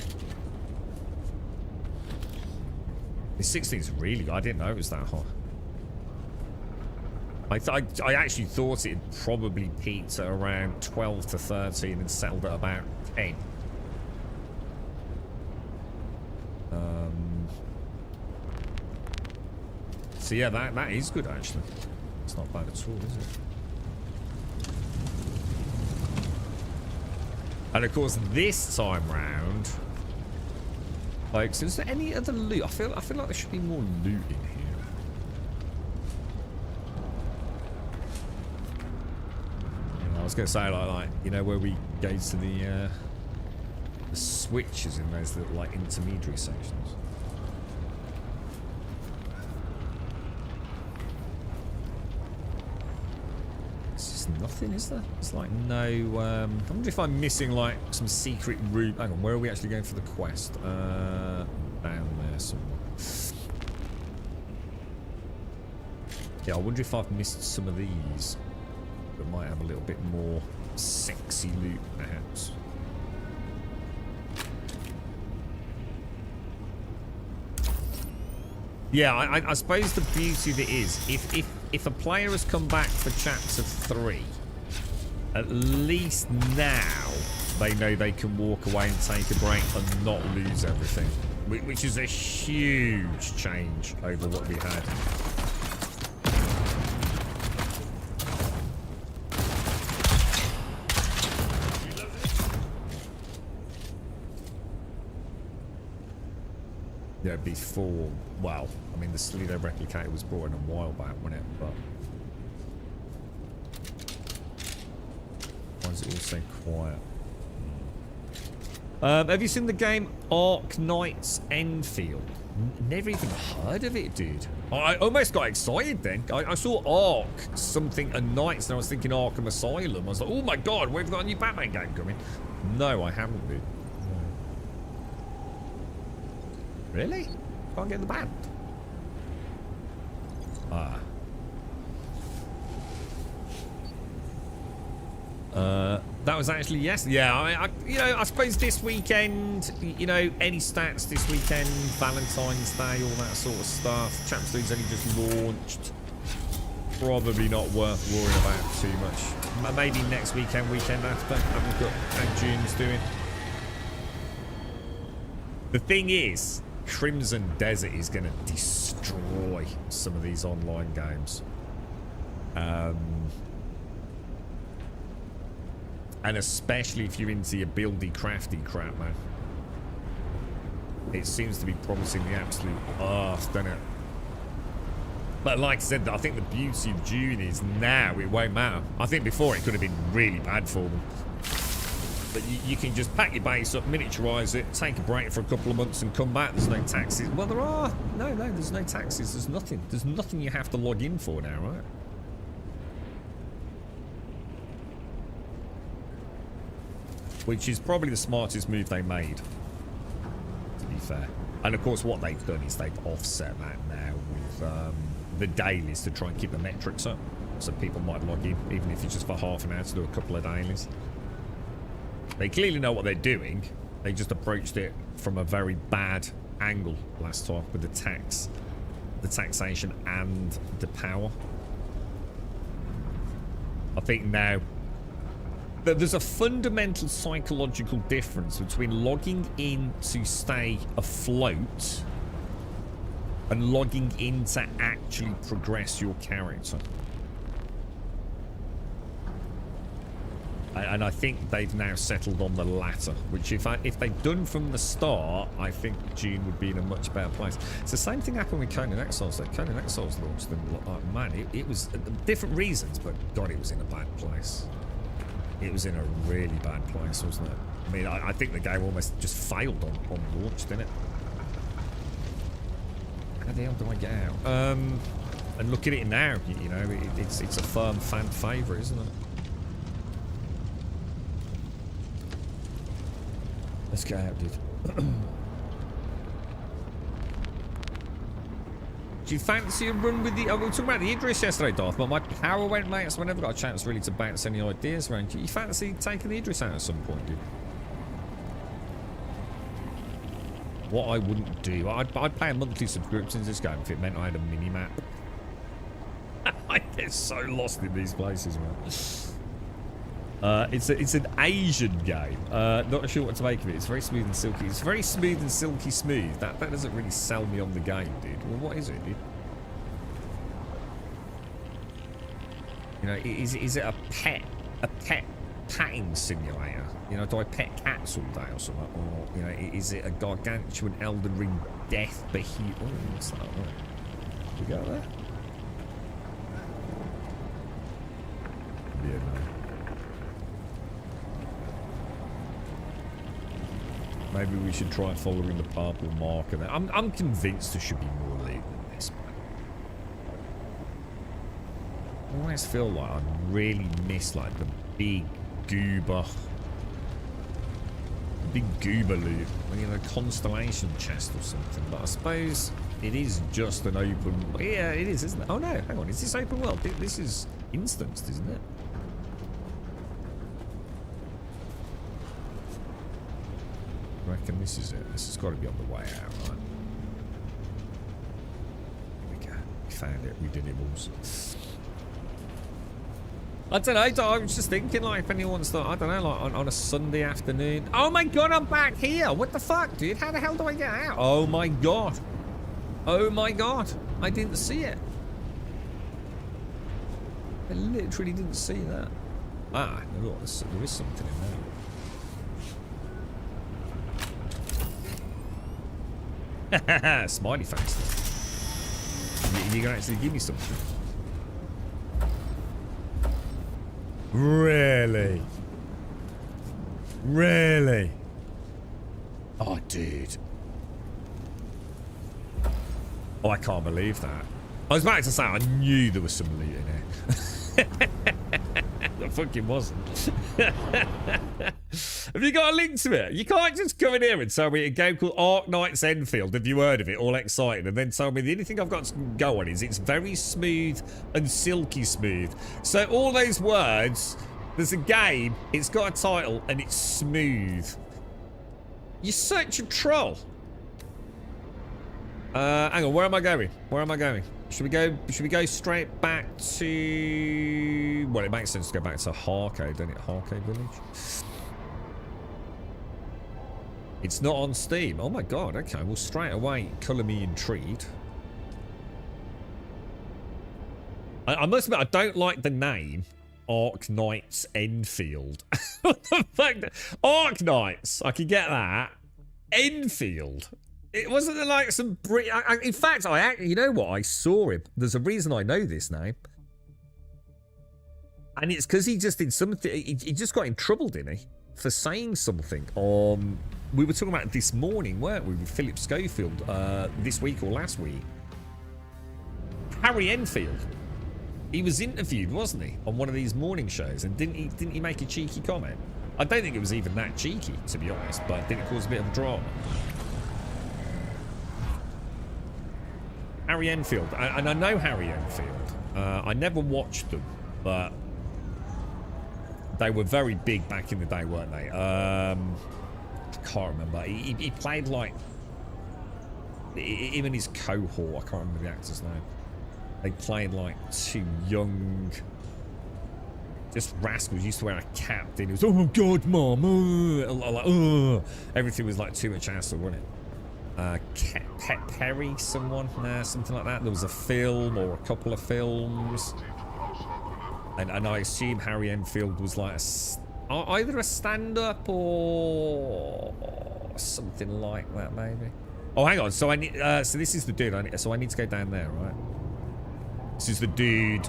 The 16 is really... I didn't know it was that hot. I actually thought it probably peaked at around 12 to 13 and settled at about 10. So yeah, that is good actually. It's not bad at all, is it? And of course, this time round, like, so is there any other loot? I feel like there should be more loot in here. I was going to say, like, you know, where we go to the switches in those little, like, intermediary sections. It's just nothing, is there? It's like no, I wonder if I'm missing, like, some secret route. Hang on, where are we actually going for the quest? Down there somewhere. Yeah, I wonder if I've missed some of these. That might have a little bit more sexy loot, perhaps. Yeah, I suppose the beauty of it is, if a player has come back for Chapter 3, at least now they know they can walk away and take a break and not lose everything, which is a huge change over what we had. Yeah, before, well, I mean, the Slido replicator was brought in a while back, wasn't it? But why is it all so quiet? Have you seen the game Ark Knights Enfield? Never even heard of it, dude. I almost got excited then. I saw Ark something and Knights, and I was thinking Arkham Asylum. I was like, oh my god, we've got a new Batman game coming. No, I haven't, dude. Really? Can't get the band. Ah. That was actually yes. Yeah, I you know, I suppose this weekend, you know, any stats this weekend, Valentine's Day, all that sort of stuff. Chapter 3's only just launched. Probably not worth worrying about too much. Maybe next weekend, weekend after. Have a look at how June's doing. The thing is, Crimson Desert is going to destroy some of these online games. And especially if you're into your buildy crafty crap, man. It seems to be promising the absolute arse, doesn't it? But like I said, I think the beauty of Dune is now it won't matter. I think before it could have been really bad for them. But you can just pack your base up, miniaturize it, take a break for a couple of months and come back. There's no taxes. Well, there are. No, there's no taxes. There's nothing. There's nothing you have to log in for now, right? Which is probably the smartest move they made, to be fair. And of course, what they've done is they've offset that now with the dailies to try and keep the metrics up. So people might log in, even if it's just for half an hour to do a couple of dailies. They clearly know what they're doing. They just approached it from a very bad angle last time with the taxation and the power. I think now that there's a fundamental psychological difference between logging in to stay afloat and logging in to actually progress your character. And I think they've now settled on the latter, which if they'd done from the start, I think Dune would be in a much better place. It's the same thing happened with Conan Exiles, though. Conan Exiles launched them, like, man, it was different reasons, but God, it was in a bad place. It was in a really bad place, wasn't it? I mean, I think the game almost just failed on launch, didn't it? How the hell do I get out? And look at it now, you know, it's a firm fan favourite, isn't it? Let's get out, dude. Do you fancy a run with the... Oh, we were talking about the Idris yesterday, Darth, but my power went, mate, so I never got a chance really to bounce any ideas around. Do you fancy taking the Idris out at some point, dude? What I wouldn't do... I'd pay a monthly subscription to this game if it meant I had a mini-map. I get so lost in these places, man. It's an Asian game. Not sure what to make of it. It's very smooth and silky. It's very smooth and silky smooth. That doesn't really sell me on the game, dude. Well, what is it, dude? You know, is it a pet patting simulator? You know, do I pet cats all day or something? Or, you know, is it a gargantuan Elden Ring death behemoth? Oh, what's that? Oh. We go there? Yeah, no. Maybe we should try following the purple marker there. I'm convinced there should be more loot than this, man. I always feel like I really miss like the big goober loot. You know, Constellation chest or something. But I suppose it is just an open... Yeah, it is, isn't it? Oh no, hang on. Is this open world? This is instanced, isn't it? I reckon this is it. This has got to be on the way out, right? Here we go. We found it. We did it, balls. I don't know. I was just thinking, like, if anyone's thought, I don't know, like, on a Sunday afternoon. Oh my God, I'm back here. What the fuck, dude? How the hell do I get out? Oh my God. Oh my God. I didn't see it. I literally didn't see that. Ah, look, there is something in there. Smiley face. You can actually give me something. Really? Really? Oh, dude. Oh, I can't believe that. I was about to say I knew there was some loot in here. There fucking wasn't. Have you got a link to it? You can't just come in here and tell me a game called Ark Knights Enfield. Have you heard of it? All excited. And then tell me the only thing I've got to go on is it's very smooth and silky smooth. So all those words, there's a game, it's got a title, and it's smooth. You're such a troll. Hang on, where am I going? Where am I going? Should we go straight back to... Well, it makes sense to go back to Harkade, doesn't it? Harkade Village. It's not on Steam. Oh my God, okay. Well, straight away, colour me intrigued. I must admit, I don't like the name Ark Knights Enfield. What the fuck? Ark Knights, I can get that. Enfield. It wasn't like some in fact, you know what? I saw him. There's a reason I know this name. And it's because he just did something. He just got in trouble, didn't he? For saying something. We were talking about this morning, weren't we? With Philip Schofield this week or last week. Harry Enfield. He was interviewed, wasn't he? On one of these morning shows. And didn't he make a cheeky comment? I don't think it was even that cheeky, to be honest. But did it cause a bit of drama? Harry Enfield, and I know Harry Enfield. I never watched them, but They were very big back in the day, weren't they? I can't remember. He played like him and his cohort. I can't remember the actor's name. They played like two young, just rascals. Used to wear a cap. Then it was, oh God, mom, like, everything was like too much hassle, wasn't it? Perry, someone, something like that. There was a film or a couple of films, and I assume Harry Enfield was like either a stand-up or something like that, maybe. Oh, hang on. So I need. So this is the dude. So I need to go down there, right? This is the dude.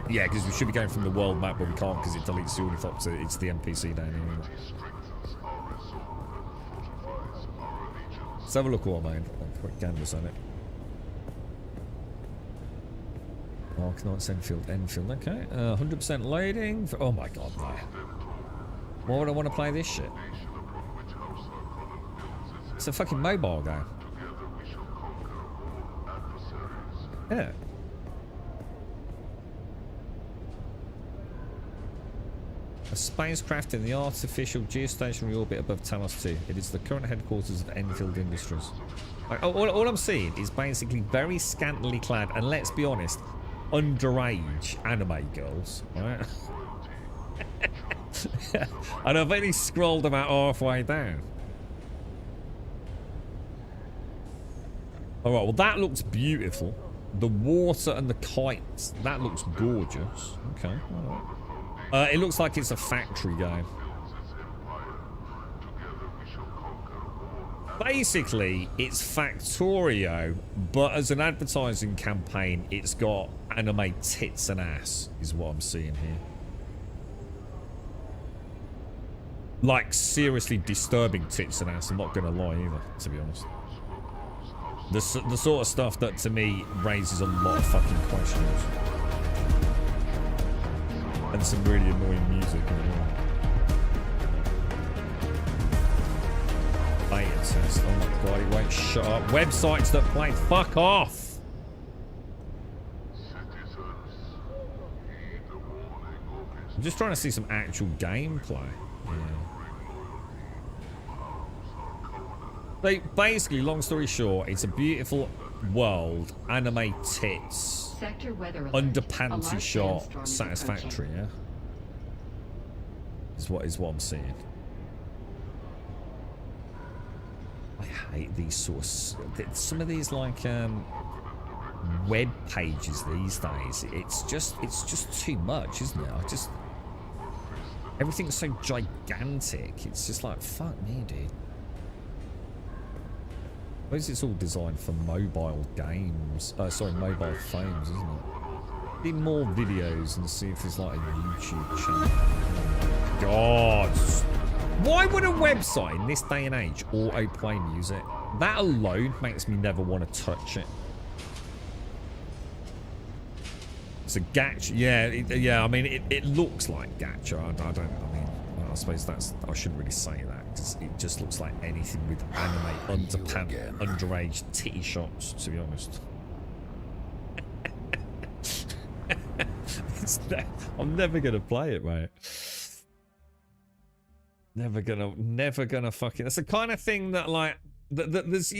Yeah, because we should be going from the world map, but we can't because it deletes the ornithop, so it's the NPC down here. Let's have a look what I made. Quick canvas on it. Mark Knights Enfield. Okay. 100% loading. Oh my god, no. Why would I want to play this shit? It's a fucking mobile game. Yeah. A spacecraft in the artificial geostationary orbit above Talos 2. It is the current headquarters of Enfield Industries. All I'm seeing is basically very scantily clad, and let's be honest, underage anime girls, right? And I've only scrolled about halfway down. Alright, well that looks beautiful. The water and the kites, that looks gorgeous. Okay, alright. It looks like it's a factory game. Basically, it's Factorio, but as an advertising campaign, it's got anime tits and ass, is what I'm seeing here. Like, seriously disturbing tits and ass, I'm not gonna lie either, to be honest. The sort of stuff that, to me, raises a lot of fucking questions. And some really annoying music. Beta test. Oh my god, it won't shut up. Websites that play. Fuck off! I'm just trying to see some actual gameplay. Yeah. Like, basically, long story short, it's a beautiful world, anime tits, under panty shot, satisfactory, yeah? Is what I'm seeing. I hate these sorts. Some of these like web pages these days. It's just too much, isn't it? Everything's so gigantic. It's just like, fuck me, dude. I suppose it's all designed for mobile games. Sorry, mobile phones, isn't it? Need more videos and see if there's like a YouTube channel. God. Why would a website in this day and age auto-play music? That alone makes me never want to touch it. It's a gacha. Yeah, I mean, it looks like gacha. I suppose I shouldn't really say that. It just looks like anything with anime underage titty shots, to be honest. I'm never gonna play it, mate. Never gonna fucking. That's the kind of thing that like there's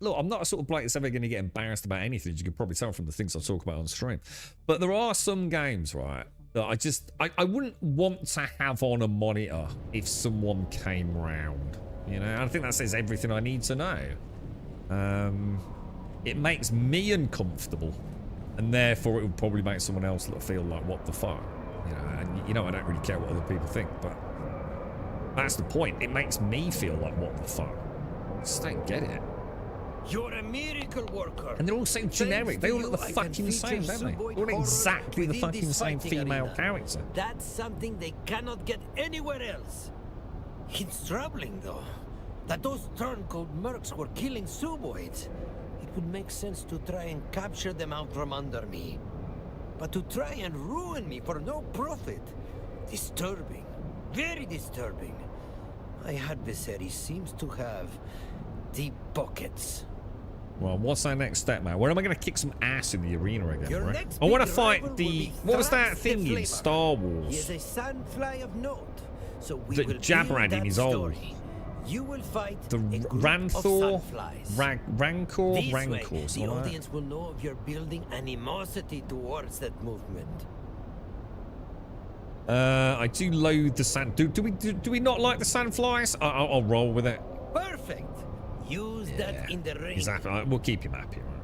look, I'm not a sort of bloke that's ever gonna get embarrassed about anything. You can probably tell from the things I talk about on stream. But there are some games, right, that I wouldn't want to have on a monitor if someone came round. You know, I think that says everything I need to know. It makes me uncomfortable, and therefore it would probably make someone else feel like, what the fuck? You know, and you know I don't really care what other people think, but that's the point. It makes me feel like, what the fuck? I just don't get it. You're a miracle worker. And they're all so generic. They all look the fucking same, don't they? They're all exactly the fucking same female character. That's something they cannot get anywhere else. It's troubling, though, that those turncoat mercs were killing Suboids. It would make sense to try and capture them out from under me. But to try and ruin me for no profit, disturbing. Very disturbing. My adversary seems to have deep pockets. Well, what's our next step, man? When am I going to kick some ass in the arena again, Your right? next I want to big fight rival the... will be What was that Thrax the thing in Flamer. Star He Wars? is a sandfly of note, so we The will Jabberad build in his that old. story. You will fight The a group Ranthor? of sandflies. Rancor? This way, Rancor, the something like that. audience will know of your building animosity towards that movement. I do loathe the sand... Do we not like the sandflies? I'll roll with it. Perfect. Use that in the ring. Exactly. We'll keep him happy, right?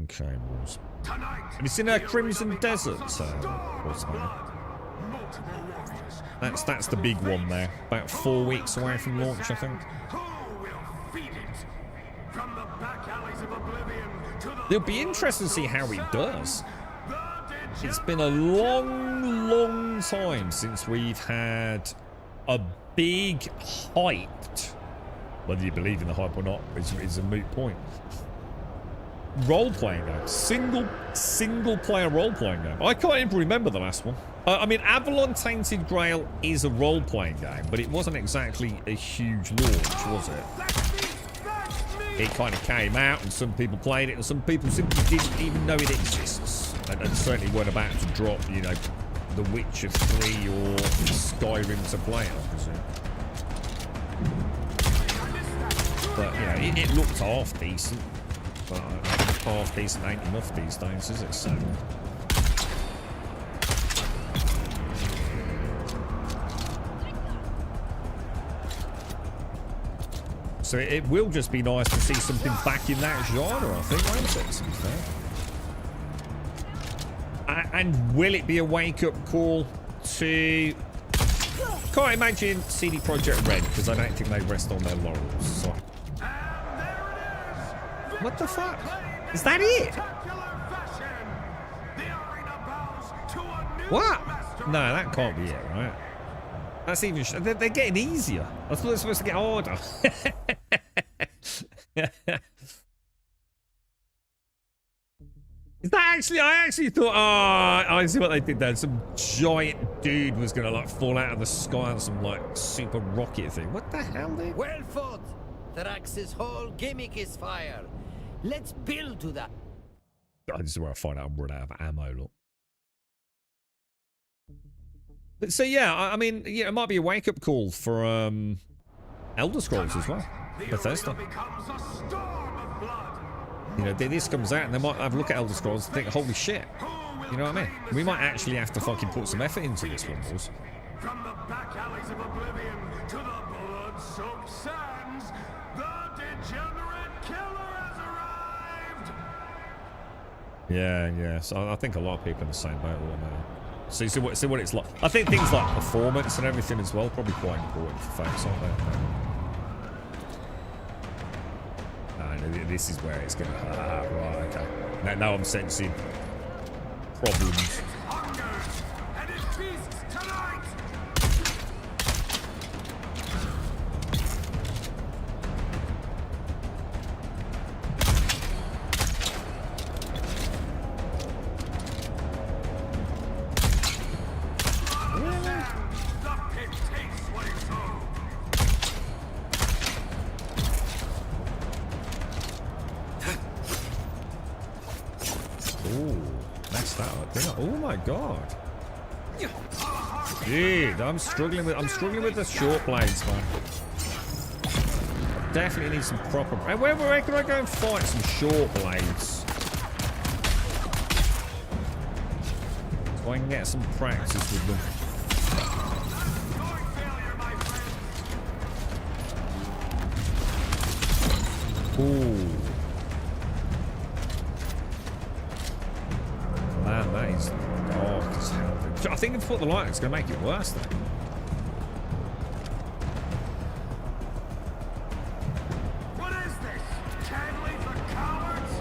Okay, Wolves. Have you seen our Crimson Desert? That's the big one there. About 4 weeks away from launch, I think. It'll be interesting to see how he does. It's been a long time since we've had a big hyped, whether you believe in the hype or not is a moot point, role-playing game. Single player role-playing game. I can't even remember the last one. I mean, Avalon Tainted Grail is a role-playing game, but it wasn't exactly a huge launch, was it? It kind of came out and some people played it and some people simply didn't even know it exists. And certainly weren't about to drop, you know, The Witcher 3 or Skyrim to play it, I presume. But, you know, it looked half decent. But half decent ain't enough these days, is it? So it will just be nice to see something back in that genre, I think, won't it, to be fair? And will it be a wake-up call to... Can't imagine CD Projekt Red, because I don't think they rest on their laurels. So. What the fuck? Is that it? What? No, that can't be it, right? That's even... They're getting easier. I thought they were supposed to get harder. Is that actually... I actually thought... Oh, I see what they did there. Some giant dude was going to, like, fall out of the sky on some, like, super rocket thing. What the hell, dude? Well fought. Thrax's whole gimmick is fire. Let's build to that. Oh, this is where I find out I'm running out of ammo, look. But so, yeah, I mean, yeah, it might be a wake-up call for Elder Scrolls as well. Bethesda. You know, this comes out and they might have a look at Elder Scrolls and think, holy shit. You know what I mean? We might actually have to fucking put some effort into this one, boys. From the back alleys of oblivion to the blood-soaked sands, the degenerate killer has arrived! Yeah. So I think a lot of people in the same boat at the moment. So you see what it's like. I think things like performance and everything as well probably quite important for folks, aren't they? This is where it's going to... right, okay. Now I'm sensing problems. And it feasts tonight! The pit takes what it's owed! Ooh, messed that up, didn't I? Oh my god. Dude, I'm struggling with the short blades, man. Definitely need some proper... Where can I go and fight some short blades? So I can get some practice with them. Ooh. Man, that is dark as hell. I think if I put the light, it's going to make it worse then. What is this? Canley for cowards?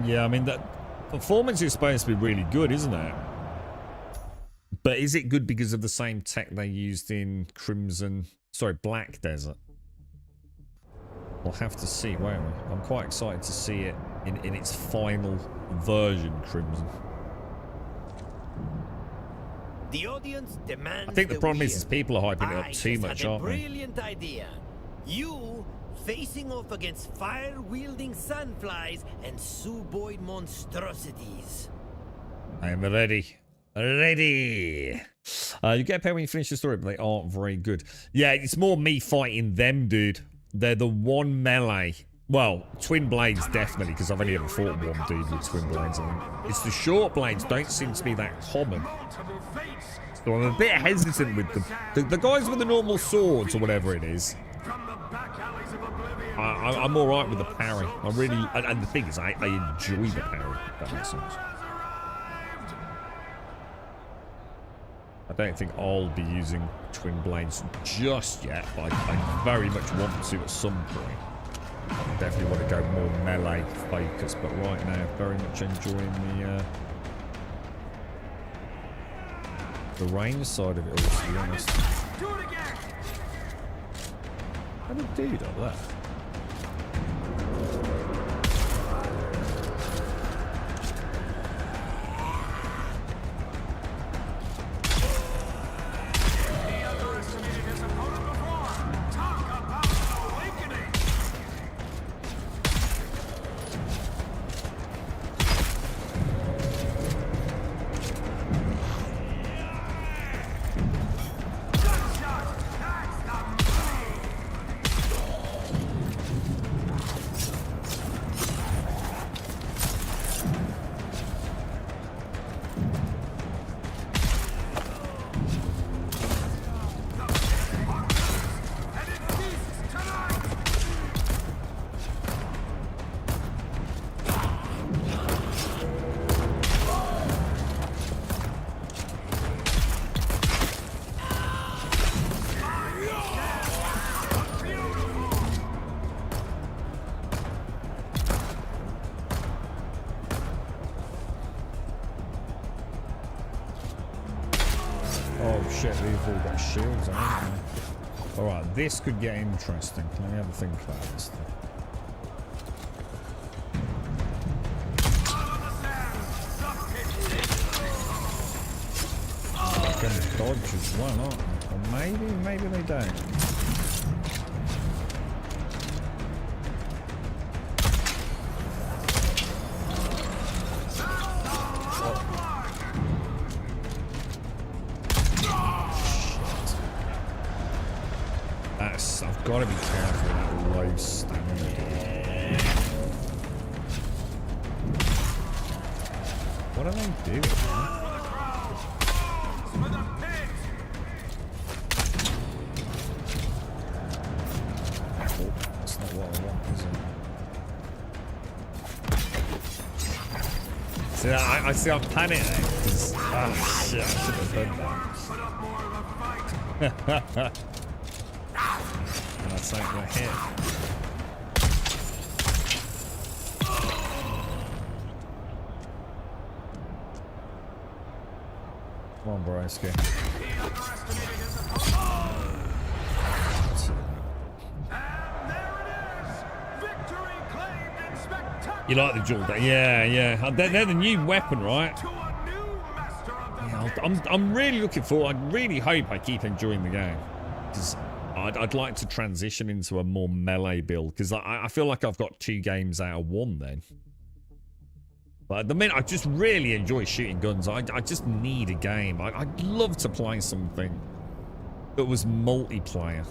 Yeah, I mean, that performance is supposed to be really good, isn't it? But is it good because of the same tech they used in Black Desert? We'll have to see, won't we? I'm quite excited to see it in its final version, Crimson. The audience demands. I think the problem is people are hyping it up too much, aren't they? Brilliant idea. You facing off against fire-wielding sandflies and Suboid monstrosities. I am ready. Ready. You get paid when you finish the story, but they aren't very good. Yeah, it's more me fighting them, dude. They're the one melee. Well, twin blades definitely, because I've only ever fought one dude with twin blades. It's the short blades don't seem to be that common. So I'm a bit hesitant with them. The guys with the normal swords or whatever it is, I'm all right with the parry. I really, and the thing is, I enjoy the parry. If that makes sense. I don't think I'll be using twin blades just yet, but I very much want to at some point. I definitely want to go more melee focused, but right now, very much enjoying the range side of it all, to be honest. How did dude up there? Shields, aren't they? Alright, this could get interesting. Let me have a think about this thing. They're going to dodge as well, aren't they? Or maybe they don't. I've got to be careful with that low stamina. What are they doing, man? Oh, that's not what I want, is it? See, I see I'm panicking. Oh shit, I should have done that. That's like my hit. Come on, Borowski. You like the jewel? Yeah. They're the new weapon, right? Yeah, I'm really looking forward. I really hope I keep enjoying the game, because I'd like to transition into a more melee build, because I feel like I've got 2 games out of 1 then. But at the minute, I just really enjoy shooting guns. I just need a game. I'd love to play something that was multiplayer,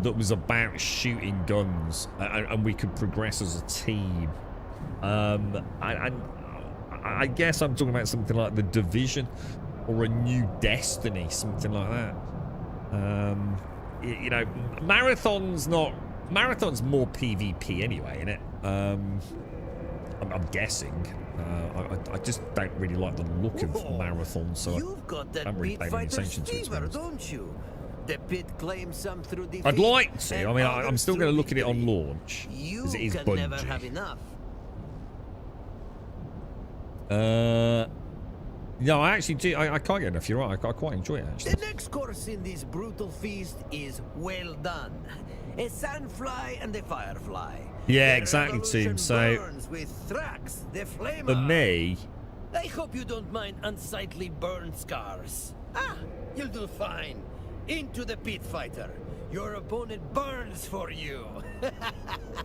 that was about shooting guns, and we could progress as a team. I guess I'm talking about something like The Division or a new Destiny, something like that. You know, marathon's more PvP anyway, isn't it? I'm guessing. I just don't really like the look of marathon, so I don't really pay any attention to it. Don't you? The pit claims some through defeat. I'd like to. I mean, I'm still going to look at it on launch, because it is never have Bungie. enough. No, I actually do. I can't get enough. You're right. I quite enjoy it, actually. The next course in this brutal feast is well done. A sandfly and a firefly. Yeah, The exactly, revolution team. So, burns with Thrax, the flamer. for me, I hope you don't mind unsightly burn scars. Ah, you'll do fine. Into the pit, fighter. Your opponent burns for you.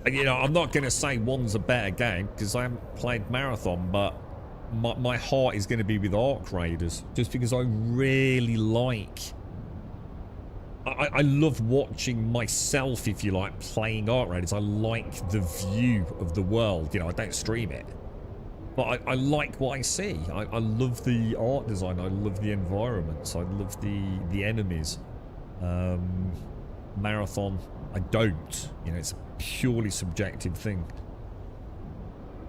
you know, I'm not going to say one's a better game because I haven't played Marathon, but my heart is going to be with Arc Raiders just because I really like... I love watching myself, if you like, playing Arc Raiders. I like the view of the world. You know, I don't stream it. But I like what I see. I love the art design. I love the environments. I love the enemies. Marathon, I don't. You know, it's a purely subjective thing.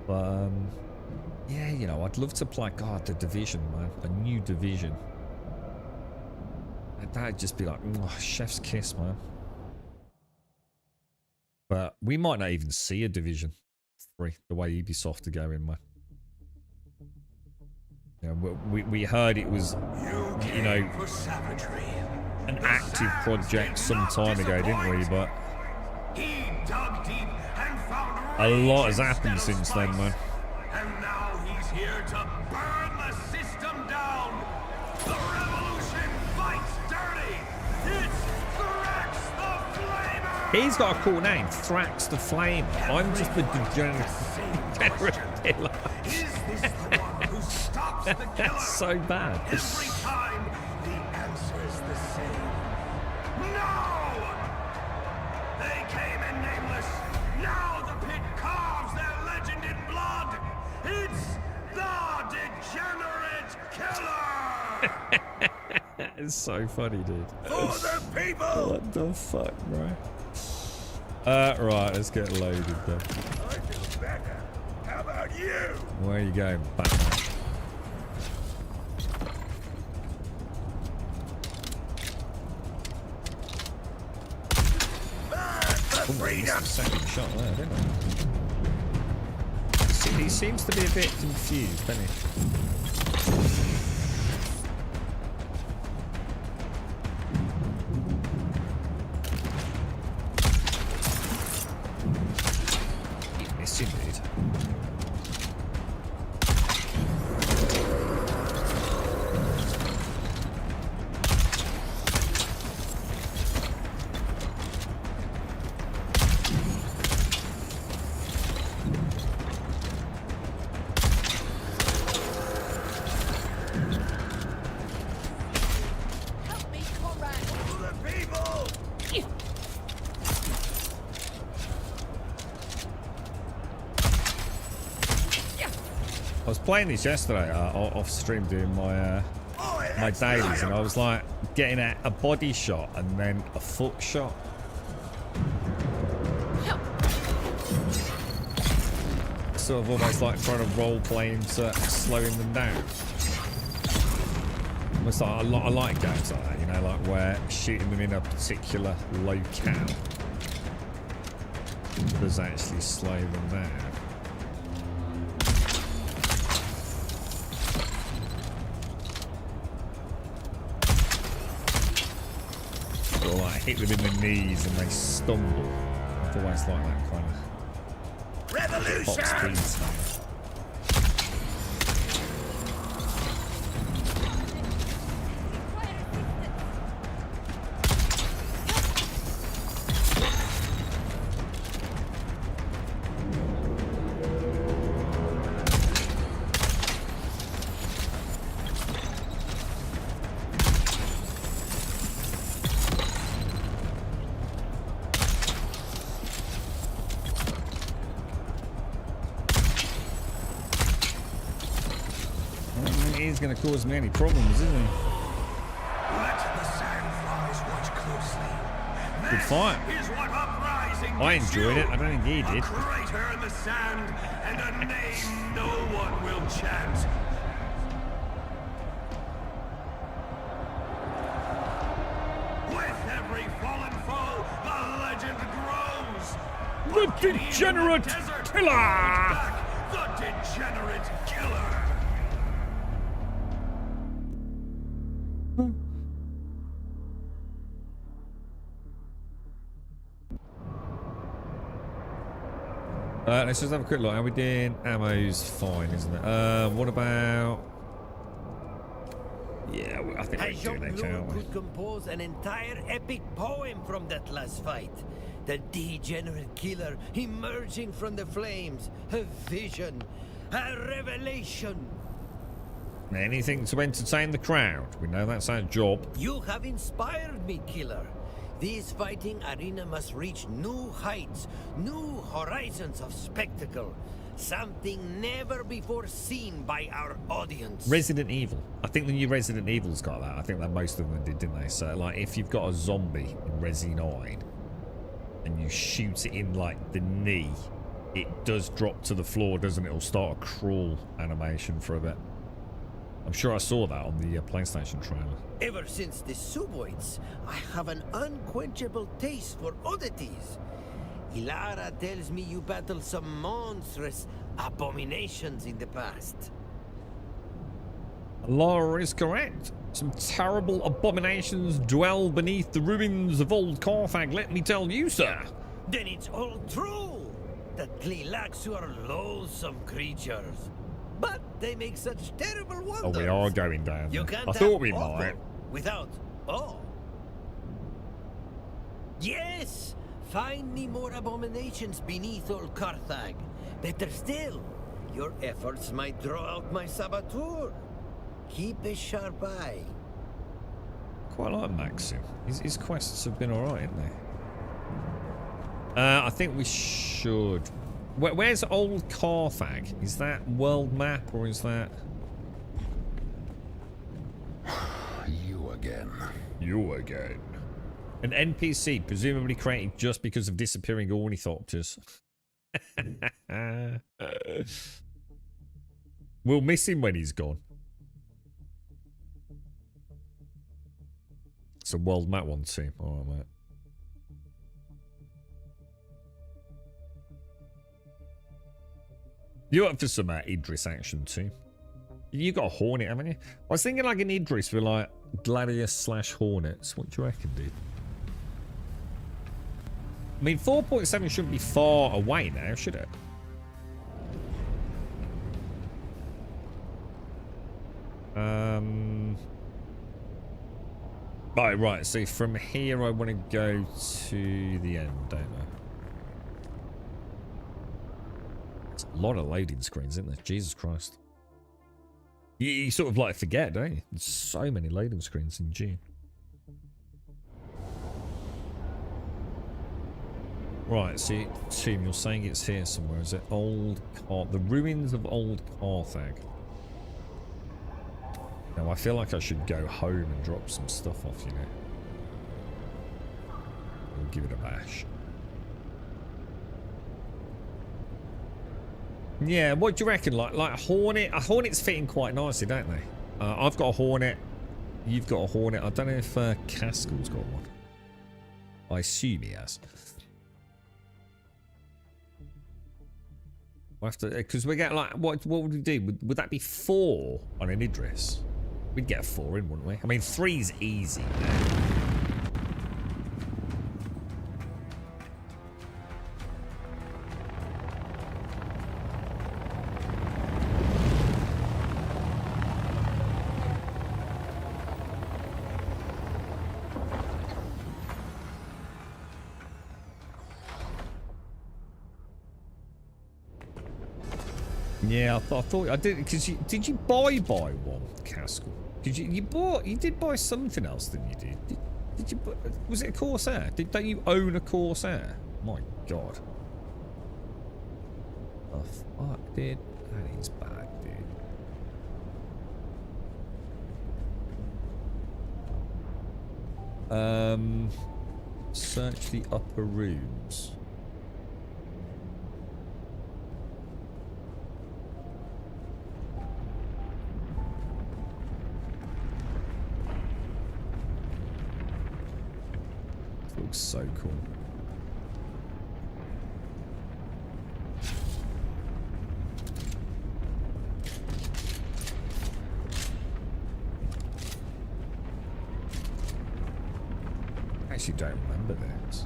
But, yeah, you know, I'd love to play, God, the Division, man. A new Division. That'd just be like, oh, chef's kiss, man. But we might not even see a Division 3, the way Ubisoft are going, man. You know, we heard it was, you know, an active project some time ago, didn't we? But a lot has happened since then, man. And now he's here to burn the system down. The revolution fights dirty. It's Thrax the Flamer. He's got a cool name, Thrax the Flamer. I'm just a degenerate killer. Is this the one who stops the killer? That's so bad. Every time the answer is the same. No! They came in nameless. Now the pit carves their legend in blood. It's the degenerate killer. It's so funny, dude. For the people. What the fuck, bro? Right, let's get loaded then. I feel better. How about you? Where are you going, Batman? Oh, I missed the second shot there, didn't I? He seems to be a bit confused, doesn't he? He's missing, dude. I was playing this yesterday off stream doing my my dailies, and I was like getting a body shot and then a foot shot. Sort of almost like trying to role play into slowing them down. Almost like, I like games like that, you know, like where shooting them in a particular locale does actually slow them down. Or like hit them in the knees and they stumble. I've always like that kind of Revolution! hot speed stuff. Going to cause me any problems, isn't he? Let the sandflies watch closely. Good fight. Is what uprising I gives enjoyed you. it. I don't think he A did. crater in the sand and a name no one will chant. With every fallen foe, the legend grows. The degenerate killer! The degenerate killer. Let's just have a quick look. How we doing? Ammo's fine, isn't it? What about... Yeah, I think we're doing okay, aren't we? could compose an entire epic poem from that last fight. The degenerate killer emerging from the flames. A vision. A revelation. Anything to entertain the crowd. We know that's our job. You have inspired me, killer. This fighting arena must reach new heights, new horizons of spectacle. Something never before seen by our audience. Resident Evil. I think the new Resident Evil's got that. I think that most of them did, didn't they? So, like, if you've got a zombie in Resi 9 and you shoot it in, like, the knee, it does drop to the floor, doesn't it? It'll start a crawl animation for a bit. I'm sure I saw that on the PlayStation trailer. Ever since the Suboids, I have an unquenchable taste for oddities. Ilara tells me you battled some monstrous abominations in the past. Laura is correct. Some terrible abominations dwell beneath the ruins of old Carthag, let me tell you, sir. Then it's all true that Tleilaxu are loathsome creatures. But they make such terrible wonders. Oh, we are going down. You can't I thought we have might. Without awe. Yes! Find me more abominations beneath old Carthag. Better still, your efforts might draw out my saboteur. Keep a sharp eye. Quite like Maxim. His quests have been alright, haven't they? I think we should... Where's old Carthag? Is that world map or is that... You again. You again. An NPC, presumably created just because of disappearing ornithopters. We'll miss him when he's gone. It's a world map one too. Alright, mate. You're up for some Idris action too. You got a Hornet, haven't you? I was thinking like an Idris with like Gladius / Hornets. What do you reckon, dude? I mean, 4.7 shouldn't be far away now, should it? Right. So from here, I want to go to the end, don't I? It's a lot of loading screens, isn't there? Jesus Christ. You sort of like forget, don't you? There's so many loading screens in Dune. Right, see, Tomb, you're saying it's here somewhere. Is it the ruins of old Carthag? Now, I feel like I should go home and drop some stuff off, you know. We'll give it a bash. Yeah, what do you reckon? Like a Hornet? A Hornet's fitting quite nicely, don't they? I've got a Hornet. You've got a Hornet. I don't know if Caskell's got one. I assume he has. We'll have to, because we get like, what would we do? Would that be 4 on an Idris? We'd get a 4 in, wouldn't we? I mean, 3's easy. Yeah, I thought I did, because did you buy one, Caskell? Did you did buy something else than you did? Did you was it a Corsair? Don't you own a Corsair? My God. The fuck, dude? That is bad, dude. Search the upper rooms. Looks so cool. I actually don't remember this.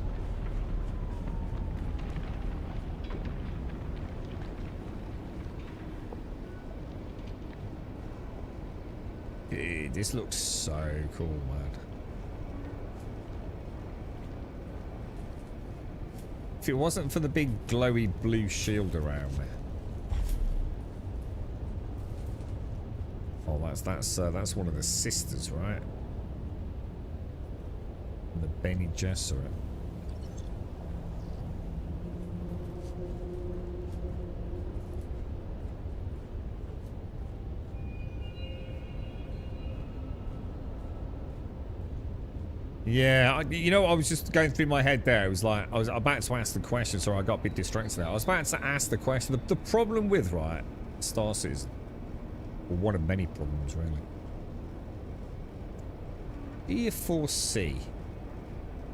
This looks so cool, man. If it wasn't for the big glowy blue shield around me. Oh, that's one of the sisters, right? The Bene Gesserit. Yeah, you know, I was just going through my head there. It was like, I was about to ask the question, so I got a bit distracted there. I was about to ask the question. The problem with, right, Star Citizen, or one of many problems, really. Do you foresee,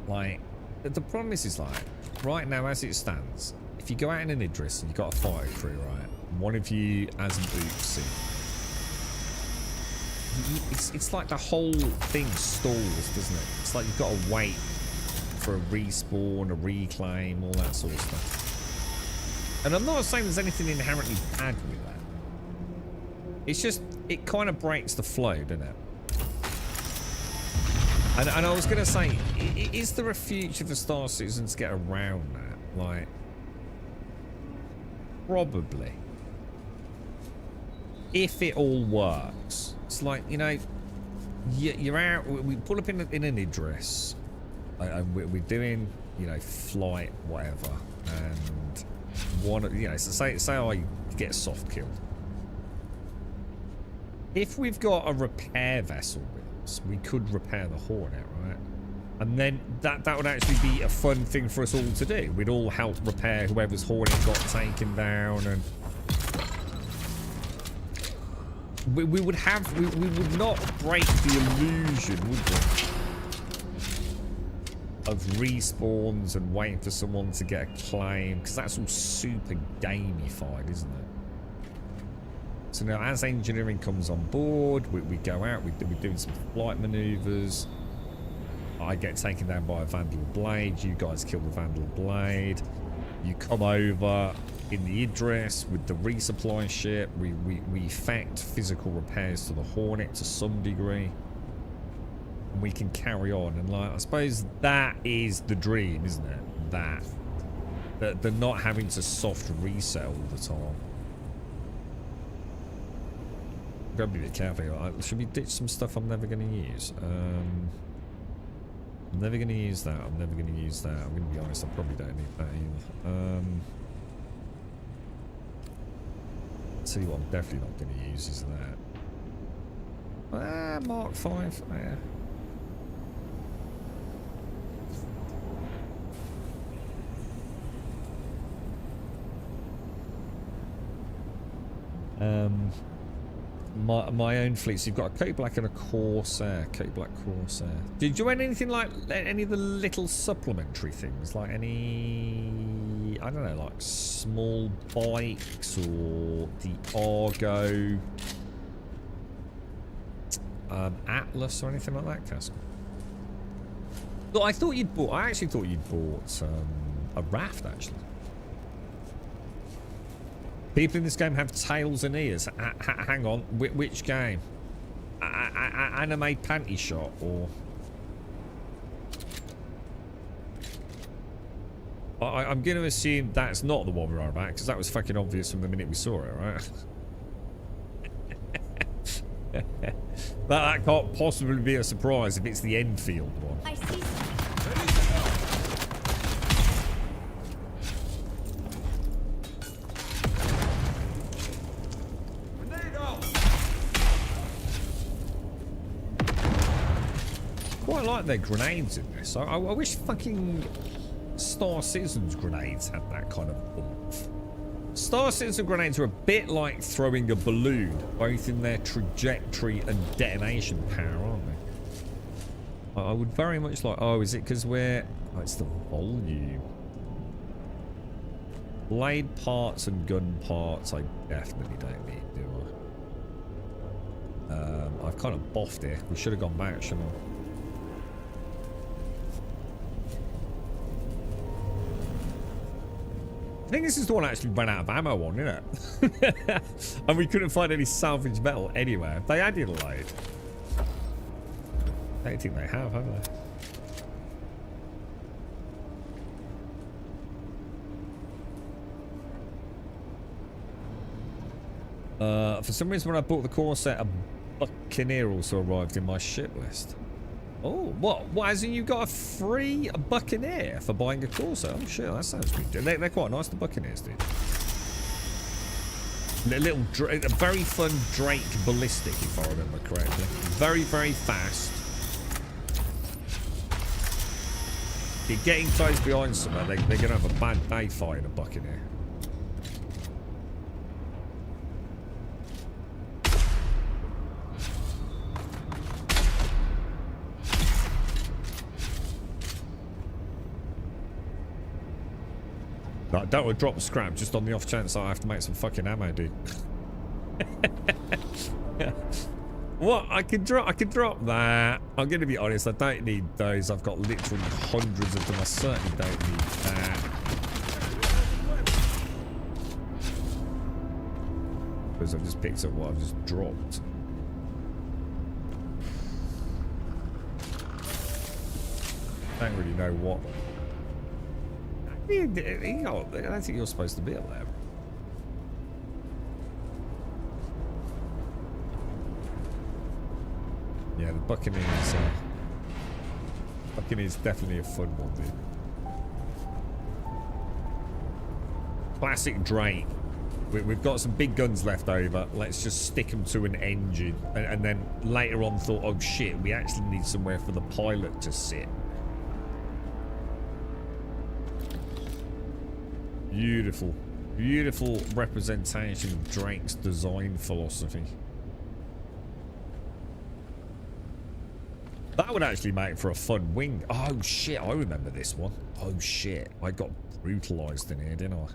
like, the problem is like, right now as it stands, if you go out in an Idris and you've got a fighter crew, right, and one of you has an oopsie, it's like the whole thing stalls, doesn't it? It's like you've got to wait for a respawn, a reclaim, all that sort of stuff. And I'm not saying there's anything inherently bad with that. It's just, it kind of breaks the flow, doesn't it? And I was going to say, is there a future for Star Citizen to get around that? Like, probably. If it all works. It's like, you know, you're out, we pull up in an Idris, and we're doing, you know, flight, whatever, and one, you know, so say I get soft killed. If we've got a repair vessel with us, we could repair the Hornet, right? And then that would actually be a fun thing for us all to do. We'd all help repair whoever's Hornet got taken down, and we would not break the illusion, would we, of respawns and waiting for someone to get a claim, because that's all super gamified, isn't it? So now as engineering comes on board, we go out, we're doing some flight maneuvers. I get taken down by a Vandal Blade, you guys kill the Vandal Blade. You come over in the Idris with the resupply ship. We effect physical repairs to the Hornet to some degree. And we can carry on. And like, I suppose that is the dream, isn't it? That they're not having to soft reset all the time. I've got to be a bit careful. Should we ditch some stuff I'm never going to use? I'm never going to use that. I'm never going to use that. I'm going to be honest, I probably don't need that either. Tell you what I'm definitely not going to use is that. Mark 5. My own fleet. So you've got a Coat Black and a Corsair. Coat Black Corsair. Did you do anything like any of the little supplementary things? Like any, I don't know, like small bikes or the Argo Atlas or anything like that, Castle? Look, I actually thought you'd bought a raft, actually. People in this game have tails and ears. Hang on, which game? Anime Panty Shot or? I'm going to assume that's not the one we're on about, because that was fucking obvious from the minute we saw it, right? that can't possibly be a surprise if it's the Enfield one. I see. Quite like their grenades in this. I wish fucking Star Citizen's grenades had that kind of oomph. Star Citizen grenades are a bit like throwing a balloon, both in their trajectory and detonation power, aren't they? I would very much like... Oh, is it because we're... Oh, it's the volume. Blade parts and gun parts I definitely don't need, do I? I've kind of boffed here. We should have gone back, shouldn't we? I think this is the one I actually ran out of ammo on, isn't it? And we couldn't find any salvage metal anywhere. They added a load. I don't think they have they? For some reason when I bought the core set, a Buccaneer also arrived in my ship list. Oh, what? Why hasn't you got a free Buccaneer for buying a core set? Oh shit, that sounds good. They're quite nice, the Buccaneers, dude. A very fun Drake ballistic, if I remember correctly. Very, very fast. You're getting close behind someone, they're going to have a bad day fighting a Buccaneer. I don't want to drop scrap just on the off chance I have to make some fucking ammo, dude. What? I could drop that. I'm going to be honest, I don't need those. I've got literally hundreds of them. I certainly don't need that. Because I've just picked up what I've just dropped. I don't really know what. I don't think you're supposed to be up there. Yeah, the Buccaneers. Buccaneers definitely a fun one, dude. Classic Drake. We've got some big guns left over. Let's just stick them to an engine, and then later on thought, oh shit, we actually need somewhere for the pilot to sit. Beautiful, beautiful representation of Drake's design philosophy. That would actually make for a fun wing. Oh shit, I remember this one. Oh shit, I got brutalized in here, didn't I?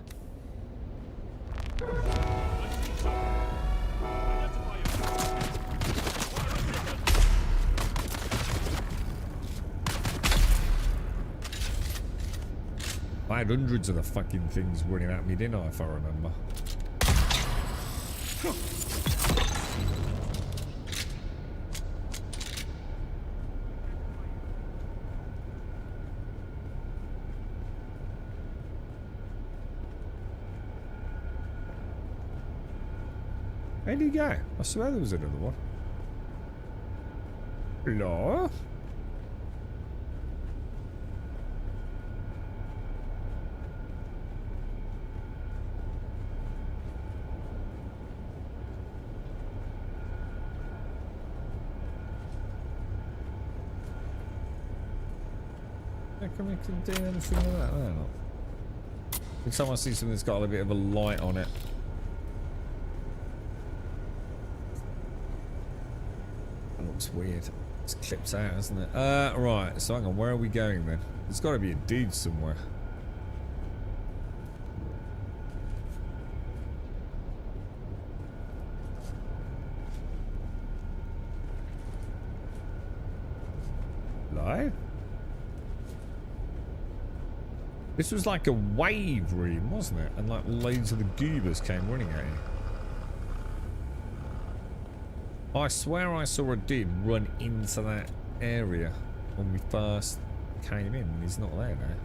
500s of the fucking things running at me, didn't I, if I remember? Where'd he go? I swear there was another one. Hello? Can we do anything like that? No, not. Every time I see something that's got a bit of a light on it. That looks weird. It's clipped out, isn't it? Right, so hang on, where are we going then? There's got to be a dude somewhere. Hello? This was like a wave room, wasn't it? And like loads of the goobers came running at you. I swear I saw a dude run into that area when we first came in. He's not there now.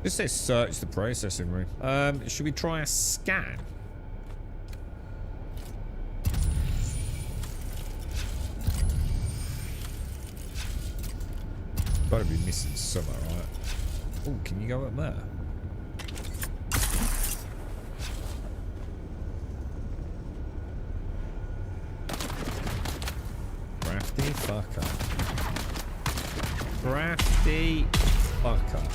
It says search the processing room. Should we try a scan? Gotta be missing somewhere, right? Oh, can you go up there? Crafty fucker. Crafty fucker.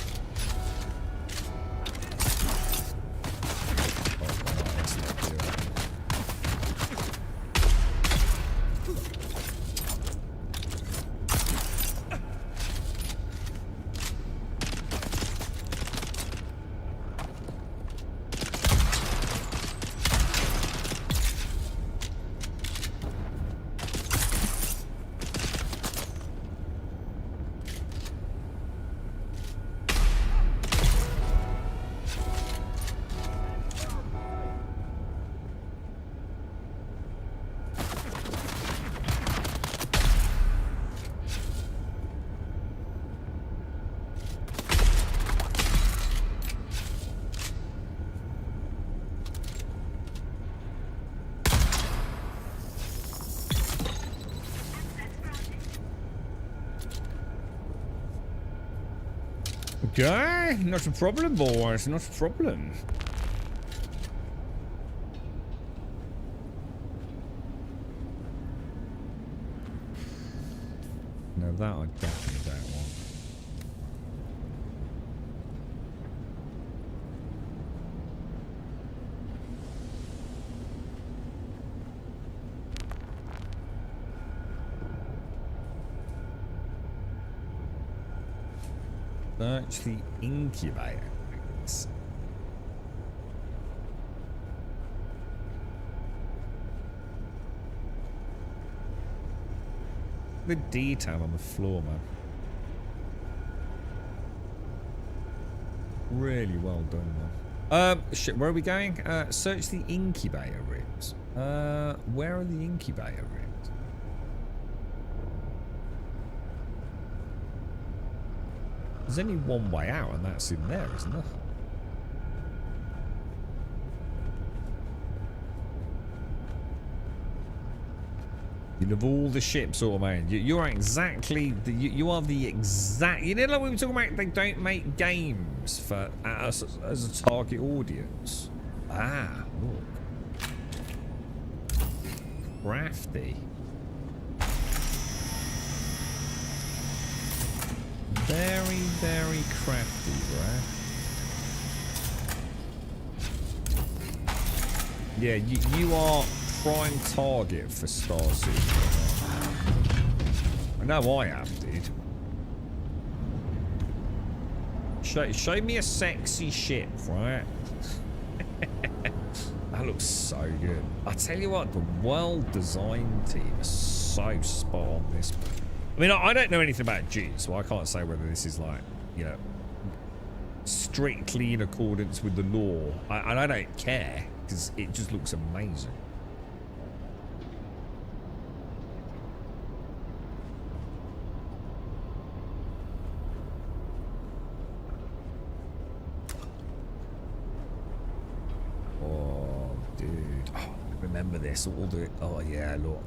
Okay, not a problem, boys. Not a problem. No, that I definitely don't want. Search the incubator. The detail on the floor, man. Really well done, man. Shit, where are we going? Search the incubator rooms. Where are the incubator rooms? There's only one way out, and that's in there, isn't there? Of all the ships, automated, you're exactly you are the exact. You know, like we were talking about, they don't make games for us as a target audience. Ah, look, crafty. Very, very crafty, right? Yeah, you are prime target for Starsuit. I know I am, dude. Show me a sexy ship, right? That looks so good. I tell you what, the world design team is so spot on this. I mean, I don't know anything about Dune, so I can't say whether this is like, you know, strictly in accordance with the law. And I don't care, because it just looks amazing. Oh, dude. Oh, I remember this. All the... Oh, yeah, look.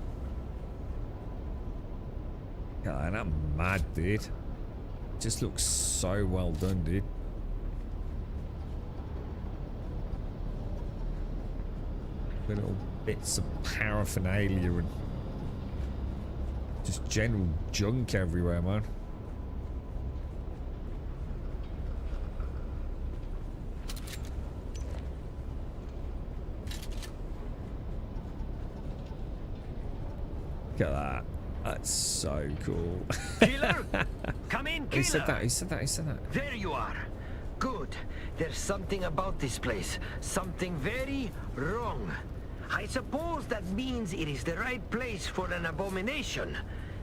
God, I'm mad, dude. Just looks so well done, dude. Little bits of paraphernalia and just general junk everywhere, man. Look at that. That's so cool. Killer? Come in, killer! He said that, he said that, he said that. There you are. Good. There's something about this place. Something very wrong. I suppose that means it is the right place for an abomination.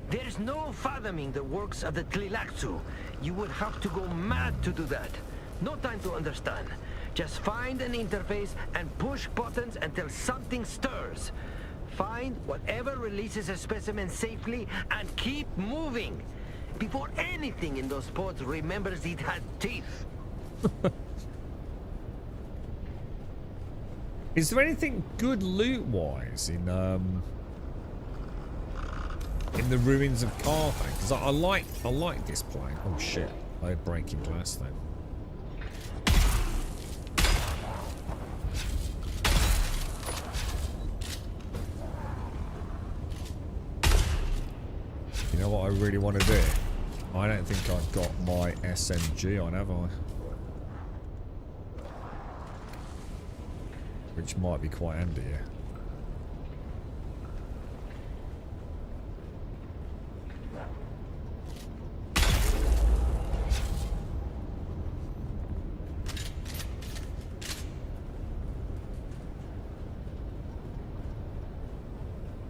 There's no fathoming the works of the Tlilaxu. You would have to go mad to do that. No time to understand. Just find an interface and push buttons until something stirs. Find whatever releases a specimen safely and keep moving. Before anything in those pods remembers it had teeth. Is there anything good loot-wise in the ruins of Carthage? Because I like this plane. Oh shit! I had breaking glass then. You know what I really want to do? I don't think I've got my SMG on, have I? Which might be quite handy here.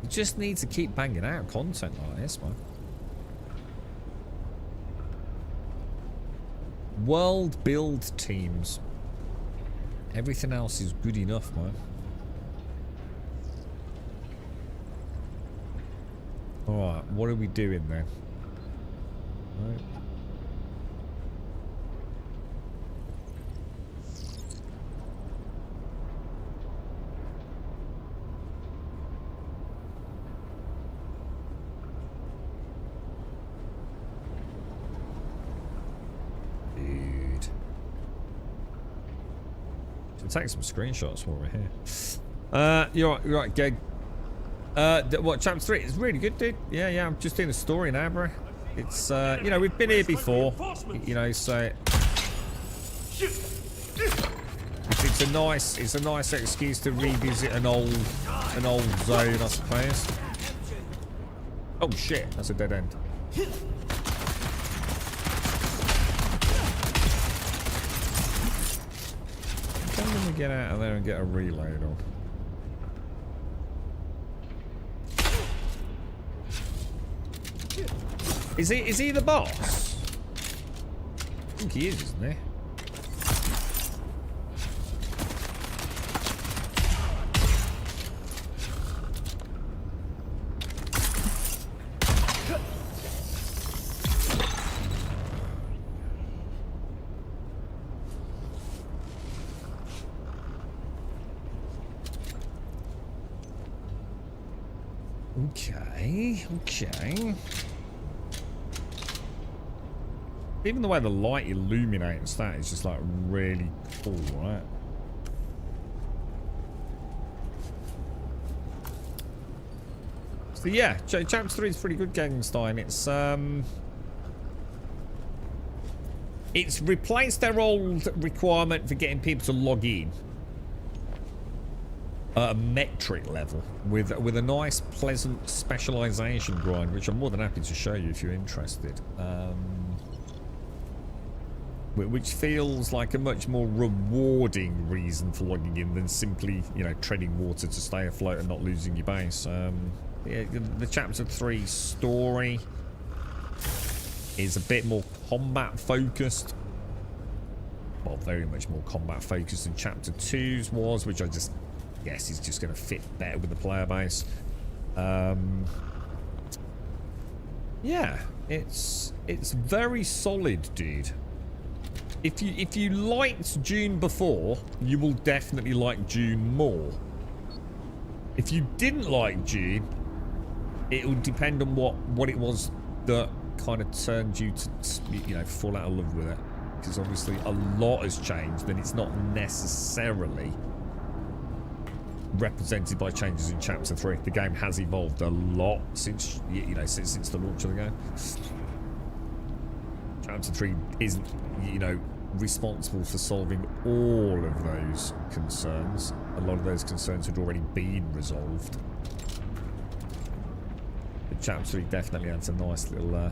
You just need to keep banging out content like this, man. World build teams. Everything else is good enough, man. Alright, what are we doing then? Right. Should take some screenshots while we're here. You're right, Geg. What, chapter 3? It's really good, dude. Yeah, I'm just doing the story now, bro. It's, you know, we've been here before. You know, so... It's a nice excuse to revisit an old zone, I suppose. Oh shit, that's a dead end. I'm gonna get out of there and get a reload on. Is he the boss? I think he is, isn't he? Okay. Even the way the light illuminates that is just like really cool, right? So yeah, chapter 3 is pretty good, Gegenstein. It's replaced their old requirement for getting people to log in at a metric level with a nice, pleasant specialization grind, which I'm more than happy to show you if you're interested. Which feels like a much more rewarding reason for logging in than simply, you know, treading water to stay afloat and not losing your base. Yeah, the chapter 3 story is a bit more combat focused. Well, very much more combat focused than chapter 2's was, which I just guess is just going to fit better with the player base. Yeah, it's very solid, dude. If you liked Dune before, you will definitely like Dune more. If you didn't like Dune, it will depend on what it was that kind of turned you to, you know, fall out of love with it. Because obviously a lot has changed, and it's not necessarily represented by changes in chapter 3. The game has evolved a lot since, you know, since the launch of the game. Chapter 3 isn't, you know, responsible for solving all of those concerns. A lot of those concerns had already been resolved. But chapter 3 definitely adds a nice little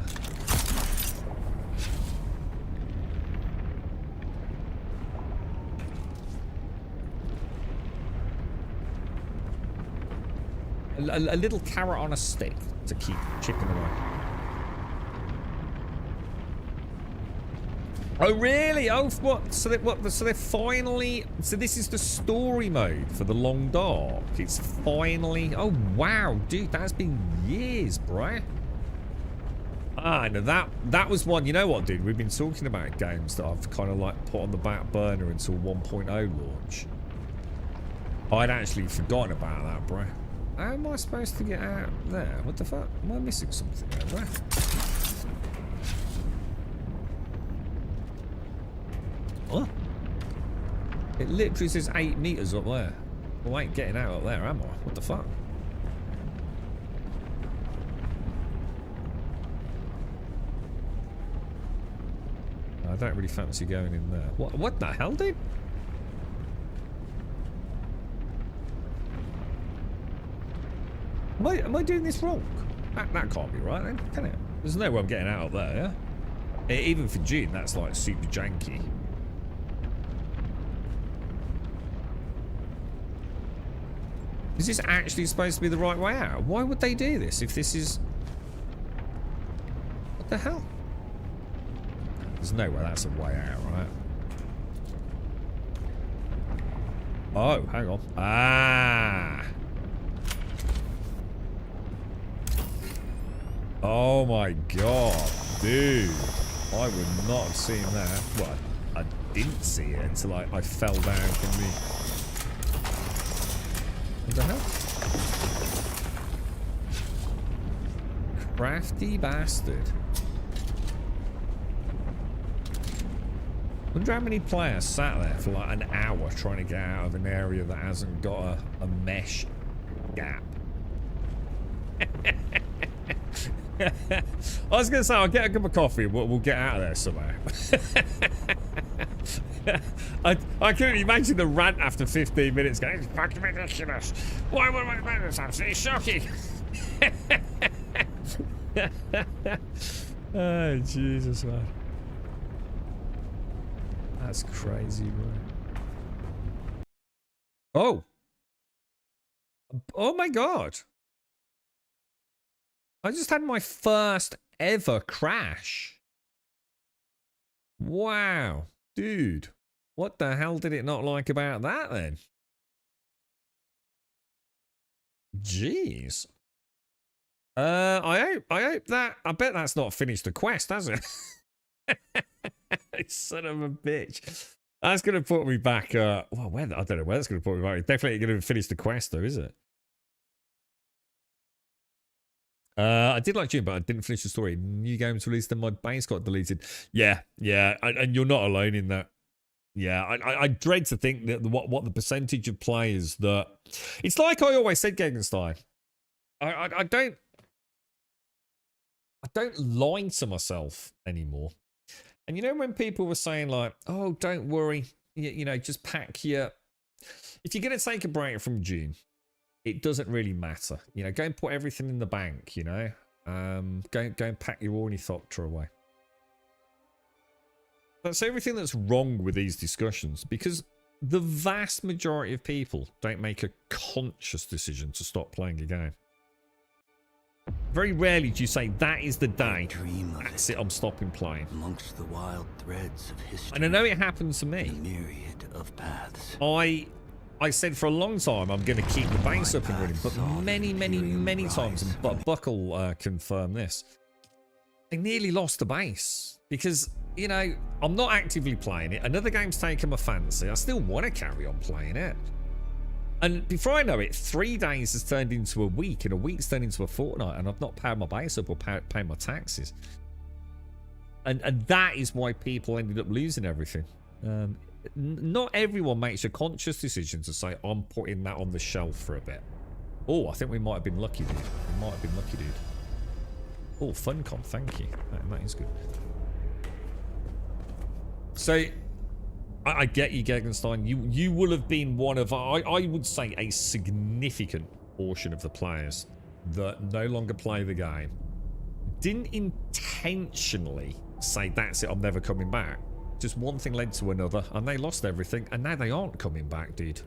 a little carrot on a stick to keep chipping away. Oh really? Oh what? So they're finally. So this is the story mode for the Long Dark. It's finally. Oh wow, dude, that's been years, bruh. Ah, no, that was one. You know what, dude? We've been talking about games that I've kind of like put on the back burner until 1.0 launch. I'd actually forgotten about that, bruh. How am I supposed to get out there? What the fuck? Am I missing something there, bruh? What? It literally says 8 meters up there. Well, I ain't getting out up there, am I? What the fuck? I don't really fancy going in there. What the hell, dude? Am I doing this wrong? That can't be right then, can it? There's no way I'm getting out up there, yeah? Even for Dune, that's like super janky. Is this actually supposed to be the right way out? Why would they do this if this is... What the hell? There's no way that's a way out, right? Oh, hang on. Ah! Oh my god, dude. I would not have seen that. Well, I didn't see it until I fell down from the... What the hell? Crafty bastard. Wonder how many players sat there for like an hour trying to get out of an area that hasn't got a mesh gap. I was going to say, I'll get a cup of coffee and we'll get out of there somehow. I couldn't imagine the rant after 15 minutes going, it's fucking ridiculous. Why would I do this? Absolutely shocking. Oh, Jesus, man. That's crazy, man. Oh. Oh, my God. I just had my first ever crash. Wow. Dude. What the hell did it not like about that, then? Jeez. I hope that... I bet that's not finished the quest, has it? Son of a bitch. That's going to put me back... well, where, I don't know where that's going to put me back. It's definitely going to finish the quest, though, is it? I did like Dune, but I didn't finish the story. New games released and my base got deleted. Yeah, and you're not alone in that. Yeah, I dread to think that what the percentage of players that... It's like I always said, Gegenstein. I don't lie to myself anymore. And you know when people were saying like, oh, don't worry, you know, just pack your... If you're going to take a break from Dune, it doesn't really matter. You know, go and put everything in the bank, you know. Go and pack your ornithopter away. That's everything that's wrong with these discussions, because the vast majority of people don't make a conscious decision to stop playing a game. Very rarely do you say, that is the day, that's it, I'm stopping playing. Amongst the wild threads of history, and I know it happened to me. a myriad of paths. I said for a long time I'm going to keep the base up and running, but many times, and Buckle confirmed this, I nearly lost the base because, you know, I'm not actively playing it. Another game's taken my fancy. I still want to carry on playing it. And before I know it, 3 days has turned into a week, and a week's turned into a fortnight, and I've not paid my base up or paid my taxes. And that is why people ended up losing everything. Not everyone makes a conscious decision to say, I'm putting that on the shelf for a bit. Oh, I think we might have been lucky, dude. We might have been lucky, dude. Oh, Funcom, thank you. That is good. So, I get you, Gegenstein. You will have been one of, I would say, a significant portion of the players that no longer play the game didn't intentionally say, that's it, I'm never coming back. Just one thing led to another, and they lost everything, and now they aren't coming back, dude.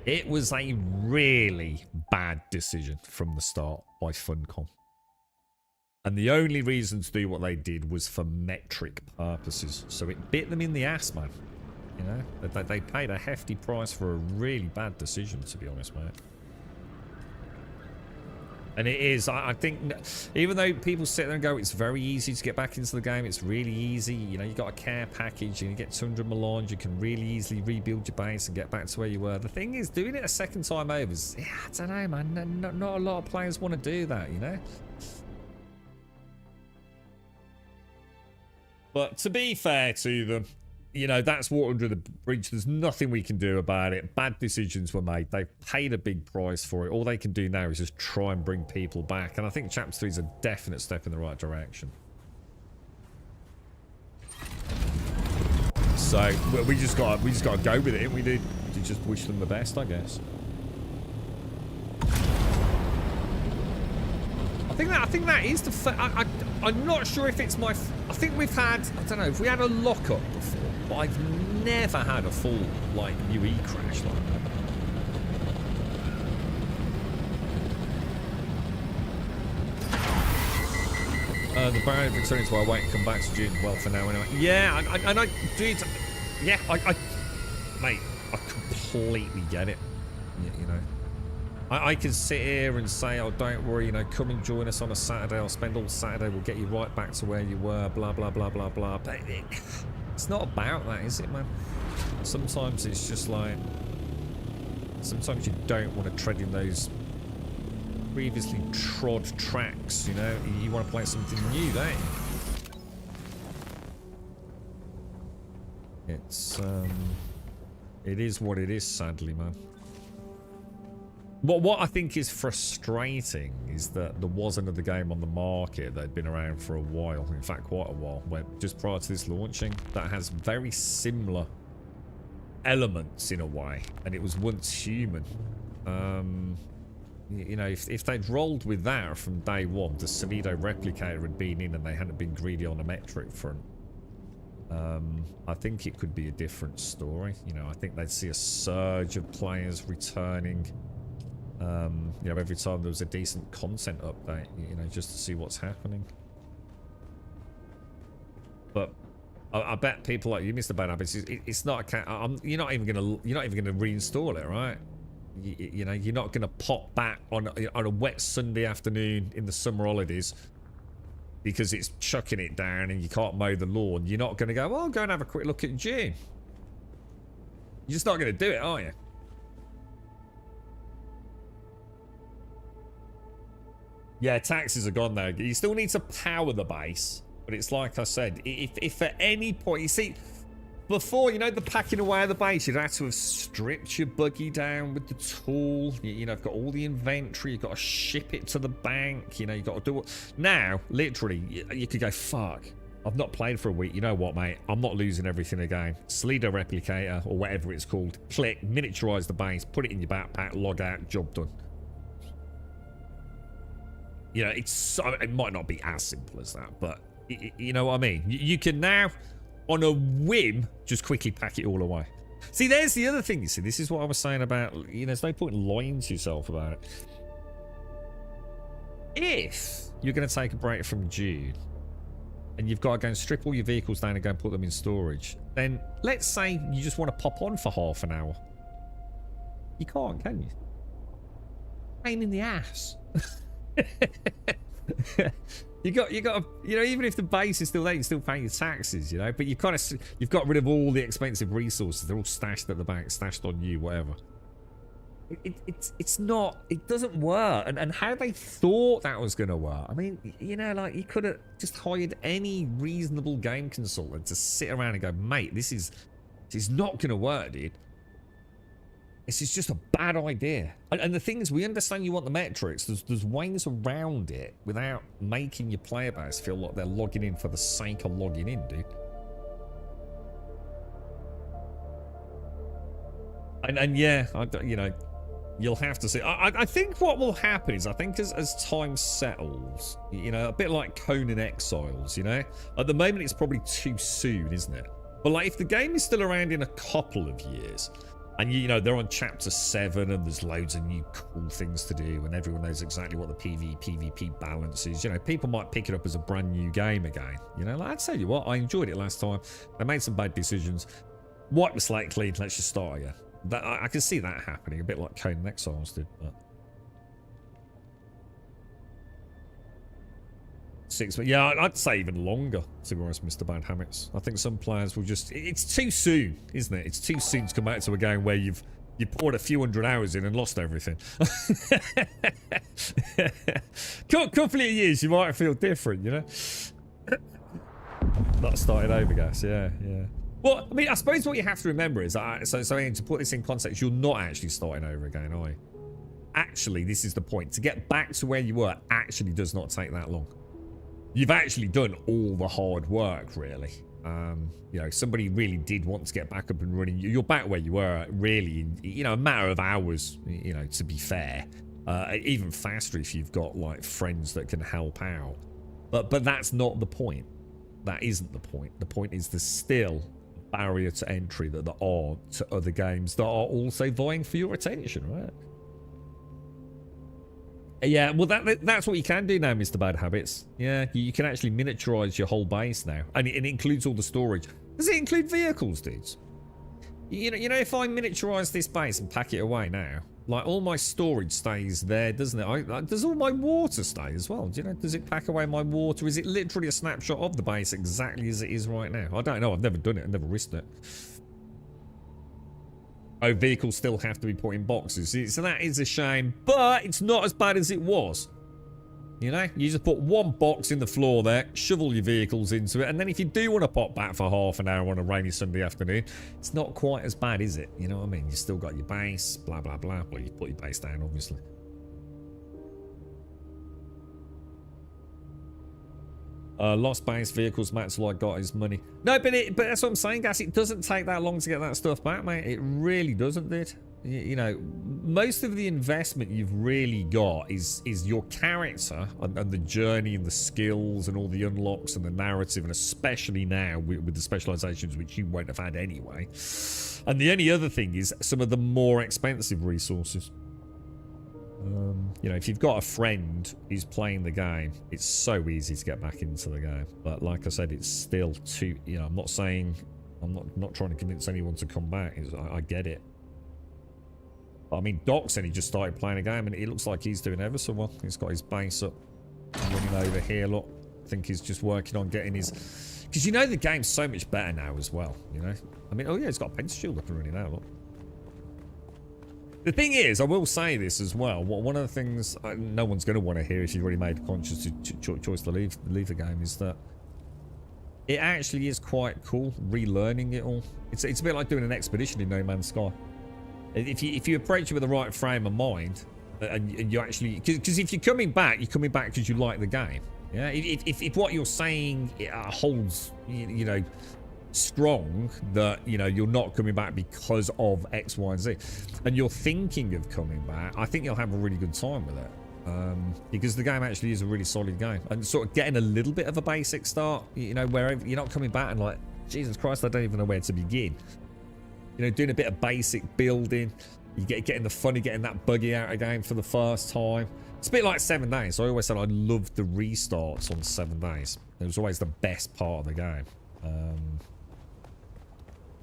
It was a really bad decision from the start by Funcom. And the only reason to do what they did was for metric purposes. So it bit them in the ass, man. You know, they paid a hefty price for a really bad decision, to be honest, mate. And it is, I think, even though people sit there and go, it's very easy to get back into the game, it's really easy, you know, you got a care package and you get 200 melange, you can really easily rebuild your base and get back to where you were. The thing is, doing it a second time over is, yeah, I don't know, man, not a lot of players want to do that, you know? But to be fair to them, you know, that's water under the bridge. There's nothing we can do about it. Bad decisions were made. They've paid a big price for it. All they can do now is just try and bring people back. And I think Chapter 3 is a definite step in the right direction. So we just got to go with it. We did to just wish them the best, I guess. I think that is the. I'm not sure if it's my. I think we've had. I don't know if we had a lockup before, but I've never had a full like UE crash like that. The barrier returning to our wait and come back to June. Well, for now anyway. Yeah, and I did. Yeah, mate, I completely get it. You know. I can sit here and say, oh, don't worry, you know, come and join us on a Saturday. I'll spend all Saturday. We'll get you right back to where you were, blah, blah, blah, blah, blah. But it's not about that, is it, man? Sometimes it's just like... Sometimes you don't want to tread in those previously trod tracks, you know? You want to play something new, don't you? It's it is what it is, sadly, man. What I think is frustrating is that there was another game on the market that had been around for a while, in fact quite a while, just prior to this launching, that has very similar elements in a way, and it was once human. You know, if they'd rolled with that from day one, the Solido replicator had been in and they hadn't been greedy on the metric front, I think it could be a different story. You know, I think they'd see a surge of players returning, you know, every time there was a decent content update, you know, just to see what's happening. But I bet people like you, Mr. Bad Habits, it's not a you're not even gonna reinstall it, right? You know, you're not gonna pop back on a wet Sunday afternoon in the summer holidays because it's chucking it down and you can't mow the lawn. You're not gonna go, well, I'll go and have a quick look at Dune. You're just not gonna do it, are you? Yeah, taxes are gone though. You still need to power the base, but it's like I said, if at any point, you see, before, you know, the packing away of the base, you'd have to have stripped your buggy down with the tool. You know, you've got all the inventory, you've got to ship it to the bank, you know, you've got to do it. Now, literally, you could go, fuck, I've not played for a week. You know what, mate? I'm not losing everything again. Solido replicator, or whatever it's called. Click, miniaturize the base, put it in your backpack, log out, job done. You know, it might not be as simple as that, but you know what I mean? You can now, on a whim, just quickly pack it all away. See, there's the other thing, you see. This is what I was saying about, you know, there's no point in lying to yourself about it. If you're going to take a break from Dune, and you've got to go and strip all your vehicles down and go and put them in storage, then let's say you just want to pop on for half an hour. You can't, can you? Pain in the ass. You got, you know, even if the base is still there, you're still paying your taxes, you know. But you've got rid of all the expensive resources. They're all stashed at the bank, stashed on you, whatever. It's not. It doesn't work. And how they thought that was going to work. I mean, you know, like you could have just hired any reasonable game consultant to sit around and go, mate, this is not going to work, dude. This is just a bad idea. And the thing is, we understand you want the metrics. There's ways around it without making your player base feel like they're logging in for the sake of logging in, dude. And yeah, you know, you'll have to see. I think what will happen is, I think as time settles, you know, a bit like Conan Exiles, you know, at the moment it's probably too soon, isn't it? But like, if the game is still around in a couple of years, and you know, they're on chapter 7 and there's loads of new cool things to do and everyone knows exactly what the PvP balance is, you know, people might pick it up as a brand new game again. You know, like, I tell you what, I enjoyed it last time. I made some bad decisions. Wipe the slate clean, let's just start again. I can see that happening, a bit like Conan Exiles did, but 6 months. Yeah, I'd say even longer, to be honest, Mr. Bad Habits. I think some players will just... It's too soon, isn't it? It's too soon to come back to a game where you poured a few hundred hours in and lost everything. Couple of years, you might feel different, you know? Not starting over, guys. Yeah. Well, I mean, I suppose what you have to remember is that, so to put this in context, you're not actually starting over again, are you? Actually, this is the point. To get back to where you were actually does not take that long. You've actually done all the hard work, really. You know, somebody really did want to get back up and running. You're back where you were, really, in, you know, a matter of hours, you know, to be fair. Even faster if you've got, like, friends that can help out. But that's not the point. That isn't the point. The point is there's still a barrier to entry that there are to other games that are also vying for your attention, right? Yeah, well, that's what you can do now, Mr. Bad Habits. Yeah, you can actually miniaturize your whole base now. And it includes all the storage. Does it include vehicles, dudes? You know, if I miniaturize this base and pack it away now, like, all my storage stays there, doesn't it? Does all my water stay as well? Do you know, does it pack away my water? Is it literally a snapshot of the base exactly as it is right now? I don't know. I've never done it. I've never risked it. Oh, vehicles still have to be put in boxes. So that is a shame, but it's not as bad as it was. You know, you just put one box in the floor there, shovel your vehicles into it, and then if you do want to pop back for half an hour on a rainy Sunday afternoon, it's not quite as bad, is it? You know what I mean? You still got your base, blah, blah, blah. Well, you put your base down, obviously. Lost base vehicles, Matt's like got his money. No, but that's what I'm saying, guys. It doesn't take that long to get that stuff back, mate. It really doesn't, dude. You know, most of the investment you've really got is your character and the journey and the skills and all the unlocks and the narrative, and especially now with the specializations, which you won't have had anyway. And the only other thing is some of the more expensive resources. You know, if you've got a friend who's playing the game, it's so easy to get back into the game. But like I said, it's still too, you know, I'm not saying, I'm not trying to convince anyone to come back. I get it. I mean, Doc said he just started playing a game and it looks like he's doing ever so well. He's got his base up, running over here, look. I think he's just working on getting his... Because you know the game's so much better now as well, you know? I mean, oh yeah, he's got a pencil shield up and running now, look. The thing is, I will say this as well, one of the things no one's going to want to hear if you've already made a conscious choice to leave the game is that it actually is quite cool relearning it all. It's a bit like doing an expedition in No Man's Sky. If you approach it with the right frame of mind, and you actually, because if you're coming back because you like the game. Yeah. If what you're saying holds, you know, strong, that you know you're not coming back because of X, Y, and Z, and you're thinking of coming back, I think you'll have a really good time with it. Because the game actually is a really solid game, and sort of getting a little bit of a basic start, you know, where you're not coming back and like, Jesus Christ, I don't even know where to begin. You know, doing a bit of basic building, you getting the fun of getting that buggy out again for the first time. It's a bit like 7 days. I always said I loved the restarts on 7 days. It was always the best part of the game.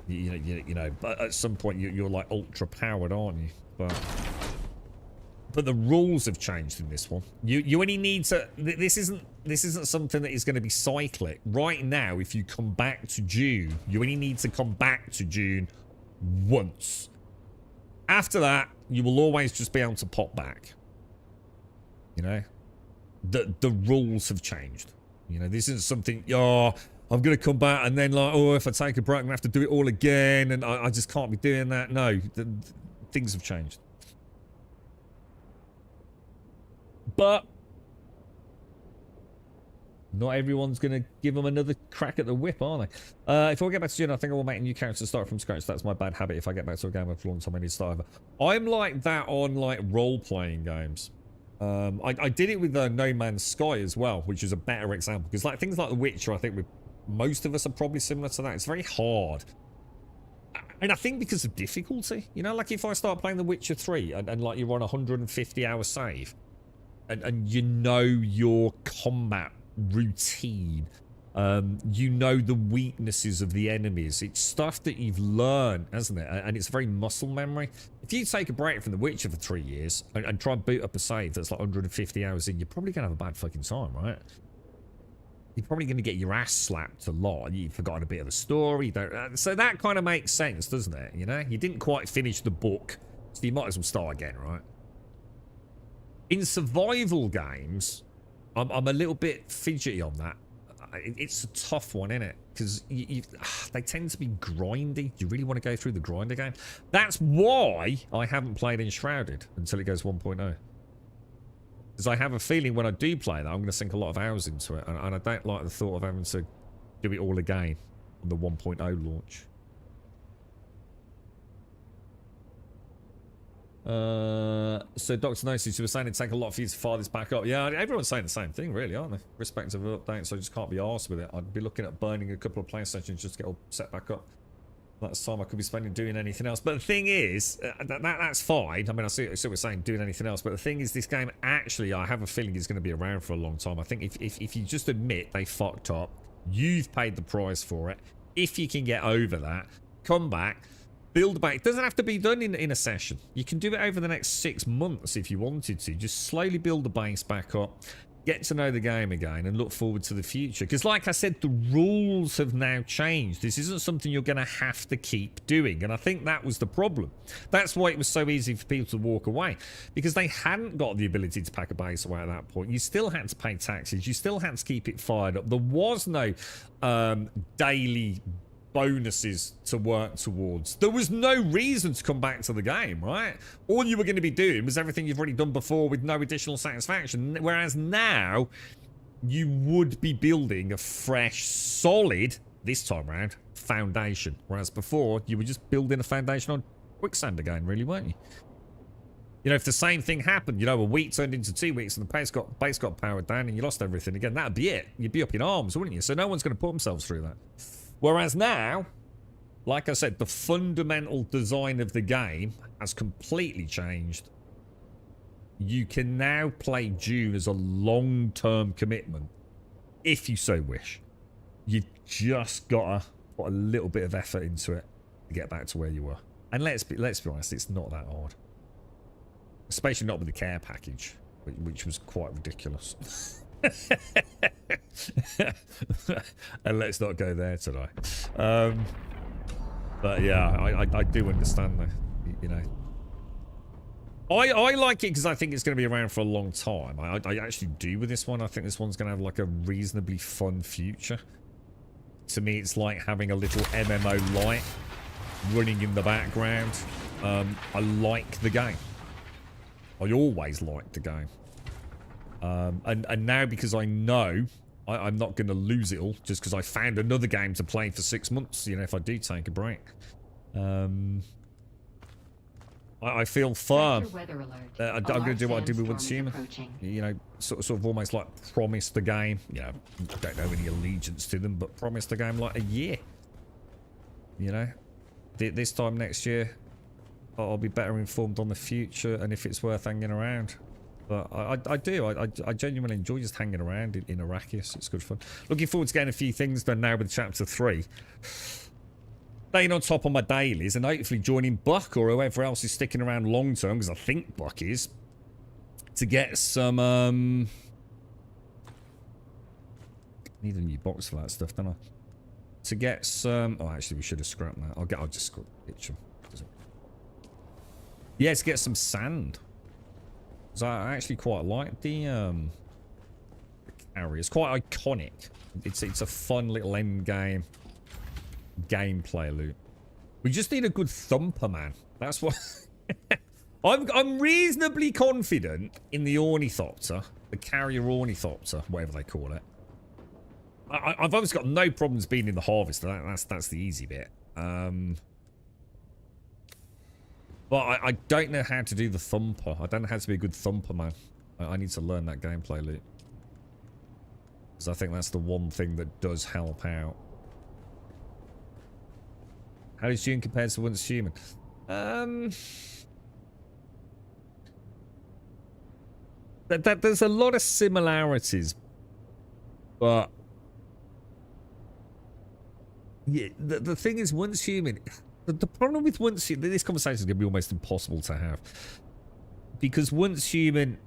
You know, but at some point you're like ultra powered, aren't you? But the rules have changed in this one. You only need to. This isn't something that is going to be cyclic. Right now, if you come back to Dune, you only need to come back to Dune once. After that, you will always just be able to pop back. You know, the rules have changed. You know, this isn't something. Oh, I'm going to come back and then like, oh, if I take a break, I'm going to have to do it all again, and I just can't be doing that. No, things have changed. But not everyone's going to give them another crack at the whip, are they? If I get back to Dune, I think I will make a new character and start from scratch. That's my bad habit. If I get back to a game for a long time, I need to start over. I'm like that on like role-playing games. I did it with No Man's Sky as well, which is a better example. Because like things like The Witcher, I think most of us are probably similar to that. It's very hard. And I think because of difficulty. You know, like if I start playing The Witcher 3 and like you're on a 150-hour save, and you know your combat routine, you know the weaknesses of the enemies. It's stuff that you've learned, hasn't it? And it's very muscle memory. If you take a break from The Witcher for 3 years and try and boot up a save that's like 150 hours in, you're probably going to have a bad fucking time, right? You're probably going to get your ass slapped a lot. You've forgotten a bit of the story. So that kind of makes sense, doesn't it? You know, you didn't quite finish the book, so you might as well start again, right? In survival games, I'm a little bit fidgety on that. It's a tough one, isn't it? Because they tend to be grindy. Do you really want to go through the grind again? That's why I haven't played Enshrouded until it goes 1.0. Because I have a feeling when I do play that, I'm going to sink a lot of hours into it. And I don't like the thought of having to do it all again on the 1.0 launch. So Dr. Gnosis, you were saying it'd take a lot for you to fire this back up. Yeah, everyone's saying the same thing, really, aren't they? Respective of updates, so I just can't be arsed with it. I'd be looking at burning a couple of play sessions just to get all set back up. That's time I could be spending doing anything else. But the thing is, that's fine. I mean, I see what we're saying, doing anything else. But the thing is, this game actually, I have a feeling is going to be around for a long time. I think if you just admit they fucked up, you've paid the price for it. If you can get over that, come back, build back. It doesn't have to be done in a session. You can do it over the next 6 months if you wanted to. Just slowly build the base back up. get to know the game again and look forward to the future. Because like I said, the rules have now changed. This isn't something you're going to have to keep doing. And I think that was the problem. That's why it was so easy for people to walk away. Because they hadn't got the ability to pack a base away at that point. You still had to pay taxes. You still had to keep it fired up. There was no daily bonuses to work towards. There was no reason to come back to the game, right? All you were going to be doing was everything you've already done before with no additional satisfaction. Whereas now, you would be building a fresh, solid, this time around, foundation. Whereas before, you were just building a foundation on quicksand again, really, weren't you? You know, if the same thing happened, you know, a week turned into 2 weeks and the base got powered down and you lost everything again, that'd be it. You'd be up in arms, wouldn't you? So no one's going to put themselves through that. Whereas now, like I said, the fundamental design of the game has completely changed. You can now play Dune as a long-term commitment, if you so wish. You've just got to put a little bit of effort into it to get back to where you were. And let's be honest, it's not that hard. Especially not with the care package, which was quite ridiculous. And let's not go there tonight. But yeah, I do understand that, you know. I like it because I think it's going to be around for a long time. I actually do with this one. I think this one's going to have like a reasonably fun future. To me, it's like having a little MMO light running in the background. I like the game. I always liked the game. And now, because I know I'm not going to lose it all just because I found another game to play for 6 months, you know, if I do take a break. I feel firm. I'm going to do what I did with Once Human. You know, sort of almost like promise the game. You know, I don't know any allegiance to them, but promise the game like a year. You know, this time next year, I'll be better informed on the future and if it's worth hanging around. But I do. I genuinely enjoy just hanging around in Arrakis. It's good fun. Looking forward to getting a few things done now with Chapter 3. Staying on top of my dailies and hopefully joining Buck or whoever else is sticking around long term, because I think Buck is, to get some... Need a new box for that stuff, don't I? To get some... Oh, actually, we should have scrapped that. I'll just scrap it. Yeah, to get some sand. Because I actually quite like the carrier. It's quite iconic. It's a fun little end game gameplay loop. We just need a good thumper, man. That's what I'm reasonably confident in the ornithopter, the carrier ornithopter, whatever they call it. I've obviously got no problems being in the harvester. That's the easy bit. But I don't know how to do the thumper. I don't know how to be a good thumper, man. I need to learn that gameplay loop. Because I think that's the one thing that does help out. How does Dune compare to Once Human? There's a lot of similarities. But... yeah, the thing is, Once Human... The problem with Once Human... This conversation is going to be almost impossible to have. Because Once Human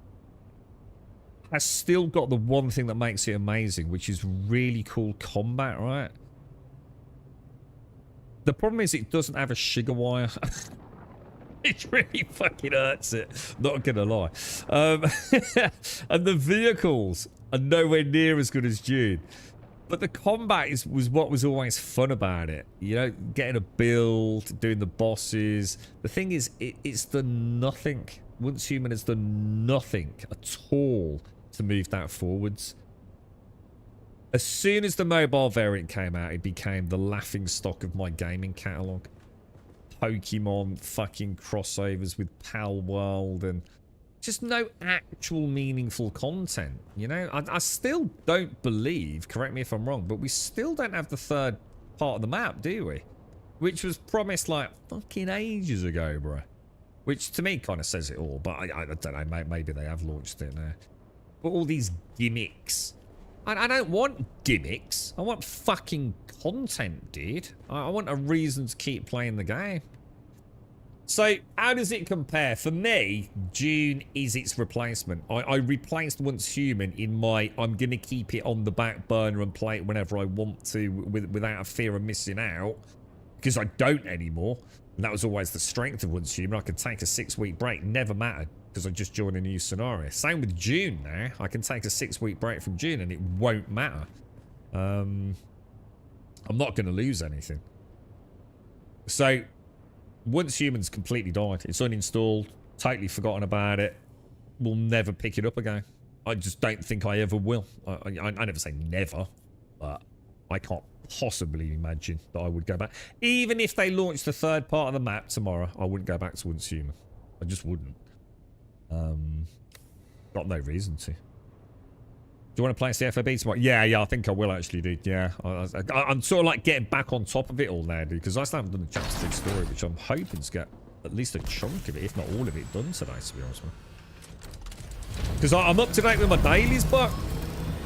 has still got the one thing that makes it amazing, which is really cool combat, right? The problem is it doesn't have a sugar wire. It really fucking hurts it. Not gonna lie. And the vehicles are nowhere near as good as Dune. But the combat was what was always fun about it. You know, getting a build, doing the bosses. The thing is, it's done nothing. Once Human has done nothing at all to move that forwards. As soon as the mobile variant came out, it became the laughing stock of my gaming catalogue. Pokemon fucking crossovers with Pal World and just no actual meaningful content, you know? I still don't believe, correct me if I'm wrong, but we still don't have the third part of the map, do we? Which was promised like fucking ages ago, bro. Which to me kind of says it all, but I don't know, maybe they have launched it now. But all these gimmicks... I don't want gimmicks. I want fucking content, dude. I want a reason to keep playing the game. So, how does it compare? For me, Dune is its replacement. I replaced Once Human in my, I'm going to keep it on the back burner and play it whenever I want to without a fear of missing out. Because I don't anymore. And that was always the strength of Once Human. I could take a 6-week break. Never mattered. Because I just joined a new scenario. Same with Dune now. I can take a 6-week break from Dune and it won't matter. I'm not going to lose anything. So... Once Human's completely died. It's uninstalled. Totally forgotten about it. We'll never pick it up again. I just don't think I ever will. I never say never, but I can't possibly imagine that I would go back. Even if they launched the third part of the map tomorrow, I wouldn't go back to Once Human. I just wouldn't. Got no reason to. Do you want to play CFOB tomorrow? Yeah, I think I will actually, dude. Yeah, I'm sort of like getting back on top of it all now, dude, because I still haven't done the chapter 3 story, which I'm hoping to get at least a chunk of it, if not all of it, done today, to be honest with you. Because I'm up to date with my dailies, but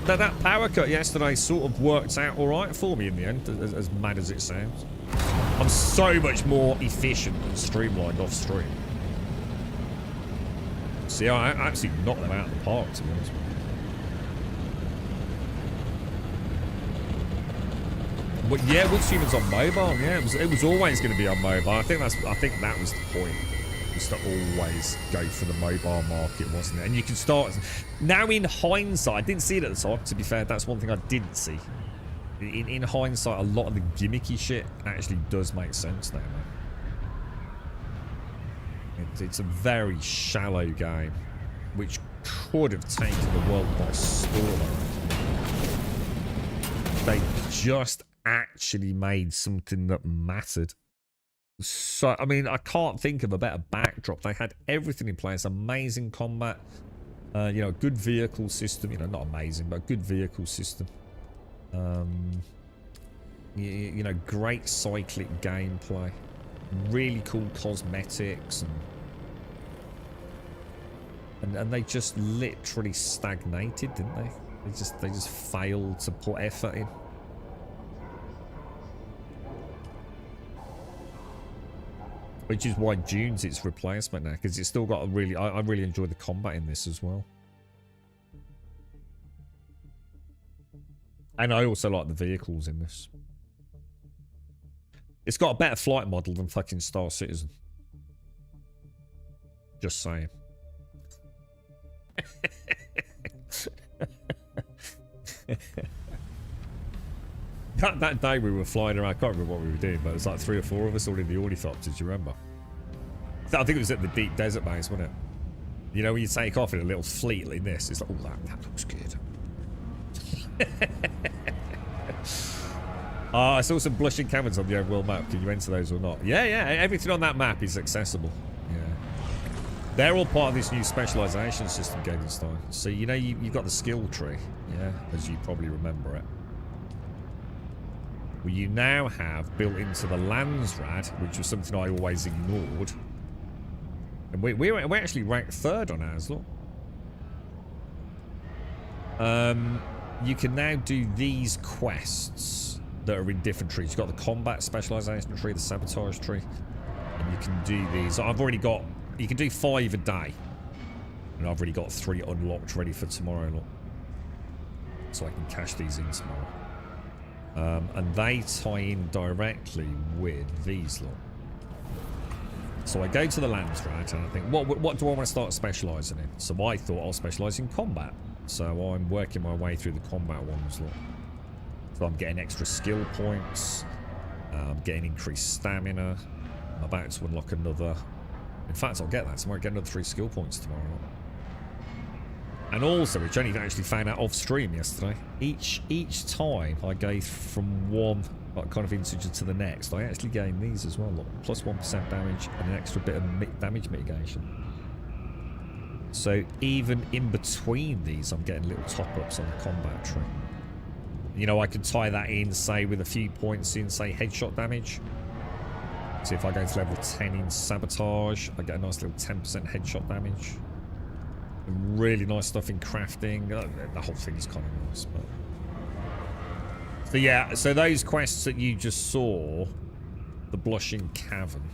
that power cut yesterday sort of worked out all right for me in the end, as mad as it sounds. I'm so much more efficient and streamlined off stream. See, I actually knocked them out of the park, to be honest with you. But yeah, Once Human's on mobile. Yeah, it was always going to be on mobile. I think that was the point, was to always go for the mobile market, wasn't it? And you can start now. In hindsight, I didn't see it at the time. To be fair, that's one thing I didn't see. In hindsight, a lot of the gimmicky shit actually does make sense now, man. It's a very shallow game, which could have taken the world by storm. They just actually made something that mattered. So, I mean, I can't think of a better backdrop. They had everything in place. Amazing combat. You know, good vehicle system. You know, not amazing, but good vehicle system. You know, great cyclic gameplay. Really cool cosmetics. And they just literally stagnated, didn't they? They just failed to put effort in. Which is why Dune's its replacement now, because it's still got a really... I really enjoy the combat in this as well. And I also like the vehicles in this. It's got a better flight model than fucking Star Citizen. Just saying. That day we were flying around, I can't remember what we were doing, but it was like 3 or 4 of us all in the ornithopters, do you remember? I think it was at the deep desert base, wasn't it? You know, when you take off in a little fleet like this, it's like, oh, that looks good. I saw some blushing caverns on the overworld map. Can you enter those or not? Yeah, everything on that map is accessible. Yeah. They're all part of this new specialization system, Gagenstein. So, you know, you've got the skill tree, yeah, as you probably remember it. Well, you now have built into the Landsrad, which was something I always ignored. And we're actually ranked 3rd on ours, look. You can now do these quests that are in different trees. You've got the combat specialization tree, the sabotage tree, and you can do these. I've already got, you can do 5 a day, and I've already got 3 unlocked ready for tomorrow, look. So I can cash these in tomorrow. And they tie in directly with these lot. So I go to the Landsrad and I think, what do I want to start specialising in? So I thought I'll specialise in combat. So I'm working my way through the combat ones lot. So I'm getting extra skill points. I'm getting increased stamina. I'm about to unlock another... In fact, I'll get that tomorrow. Get another 3 skill points tomorrow. And also, which I only actually found out off stream yesterday, each time I go from one kind of integer to the next, I actually gain these as well. Look, plus 1% damage and an extra bit of damage mitigation. So even in between these, I'm getting little top-ups on the combat tree. You know, I can tie that in, say, with a few points in, say, headshot damage. So if I go to level 10 in sabotage, I get a nice little 10% headshot damage. Really nice stuff in crafting. The whole thing is kind of nice, but... So yeah, so those quests that you just saw, the Blushing Cavern,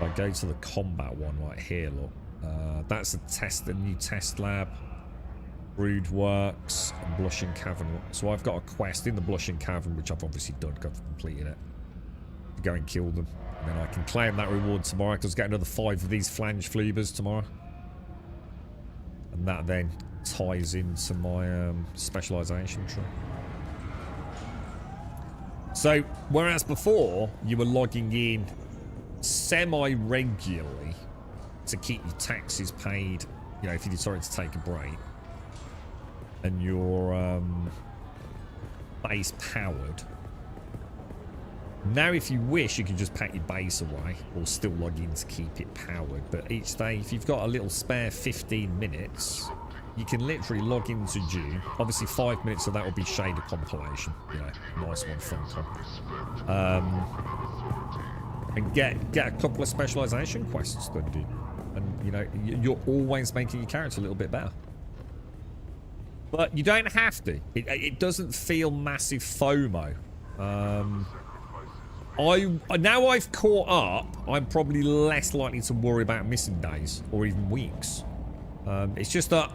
I go to the combat one right here, look. That's a new test lab. Brood Works and Blushing Cavern. So I've got a quest in the Blushing Cavern, which I've obviously done, I've completed it. To go and kill them. And then I can claim that reward tomorrow, because I get another 5 of these flange fleabers tomorrow. And that then ties into my specialization tree. So, whereas before, you were logging in semi-regularly to keep your taxes paid, you know, if you decided to take a break, and your base powered. Now, if you wish, you can just pack your base away or still log in to keep it powered. But each day, if you've got a little spare 15 minutes, you can literally log into Dune. Obviously, 5 minutes of that will be shader compilation. You know, nice one, fun. And get a couple of specialization quests done, dude. And, you know, you're always making your character a little bit better. But you don't have to. It doesn't feel massive FOMO. Now I've caught up, I'm probably less likely to worry about missing days or even weeks. It's just that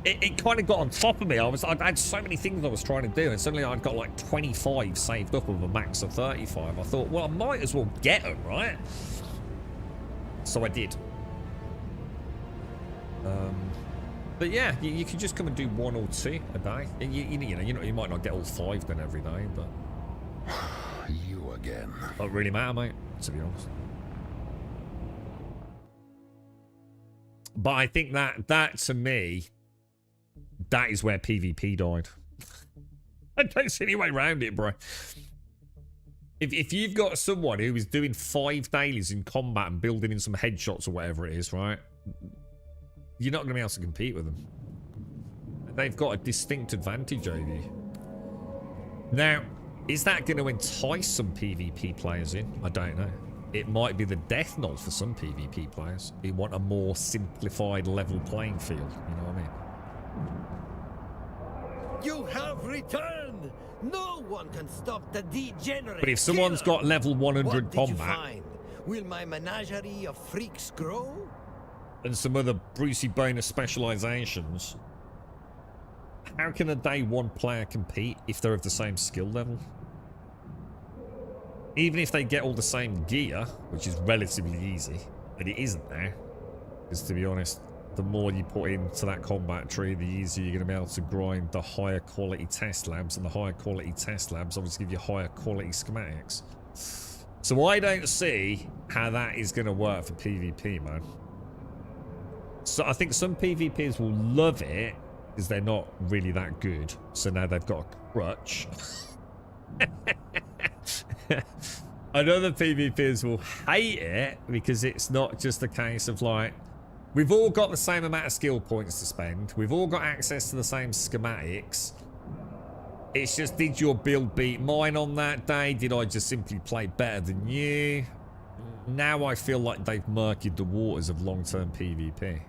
it kind of got on top of me. I had so many things I was trying to do, and suddenly I'd got like 25 saved up with a max of 35. I thought, well, I might as well get them, right? So I did. But yeah, you can just come and do 1 or 2 a day. And you might not get all 5 done every day, but You again. Don't really matter, mate, to be honest. But I think that to me, that is where PvP died. I don't see any way around it, bro. If you've got someone who is doing 5 dailies in combat and building in some headshots or whatever it is, right? You're not going to be able to compete with them. They've got a distinct advantage over you. Now, is that going to entice some PvP players in? I don't know. It might be the death knell for some PvP players who want a more simplified level playing field. You know what I mean? You have returned! No one can stop the degenerate. But if someone's got level 100 what did combat... you find? Will my menagerie of freaks grow? And some other Brucey bonus specializations, how can a day 1 player compete if they're of the same skill level? Even if they get all the same gear, which is relatively easy, but it isn't there. Because to be honest, the more you put into that combat tree, the easier you're going to be able to grind the higher quality test labs, and the higher quality test labs obviously give you higher quality schematics. So I don't see how that is going to work for PvP, man. So I think some PvPers will love it because they're not really that good. So now they've got a crutch. And other PvPers will hate it because it's not just a case of like, we've all got the same amount of skill points to spend. We've all got access to the same schematics. It's just, did your build beat mine on that day? Did I just simply play better than you? Now I feel like they've murkied the waters of long-term PvP.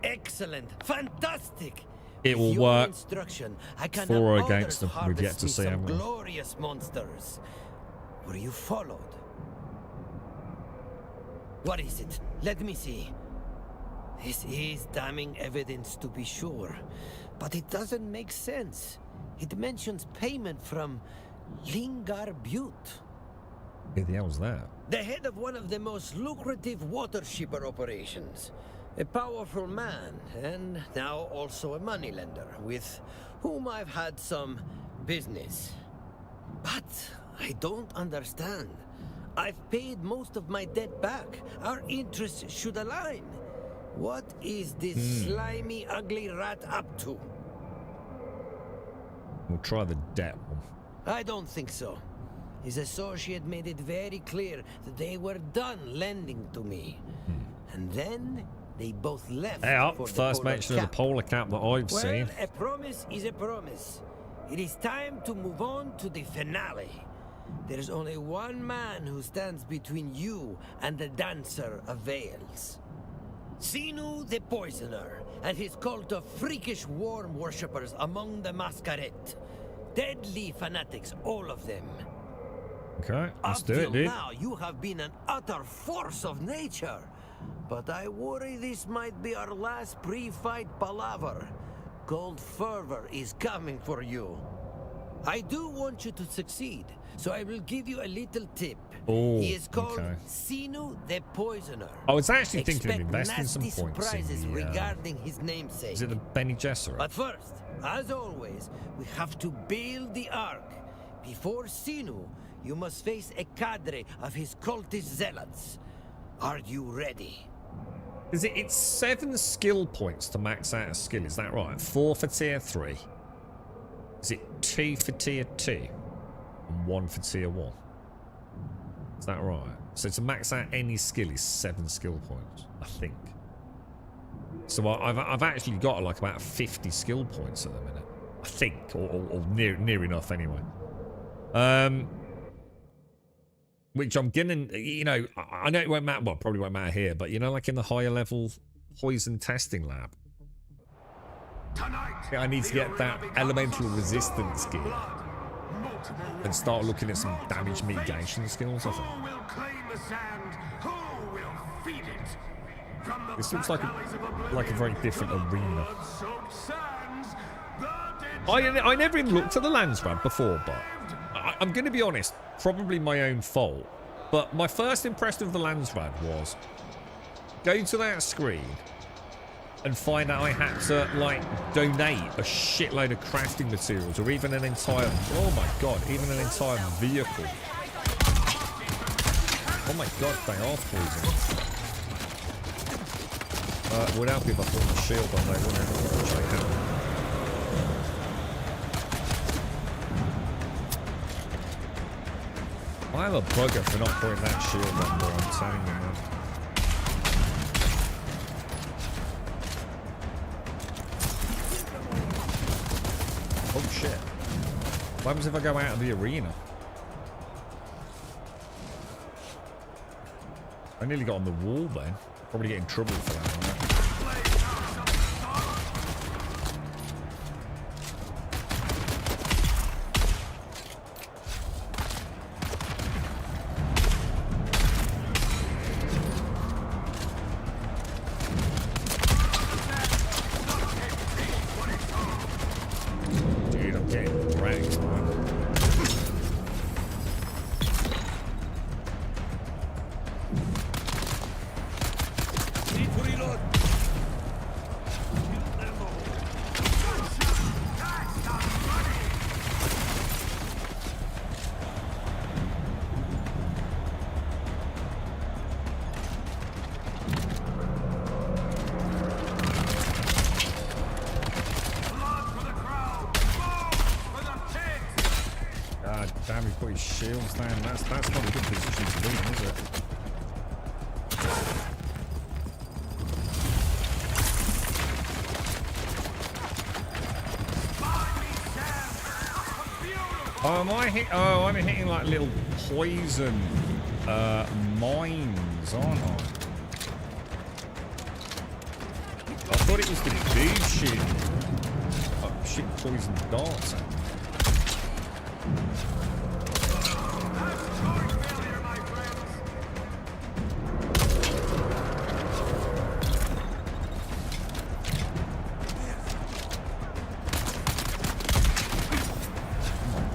Excellent, fantastic. It will work for or against them. We've yet to see them. Glorious monsters. Were you followed? What is it? Let me see. This is damning evidence to be sure, but it doesn't make sense. It mentions payment from Lingar Butte. Who the hell was that? The head of one of the most lucrative water shipper operations. A powerful man, and now also a moneylender, with whom I've had some business. But I don't understand. I've paid most of my debt back. Our interests should align. What is this slimy, ugly rat up to? We'll try the debt one. I don't think so. His associate made it very clear that they were done lending to me. And then they both left. Yeah, for first mention of the polar cap that I've seen. A promise is a promise. It is time to move on to the finale. There's only one man who stands between you and the Dancer of Veils. Sinu the Poisoner and his cult of freakish worm worshippers among the Masquerade. Deadly fanatics, all of them. Okay, let's do Up it, till dude. now, you have been an utter force of nature. But I worry this might be our last pre-fight palaver. Cold fervor is coming for you. I do want you to succeed, so I will give you a little tip. Oh, He is called okay. Sinu the Poisoner. I was actually thinking of Expect investing some nasty points surprises in the, regarding his namesake. is it the Benny Gesserit? But first, as always, we have to build the Ark. Before Sinu, you must face a cadre of his cultist zealots. Are you ready? Is it? It's 7 skill points to max out a skill. Is that right? 4 for tier 3. Is it 2 for tier 2 and 1 for tier 1? Is that right? So to max out any skill is 7 skill points, I think. So I've actually got like about 50 skill points at the minute, I think, or near enough anyway. Which I'm gonna, you know, I know it won't matter. Well, probably won't matter here, but you know, like in the higher level poison testing lab, I need to get that elemental resistance gear and start looking at some damage mitigation skills. I think. This looks like a very different arena. I never even looked at the Landsrad before, but I'm going to be honest, probably my own fault. But my first impression of the Landsrad was go to that screen and find out I had to like donate a shitload of crafting materials or even an entire, oh my god, even an entire vehicle. Oh my god, they are poison. Would help if I put the shield on there, wouldn't it? Which I have. I'm a bugger for not putting that shield on there, I'm telling you, man. Oh shit. What happens if I go out of the arena? I nearly got on the wall then. Probably get in trouble for that one. Dude, I'm getting wrecked, man. God damn, he put his shields down. That's not a good position to be in, is it? Oh, I'm hitting like little poison mines, aren't I? I thought it was the dude shit. Oh, shit, poison darts.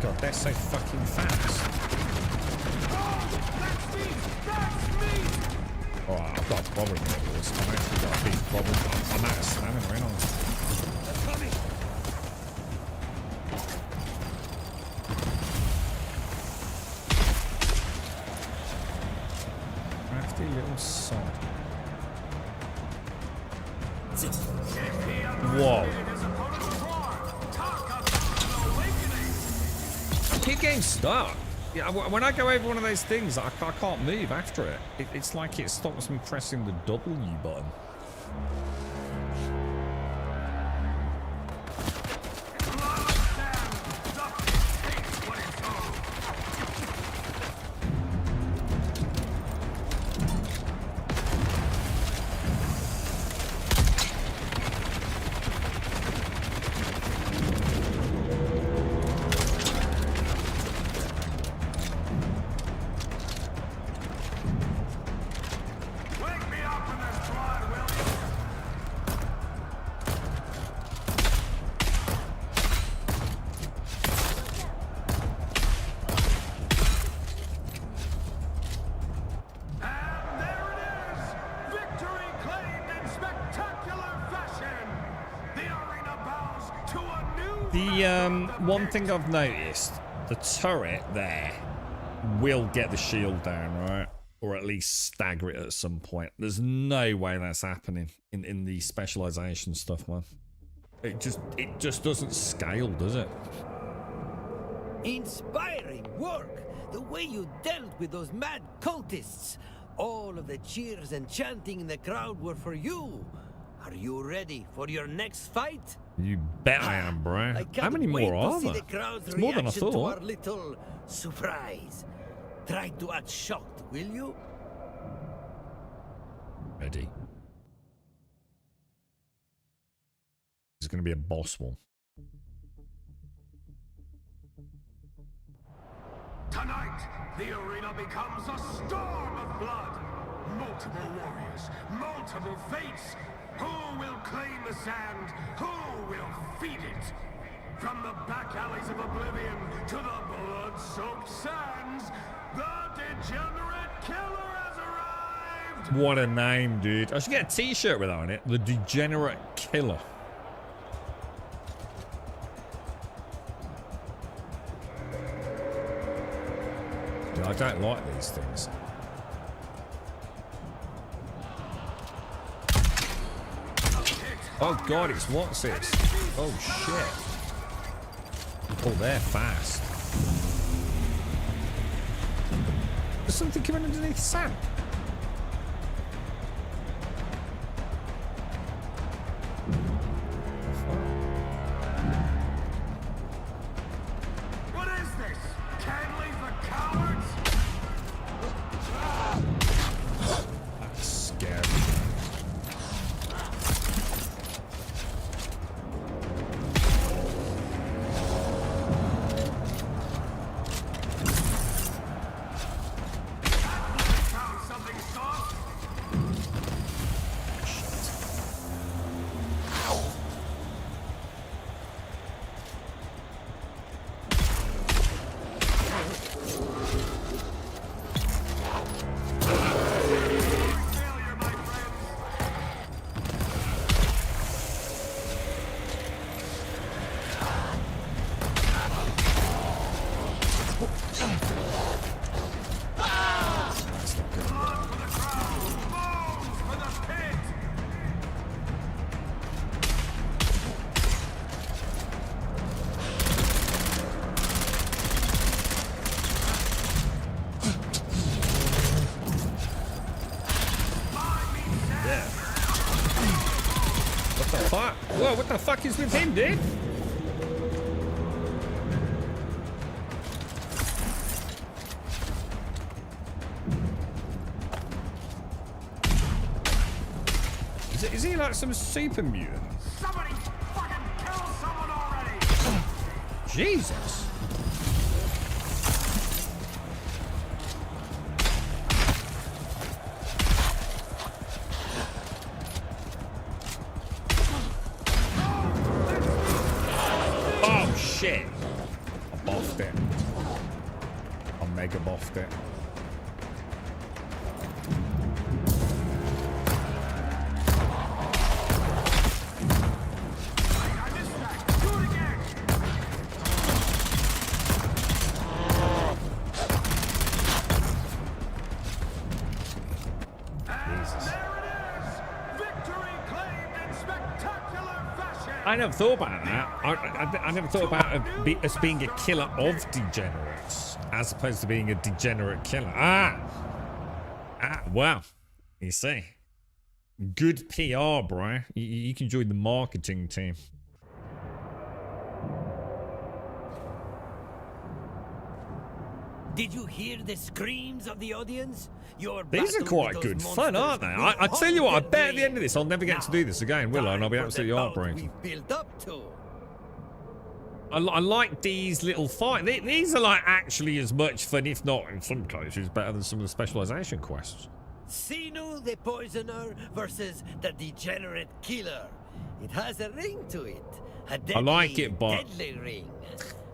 God, they're so fucking fast. Oh, I've got a problem with this. I've actually got a big problem. I'm out of stamina, ain't I? Crafty little sod. Whoa. I keep getting stuck. Yeah, when I go over one of those things, I can't move after it. It's like it stops me pressing the W button. The one thing I've noticed, the turret there will get the shield down, right? Or at least stagger it at some point. There's no way that's happening in the specialization stuff, man. It just doesn't scale, does it? Inspiring work! The way you dealt with those mad cultists! All of the cheers and chanting in the crowd were for you! Are you ready for your next fight? You bet I am, bro. How many more are there? It's more than I thought. To our little surprise. Try to act shocked, will you? Ready. There's going to be a boss one. Tonight, the arena becomes a storm of blood. Multiple warriors, multiple fates. Who will claim the sand? Who will feed it? From the back alleys of oblivion to the blood-soaked sands, the degenerate killer has arrived! What a name, dude. I should get a t-shirt with that on it. The Degenerate Killer. Yeah, I don't like these things. Oh god, it's what's it? Oh shit. Oh, they're fast. There's something coming underneath the sand. What is this? Canley for cowards? That's scary. Whoa, what the fuck is with him, dude? Is he like some super mutant? Somebody fucking kill someone already! Jesus. Oh shit. I boffed it. I mega boffed it. I never thought about that. I never thought about us being a killer of degenerates as opposed to being a degenerate killer. Well, you see. Good PR, bro. You can join the marketing team. Did you hear the screams of the audience? These are quite good fun, aren't they? I tell you what, I bet at the end of this I'll never get to do this again, will I? And I'll be absolutely heartbroken. Built up to. I like these little fights. These are like actually as much fun, if not in some cases, better than some of the specialization quests. Sinu the Poisoner versus the Degenerate Killer. It has a ring to it. A deadly, I like it, but deadly ring.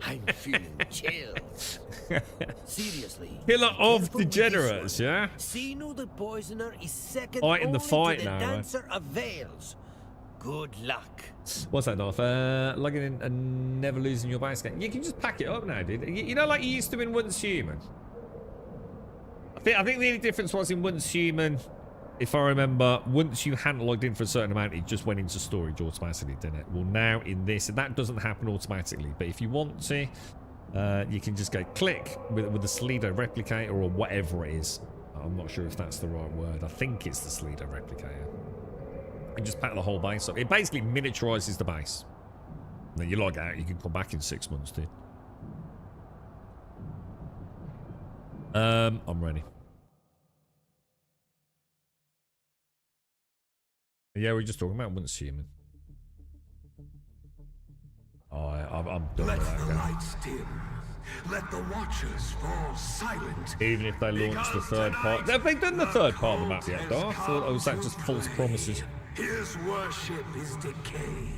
I'm feeling chills. Seriously. Killer of degenerates, yeah? Sinu the Poisoner is second Fight in the only fight to the now, Dancer of Veils. Good luck. What's that, Darth? Logging in and never losing your base game. You can just pack it up now, dude. You know, like you used to in Once Human. I think the only difference was in Once Human, if I remember, once you hadn't logged in for a certain amount, it just went into storage automatically, didn't it? Well, now in this, that doesn't happen automatically. But if you want to, you can just go click with the Slido replicator or whatever it is. I'm not sure if that's the right word. I think it's the Slido replicator. And just pack the whole base up. It basically miniaturizes the base. And then you log out, you can come back in 6 months, dude. I'm ready. Yeah, we're just talking about Once Human. Oh, I'm done Let with that the game. lights dim. Let the watchers fall silent. Even if they launch the third part. Have they done the third part of the map yet, Darth? Or was that just false promises? His worship is decay.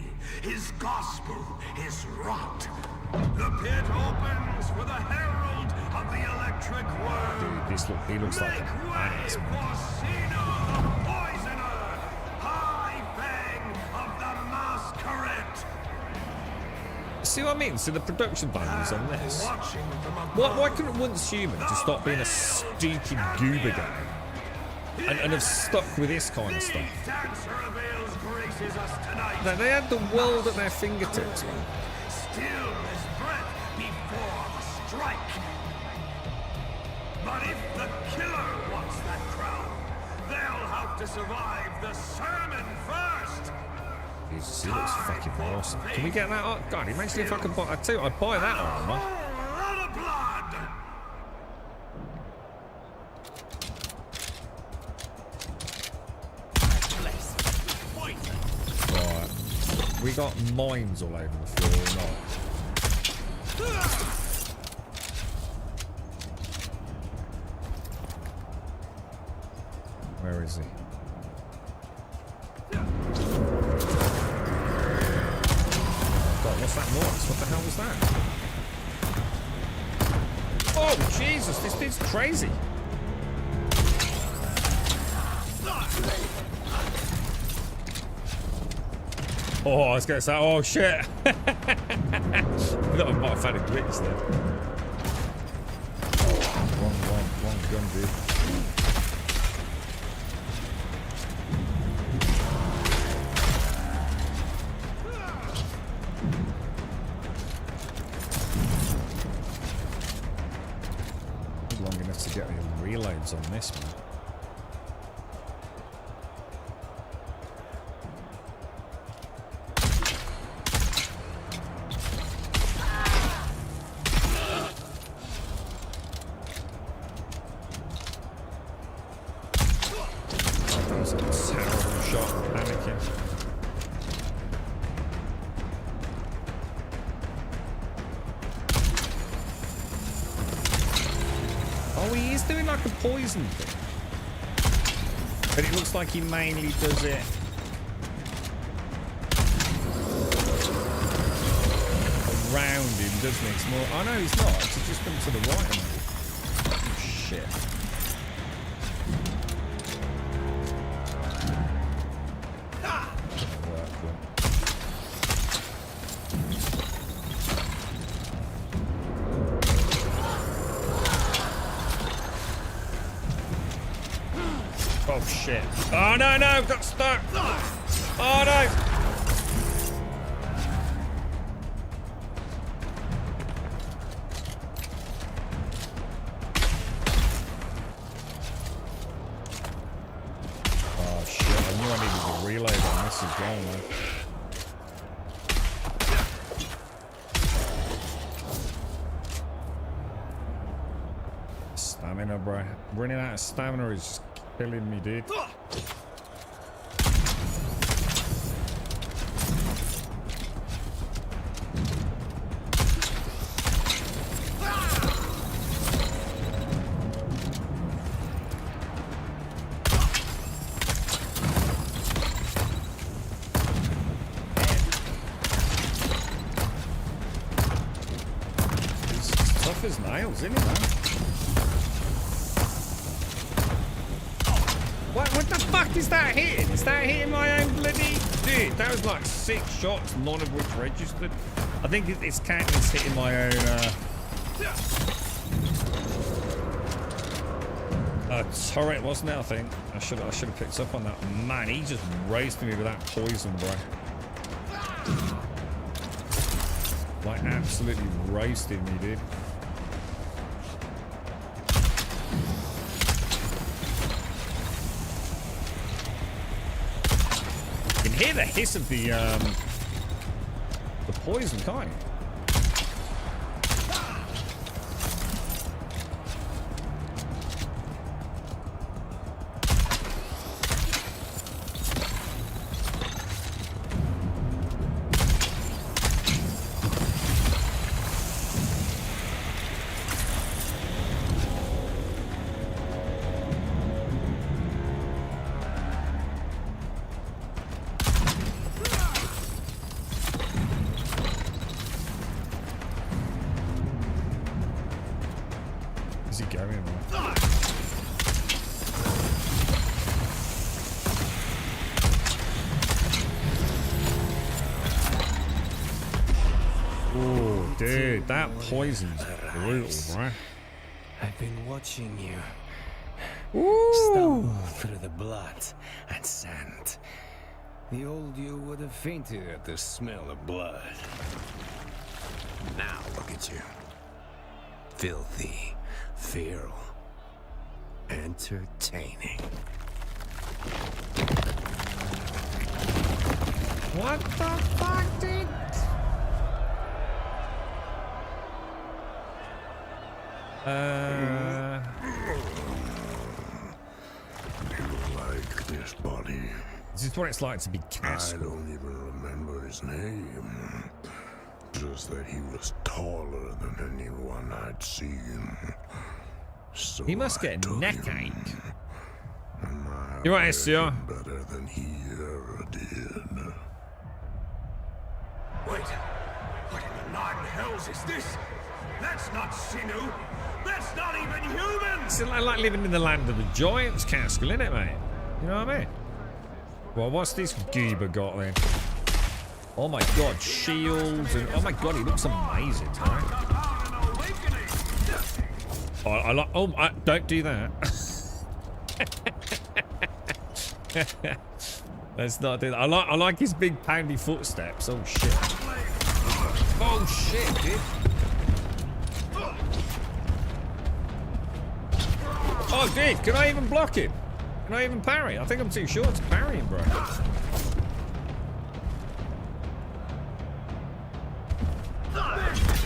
His gospel is rot. The pit opens for the herald of the electric world. Dude, he looks like a badass, man. For Cena the poisoner. High bang of the masquerade. See what I mean? So the production values on this. Why couldn't Once Human just stop being a stupid goober game and have stuck with this kind of stuff? They had the world at their fingertips, man. Still as breath before the strike. But if the killer wants that crown, they'll have to survive the sermon first. Jesus, he looks fucking awesome. Can we get that? Oh, God, imagine if I could buy. I tell you, I'd buy that armor. Right, we got mines all over the floor or not? Where is he? What's that noise? What the hell was that? Oh, Jesus, this dude's crazy. Oh, I was going to say, oh, shit. I thought I might have had a glitch there. Wrong gun, dude. To get any reloads on this one. That was a terrible shot, panicking. Oh, he is doing like a poison thing. But it looks like he mainly does it around him, doesn't it? It's more... Oh, no, he's not. It's just come to the right of me. Oh, shit. Oh shit. Oh no, no, got stuck. Oh no. Oh shit, I knew I needed to reload on this as well, man. Stamina, bro. Running out of stamina is just killing me, dude. It's tough as nails, isn't it, man? What the fuck fuck is that hitting? Is that hitting my own bloody... Dude, that was like 6 shots, none of which registered. I think it's counting as hitting my own... turret, wasn't it? I think I should have picked up on that. Man, he just raised me with that poison, bro. Like absolutely roasted me, dude. You can hear the hiss of the poison, can't you? Dude, that poison's brutal, right? I've been watching you. Ooh. Stumble through the blood and sand. The old you would have fainted at the smell of blood. Now look at you. Filthy, feral, entertaining. What the fuck, dude? You like this body? This is what it's like to be cast. I don't even remember his name. Just that he was taller than anyone I'd seen. So He must get a neck ache. I You're right, read SCR. him better than he ever did. Wait, what in the nine hells is this? That's not Sinew. That's not even human. It's like living in the land of the giants, Caskell, isn't it, mate? You know what I mean? Well, what's this goober got then? Oh my god, shields and oh my god, he looks amazing, right? I like. Oh, don't do that. Let's not do that. I like his big poundy footsteps. Oh shit. Oh shit, dude. Oh, dude, can I even block him? Can I even parry? I think I'm too short to parry him, bro.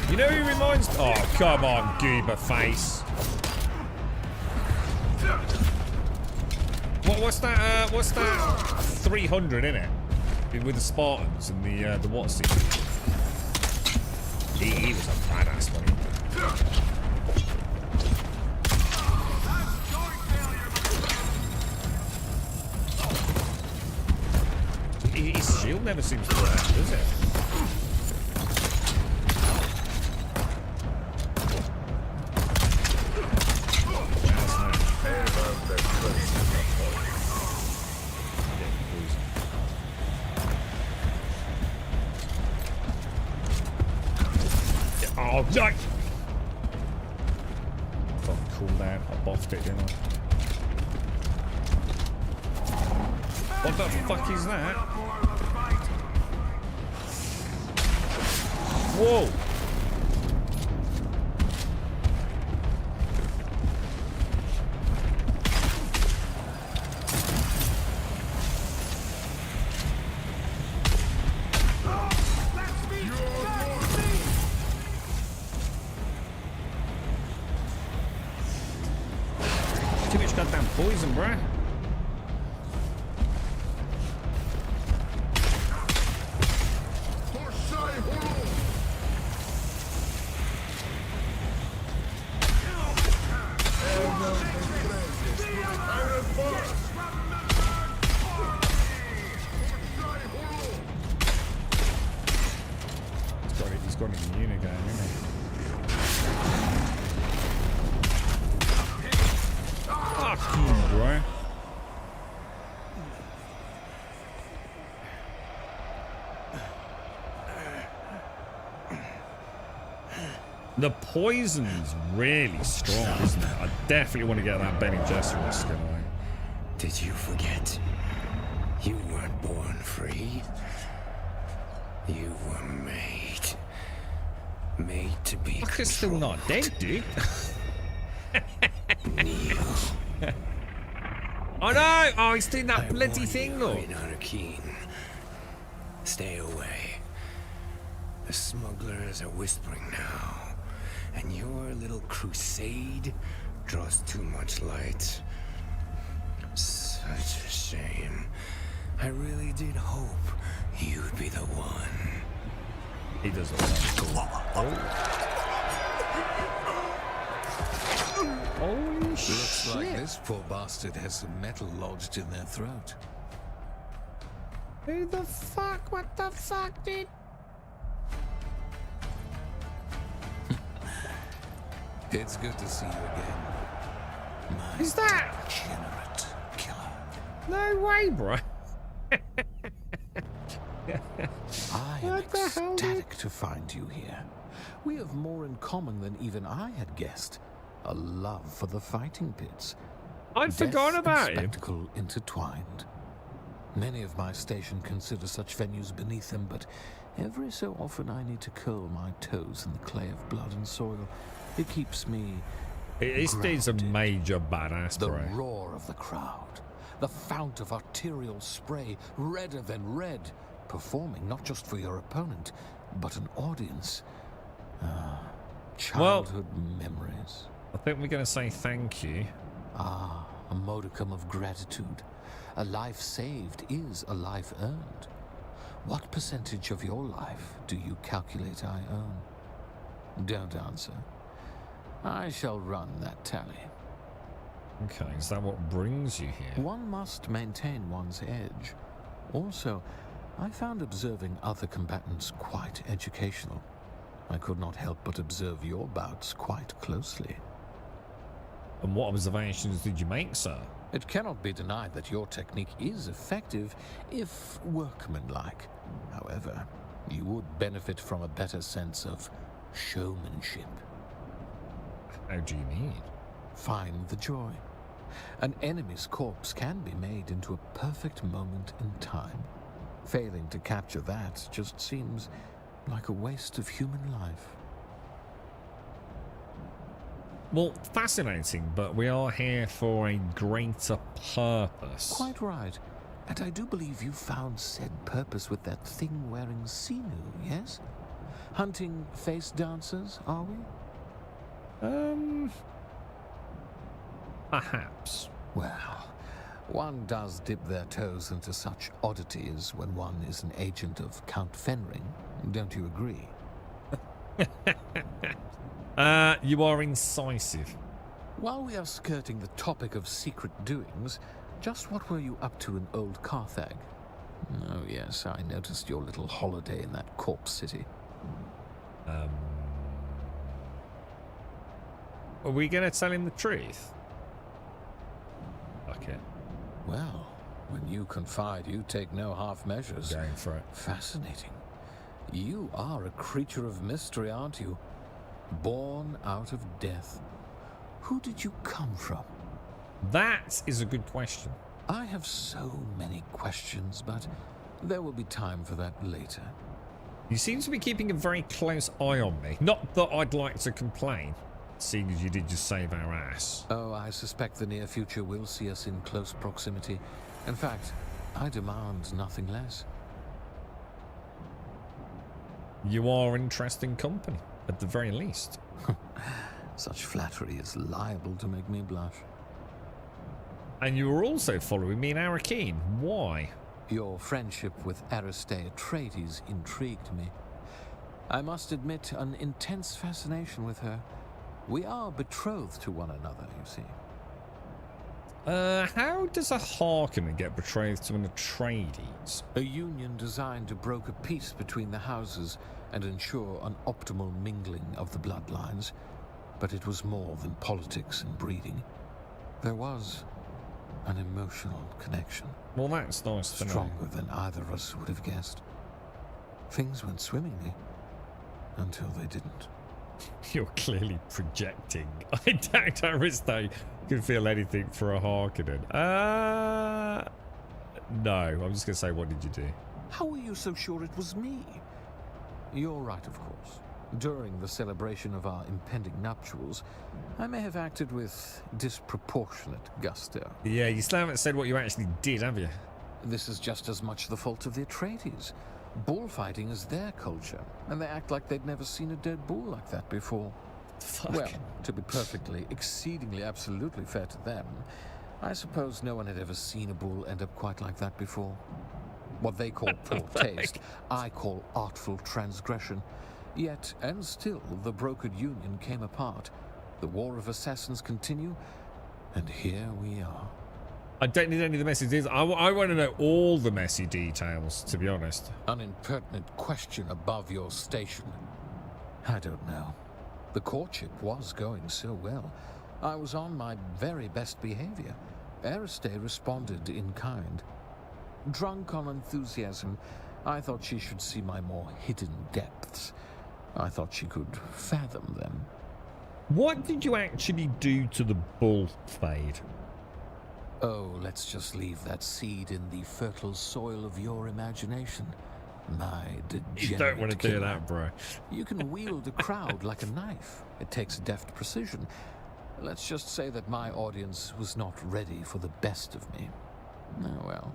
You know who reminds... Oh, come on, goober face. What's that 300 in it? With the Spartans and the what's it? He was a badass one. His shield never seems to work, does it? Oh, Jack! Fucking cool down. I boffed it, didn't I? What the fuck is that? Whoa! Too much goddamn poison, bruh. He's got an immune again, isn't he? Fuck you, bro. The poison's really strong, isn't it? I definitely want to get that Benny Gesserit skin on. Did you forget? You weren't born free. You were made to be. Fucker's still not dead, dude. Oh no! Oh, he's doing that bloody thing, though. Stay away. The smugglers are whispering now, and your little crusade draws too much light. Such a shame. I really did hope you'd be the one. He doesn't like Holy shit. Looks like this poor bastard has some metal lodged in their throat. Who the fuck? What the fuck, dude? It's good to see you again. My Is that degenerate killer? No way, bro. I am ecstatic to find you here. We have more in common than even I had guessed. A love for the fighting pits. I'd forgotten about him. Spectacle intertwined. Many of my station consider such venues beneath them, but every so often I need to curl my toes in the clay of blood and soil. It keeps me This dude's a major badass, The bro. roar of the crowd. The fount of arterial spray, redder than red. Performing not just for your opponent, but an audience. Childhood memories. I think we're going to say thank you. Ah, a modicum of gratitude. A life saved is a life earned. What percentage of your life do you calculate I earn? Don't answer. I shall run that tally. Okay, is that what brings you here? One must maintain one's edge. Also, I found observing other combatants quite educational. I could not help but observe your bouts quite closely. And what observations did you make, sir? It cannot be denied that your technique is effective, if workmanlike. However, you would benefit from a better sense of showmanship. How do you mean? Find the joy. An enemy's corpse can be made into a perfect moment in time. Failing to capture that just seems like a waste of human life. Well, fascinating, but we are here for a greater purpose. Quite right. And I do believe you found said purpose with that thing-wearing Sinu, yes? Hunting face dancers, are we? Perhaps. Well, one does dip their toes into such oddities when one is an agent of Count Fenring. Don't you agree? You are incisive. While we are skirting the topic of secret doings, just what were you up to in old Carthag? Oh yes, I noticed your little holiday in that corpse city. Are we going to tell him the truth? Okay. Well, when you confide, you take no half measures. Going for it. Fascinating. You are a creature of mystery, aren't you? Born out of death. Who did you come from? That is a good question. I have so many questions, but there will be time for that later. You seem to be keeping a very close eye on me. Not that I'd like to complain, seeing as you did just save our ass. Oh, I suspect the near future will see us in close proximity. In fact, I demand nothing less. You are interesting company, at the very least. Such flattery is liable to make me blush. And you were also following me in Arakeen. Why? Your friendship with Aristae Atreides intrigued me. I must admit an intense fascination with her. We are betrothed to one another, you see. How does a Harkonnen get betrothed to an Atreides? A union designed to broker peace between the houses and ensure an optimal mingling of the bloodlines. But it was more than politics and breeding. There was an emotional connection. Well, that's nice to know. Stronger than either of us would have guessed. Things went swimmingly until they didn't. You're clearly projecting. I doubt Aristo could feel anything for a Harkonnen. No. I'm just going to say, what did you do? How are you so sure it was me? You're right, of course. During the celebration of our impending nuptials, I may have acted with disproportionate gusto. Yeah, you still haven't said what you actually did, have you? This is just as much the fault of the Atreides. Bullfighting is their culture, and they act like they'd never seen a dead bull like that before. Fuck. Well, to be perfectly, exceedingly, absolutely fair to them, I suppose no one had ever seen a bull end up quite like that before. What they call poor taste, I call artful transgression. Yet, and still, the brokered union came apart. The war of assassins continue, and here we are. I don't need any of the messy details. I want to know all the messy details, to be honest. An impertinent question above your station. I don't know. The courtship was going so well. I was on my very best behavior. Aristay responded in kind. Drunk on enthusiasm, I thought she should see my more hidden depths. I thought she could fathom them. What did you actually do to the bull, Fade? Oh, let's just leave that seed in the fertile soil of your imagination. My degenerate You don't want to do killer. that, bro. You can wield a crowd like a knife. It takes deft precision. Let's just say that my audience was not ready for the best of me. Oh, well.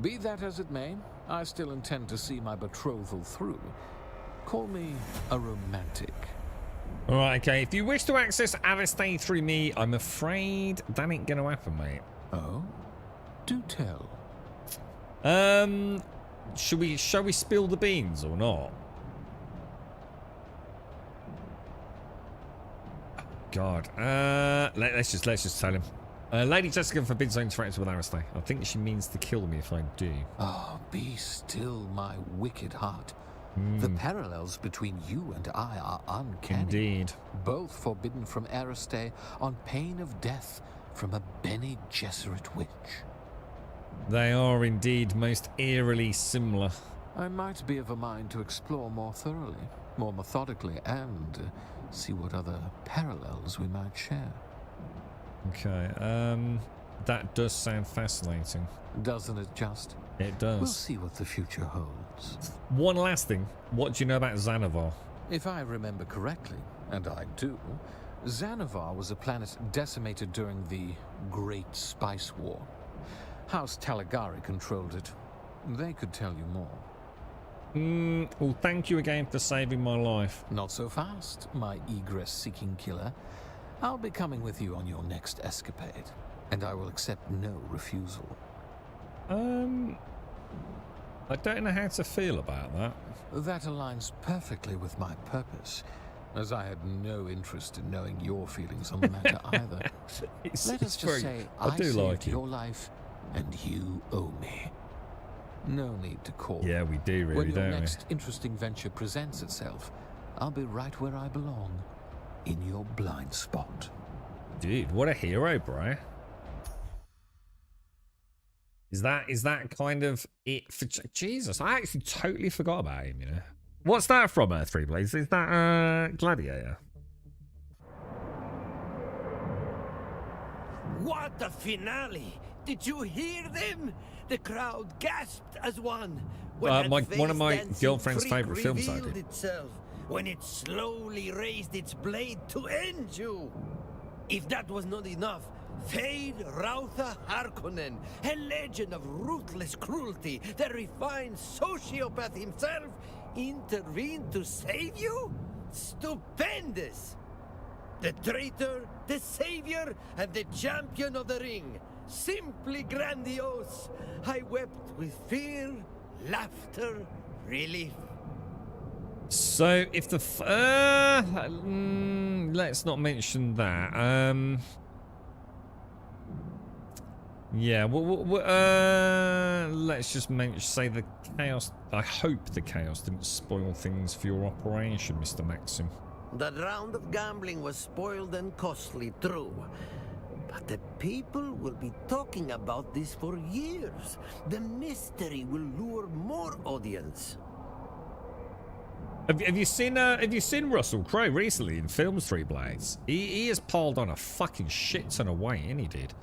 Be that as it may, I still intend to see my betrothal through. Call me a romantic. Alright, okay. If you wish to access Aristay through me, I'm afraid that ain't gonna happen, mate. Oh? Do tell. Shall we spill the beans or not? God. Let's just tell him. Lady Jessica forbids our interaction with Aristay. I think she means to kill me if I do. Oh, be still, my wicked heart. The parallels between you and I are uncanny. Indeed. Both forbidden from Aristay on pain of death from a Bene Gesserit witch. They are indeed most eerily similar. I might be of a mind to explore more thoroughly, more methodically, and see what other parallels we might share. Okay, that does sound fascinating. Doesn't it just? It does. We'll see what the future holds. One last thing. What do you know about Xanavar? If I remember correctly, and I do, Xanavar was a planet decimated during the Great Spice War. House Talagari controlled it. They could tell you more. Well, thank you again for saving my life. Not so fast, my egress-seeking killer. I'll be coming with you on your next escapade, and I will accept no refusal. I don't know how to feel about that. That aligns perfectly with my purpose, as I had no interest in knowing your feelings on the matter either. Let us just say I do saved like your life, and you owe me. No need to call. Yeah, we do really, when your don't next interesting venture presents itself, I'll be right where I belong, in your blind spot. Dude, what a hero, bro. Is that kind of it for Jesus? I actually totally forgot about him, you know. What's that from Three Blades? Is that Gladiator? What a finale! Did you hear them? The crowd gasped as one. When One of my girlfriend's favourite films, I revealed did. itself, when it slowly raised its blade to end you. If that was not enough, Fade Rautha Harkonnen, a legend of ruthless cruelty, the refined sociopath himself, intervened to save you? Stupendous! The traitor, the savior, and the champion of the ring. Simply grandiose. I wept with fear, laughter, relief. So if the let's not mention that. Yeah, let's just say the chaos. I hope the chaos didn't spoil things for your operation, Mr. Maxim. That round of gambling was spoiled and costly, true. But the people will be talking about this for years. The mystery will lure more audience. Have you seen Russell Crowe recently in films? Three Blades. He has piled on a fucking shit ton of weight, and he did.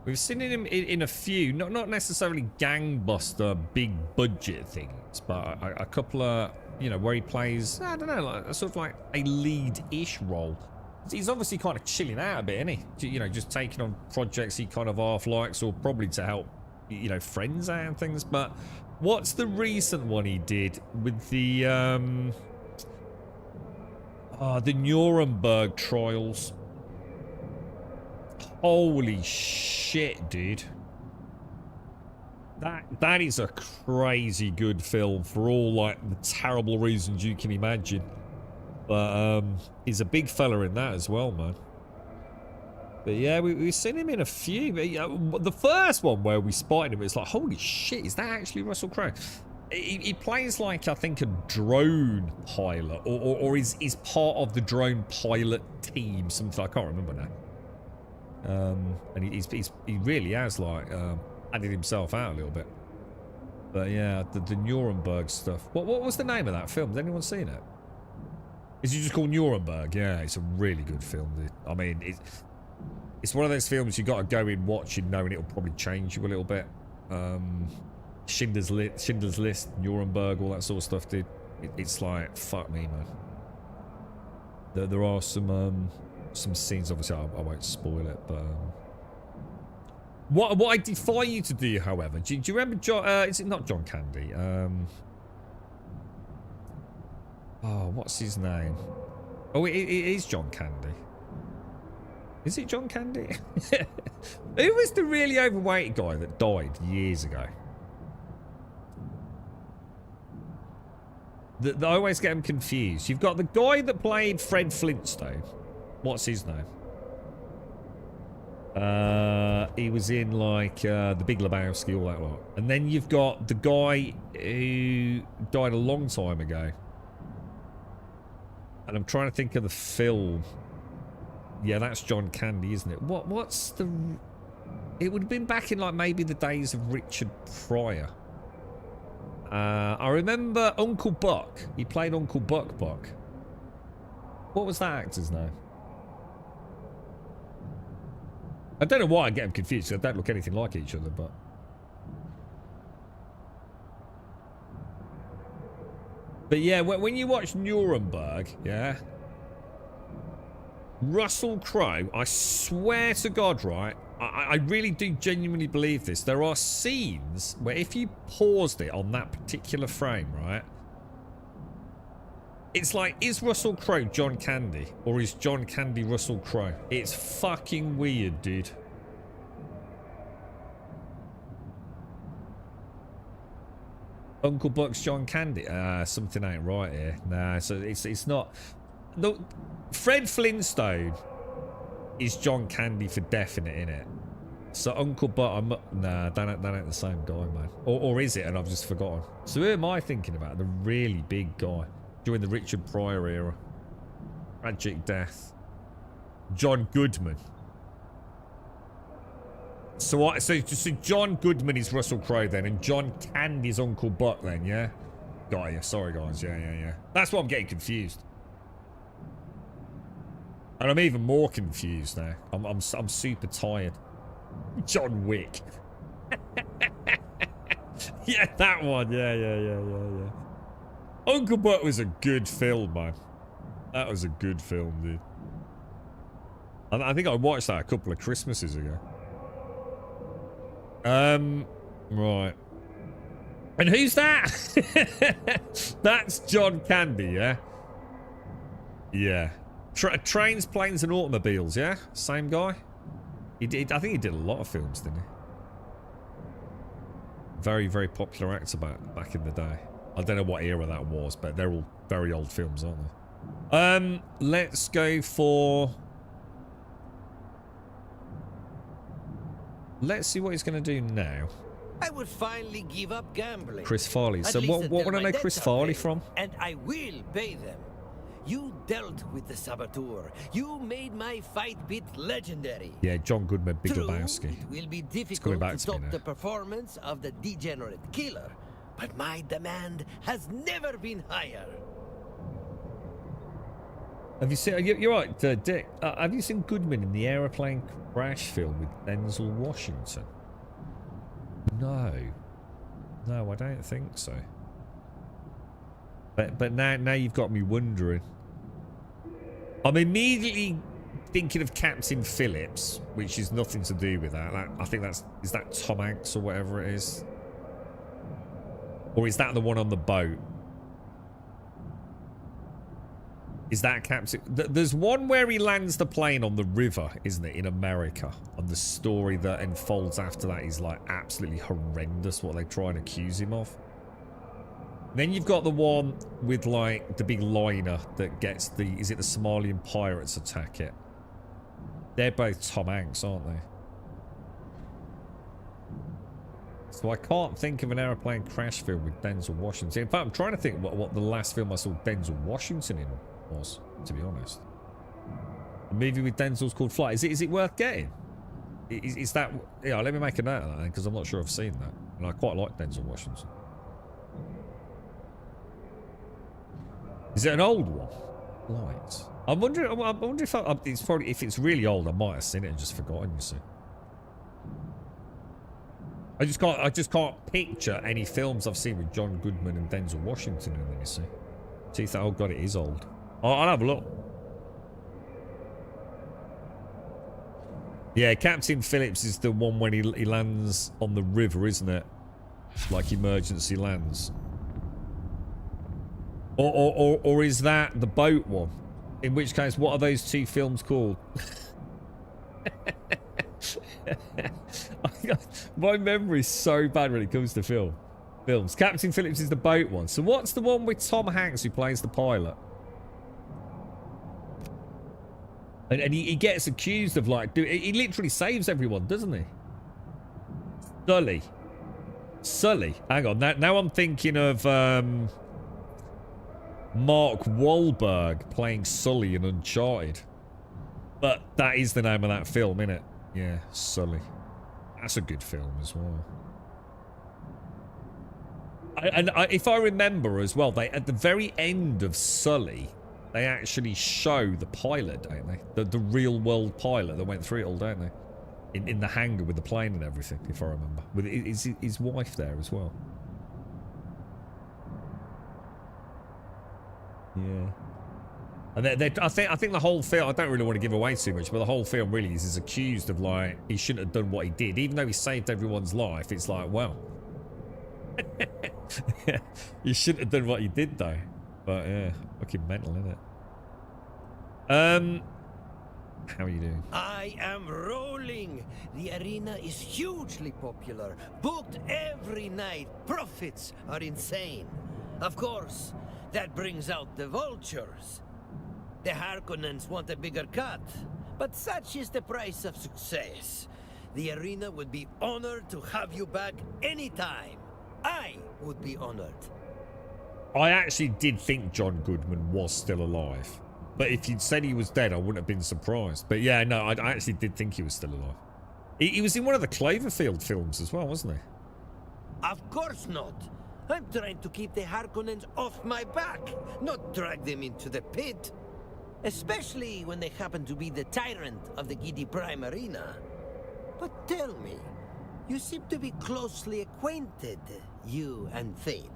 We've seen him in a few, not necessarily gangbuster, big budget things, but a couple of, you know, where he plays, I don't know, like sort of like a lead-ish role. He's obviously kind of chilling out a bit, isn't he? You know, just taking on projects he kind of half likes, or probably to help, you know, friends out and things. But what's the recent one he did with the Nuremberg trials? Holy shit, dude. That is a crazy good film for all, like, the terrible reasons you can imagine. But he's a big fella in that as well, man. But yeah, we've seen him in a few. But, the first one where we spotted him, it's like, holy shit, is that actually Russell Crowe? He plays like, I think, a drone pilot, or is part of the drone pilot team, something I can't remember now. And he really has, like, added himself out a little bit. But yeah, the Nuremberg stuff. What was the name of that film? Has anyone seen it? Is it just called Nuremberg? Yeah, it's a really good film, dude. I mean, it's one of those films you got to go in watching, knowing it'll probably change you a little bit. Schindler's List, Nuremberg, all that sort of stuff, dude. It's like, fuck me, man. There are some scenes, obviously I won't spoil it, but what I defy you to do, however, do you remember John? Is it not John Candy? Oh, what's his name? Oh, it is John Candy. Is it John Candy? Who was the really overweight guy that died years ago? I always get him confused. You've got the guy that played Fred Flintstone. What's his name? He was in, like, The Big Lebowski, all that lot. And then you've got the guy who died a long time ago. And I'm trying to think of the film. Yeah, that's John Candy, isn't it? What's the... It would have been back in, like, maybe the days of Richard Pryor. I remember Uncle Buck. He played Uncle Buck. What was that actor's name? I don't know why I get them confused. They don't look anything like each other, but... But yeah, when you watch Nuremberg, yeah... Russell Crowe, I swear to God, right? I really do genuinely believe this. There are scenes where if you paused it on that particular frame, right? It's like, is Russell Crowe John Candy? Or is John Candy Russell Crowe? It's fucking weird, dude. Uncle Buck's John Candy? Something ain't right here. Nah, so it's not... No, Fred Flintstone is John Candy for definite, innit? So Uncle Buck, nah, that ain't the same guy, man. Or is it? And I've just forgotten. So who am I thinking about? The really big guy during the Richard Pryor era. Tragic death. John Goodman. So John Goodman is Russell Crowe then, and John Candy's Uncle Buck then, yeah? Got you. Sorry, guys. Yeah. That's why I'm getting confused. And I'm even more confused now. I'm super tired. John Wick. Yeah, that one. Yeah. Uncle Buck was a good film, man. That was a good film, dude. I think I watched that a couple of Christmases ago. Right. And who's that? That's John Candy, yeah? Yeah. Trains, Planes and Automobiles, yeah? Same guy? I think he did a lot of films, didn't he? Very, very popular actor back in the day. I don't know what era that was, but they're all very old films, aren't they? Let's go for... Let's see what he's going to do now. I would finally give up gambling. Chris Farley. So what would I know Chris Farley from? And I will pay them. You dealt with the saboteur. You made my fight bit legendary. Yeah, John Goodman, Big Lebowski. It will be difficult to top the performance of the degenerate killer, but my demand has never been higher. Have you seen? You're right, Dick. Have you seen Goodman in the aeroplane crash film with Denzel Washington? No, I don't think so. But now you've got me wondering. I'm immediately thinking of Captain Phillips, which is nothing to do with that. I think is that Tom Hanks or whatever it is, or is that the one on the boat? Is that Captain? There's one where he lands the plane on the river, isn't it, in America? And the story that unfolds after that is like absolutely horrendous. What they try and accuse him of. Then you've got the one with like the big liner that gets the, is it the Somalian pirates attack it? They're both Tom Hanks, aren't they? So I can't think of an aeroplane crash film with Denzel Washington. In fact, I'm trying to think what the last film I saw Denzel Washington in was, to be honest. A movie with Denzel's called Flight. Is it worth getting? Is that, yeah, let me make a note of that because I'm not sure I've seen that. And I quite like Denzel Washington. Is it an old one? Light. I wonder if it's probably, if it's really old, I might have seen it and just forgotten. You see, I just can't picture any films I've seen with John Goodman and Denzel Washington in them. You see, oh god, it is old. I'll have a look. Yeah, Captain Phillips is the one when he lands on the river, isn't it? Like emergency lands. Or is that the boat one? In which case, what are those two films called? My memory is so bad when it comes to films. Captain Phillips is the boat one. So what's the one with Tom Hanks who plays the pilot? And he gets accused of like, he literally saves everyone, doesn't he? Sully. Hang on, now I'm thinking of Mark Wahlberg playing Sully in Uncharted. But that is the name of that film, innit? Yeah, Sully. That's a good film as well. If I remember as well, they at the very end of Sully, they actually show the pilot, don't they? The real world pilot that went through it all, don't they? In the hangar with the plane and everything, if I remember. With his wife there as well. Yeah. And I think the whole film, I don't really want to give away too much, but the whole film really is accused of like, he shouldn't have done what he did. Even though he saved everyone's life, it's like, well. You shouldn't have done what you did though. But yeah, fucking mental, isn't it? How are you doing? I am rolling. The arena is hugely popular. Booked every night. Profits are insane. Of course, that brings out the vultures. The Harkonnens want a bigger cut. But such is the price of success. The arena would be honored to have you back anytime. I would be honored. I actually did think John Goodman was still alive. But if you'd said he was dead, I wouldn't have been surprised. But yeah, no, I actually did think he was still alive. He was in one of the Cloverfield films as well, wasn't he? Of course not. I'm trying to keep the Harkonnens off my back, not drag them into the pit. Especially when they happen to be the tyrant of the Gidi Prime Arena. But tell me, you seem to be closely acquainted, you and Thade.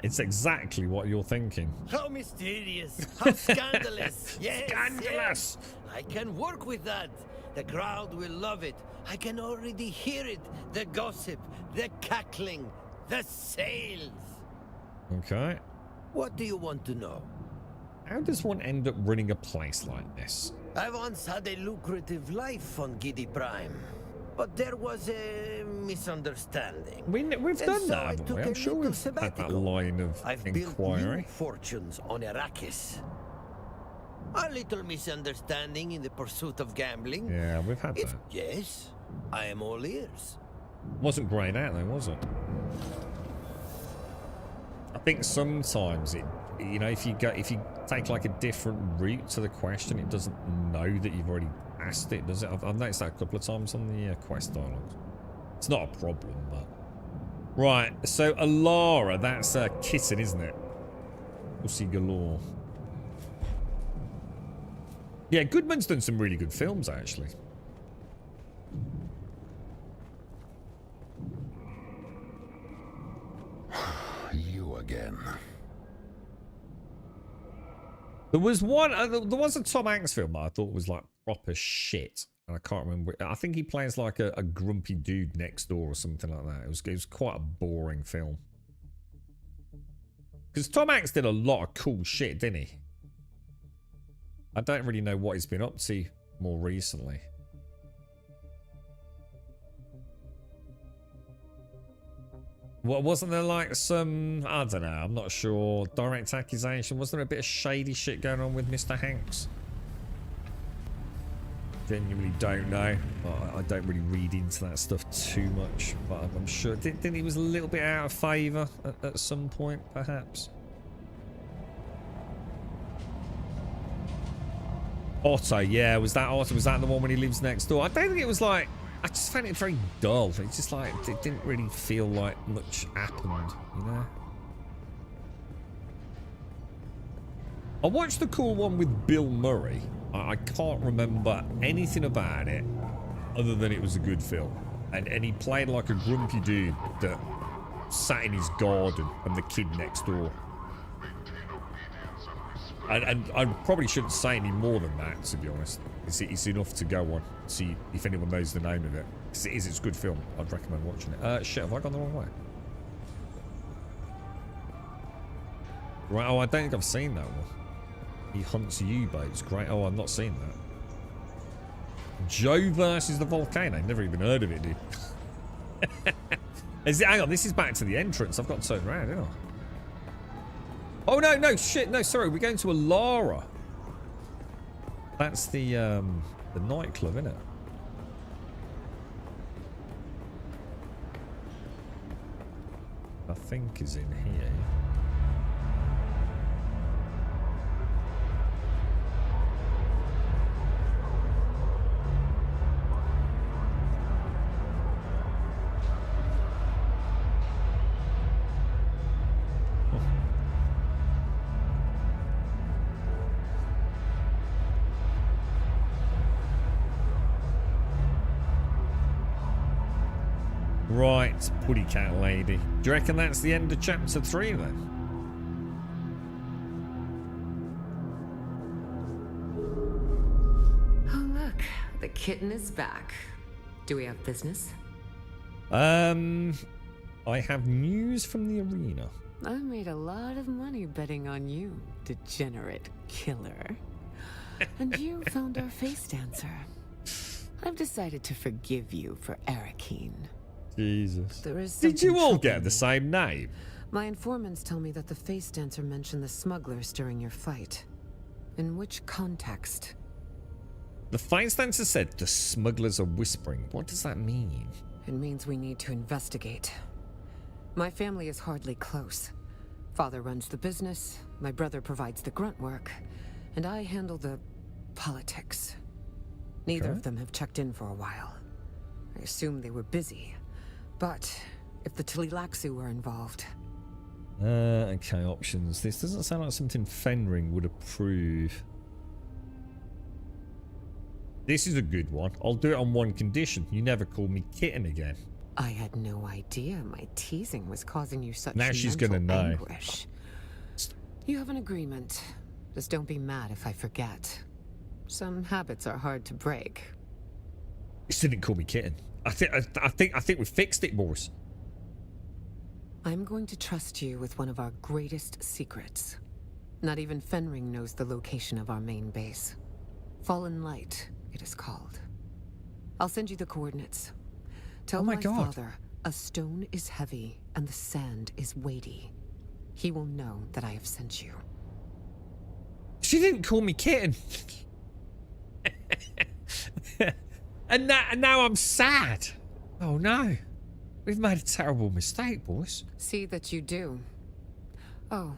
It's exactly what you're thinking. How mysterious! How scandalous! Yes, Scandalous! Yes. I can work with that. The crowd will love it. I can already hear it. The gossip, the cackling, the sales. Okay. What do you want to know? How does one end up running a place like this? I once had a lucrative life on Gidi Prime. But there was a misunderstanding. We've done that, haven't we? I'm sure we've had that line of inquiry. Built new fortunes on Arrakis. A little misunderstanding in the pursuit of gambling. Yeah, we've had that. Yes, I am all ears. Wasn't grayed out though, was it? I think sometimes it, you know, if you take like a different route to the question, it doesn't know that you've already asked it, does it? I've noticed that a couple of times on the quest dialogues. It's not a problem, but right. So Alara, that's a kitten, isn't it? Pussy galore. Yeah, Goodman's done some really good films, actually. You again. There was one. There was a Tom Hanks film that I thought was like proper shit, and I can't remember. I think he plays like a grumpy dude next door or something like that. It was quite a boring film. Because Tom Hanks did a lot of cool shit, didn't he? I don't really know what he's been up to more recently. What, wasn't there like some, I don't know, I'm not sure, direct accusation? Wasn't there a bit of shady shit going on with Mr. Hanks? Genuinely don't know. I don't really read into that stuff too much, but I'm sure. Didn't he was a little bit out of favour at some point, perhaps? Otto, yeah, was that Otto? Was that the one when he lives next door? I don't think it was like, I just found it very dull. It's just like, it didn't really feel like much happened, you know? I watched the cool one with Bill Murray. I can't remember anything about it other than it was a good film. And he played like a grumpy dude that sat in his garden and the kid next door. And I probably shouldn't say any more than that, to be honest. It's enough to go on. See if anyone knows the name of it. Because it's a good film. I'd recommend watching it. Shit, have I gone the wrong way? Right, oh, I don't think I've seen that one. He hunts U-boats. Great. Oh, I've not seen that. Joe versus the volcano. Never even heard of it, dude. Hang on, this is back to the entrance. I've got to turn around, haven't I? Oh, no, shit. No, sorry. We're going to Alara. That's the nightclub, isn't it? I think is in here. Right, Putty Cat Lady. Do you reckon that's the end of chapter 3 then? Oh, look, the kitten is back. Do we have business? I have news from the arena. I made a lot of money betting on you, degenerate killer. And you found our face dancer. I've decided to forgive you for Arakeen. Jesus. There is Did you all get something the same name? My informants tell me that the face dancer mentioned the smugglers during your fight. In which context? The face dancer said the smugglers are whispering. What does that mean? It means we need to investigate. My family is hardly close. Father runs the business, my brother provides the grunt work, and I handle the politics. Neither of them have checked in for a while. I assume they were busy. But if the Tlilaxu were involved... Okay, options. This doesn't sound like something Fenring would approve. This is a good one. I'll do it on one condition. You never call me kitten again. I had no idea my teasing was causing you such now she's gonna know. Anguish. You have an agreement. Just don't be mad if I forget. Some habits are hard to break. You still didn't call me kitten. I think we fixed it, boys. I'm going to trust you with one of our greatest secrets. Not even Fenring knows the location of our main base. Fallen Light, it is called. I'll send you the coordinates. Tell my father a stone is heavy and the sand is weighty. He will know that I have sent you. She didn't call me kitten. And now I'm sad. Oh no. We've made a terrible mistake, boys. See that you do. Oh,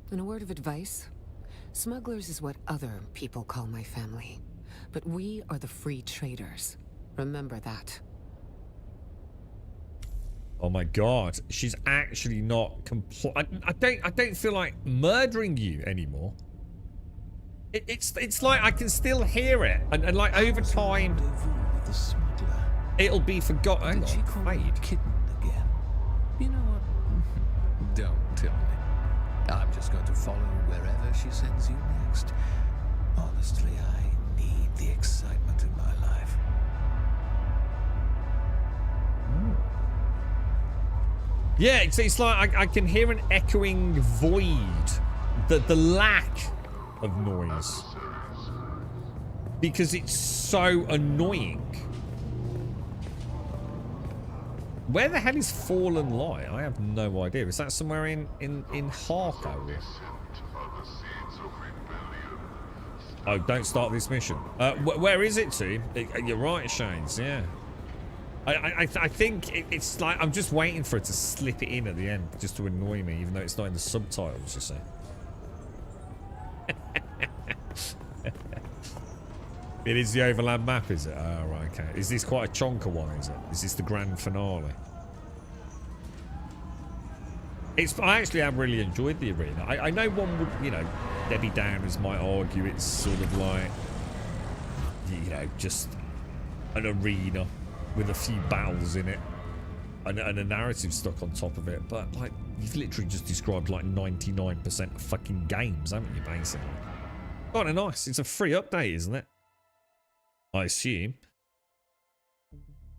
and a word of advice. Smugglers is what other people call my family. But we are the free traders. Remember that. Oh my god, she's actually not I don't feel like murdering you anymore. It's like I can still hear it, and like over time, it'll be forgotten. Did she call you kitten again? You know what? Don't tell me. I'm just going to follow you wherever she sends you next. Honestly, I need the excitement in my life. Yeah, it's like I can hear an echoing void. The lack of noise. Because it's so annoying. Where the hell is Fallen Light? I have no idea. Is that somewhere in Harko? Oh, don't start this mission. Where is it to? You're right, Shanes, yeah. I think it's like I'm just waiting for it to slip it in at the end just to annoy me, even though it's not in the subtitles, you see. It is the Overland map, is it? Oh, right, okay. Is this quite a chonker one, is it? Is this the grand finale? I actually have really enjoyed the arena. I know one would, you know, Debbie Downers might argue it's sort of like, you know, just an arena with a few battles in it and a narrative stuck on top of it. But, like, you've literally just described, like, 99% of fucking games, haven't you, basically? Kind of nice. It's a free update, isn't it? I assume.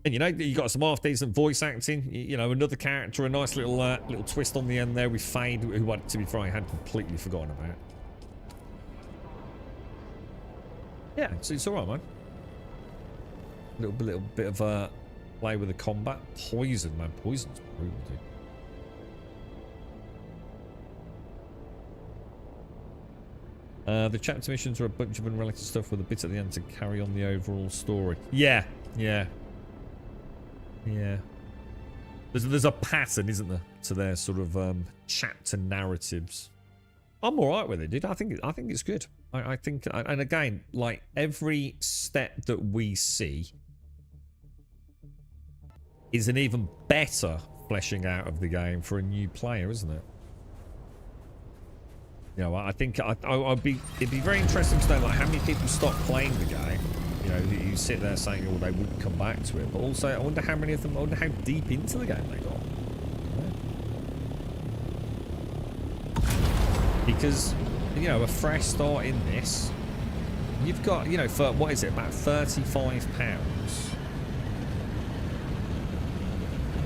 And, you know, you got some half-decent voice acting. You know, another character, a nice little little twist on the end there with Fade, who, to be frank, I had completely forgotten about. Yeah, it's all right, man. Little bit of play with the combat. Poison, man. Poison's brutal, dude. The chapter missions are a bunch of unrelated stuff with a bit at the end to carry on the overall story. Yeah. There's a pattern, isn't there, to their sort of chapter narratives. I'm all right with it, dude. I think it's good. I think, and again, like every step that we see is an even better fleshing out of the game for a new player, isn't it? You know, I think it'd be very interesting to know like how many people stop playing the game. You know, you sit there saying, "Oh, they wouldn't come back to it," but also I wonder how many of them. I wonder how deep into the game they got. Yeah. Because you know, a fresh start in this, you've got, you know, for what is it, about £35.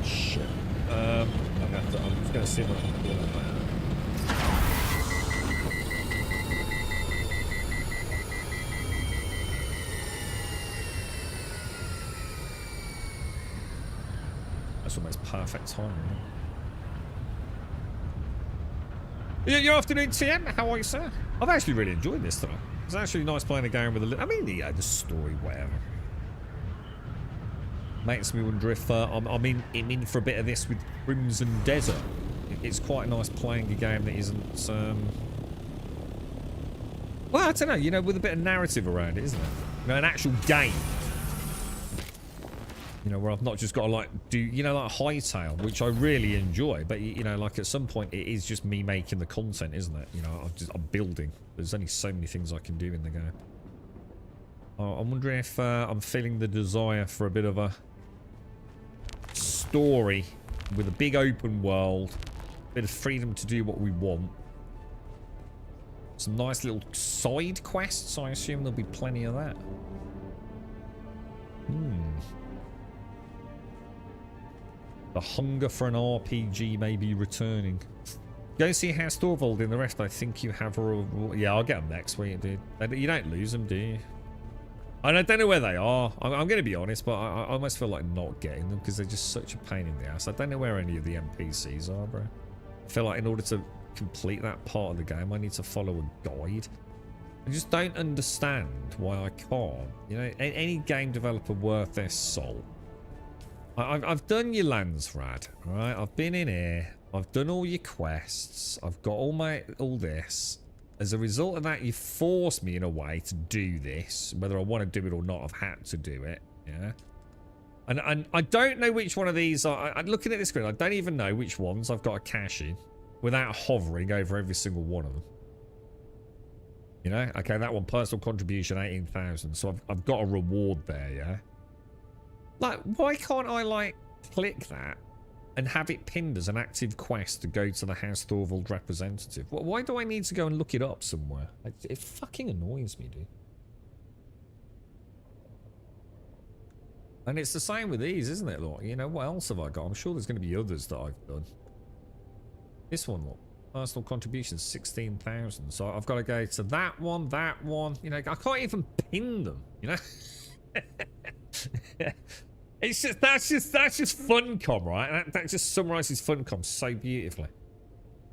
Shit. I'm just gonna see what I can do about. That's almost perfect timing. Your afternoon, TM. How are you, sir? I've actually really enjoyed this, though. It's actually nice playing a game with a little... I mean, yeah, the story, whatever. Makes me wonder if I'm in for a bit of this with Crimson Desert. It's quite nice playing a game that isn't... Well, I don't know, you know, with a bit of narrative around it, isn't it? You know, an actual game. You know, where I've not just got to, like, do, you know, like Hightail, which I really enjoy. But, you know, like, at some point, it is just me making the content, isn't it? You know, I'm building. There's only so many things I can do in the game. I'm wondering if I'm feeling the desire for a bit of a story with a big open world, a bit of freedom to do what we want. Some nice little side quests. I assume there'll be plenty of that. The hunger for an RPG may be returning. Go see House Thorvald in the rest. I think you have yeah, I'll get them next week, dude. You don't lose them, do you? And I don't know where they are. I'm going to be honest, but I almost feel like not getting them because they're just such a pain in the ass. I don't know where any of the NPCs are, bro. I feel like in order to complete that part of the game, I need to follow a guide. I just don't understand why I can't. You know, any game developer worth their salt. I've done your Landsrad, right? I've been in here. I've done all your quests. I've got all this. As a result of that, you forced me in a way to do this. Whether I want to do it or not, I've had to do it. Yeah. And I don't know which one of these are. I'm looking at this screen. I don't even know which ones I've got to cash in without hovering over every single one of them. You know? Okay, that one, personal contribution, 18,000. So I've got a reward there, yeah? Like, why can't I, like, click that and have it pinned as an active quest to go to the House Thorvald representative? Why do I need to go and look it up somewhere? It fucking annoys me, dude. And it's the same with these, isn't it? Look, you know, what else have I got? I'm sure there's going to be others that I've done. This one, look. Personal contribution, 16,000. So I've got to go to that one. You know, I can't even pin them, you know? It's just, that's just Funcom, right? That just summarizes Funcom so beautifully.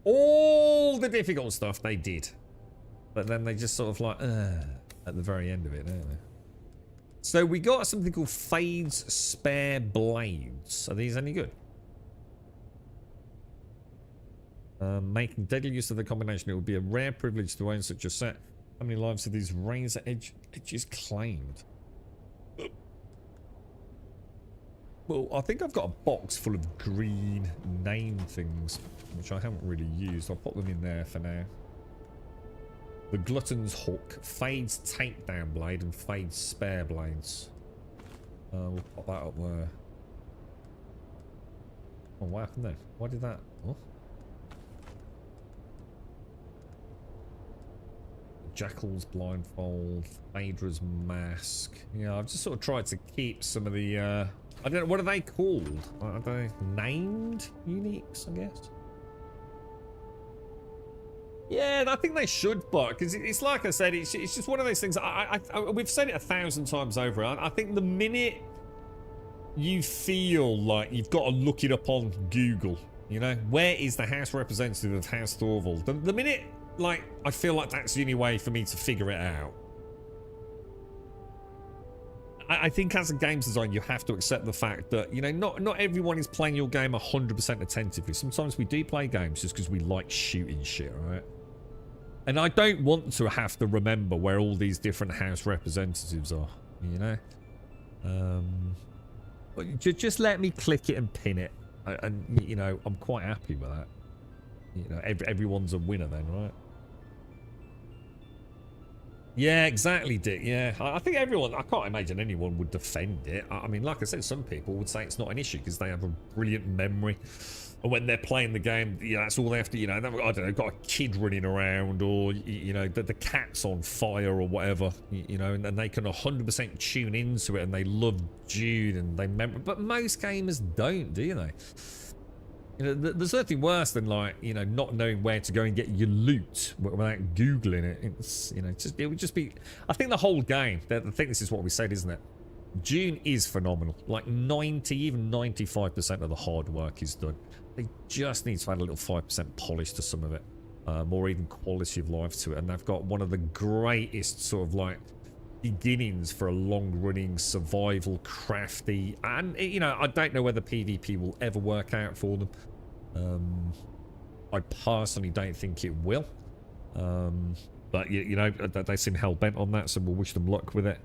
All the difficult stuff they did. But then they just sort of like, at the very end of it, don't they? So we got something called Fade's Spare Blades. Are these any good? Making deadly use of the combination. It would be a rare privilege to own such a set. How many lives have these razor edges claimed? Well, I think I've got a box full of green name things, which I haven't really used. I'll put them in there for now. The Glutton's Hook, Fade's Takedown Blade, and Fade's Spare Blades. We'll pop that up there. Oh, what happened there? Why did that? Oh. Jackal's Blindfold, Phaedra's Mask. Yeah, I've just sort of tried to keep some of the, I don't know, what are they called? Are they named uniques, I guess? Yeah, I think they should, but because it's like I said, it's just one of those things. We've said it 1,000 times over. I think the minute you feel like you've got to look it up on Google, you know, where is the House representative of House Thorvald? The minute, like, I feel like that's the only way for me to figure it out. I think as a games designer, you have to accept the fact that, you know, not everyone is playing your game 100% attentively. Sometimes we do play games just because we like shooting shit, right? And I don't want to have to remember where all these different House representatives are, you know? But just let me click it and pin it. And, you know, I'm quite happy with that. You know, everyone's a winner then, right? Yeah, exactly, Dick. Yeah, I think everyone, I can't imagine anyone would defend it. I mean, like I said, some people would say it's not an issue because they have a brilliant memory. And when they're playing the game, you know, that's all they have to, you know, I don't know, got a kid running around or, you know, the cat's on fire or whatever, you know, and they can 100% tune into it and they love Dune and they remember. But most gamers don't, do they? You know, there's nothing worse than, like, you know, not knowing where to go and get your loot without Googling it. It's, you know, it would just be, I think the whole game, I think this is what we said, isn't it? Dune is phenomenal. Like 90, even 95% of the hard work is done. They just need to add a little 5% polish to some of it. More even quality of life to it. And they've got one of the greatest sort of like beginnings for a long-running survival crafty. And, you know, I don't know whether PvP will ever work out for them. I personally don't think it will. But, you know, they seem hell-bent on that, so we'll wish them luck with it.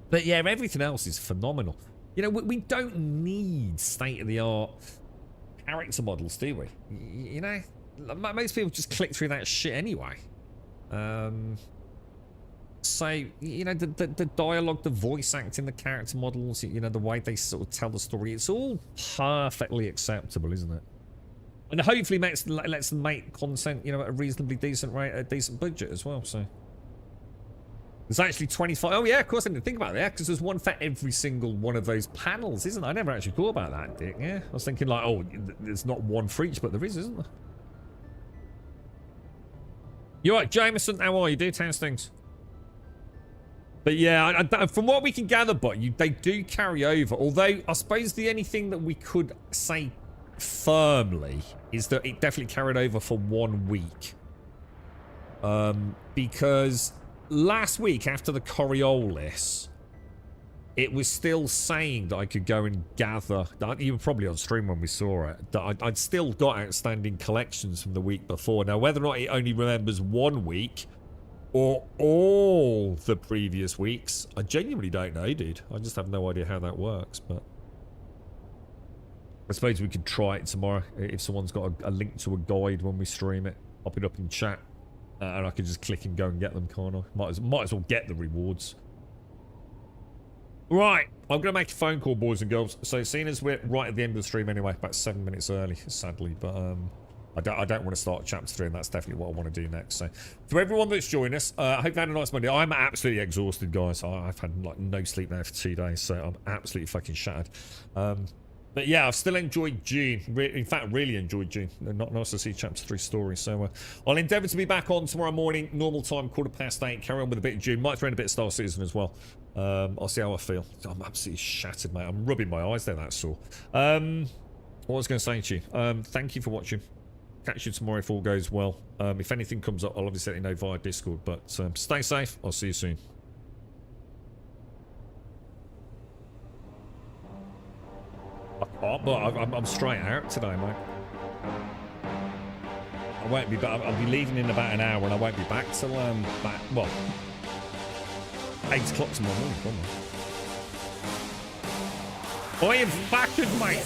But yeah, everything else is phenomenal. You know, we don't need state-of-the-art character models, do we? You know, most people just click through that shit anyway. So, you know, the dialogue, the voice acting, the character models, you know, the way they sort of tell the story, it's all perfectly acceptable, isn't it? And hopefully lets them make content, you know, at a reasonably decent rate, a decent budget as well, so. There's actually 25. Oh, yeah, of course I didn't think about that, because there's one for every single one of those panels, isn't there? I never actually thought about that, Dick. Yeah, I was thinking, like, oh, there's not one for each, but there is, isn't there? You're right, Jameson. How are you, dude? How's things? But yeah, from what we can gather, but they do carry over. Although, I suppose the only thing that we could say firmly is that it definitely carried over for 1 week. Because last week, after the Coriolis, it was still saying that I could go and gather, you were probably on stream when we saw it, that I'd still got outstanding collections from the week before. Now, whether or not it only remembers 1 week, or all the previous weeks. I genuinely don't know, dude. I just have no idea how that works, but I suppose we could try it tomorrow. If someone's got a link to a guide when we stream it, pop it up in chat, and I could just click and go and get them, can't I? Might as well get the rewards. Right, I'm going to make a phone call, boys and girls. So seeing as we're right at the end of the stream anyway, about 7 minutes early, sadly, but I don't want to start chapter 3, and that's definitely what I want to do next. So to everyone that's joined us, I hope you had a nice Monday. I'm absolutely exhausted, guys. I've had like no sleep now for 2 days, so I'm absolutely fucking shattered. But yeah, I've still enjoyed Dune. In fact, really enjoyed Dune. Not nice to see chapter 3 story. So I'll endeavour to be back on tomorrow morning, normal time, 8:15. Carry on with a bit of Dune. Might throw in a bit of Star Citizen as well. I'll see how I feel. I'm absolutely shattered, mate. I'm rubbing my eyes there, that's sore. What I was going to say to you, thank you for watching. Catch you tomorrow if all goes well. If anything comes up, I'll obviously let you know via Discord. But stay safe. I'll see you soon. I'm straight out today, mate. I won't be back. I'll be leaving in about an hour, and I won't be back till 8 o'clock tomorrow morning. I am battered, mate.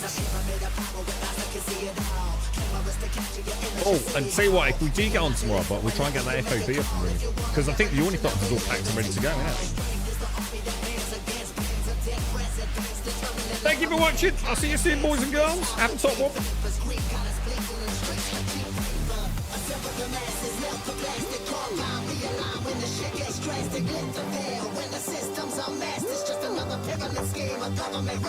Oh, and tell you what, if we do get on tomorrow, but we'll try and get that FOB up and running, because I think the Ornithopter is all packed and ready to go, yeah. Thank you for watching. I'll see you soon, boys and girls. Have a top one. When the systems are messed, it's just another pyramid scheme, a government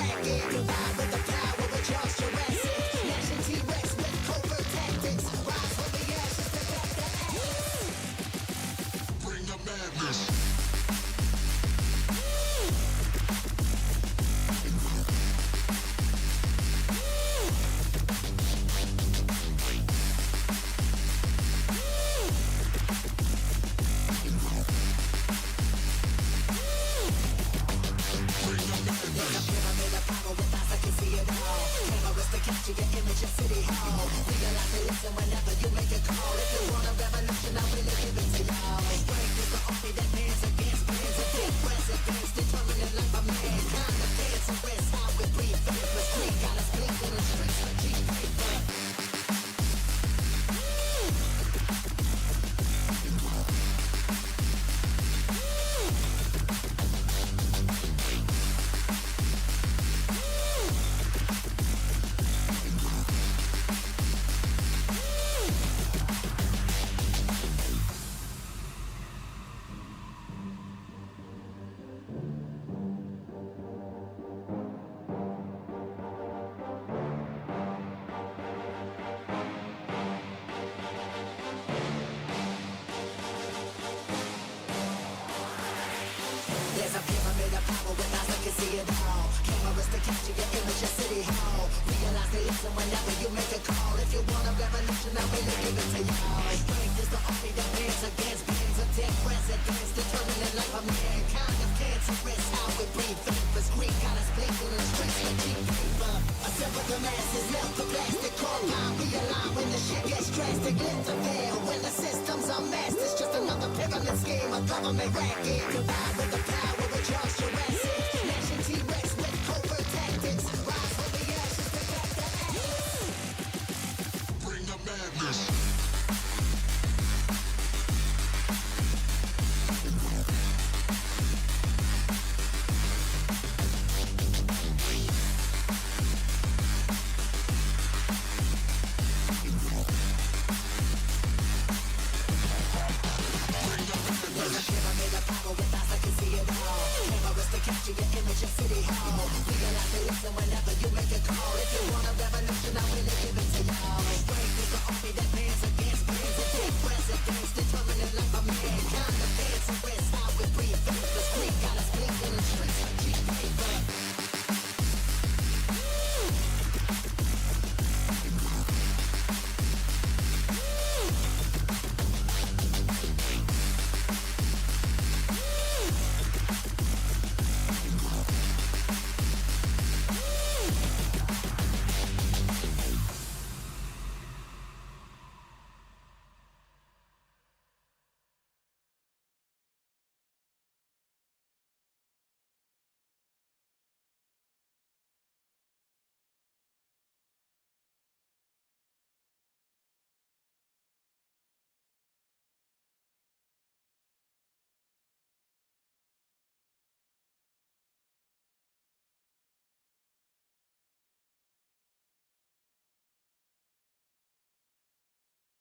racket.